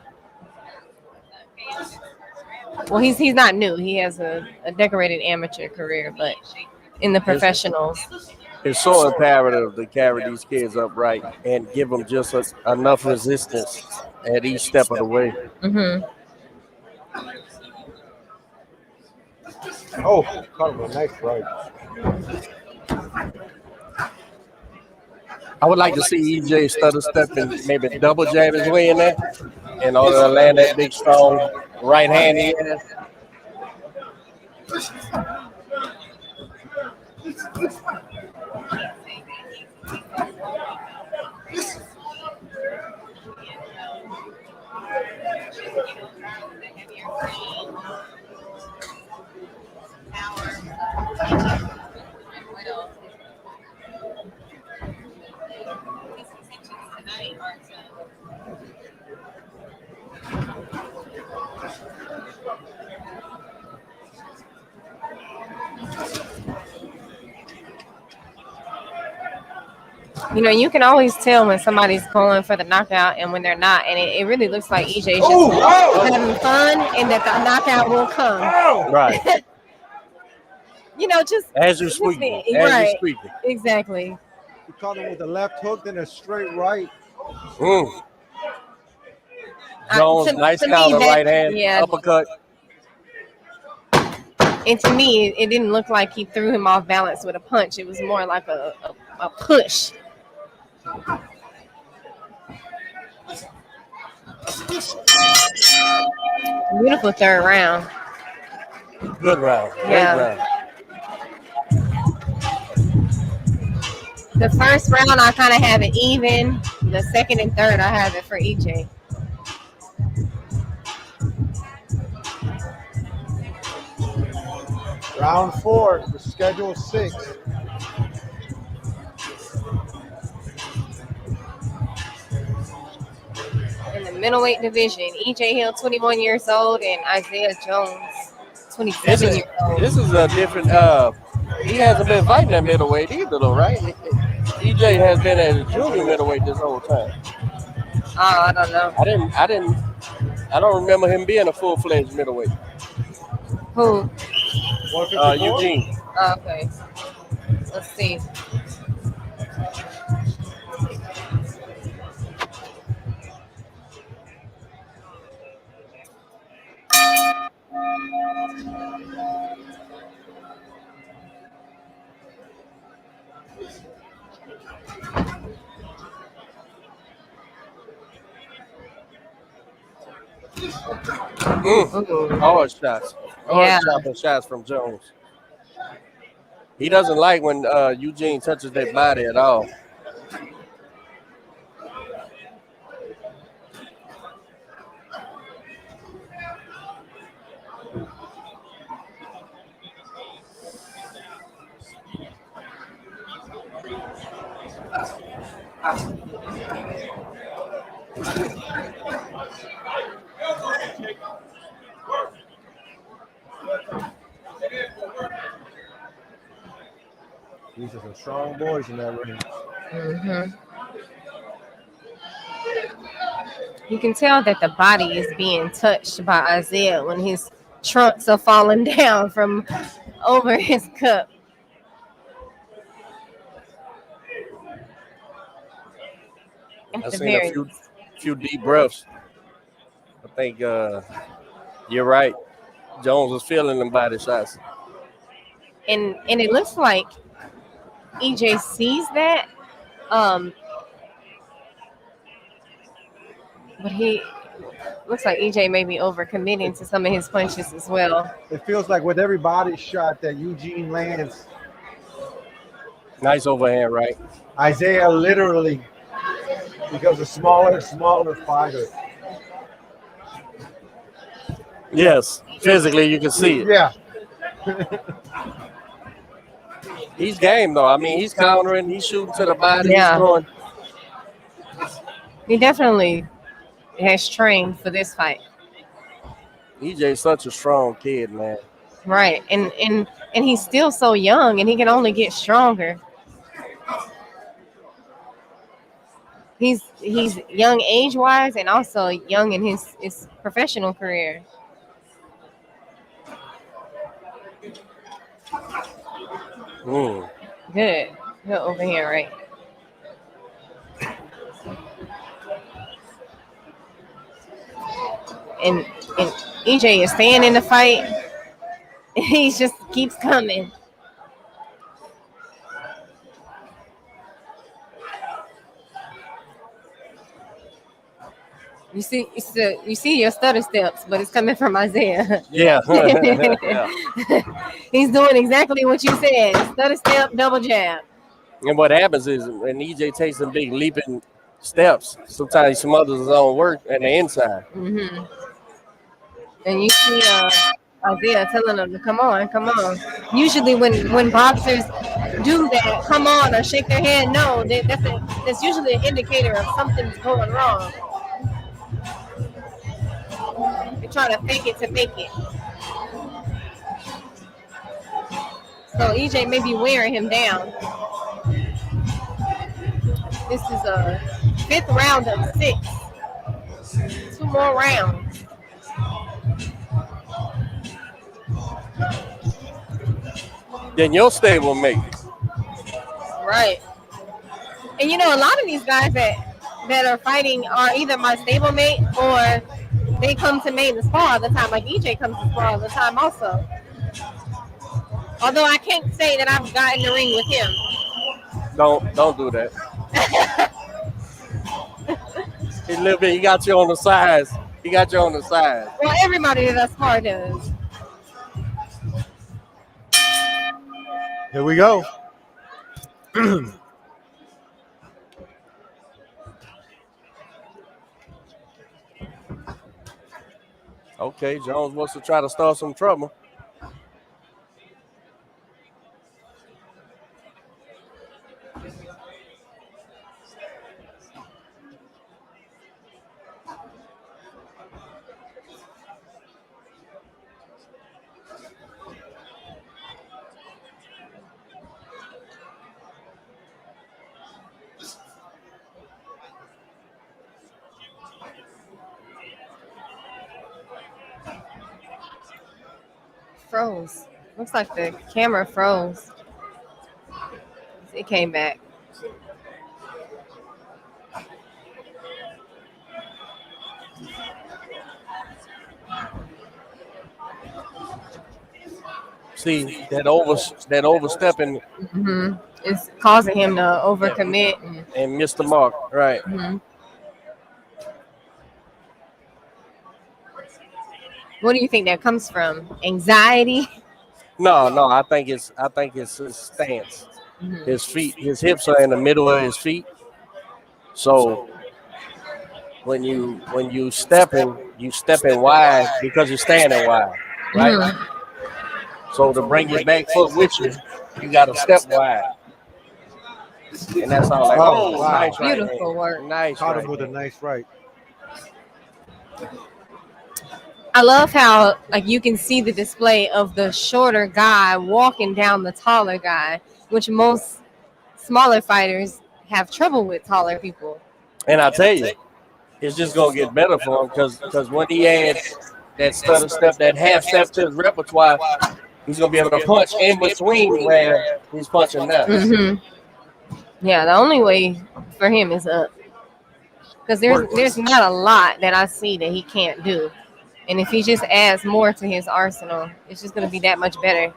Well, he's not new. He has a decorated amateur career, but in the professionals, It's so imperative to carry these kids upright and give them just enough resistance at each step of the way. Mm-hmm. Oh, caught him a nice right. I would like to see EJ stutter step and maybe double jab his way in there in order to land that big, strong right hand he has. You can always tell when somebody's going for the knockout and when they're not, and it really looks like EJ's just having fun, and that the knockout will come. Right. Just as you're speaking. Right. Exactly. He caught him with a left hook, then a straight right. Jones, nice counter, right hand, uppercut. And to me, it didn't look like he threw him off balance with a punch. It was more like a push. Beautiful third round. Good round. Yeah. Great round. The first round, I kind of have it even. The second and third, I have it for EJ. Round 4, the schedule 6. In the middleweight division, EJ Hill, 21 years old, and Isaiah Jones, 27 years old. This is a different. He hasn't been fighting at middleweight either, though, right? EJ has been at a junior middleweight this whole time. Oh, I don't know. I don't remember him being a full-fledged middleweight. Who? Eugene. Oh, okay. Let's see. Hard shots. Chopping shots from Jones. He doesn't like when Eugene touches that body at all. These are some strong boys in that ring. Mm-hmm. You can tell that the body is being touched by Isaiah when his trunks are falling down from over his cup. I've seen a few deep breaths. I think you're right. Jones was feeling them body shots. And it looks like EJ sees that. But Looks like EJ may be overcommitting to some of his punches as well. It feels like with every body shot that Eugene lands, nice overhand right. Isaiah literally becomes a smaller fighter. Yes, physically you can see it. Yeah. He's game though. I mean, he's countering, he's shooting to the body, Yeah. he's throwing. He definitely has trained for this fight. EJ's such a strong kid, man. Right. And he's still so young and he can only get stronger. He's young age wise and also young in his professional career. Good overhand right. And EJ is staying in the fight. He just keeps coming. You see your stutter steps, but it's coming from Isaiah. Yeah. He's doing exactly what you said. Stutter step, double jab. And what happens is when EJ takes some big leaping steps, sometimes he smothers his own work at the inside. Mm-hmm. And you see Isaiah telling them to come on. Usually when boxers do that, come on, or shake their head no, that's usually an indicator of something's going wrong. They're trying to fake it to make it. So EJ may be wearing him down. This is a 5th round of 6. 2 more rounds. Then your stable mate. Right. And a lot of these guys that are fighting are either my stablemate or they come to me to spar all the time. Like EJ comes to spar all the time also. Although I can't say that I've gotten in the ring with him. Don't do that. He got you on the sides. Well, everybody that I spar does. Here we go. Okay, Jones wants to try to start some trouble. Froze. Looks like the camera froze. It came back. See that overstepping. Mm-hmm. It's causing him to overcommit and miss the mark. Right. Mm-hmm. What do you think that comes from? Anxiety? No. I think it's his stance. Mm-hmm. His feet, his hips are in the middle of his feet. So when you stepping wide because you're standing wide, right? Mm-hmm. So to bring your back foot with you, you got to step wide. And that's all. Like, wow. Nice Beautiful work. Nice. Caught him with a nice right. I love how you can see the display of the shorter guy walking down the taller guy, which most smaller fighters have trouble with taller people. And I tell you, it's just gonna get better for him because when he adds that stutter step, that half step to his repertoire, he's gonna be able to punch in between where he's punching now. Mm-hmm. Yeah, the only way for him is up, because there's not a lot that I see that he can't do. And if he just adds more to his arsenal, it's just going to be that much better.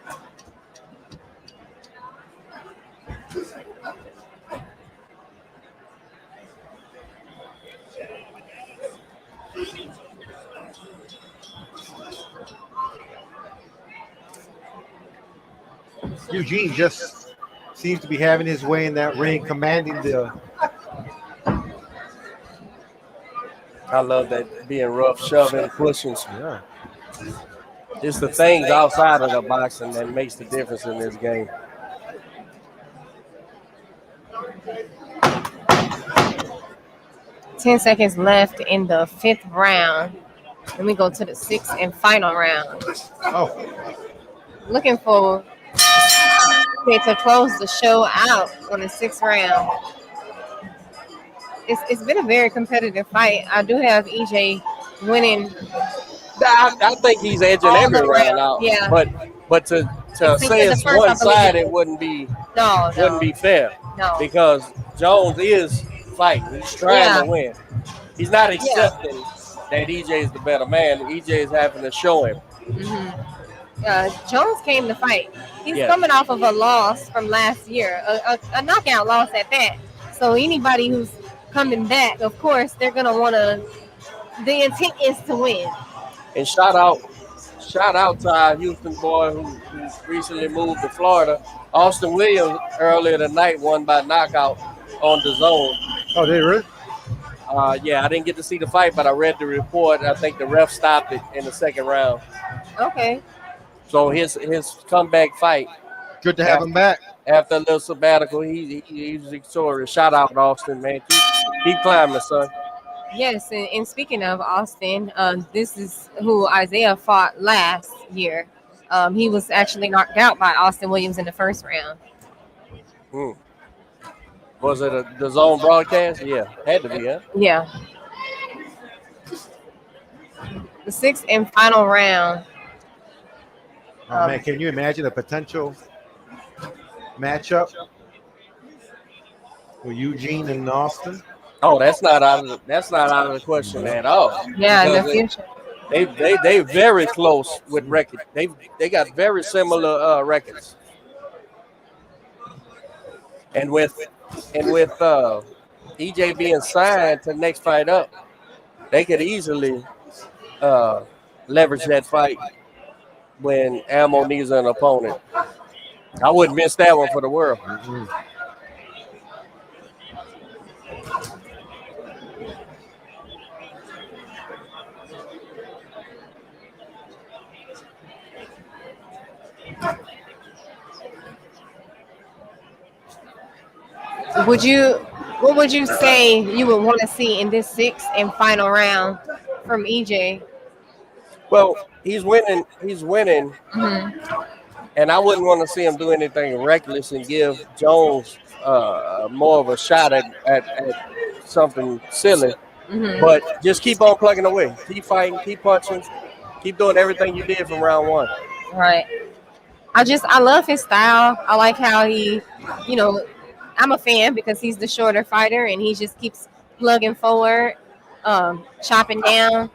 Eugene just seems to be having his way in that ring, commanding the. I love that being rough, shoving, pushing. Yeah. It's the things outside of the boxing that makes the difference in this game. Ten seconds left in the 5th round. Then we go to the 6th and final round. Oh. Looking for to close the show out on the 6th round. It's been a very competitive fight. I do have EJ winning. I think he's edging every round out. Yeah. But to say it's one side, it wouldn't be fair. No. Because Jones is fighting. He's trying to win. He's not accepting that EJ is the better man. EJ is having to show him. Jones came to fight. He's coming off of a loss from last year, a knockout loss at that. So anybody who's coming back, of course, they're gonna want to. The intent is to win. And shout out to our Houston boy who recently moved to Florida. Austin Williams earlier tonight won by knockout on the zone. Oh, did he really? Yeah, I didn't get to see the fight, but I read the report. I think the ref stopped it in the 2nd round. Okay. So his comeback fight. Good to have him back. After a little sabbatical, he's victorious. Shout out, Austin, man. Keep climbing, son. Yes, and speaking of Austin, this is who Isaiah fought last year. He was actually knocked out by Austin Williams in the 1st round. Was it the zone broadcast? Yeah, had to be, huh? Yeah. The 6th and final round. Oh, man, can you imagine a potential matchup with Eugene and Austin? Oh, that's not out of the question at all. Yeah, in the future. They very close with record. They got very similar records. And with EJ being signed to the next fight up, they could easily leverage that fight when Ammo needs an opponent. I wouldn't miss that one for the world. What would you say you would want to see in this 6th and final round from EJ? Well, he's winning. And I wouldn't want to see him do anything reckless and give Jones more of a shot at something silly. But just keep on plugging away. Keep fighting, keep punching, keep doing everything you did from round 1. Right. I love his style. I like how he, I'm a fan because he's the shorter fighter and he just keeps plugging forward, chopping down.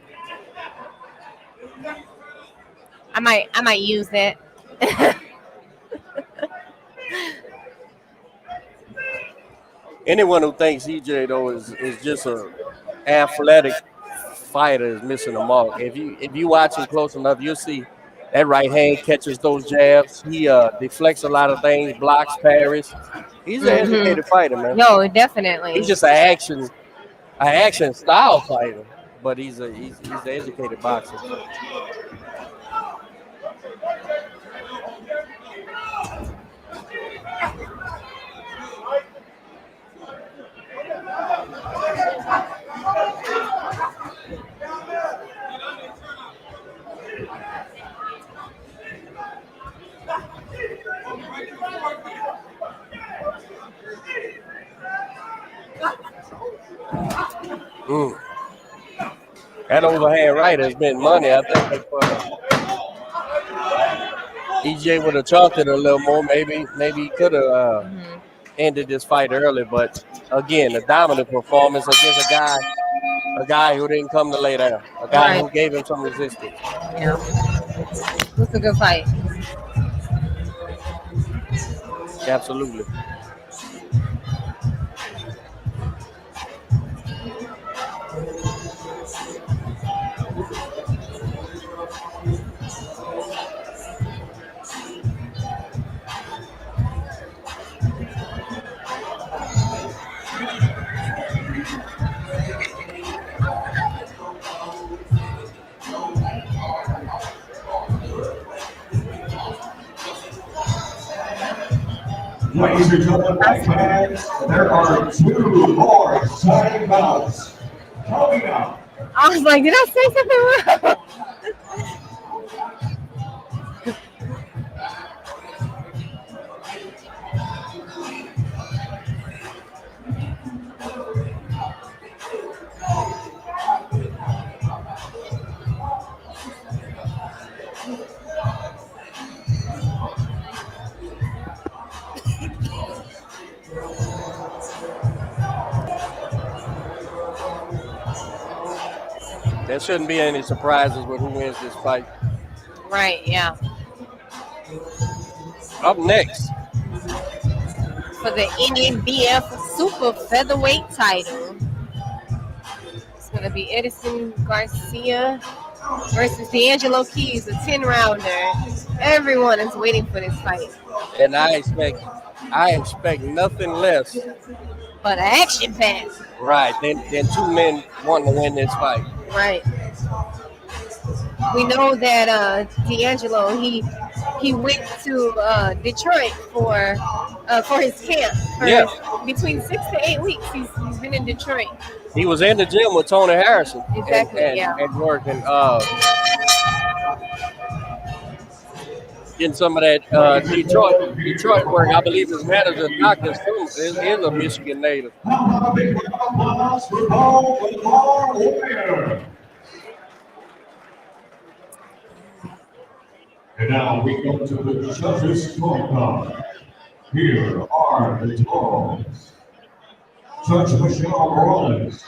I might use that. Anyone who thinks EJ though is just a athletic fighter is missing the mark. If you watch him close enough, you'll see that right hand catches those jabs. He deflects a lot of things, blocks, parries. He's an educated fighter, man. No, definitely. He's just an action style fighter, but he's an educated boxer. That overhand right has been money. I think if EJ would have chalked it a little more, maybe he could have ended this fight early. But again, a dominant performance against a guy who didn't come to lay down, a guy who gave him some resistance. Yeah, it's a good fight. Absolutely. Ladies and gentlemen, my fans, there are 2 more exciting bouts coming up. I was like, did I say something wrong? There shouldn't be any surprises with who wins this fight. Right, yeah. Up next, for the NNBF Super Featherweight title, it's going to be Edison Garcia versus D'Angelo Keys, a 10-rounder. Everyone is waiting for this fight. And I expect nothing less but an action pack. Right, than 2 men wanting to win this fight. Right. We know that D'Angelo, he went to Detroit for his camp. Between 6 to 8 weeks, he's been in Detroit. He was in the gym with Tony Harrison. Exactly, and working, getting some of that Detroit work. I believe his manager, Dr. Stoops, is a Michigan native. And now we go to the judges' scorecard. Here are the totals. Judge Michelle Morales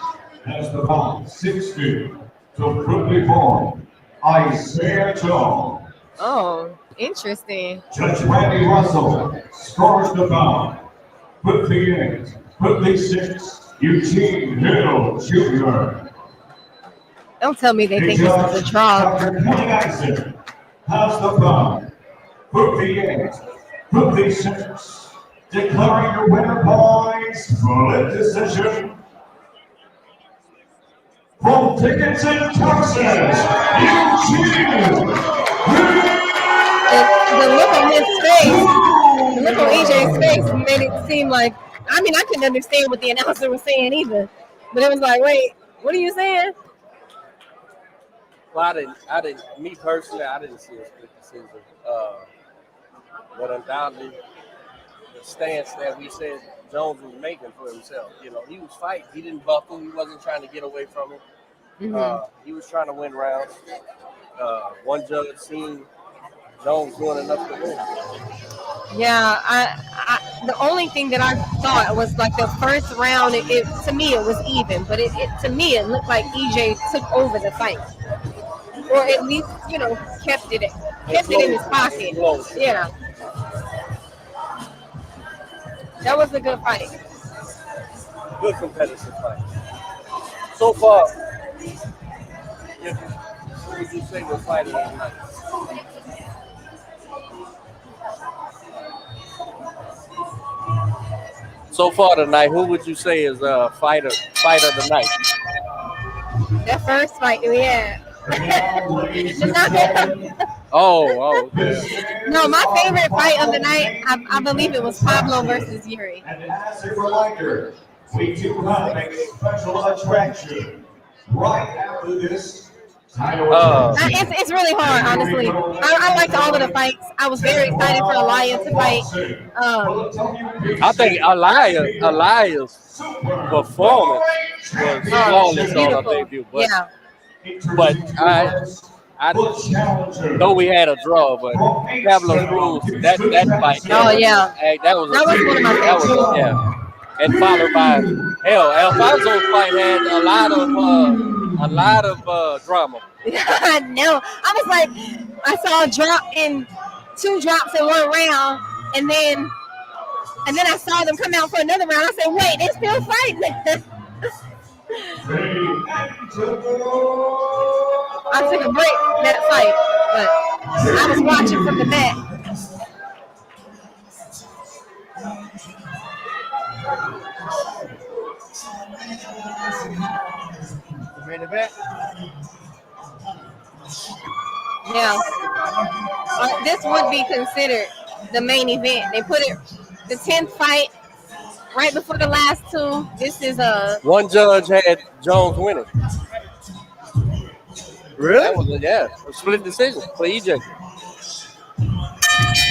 has the bout 60 to 54. Isaiah Jones. Oh, interesting. Judge Randy Russell scores the bout 56. Eugene Hill Jr. Don't tell me they think this is a draw. Dr. Kenny Isaac has the bout 56. Declaring your winner by split decision. From Dickinson, Texas, Eugene. The look on his face, the look on EJ's face made it seem like, I mean, I couldn't understand what the announcer was saying either. But it was like, wait, what are you saying? Well, me personally, I didn't see a split decision. But undoubtedly, the stance that we said Jones was making for himself, he was fighting. He didn't buckle. He wasn't trying to get away from him. Mm-hmm. He was trying to win rounds. One judge seen Jones doing enough to win. Yeah, the only thing that I thought was like the first round, to me it was even, but to me it looked like EJ took over the fight, or at least kept it in his pocket. Yeah, that was a good fight. Good competitive fight. So far, what would you say was fighting tonight? So far tonight, who would you say is fight of the night? That first fight we had. Oh. No, my favorite fight of the night, I believe it was Pablo versus Yuri. And as a reminder, we do have a special attraction right after this. It's really hard, honestly. I liked all of the fights. I was very excited for Elias to fight. I think Elias' performance was flawless on her debut. But I know we had a draw, but Pablo Cruz, that fight. Oh yeah, that was one of my favorites. And followed by Alfonso's fight had a lot of drama. I know. I was like, I saw two drops in one round, and then I saw them come out for another round. I said, wait, they're still fighting. I took a break that fight, but I was watching from the back. Yeah, this would be considered the main event. They put it the 10th fight, right before the last two. This is one judge had Jones winning. Really? That was a split decision for EJ.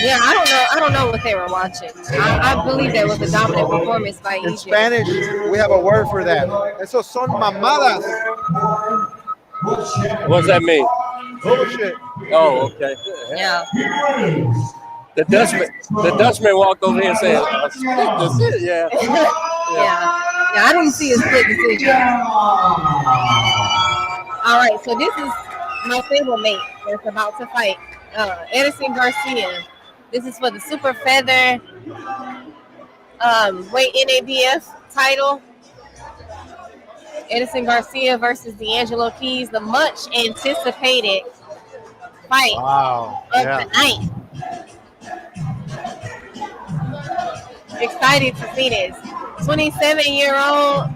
Yeah, I don't know what they were watching. I believe that was a dominant performance by In EJ. Spanish, we have a word for that. Esos son mamadas. What's that mean? Bullshit. Oh, okay. Yeah. The Dutchman walked over here and said, a split decision. Yeah. Yeah, I didn't see a split decision. All right, so this is my stablemate that's about to fight, Edison Garcia. This is for the super feather weight NABF title. Edison Garcia versus D'Angelo Keys, the much anticipated fight of the night. Excited to see this. 27-year-old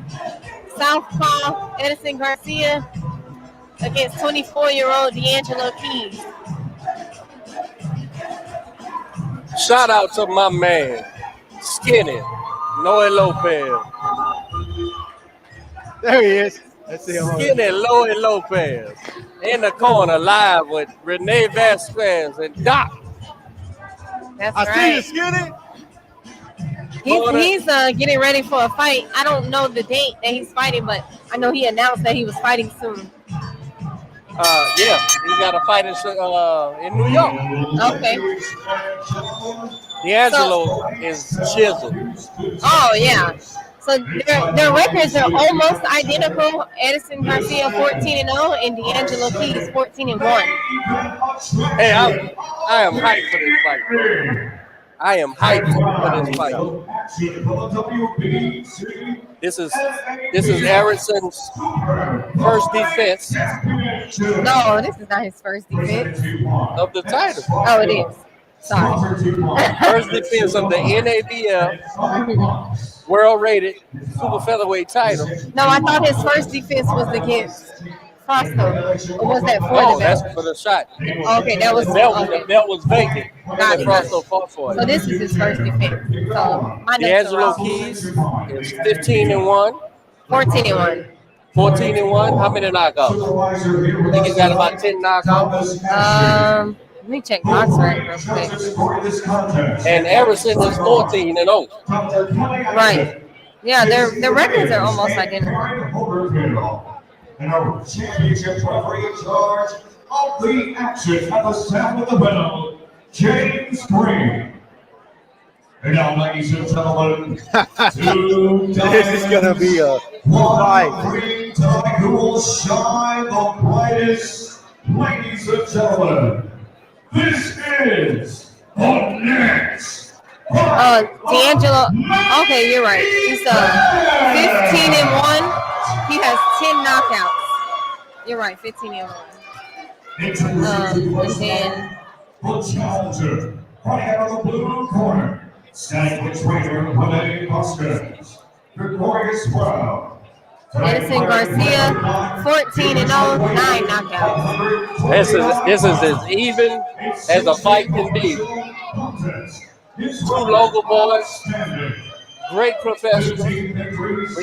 Southpaw Edison Garcia against 24-year-old D'Angelo Keys. Shout out to my man, Skinny, Noe Lopez. There he is. Let's see him. Skinny Noe Lopez in the corner live with Renee Vasquez and Doc. That's I right. see you, Skinny. He's getting ready for a fight. I don't know the date that he's fighting, but I know he announced that he was fighting soon. Yeah, he got a fight in New York. Okay. D'Angelo is chiseled. Oh, yeah. So their records are almost identical. Edison Garcia 14-0 and D'Angelo Keys 14-1. Hey, I am hyped for this fight, bro. I am hyped for this fight. This is Harrison's first defense. No, this is not his first defense Of the title. Oh, it is. Sorry. First defense of the NABF world-rated super featherweight title. No, I thought his first defense was against Fausto. Or was that for Oh, the that's belt? for the shot. Okay, that was The belt was vacant. Got it. Fausto fought for So it. this is his first defense. So my notes are D'Angelo wrong. Keys is 15-1. 14-1. 14-1. How many knockouts? I think he's got about 10 knockouts. Let me check BoxRec real quick. And Harrison is 14-0. Right. Yeah, their records are almost identical. And our championship referee in charge of the action at the sound of the bell, James Green. And now, ladies and gentlemen, This is gonna be a fight. green tie who will shine the brightest. Ladies and gentlemen, this is the next. D'Angelo. Okay, you're right. He's 15-1. He has 10 knockouts. You're right, 15-1. And then The challenger, right out of the blue corner, standing with trainer Renee Vasquez, victorious round. Edison Garcia, 14-0, 9 knockouts. This is as even as a fight can be. Two local boys, great professionals. We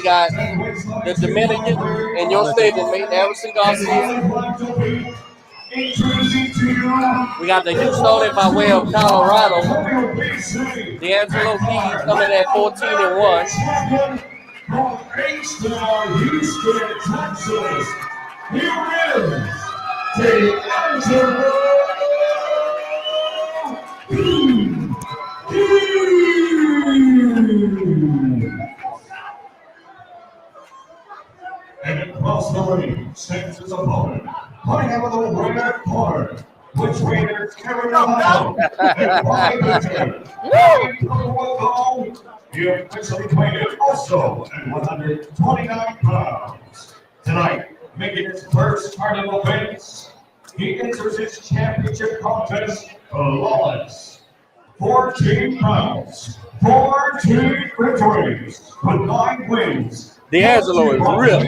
got the Dominican and your stablemate, Harrison Garcia. We got the Houstonian by way of Colorado, D'Angelo Keys coming at 14-1. From H-Town, Houston, Texas, here is D'Angelo And across the ring stands his opponent, putting him in the red corner, with trainer Carolina and Ryan He officially weighed also at 129 pounds. Tonight, making his first carnival appearance, he enters his championship contest flawless. 14 rounds, 14 victories, with 9 wins. D'Angelo is real.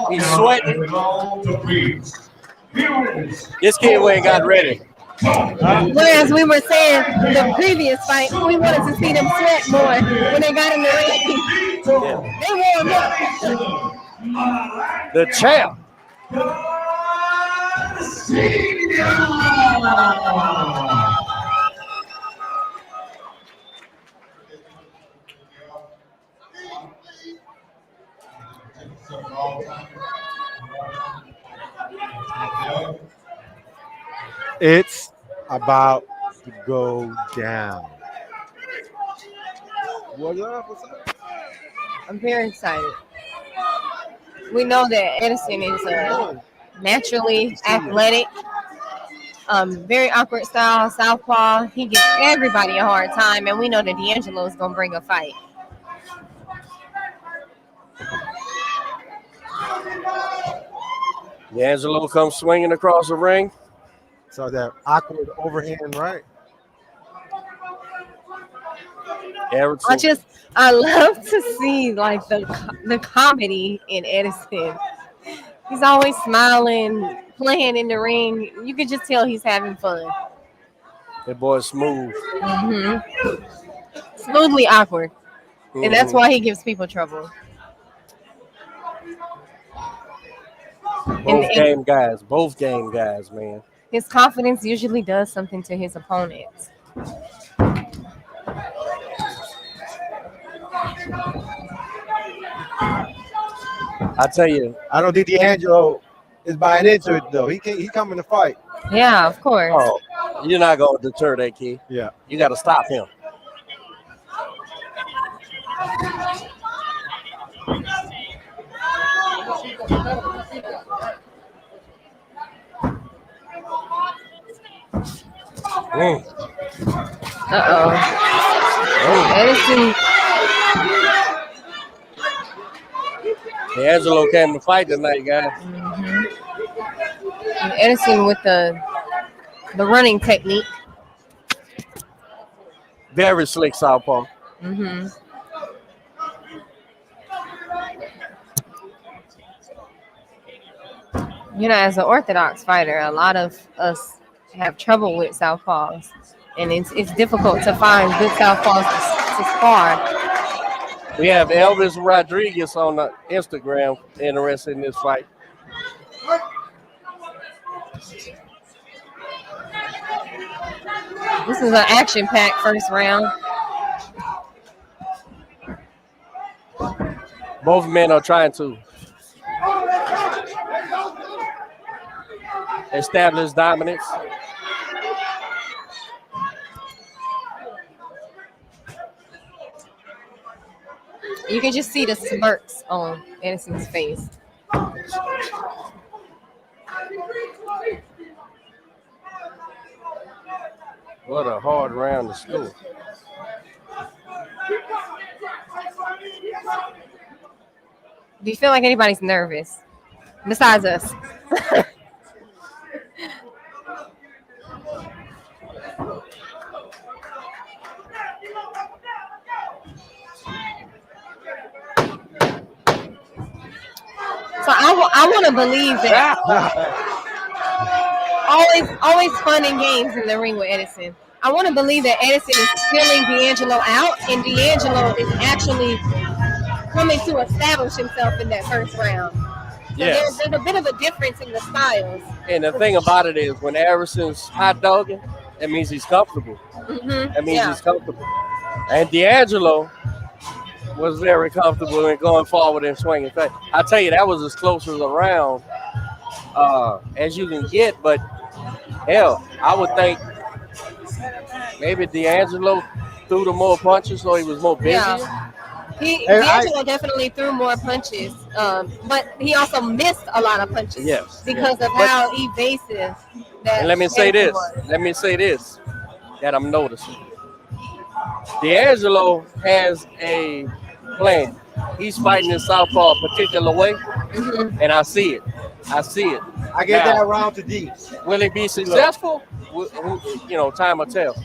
He's sweating. This kid ain't got ready. Whereas we were saying the previous fight, we wanted to see them sweat more when they got in the ring. They warmed up. The champ. It's about to go down. What's up? What's up? I'm very excited. We know that Edison is naturally athletic, very awkward style, southpaw. He gives everybody a hard time, and we know that D'Angelo is going to bring a fight. D'Angelo comes swinging across the ring. So that awkward overhand right. I love to see like the comedy in Edison. He's always smiling, playing in the ring. You can just tell he's having fun. That boy's smooth. Mm-hmm. Smoothly awkward. Mm-hmm. And that's why he gives people trouble. Both game guys, man. His confidence usually does something to his opponents. I tell you, I don't think D'Angelo is buying into it though. He's coming to fight. Yeah, of course. Oh, you're not going to deter that kid. Yeah, you got to stop him. Edison. D'Angelo came to fight tonight, guys. Mm-hmm. And Edison with the running technique. Very slick southpaw. Mm-hmm. You know, as an orthodox fighter, a lot of us have trouble with southpaws, and it's difficult to find good southpaws to spar. We have Elvis Rodriguez on the Instagram interested in this fight. This is an action-packed first round. Both men are trying to establish dominance. You can just see the smirks on Edison's face. What a hard round to score. Do you feel like anybody's nervous besides us? So I want to believe that always fun and games in the ring with Edison. I want to believe that Edison is feeling D'Angelo out, and D'Angelo is actually coming to establish himself in that first round. So yes. There's a bit of a difference in the styles. And the thing about it is, when Harrison's hot dogging, that means he's comfortable. Mm-hmm. That means he's comfortable. And D'Angelo was very comfortable in going forward and swinging. I tell you, that was as close as a round as you can get. But hell, I would think maybe D'Angelo threw the more punches, so he was more busy. Yeah. D'Angelo definitely threw more punches, but he also missed a lot of punches because of how evasive that. And let me say this that I'm noticing. D'Angelo has a plan. He's fighting in southpaw a particular way, and I see it. I gave that round to D. Will it be successful? You know, time will tell.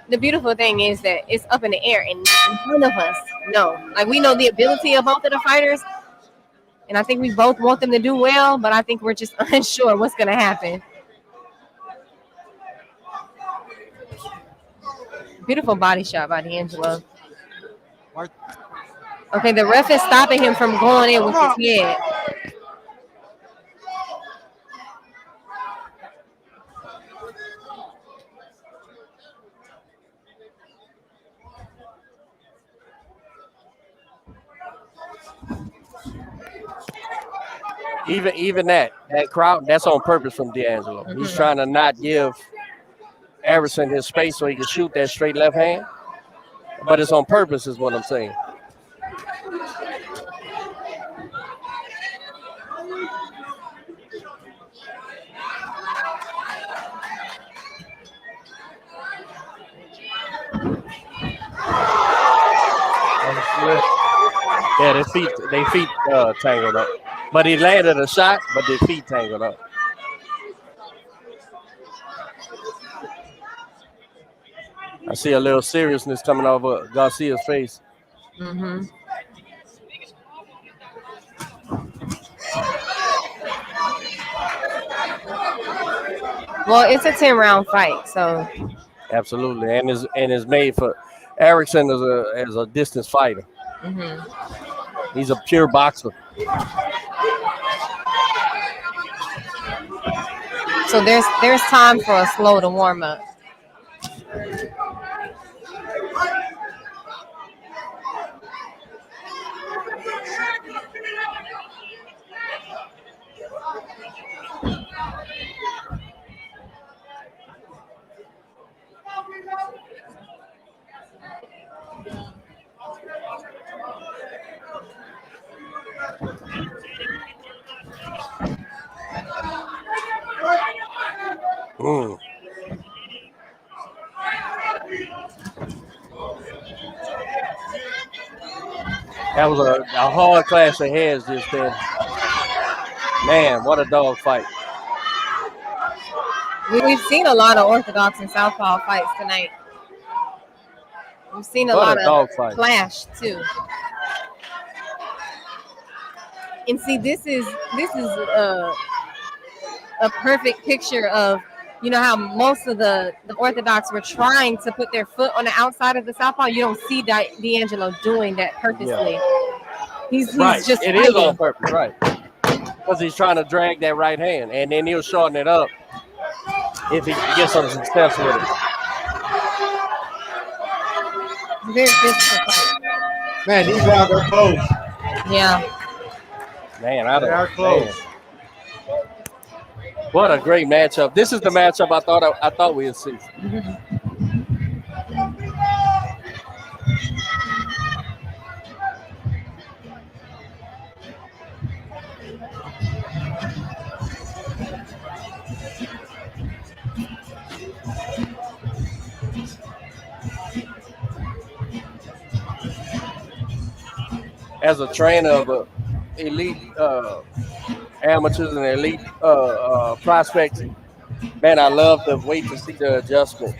The beautiful thing is that it's up in the air, and none of us know. Like, we know the ability of both of the fighters, and I think we both want them to do well, but I think we're just unsure what's going to happen. Beautiful body shot by D'Angelo. Okay, the ref is stopping him from going in with his head. Even that crowd, that's on purpose from D'Angelo. Mm-hmm. He's trying to not give Harrison his space so he can shoot that straight left hand. But it's on purpose is what I'm saying. Yeah, their feet tangled up. But he landed a shot, but their feet tangled up. I see a little seriousness coming over Garcia's face. Mm-hmm. Well, it's a 10-round fight, so absolutely, and is made for Erickson as a distance fighter. Mm-hmm. He's a pure boxer. So there's time for a slow to warm up. That was a hard clash of heads just then. Man, what a dog fight. We've seen a lot of orthodox and southpaw fights tonight. We've seen a lot of clash too. And see, this is a perfect picture of, you know, how most of the orthodox were trying to put their foot on the outside of the southpaw. You don't see D'Angelo doing that purposely. Yeah. He's right. just it is on purpose, right? Because he's trying to drag that right hand, and then he'll shorten it up if he gets some success with it. Very difficult. Man, these rounds are close. Yeah. Man, they are close. Man. What a great matchup! This is the matchup I thought we'd see. As a trainer of elite amateurs and elite prospects, man, I love to wait to see the adjustment.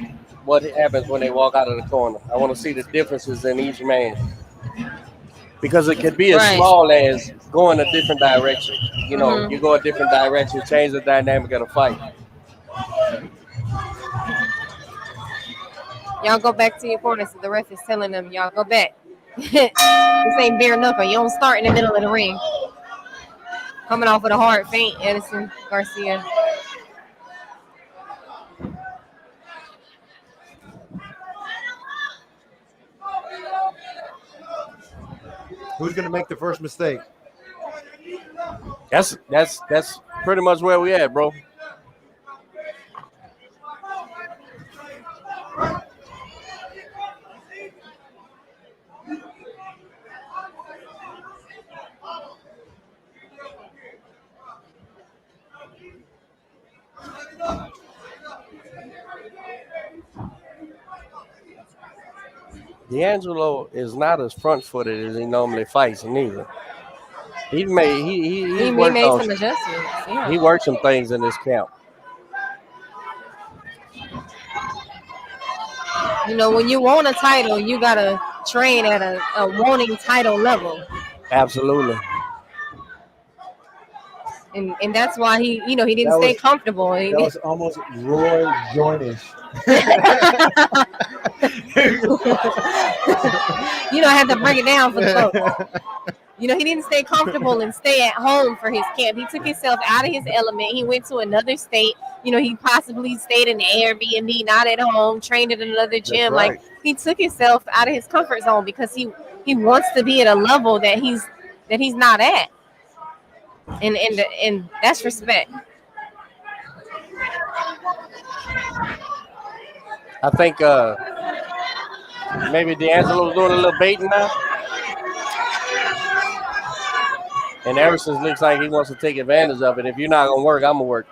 What happens when they walk out of the corner? I want to see the differences in each man, because it could be as small as going a different direction. You know, you go a different direction, change the dynamic of the fight. Y'all go back to your corners. So the ref is telling them, y'all go back. This ain't bare knuckle. You don't start in the middle of the ring. Coming off with a hard feint, Edison Garcia. Who's going to make the first mistake? That's pretty much where we at, bro. D'Angelo is not as front-footed as he normally fights, neither. He made some adjustments. Yeah. He worked some things in this camp. You know, when you want a title, you gotta train at a wanting title level. Absolutely. And that's why he didn't stay comfortable. That was almost Roy Joynish. You don't have to break it down for the folks. You know, he didn't stay comfortable and stay at home for his camp. He took himself out of his element. He went to another state. You know, he possibly stayed in the Airbnb, not at home, trained at another gym. right. Like, he took himself out of his comfort zone because he wants to be at a level that he's not at. And that's respect. I think maybe D'Angelo's doing a little baiting now. And Everson looks like he wants to take advantage of it. If you're not going to work, I'm going to work.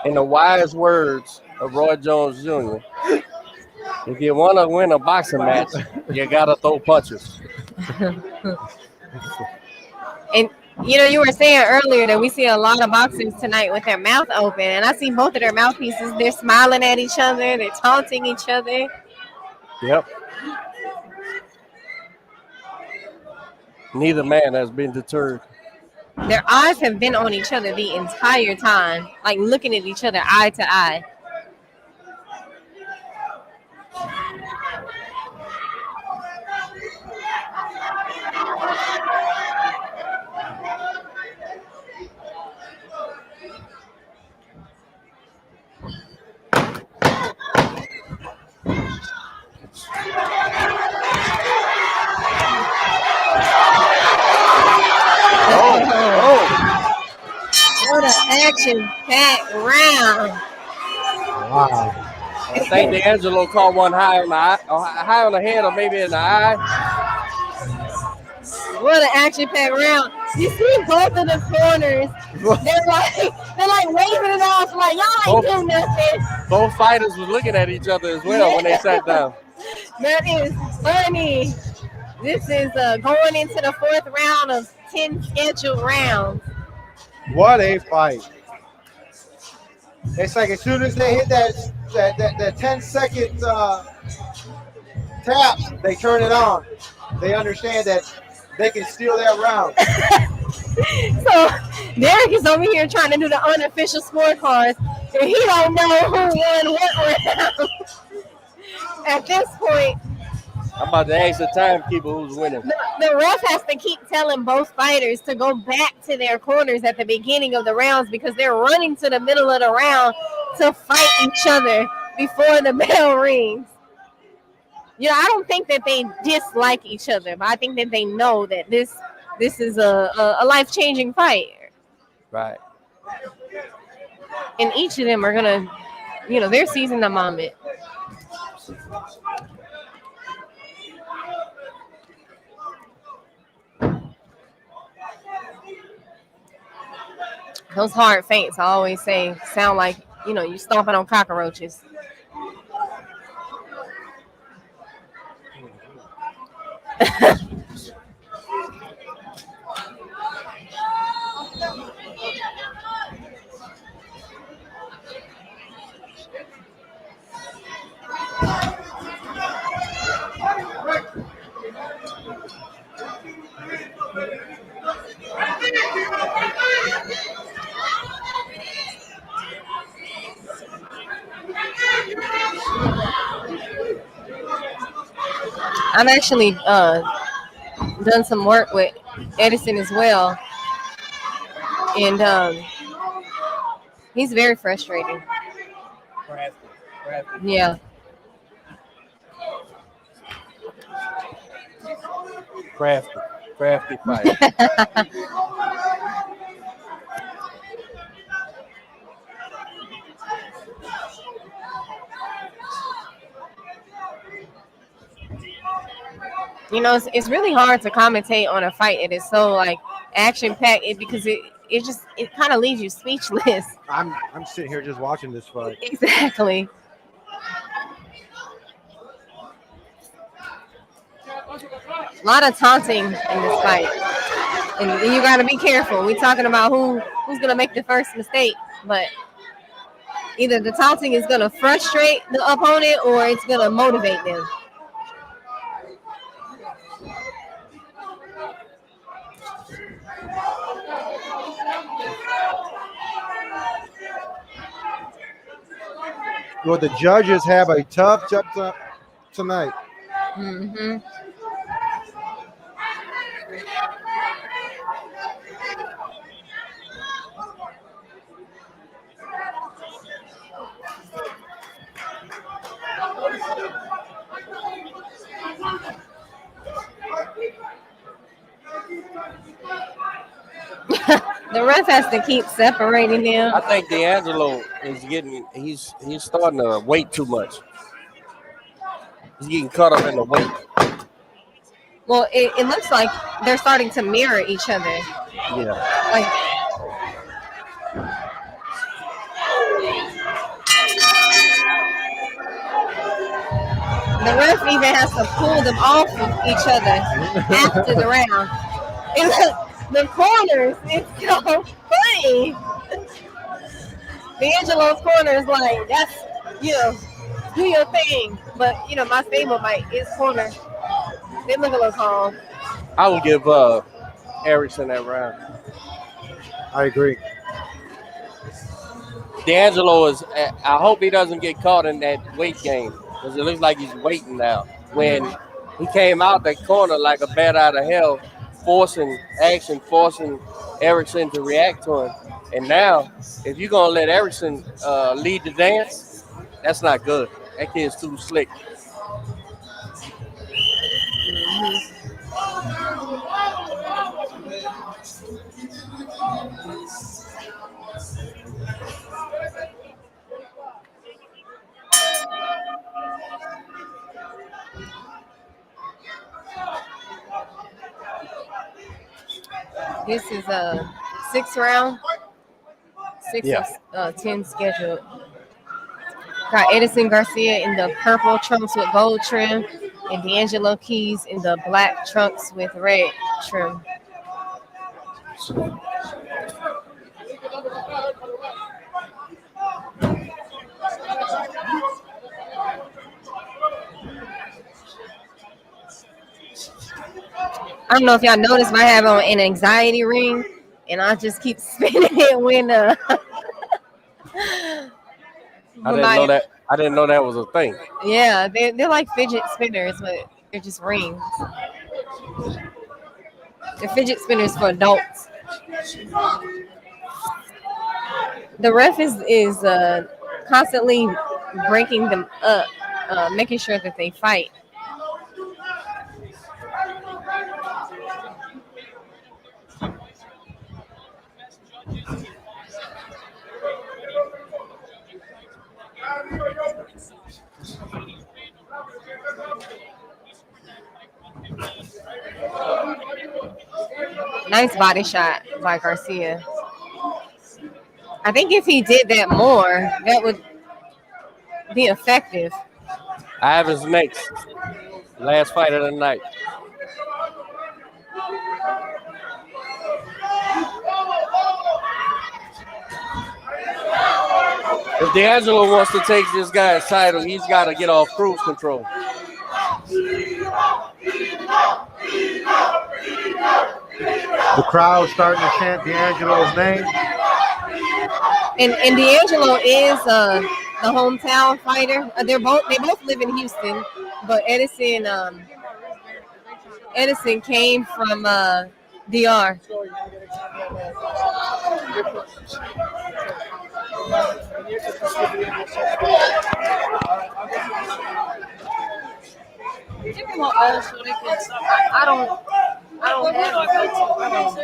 In the wise words of Roy Jones Jr., if you want to win a boxing match, you got to throw punches. And, you know, you were saying earlier that we see a lot of boxers tonight with their mouth open. And I see both of their mouthpieces. They're smiling at each other. They're taunting each other. Yep. Neither man has been deterred. Their eyes have been on each other the entire time, like looking at each other eye to eye. What an action-packed round. Wow. I think D'Angelo caught one high on the eye, or high on the head, or maybe in the eye. What an action-packed round. You see both of the corners. They're like waving it off like, y'all ain't doing nothing. Both fighters were looking at each other as well when they sat down. That is funny. This is going into the fourth round of 10 scheduled rounds. What a fight. It's like as soon as they hit that 10-second taps, they turn it on. They understand that they can steal that round. So Derek is over here trying to do the unofficial scorecards, and he don't know who won what round. At this point, I'm about to ask the timekeeper who's winning. the ref has to keep telling both fighters to go back to their corners at the beginning of the rounds because they're running to the middle of the round to fight each other before the bell rings. You know, I don't think that they dislike each other, but I think that they know that this is a life-changing fight. Right. And each of them are going to, you know, they're seizing the moment. Those hard feints, I always say, sound like, you know, you stomping on cockroaches. I've actually done some work with Edison as well, and he's very frustrating. Yeah. Crafty fight. You know, it's really hard to commentate on a fight. It is so like action packed because it kind of leaves you speechless. I'm sitting here just watching this fight. Exactly. A lot of taunting in this fight, and you got to be careful. We're talking about who's gonna make the first mistake, but either the taunting is gonna frustrate the opponent or it's gonna motivate them. Will the judges have a tough job tonight? Mm-hmm. The ref has to keep separating them. I think D'Angelo is he's starting to wait too much. He's getting caught up in the weight. Well, it looks like they're starting to mirror each other. Yeah. Like the ref even has to pull them off of each other after the round. And the corners, it's so funny. D'Angelo's corner is like, that's, do your thing. But, my stable might is corner. They look a little calm. I would give Erickson that round. I agree. D'Angelo is. I hope he doesn't get caught in that weight game because it looks like he's waiting now. When he came out that corner like a bat out of hell, forcing Erickson to react to him. And now, if you're gonna let Erickson lead the dance, that's not good. That kid's too slick. This is a 6th round. 6 of 10 scheduled. Got Edison Garcia in the purple trunks with gold trim and D'Angelo Keys in the black trunks with red trim. I don't know if y'all noticed, but I have on an anxiety ring, and I just keep spinning it when I didn't know that was a thing. Yeah, they're like fidget spinners, but they're just rings. They're fidget spinners for adults. The ref is constantly breaking them up, making sure that they fight. Nice body shot by Garcia. I think if he did that more, that would be effective. Ivan's next. Last fight of the night. If D'Angelo wants to take this guy's title, he's got to get off cruise control. The crowd starting to chant D'Angelo's name. And D'Angelo is the hometown fighter. They both live in Houston, but Edison came from DR. I don't have my go-to.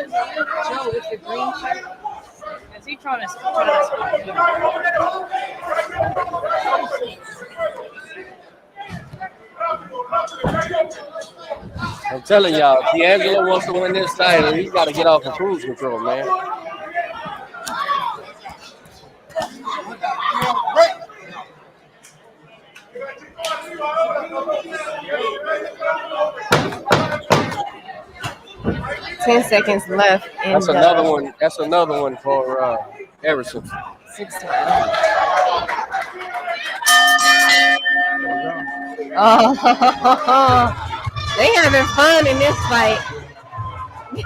Joe with the green shirt. Is he trying to I'm telling y'all, if D'Angelo wants to win this title, he's got to get off of cruise control, man. $10 seconds left. That's another one. That's another one for Everson. 6 round. Oh, they having fun in this fight. They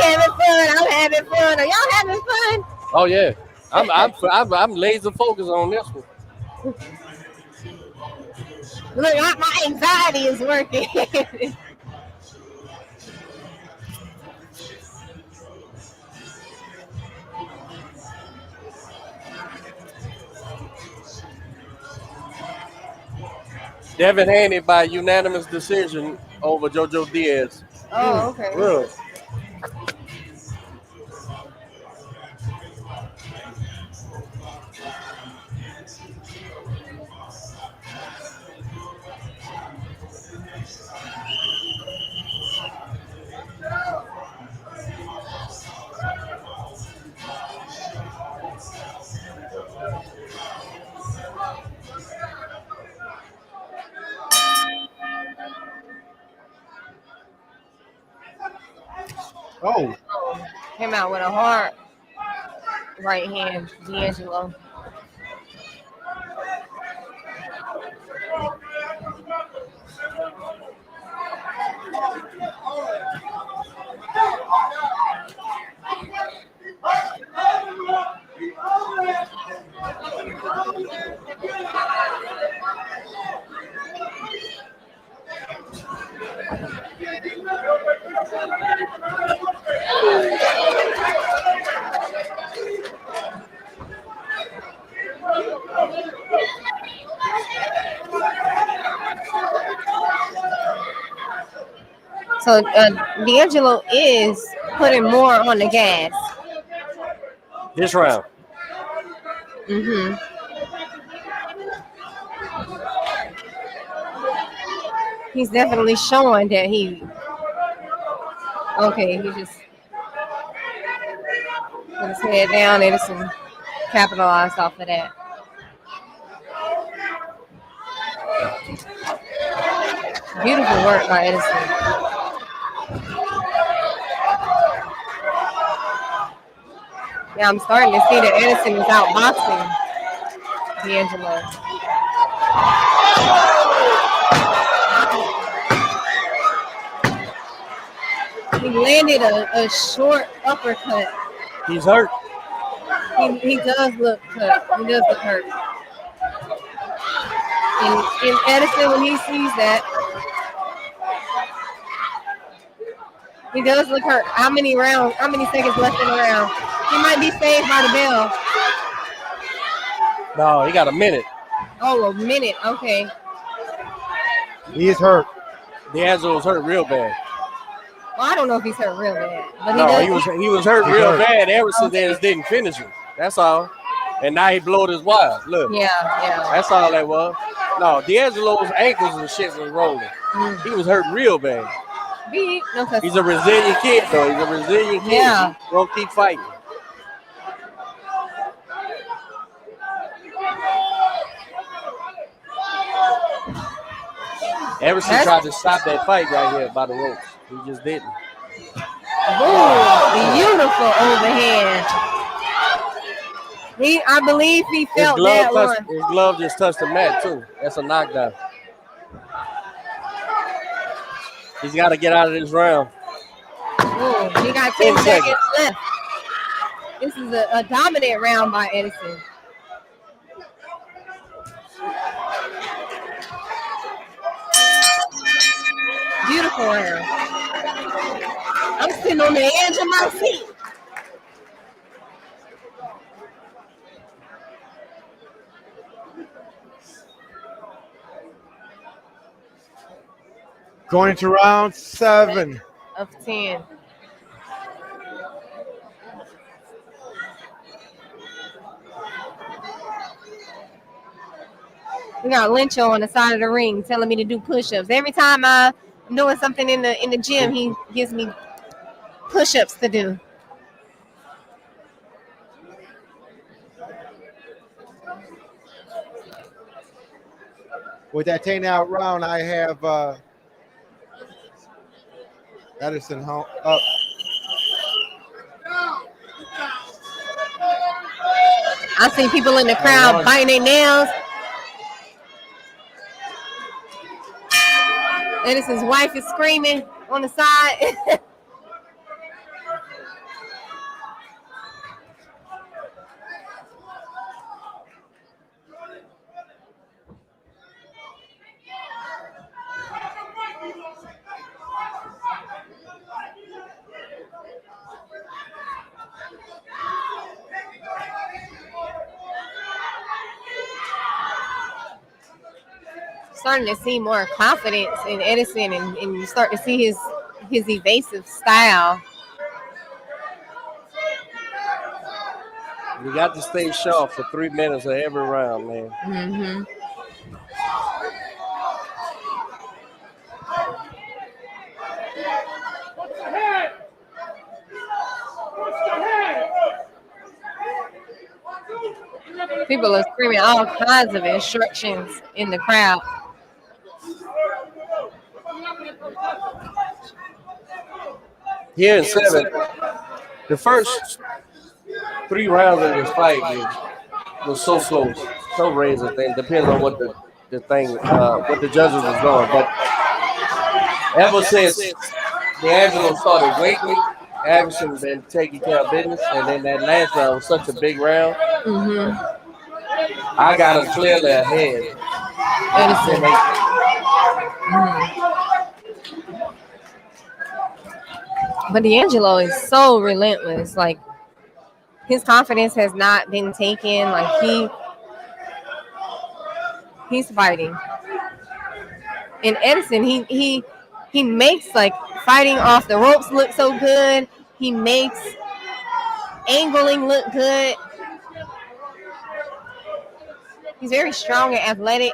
having fun. I'm having fun. Are y'all having fun? Oh yeah, I'm laser focused on this one. Look, my anxiety is working. Devin Haney by unanimous decision over JoJo Diaz. Oh, okay. Really? Oh. Came out with a hard right hand, D'Angelo. So D'Angelo is putting more on the gas. This round. Mm-hmm. He's definitely showing that he. Okay, he just put his head down. Edison capitalized off of that. Beautiful work by Edison. Yeah, I'm starting to see that Edison is outboxing D'Angelo. He landed a short uppercut. He's hurt. He does look cut. He does look hurt. And Edison, when he sees that, he does look hurt. How many seconds left in the round? He might be saved by the bell. No, he got a minute. Oh, a minute. Okay. He is hurt. D'Angelo's hurt real bad. Well, I don't know if he's hurt real bad, but he was hurt real bad ever since they just didn't finish him. That's all. And now he blowed his wire. Look. Yeah. That's all that was. No, D'Angelo's ankles and shit was rolling. He was hurt real bad. He's a resilient kid, though. He's a resilient kid. Yeah. He's gonna keep fighting. Everson tried to stop that fight right here by the ropes. He just didn't. Ooh, beautiful overhand. I believe he felt that one. His glove just touched the mat, too. That's a knockdown. He's got to get out of this round. Ooh, he got 10 seconds left. This is a dominant round by Edison. Beautiful round. I'm sitting on the edge of my seat. Going to round 7 of 10. We got Lyncho on the side of the ring telling me to do push-ups. Every time I'm doing something in the gym, he gives me push-ups to do. With that 10-out round, I have Edison up. I see people in the crowd biting their nails. Edison's wife is screaming on the side. starting to see more confidence in Edison, and you start to see his evasive style. You got to stay sharp for 3 minutes of every round, man. Mm-hmm. People are screaming all kinds of instructions in the crowd. Here in 7, the first 3 rounds of this fight was so close, so razor thin. Depends on what what the judges was doing. But ever since D'Angelo started waiting, Anderson been taking care of business, and then that last round was such a big round. Mm-hmm. I got him clearly ahead. Edison. But D'Angelo is so relentless. Like, his confidence has not been taken. Like, he's fighting. And Edison, he makes like fighting off the ropes look so good. He makes angling look good. He's very strong and athletic.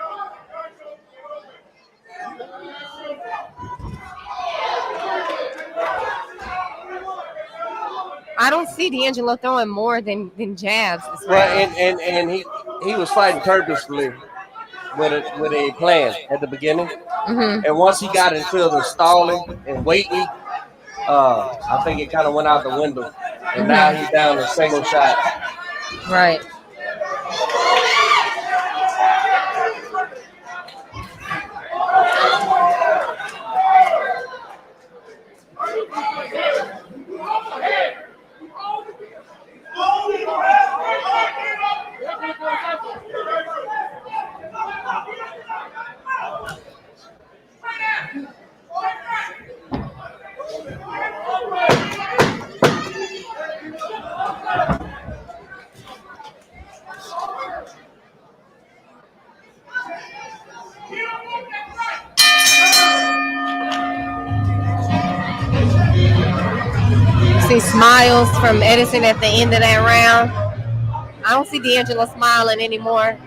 I don't see D'Angelo throwing more than jabs this round. And he was fighting purposefully with a plan at the beginning. Mm-hmm. And once he got into the stalling and waiting, I think it kind of went out the window. And now he's down a single shot. Right. See smiles from Edison at the end of that round. I don't see D'Angelo smiling anymore.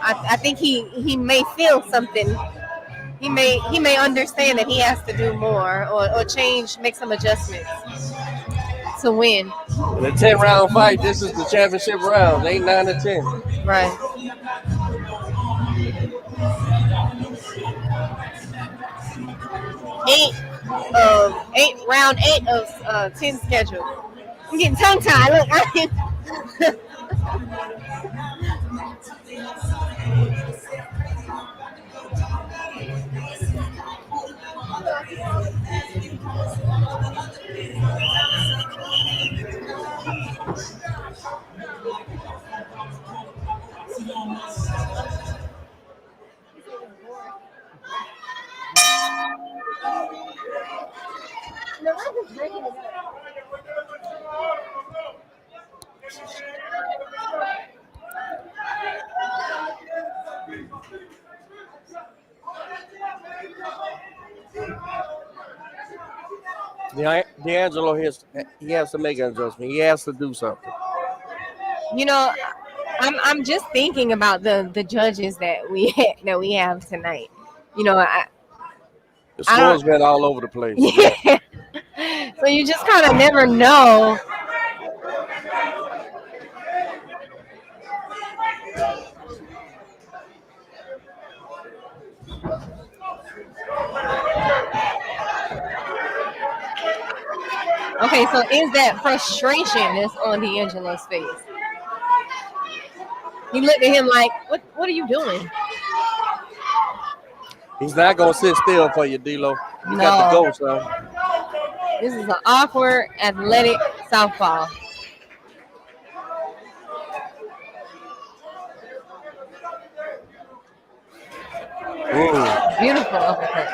I think he may feel something. He may understand that he has to do more or change, make some adjustments to win. The 10-round fight. This is the championship round. 8, 9, and 10. Right. Round 8 of 10 schedule. I'm getting tongue tied. Look, D'Angelo he has to make an adjustment. He has to do something. You know, I'm just thinking about the judges that we have tonight. You know, the score's been all over the place. Yeah. So you just kind of never know. Okay, so is that frustration that's on D'Angelo's face? He looked at him like, what are you doing? He's not going to sit still for you, D-Lo. You got to go, son. This is an awkward, athletic southpaw. Ooh. Beautiful uppercut.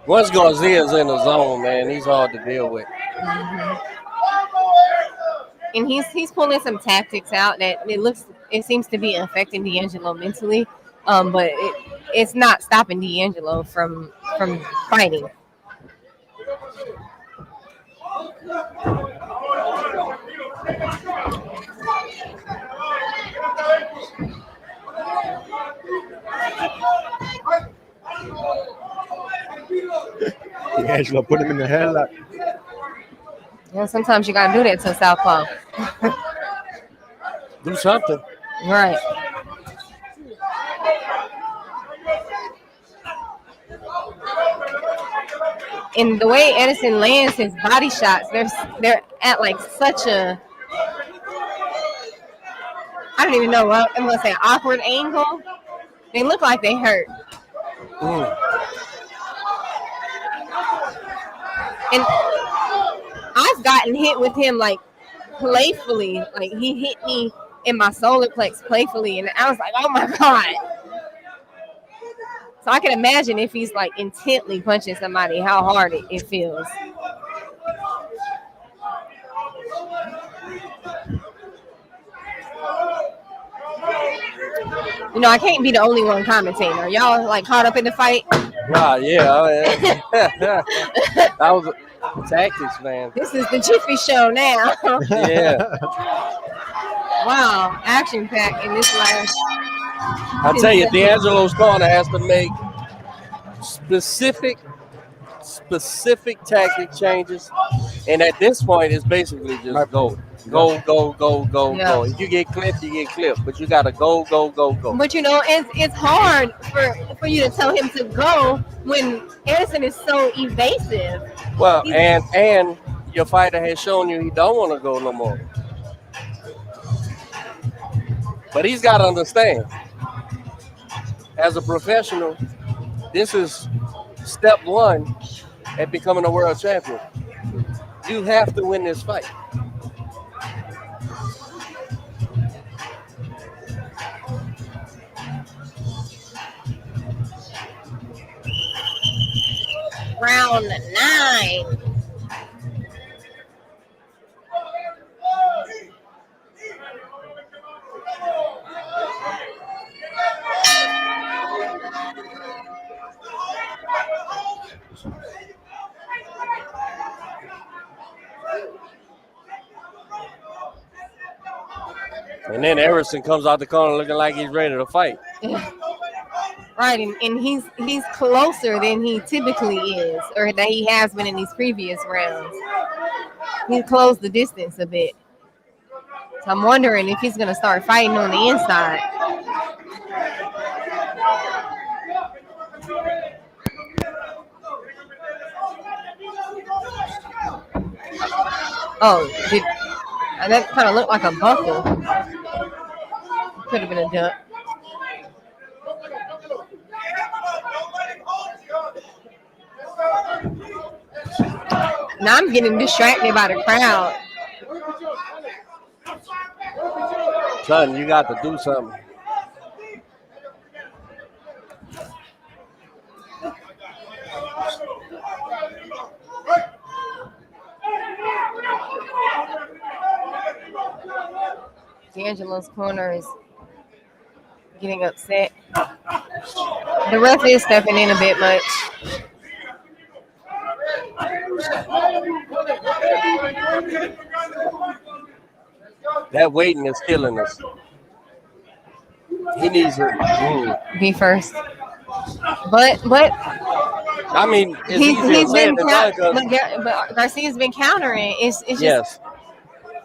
Once Garcia's in the zone, man, he's hard to deal with. and he's pulling some tactics out that it seems to be affecting D'Angelo mentally, but it's not stopping D'Angelo from fighting. D'Angelo put him in the headlock. Yeah, sometimes you gotta do that to Southpaw. Do something. Right. And the way Edison lands his body shots, they're at like such a, I don't even know what I'm gonna say, awkward angle. They look like they hurt. And I've gotten hit with him like playfully. Like he hit me in my solar plex playfully, and I was like, oh my God. So I can imagine if he's like intently punching somebody, how hard it feels. You know, I can't be the only one commentating. Y'all like caught up in the fight? Yeah. That was tactics, man. This is the Jiffy Show now. Yeah. Wow, action pack in this last. I tell you, D'Angelo's corner has to make specific tactic changes, and at this point, it's basically just go. If you get clipped, you get clipped, but you gotta go. But you know, it's hard for you to tell him to go when Edison is so evasive. Well, and your fighter has shown you he don't want to go no more. But he's got to understand, as a professional, this is step one at becoming a world champion. You have to win this fight. Round 9. And then Harrison comes out the corner looking like he's ready to fight. Right, and he's closer than he typically is, or that he has been in these previous rounds. He closed the distance a bit. So I'm wondering if he's going to start fighting on the inside. Oh, that kind of looked like a buckle. Could have been a duck. Now I'm getting distracted by the crowd. Son, you got to do something. D'Angelo's corner is getting upset. The ref is stepping in a bit much. That waiting is killing us. He needs to be first. But I mean, he's been but Garcia's been countering. It's just yes.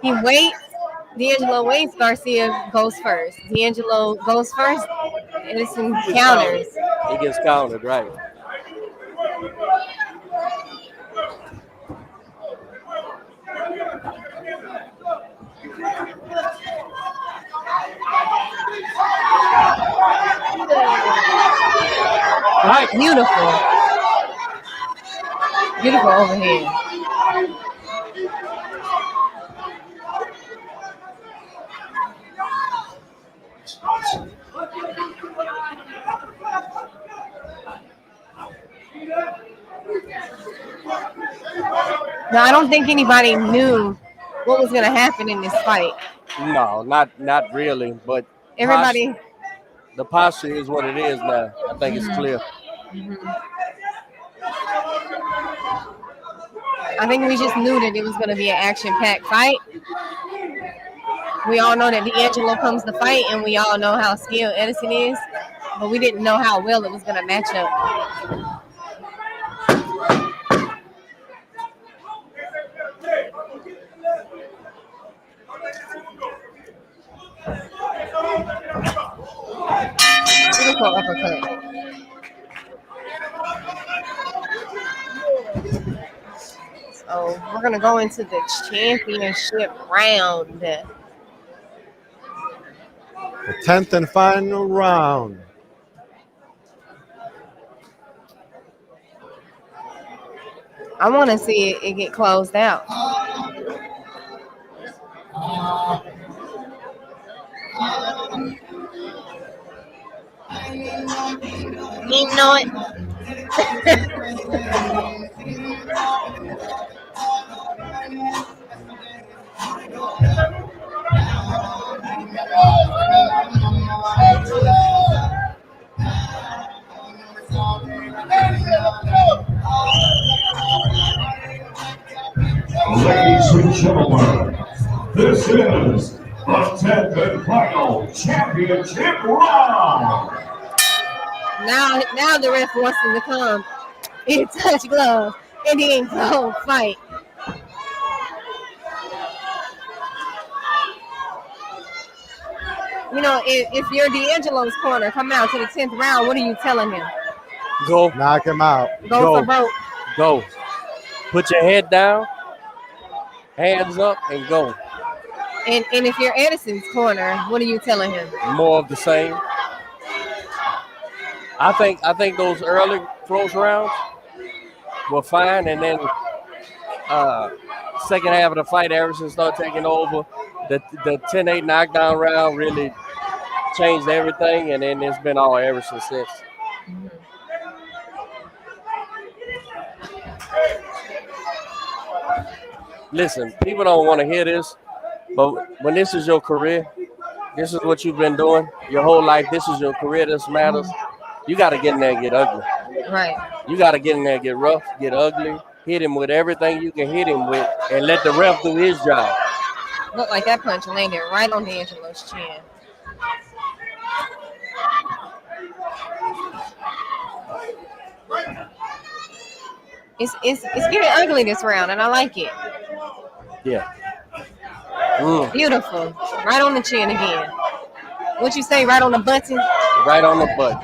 He waits. D'Angelo waits. Garcia goes first. D'Angelo goes first. Edison counters. He gets countered, right? Right, beautiful overhead. Now, I don't think anybody knew what was gonna happen in this fight. No, not really. But Everybody, the posture is what it is now. I think it's clear. I think we just knew that it was going to be an action-packed fight. We all know that D'Angelo comes to fight, and we all know how skilled Edison is, but we didn't know how well it was going to match up. Beautiful uppercut. So we're going to go into the championship round. The 10th and final round. I want to see it get closed out. You know it. Ladies and gentlemen, this is the 10th and final championship round. Now the ref wants him to come and touch gloves and then go fight. You know, if you're D'Angelo's corner, coming out to the 10th round, what are you telling him? Go. Knock him out. Go for broke. Go. Put your head down, hands up, and go. And if you're Edison's corner, what are you telling him? More of the same. I think those early close rounds were fine, and then second half of the fight, Edison started taking over. The 10-8 knockdown round really changed everything, and then it's been all Edison since. Listen, people don't want to hear this, but when this is your career, this is what you've been doing your whole life. This is your career. This matters. You got to get in there and get ugly. Right. You got to get in there and get rough, get ugly, hit him with everything you can hit him with, and let the ref do his job. Looked like that punch landed right on D'Angelo's chin. It's getting ugly this round, and I like it. Yeah. Beautiful. Right on the chin again. What you say, right on the button? Right on the button.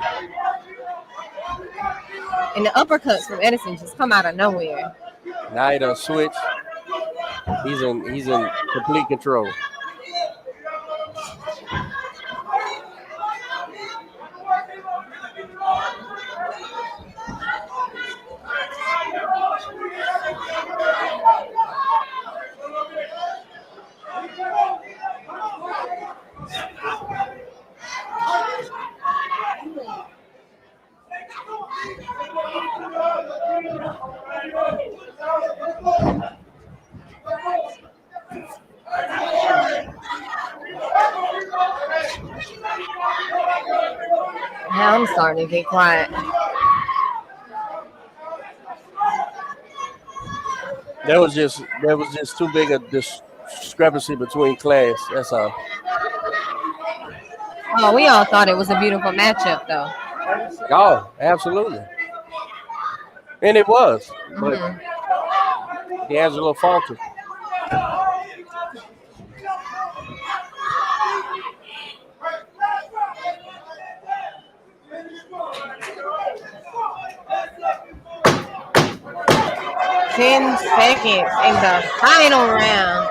And the uppercuts from Edison just come out of nowhere. Now he done switch. He's in complete control. Now I'm starting to get quiet. There was just too big a discrepancy between class. That's all. Oh, we all thought it was a beautiful matchup, though. Oh, absolutely. And it was. But D'Angelo faltered. Ten seconds in the final round.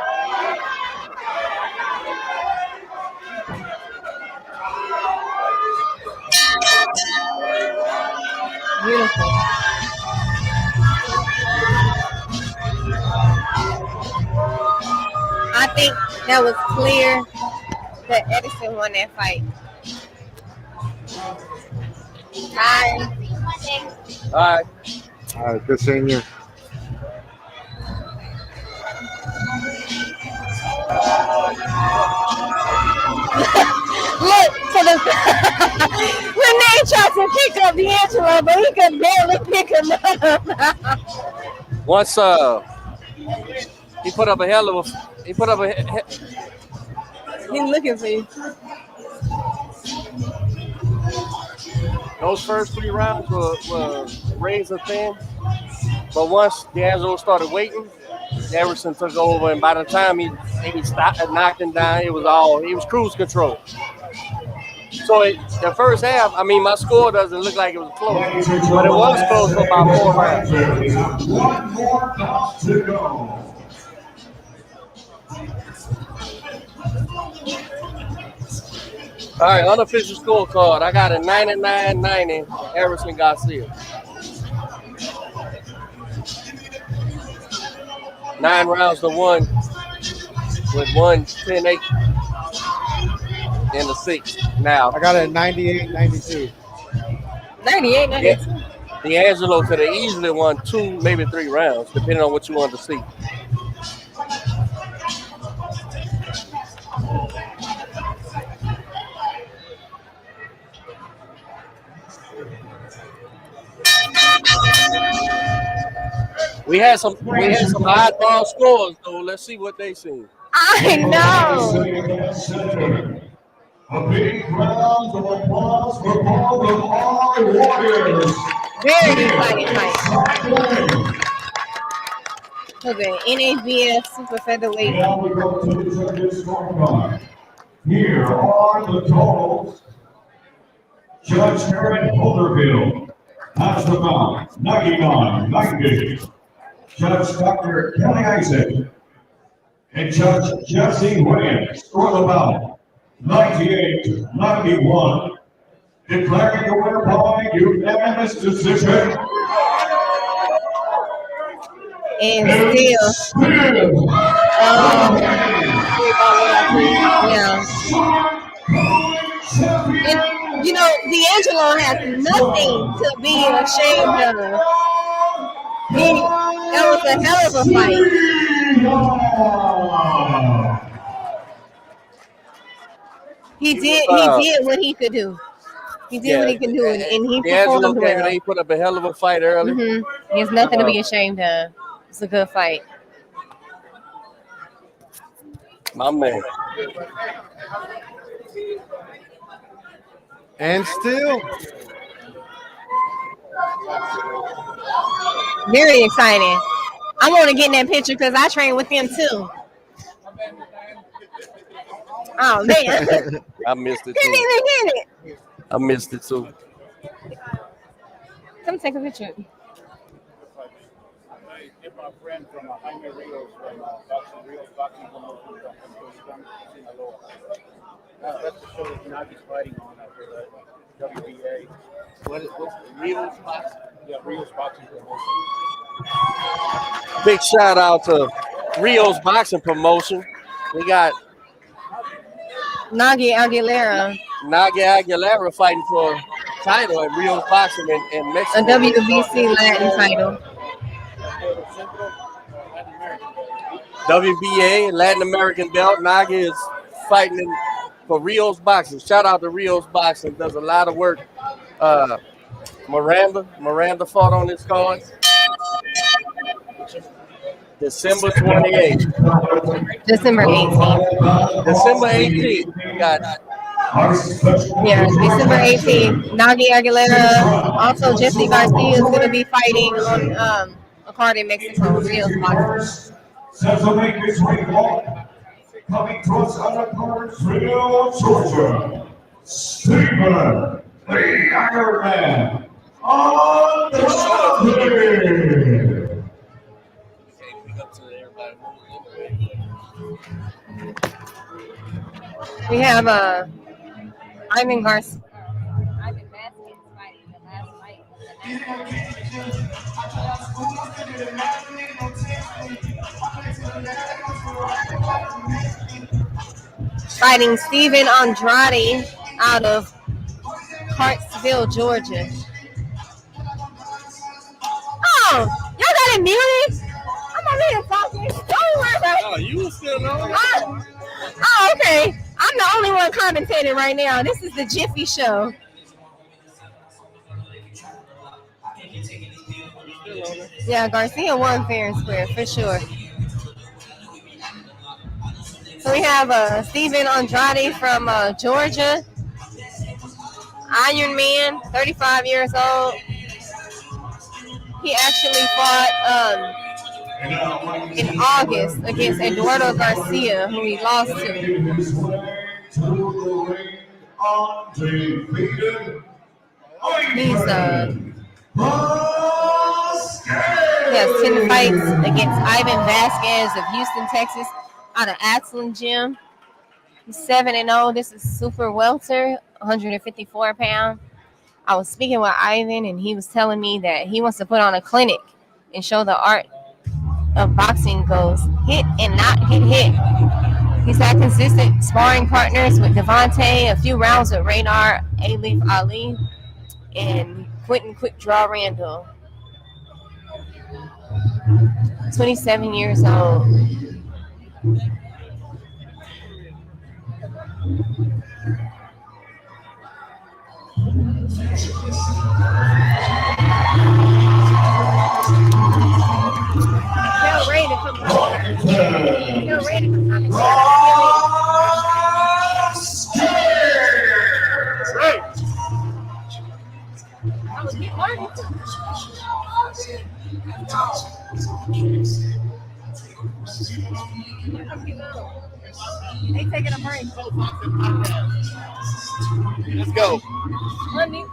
Beautiful. I think that was clear that Edison won that fight. All right. Good seeing you. Look, so the Renee tried to pick up D'Angelo, but he could barely pick him up. Once he put up a hell of a he's looking for you. Those first 3 rounds were razor thin, but once D'Angelo started waiting, Everson took over, and by the time he stopped and knocked him down, he was cruise control. So the first half, I mean, my score doesn't look like it was close, but it was close for about 4 rounds. One more bout to go. All right, unofficial scorecard. I got a 99-90 Harrison Garcia. 9 rounds to 1 with 1-10-8 in the 6th. Now I got it at 98-92. 98-92. D'Angelo could have easily won 2, maybe 3 rounds, depending on what you want to see. We had some oddball scores though. Let's see what they see. I know. A big round of applause for all of our warriors. Very exciting fight. Look at NABF Super Featherweight. Now we go to the judges' scorecard. Here are the totals. Judge Aaron Holderville has the bout 99-90. Judge Dr. Kelly Isaac and Judge Jesse Williams score the bout 98-91. Declaring the winner by unanimous decision. And still, yeah. And, you know, D'Angelo has nothing to be ashamed of. That was a hell of a fight. He did what he could do. He did what he could do, and he performed well. He put up a hell of a fight early. Mm-hmm. He has nothing to be ashamed of. It's a good fight. My man. And still. Very exciting. I want to get in that picture because I train with them too. Oh, man. I missed it Didn't too. even get it. I missed it too. Come take a picture. My friend from Jaime Rios from Rios Boxing Promotion from Sinaloa. That's the show that Nagi's fighting on after the WBA. What's Rios Boxing? Yeah, Rios Boxing Promotion. Big shout out to Rios Boxing Promotion. We got Nagi Aguilera fighting for a title at Rios Boxing in Mexico. A WBC Latin title. WBA Latin American belt. Nagi is fighting for Rios Boxing. Shout out to Rios Boxing. Does a lot of work. Miranda fought on this card. December 28th. December 18th. December 18th. We got. Yeah, December 18th. Nagi Aguilera. Also, Jesse Garcia is going to be fighting on a card in Mexico. Rios Boxing. Set to make his way home. Coming to us on the Cartersville, Georgia. Stephen, the Iron Man. On the field. We have Ivan Garcia. Fighting Steven Andrade out of Cartersville, Georgia. Oh, y'all got it muted? I'm over here talking. Don't worry about it. Oh, you were still on. Oh, okay. I'm the only one commentating right now. This is the Jiffy Show. Yeah, Garcia won fair and square for sure. So we have Steven Andrade from Georgia. Iron Man, 35 years old. He actually fought in August against Eduardo Garcia, who he lost to. He's he has 10 fights against Ivan Vasquez of Houston, Texas, out of Athlon Gym. He's 7-0. This is super welter, 154 pounds. I was speaking with Ivan, and he was telling me that he wants to put on a clinic and show the art of boxing goes hit and not get hit. He's had consistent sparring partners with Devontae, a few rounds with Raynar, Alif Ali, and Quentin Quick Draw Randall. 27 years old. Tell Ray to come back. Tell Ray to come back. I was getting Marty. They taking a break. Let's go. Money.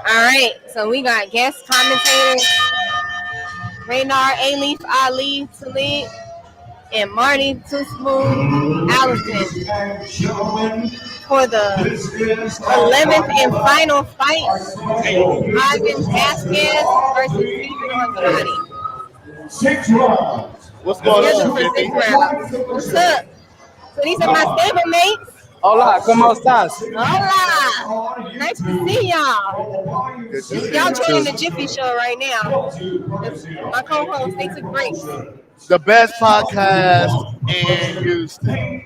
All right, so we got guest commentators Raynar, Alif Ali, Talib, and Marty Too Smooth Allison for the 11th and final fight. Ivan Vasquez versus Steven Andrade. 6 rounds. What's going on, For 6 50? rounds. What's up? So these are my stablemates. Hola, ¿cómo estás? Hola! Nice to see y'all. Y'all joining the Jiffy Show right now. My co-host, they took breaks. The best podcast in Houston.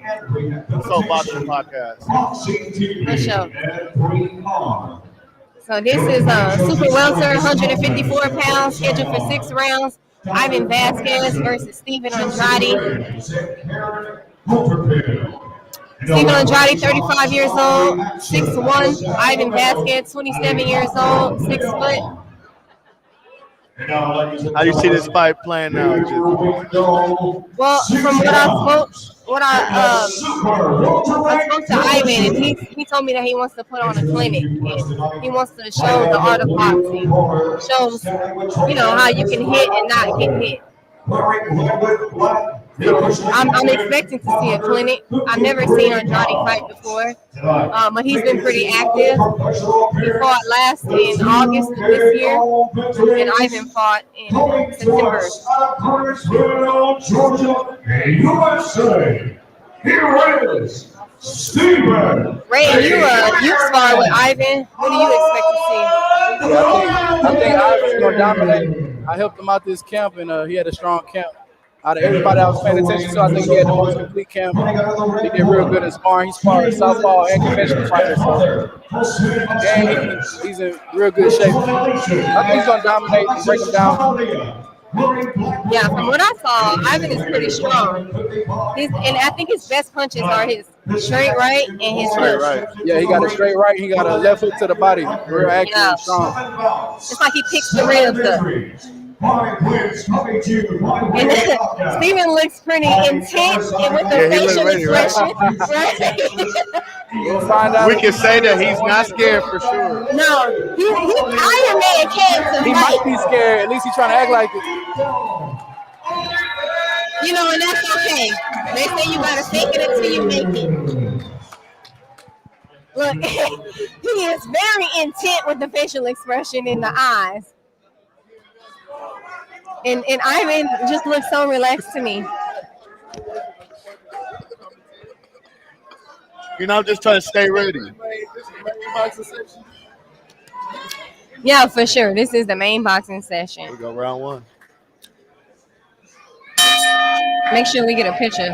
So boxing podcast. For sure. So this is super welter, 154 pounds, scheduled for 6 rounds. Ivan Vasquez versus Steven Andrade. Steven Andrade, 35 years old, 6'1". Ivan Vasquez, 27 years old, 6 foot. How do you see this fight playing out? Well, from what I spoke to Ivan, and he told me that he wants to put on a clinic and he wants to show the art of boxing, shows how you can hit and not get hit. I'm expecting to see a clinic. I've never seen Andrade fight before, but he's been pretty active. He fought last in August of this year, and Ivan fought in September. Georgia, USA. Here is Steven. Ray, you sparred with Ivan. What do you expect to see? I think Ivan's gonna dominate. I helped him out this camp, and he had a strong camp. Out of everybody I was paying attention to, I think he had the most complete camp. He did real good in sparring. He sparred southpaw and conventional fighters. And he's in real good shape. I think he's going to dominate and break him down. Yeah, from what I saw, Ivan is pretty strong. And I think his best punches are his straight right and his straight right. Yeah, he got a straight right. He got a left hook to the body. Real active and strong. It's like he picks the ribs up. And Steven looks pretty intense and with the facial expression. Right? We can say that he's not scared for sure. No, he Iron Man came to He fight. might be scared. At least he's trying to act like it. And that's okay. They say you gotta fake it until you make it. Look, he is very intent with the facial expression in the eyes. And Ivan just looks so relaxed to me. You know, I'm just trying to stay ready. Yeah, for sure. This is the main boxing session. We go round one. Make sure we get a picture.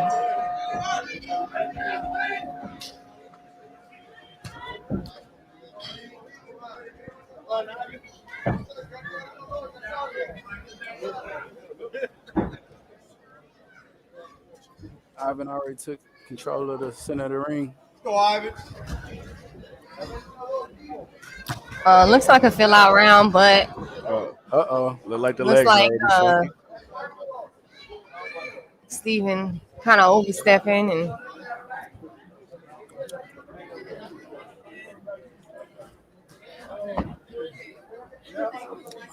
Ivan already took control of the center of the ring. Go, Ivan. Looks like a fill out round, but Look like the looks legs like already shaking. Steven kind of overstepping and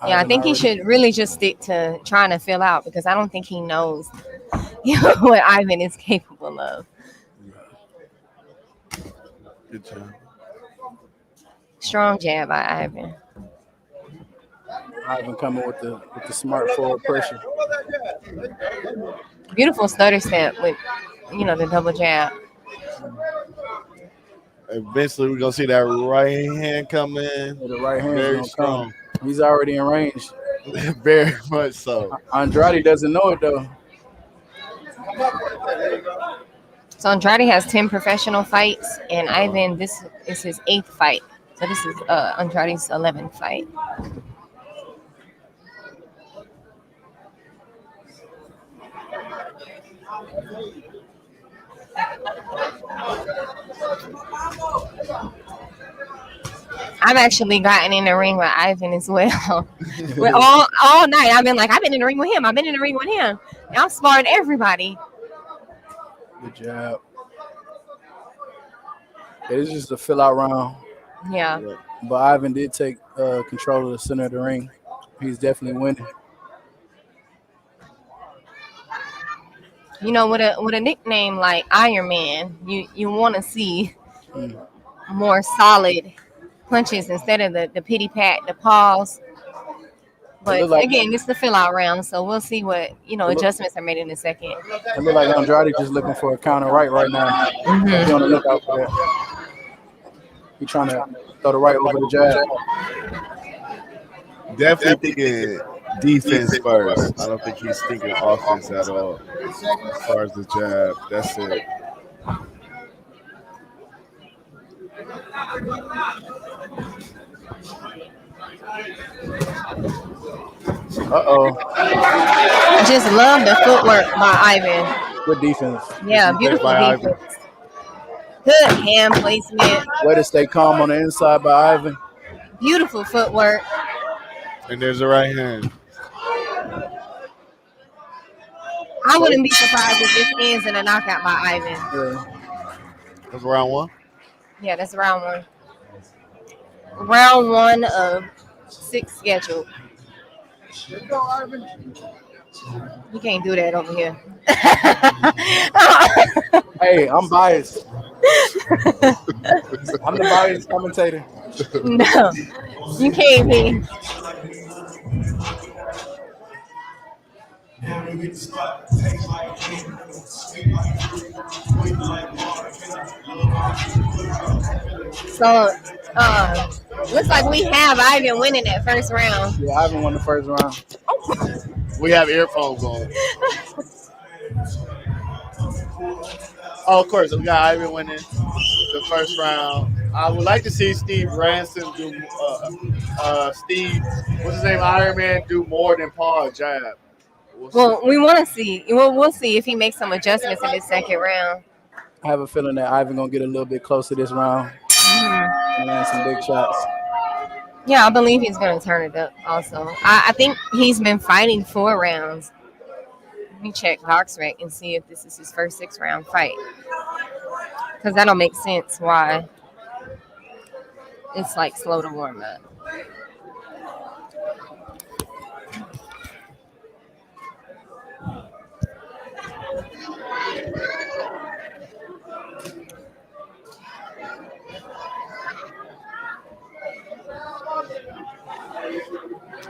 yeah, I think he should really just stick to trying to fill out because I don't think he knows what Ivan is capable of. Good job. Strong jab by Ivan. Ivan coming with the smart forward pressure. Beautiful stutter step with the double jab. Eventually, we're gonna see that right hand come in. The right hand very gonna strong. Come. He's already in range. Very much so. Andrade doesn't know it though. So Andrade has 10 professional fights, and Ivan, this is his 8th fight. So this is Andrade's 11th fight. I've actually gotten in the ring with Ivan as well. all night. I've been in the ring with him. I've been in the ring with him. And I'm sparring everybody. Good job. It is just a fill out round. Yeah. But Ivan did take control of the center of the ring. He's definitely winning. With a nickname like Iron Man, you want to see more solid punches instead of the pity pat, the pause. But again, it's the fill out round, so we'll see what adjustments are made in a second. It look like Andrade just looking for a counter right now. Mm-hmm. He's on the lookout for that. He's trying to throw the right over the jab. Definitely thinking defense first. I don't think he's thinking offense at all. As far as the jab, that's it. I just love the footwork by Ivan. Good defense. Yeah, beautiful defense. Good hand placement. Way to stay calm on the inside by Ivan. Beautiful footwork. And there's a right hand. I wouldn't be surprised if this ends in a knockout by Ivan. Yeah. That's round one? Yeah, that's round one. Round one of 6 scheduled. You can't do that over here. Hey, I'm biased. I'm the biased commentator. No, you can't be. So, looks like we have Ivan winning that first round. Yeah, Ivan won the first round. We have earphones on. Oh, of course, we got Ivan winning the first round. I would like to see Steve Ransom do Steve, what's his name, Iron Man, do more than Paul jab. Well, we want to see. We'll see if he makes some adjustments in this second round. I have a feeling that Ivan gonna get a little bit closer this round and land some big shots. Yeah, I believe he's gonna turn it up. Also, I think he's been fighting 4 rounds. Let me check BoxRec and see if this is his first 6-round fight, because that'll make sense why it's like slow to warm up.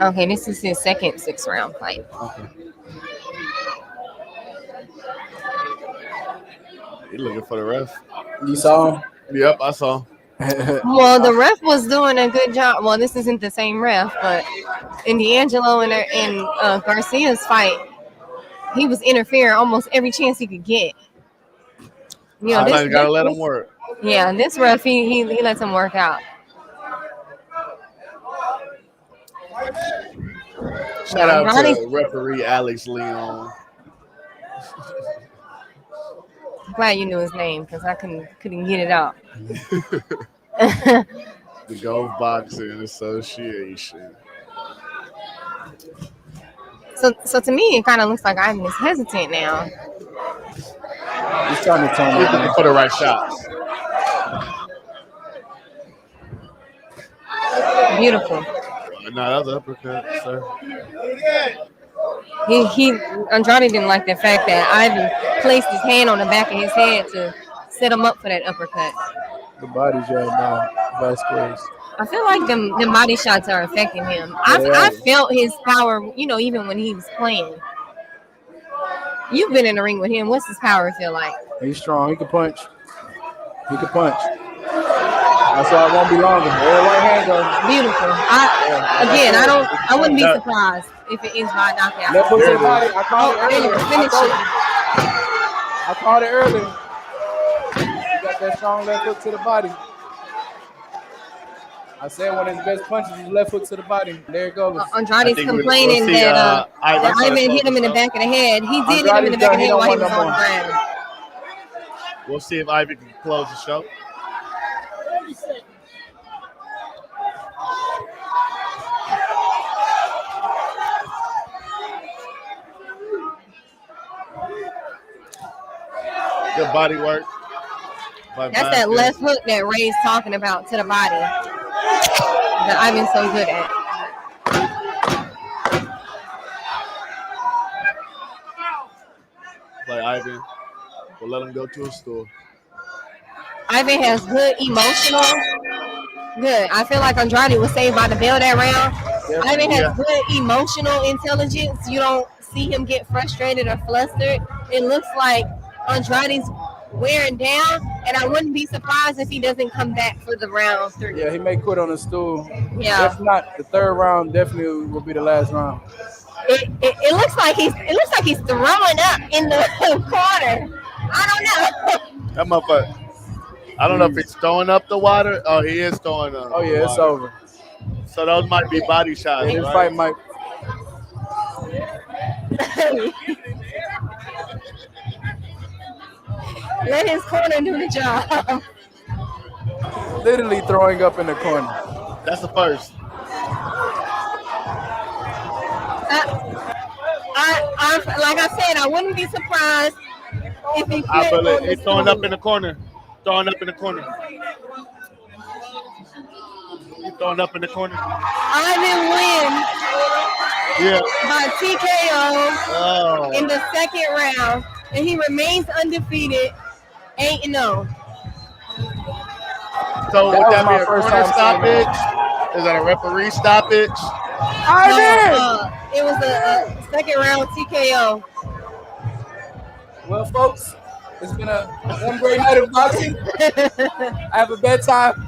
Okay, this is his second 6-round fight. Okay. He looking for the ref. You saw him? Yep, I saw. Well, the ref was doing a good job. Well, this isn't the same ref, but in D'Angelo and Garcia's fight, he was interfering almost every chance he could get. You know, Sometimes you gotta let him work. Yeah, this ref he lets him work out. Shout out to referee Alex Leon. Glad you knew his name because I couldn't get it out. The Gulf Boxing Association. So to me, it kind of looks like Ivan is hesitant now. He's trying to tell me looking for the right shots. Beautiful. No, that was an uppercut, sir. Andrade didn't like the fact that Ivan placed his hand on the back of his head to set him up for that uppercut. The body shot by Vasquez. I feel like them body shots are affecting him. I felt his power, even when he was playing. You've been in the ring with him. What's his power feel like? He's strong. He can punch. That's why it won't be longer. Right hand goes. Beautiful. I wouldn't be surprised if it is by knockout. Left foot to the body. I called it earlier. I called it earlier. He got that strong left foot to the body. I said one of his best punches is left foot to the body. There it goes. Andrade's complaining that Ivan hit him in the back of the head. He did hit him in the back of the head while he was on the ground. We'll see if Ivan can close the show. Good body work. That's that left hook that Ray's talking about to the body that Ivan's so good at. Play Ivan. We'll let him go to a store. Ivan has good emotional. Good. I feel like Andrade was saved by the bell that round. Ivan has good emotional intelligence. You don't see him get frustrated or flustered. It looks like Andrade's wearing down, and I wouldn't be surprised if he doesn't come back for the round 3. Yeah, he may quit on the stool. Yeah. If not, the third round definitely will be the last round. It looks like he's throwing up in the corner. I don't know. That motherfucker. I don't know if he's throwing up the water. Oh, he is throwing up. Oh yeah, it's over. So those might be body shots. His right? fight might. Let his corner do the job. Literally throwing up in the corner. That's the first. Like I said, I wouldn't be surprised if he quit. He's throwing up in the corner. Throwing up in the corner. He's throwing up in the corner. Ivan wins by TKO in the second round, and he remains undefeated, 8-0. So would that be a corner stoppage? Is that a referee stoppage? It was a second round TKO. Well, folks, it's been one great night of boxing. I have a bedtime.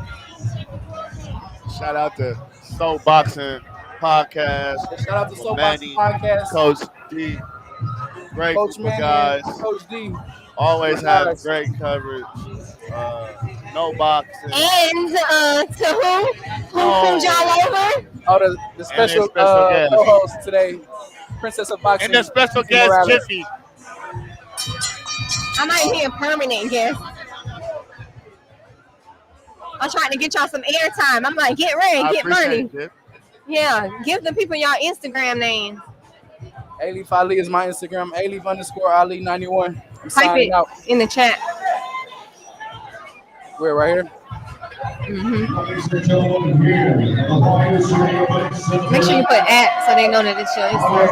Shout out to Soul Boxing Podcast. Shout out to Soul Boxing Podcast. Coach D. Great Coach group of guys. Coach D. Always have great coverage. No boxing. And to who y'all over? Oh, the special guest. co-host today, Princess of Boxing. And the special guest, Jiffy. I might be a permanent guest. I'm trying to get y'all some airtime. I'm like, get ready, get money. Yeah, give the people y'all Instagram names. Alif Ali is my Instagram. Alif_Ali91. Type it out in the chat. We're right here. Make sure you put @ so they know that it's your Instagram.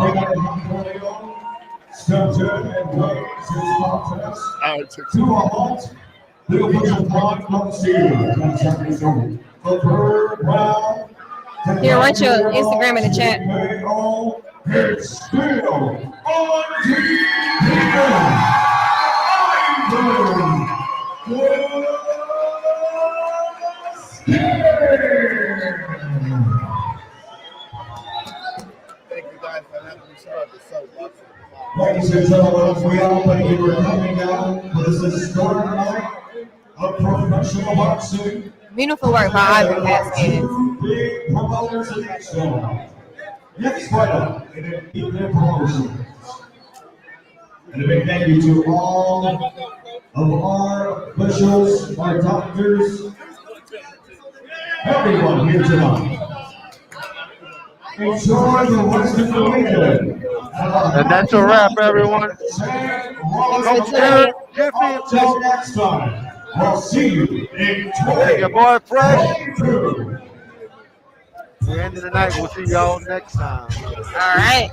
Here, write your Instagram in the chat. It's still Thank you guys for having me. Shout out to Soapbox. Ladies and gentlemen, we all thank you for coming out for this historic night of professional boxing. Beautiful work by Ivan Vasquez. Two big promoters in each show. Next fighter in Tigre Promotions. And a big thank you to all of our officials, our doctors, everyone here tonight. Enjoy the rest of the weekend. And that's a wrap, everyone. Until next time, we'll see you in Hey, your boy Fresh. 2022. The end of the night. We'll see y'all next time. All right.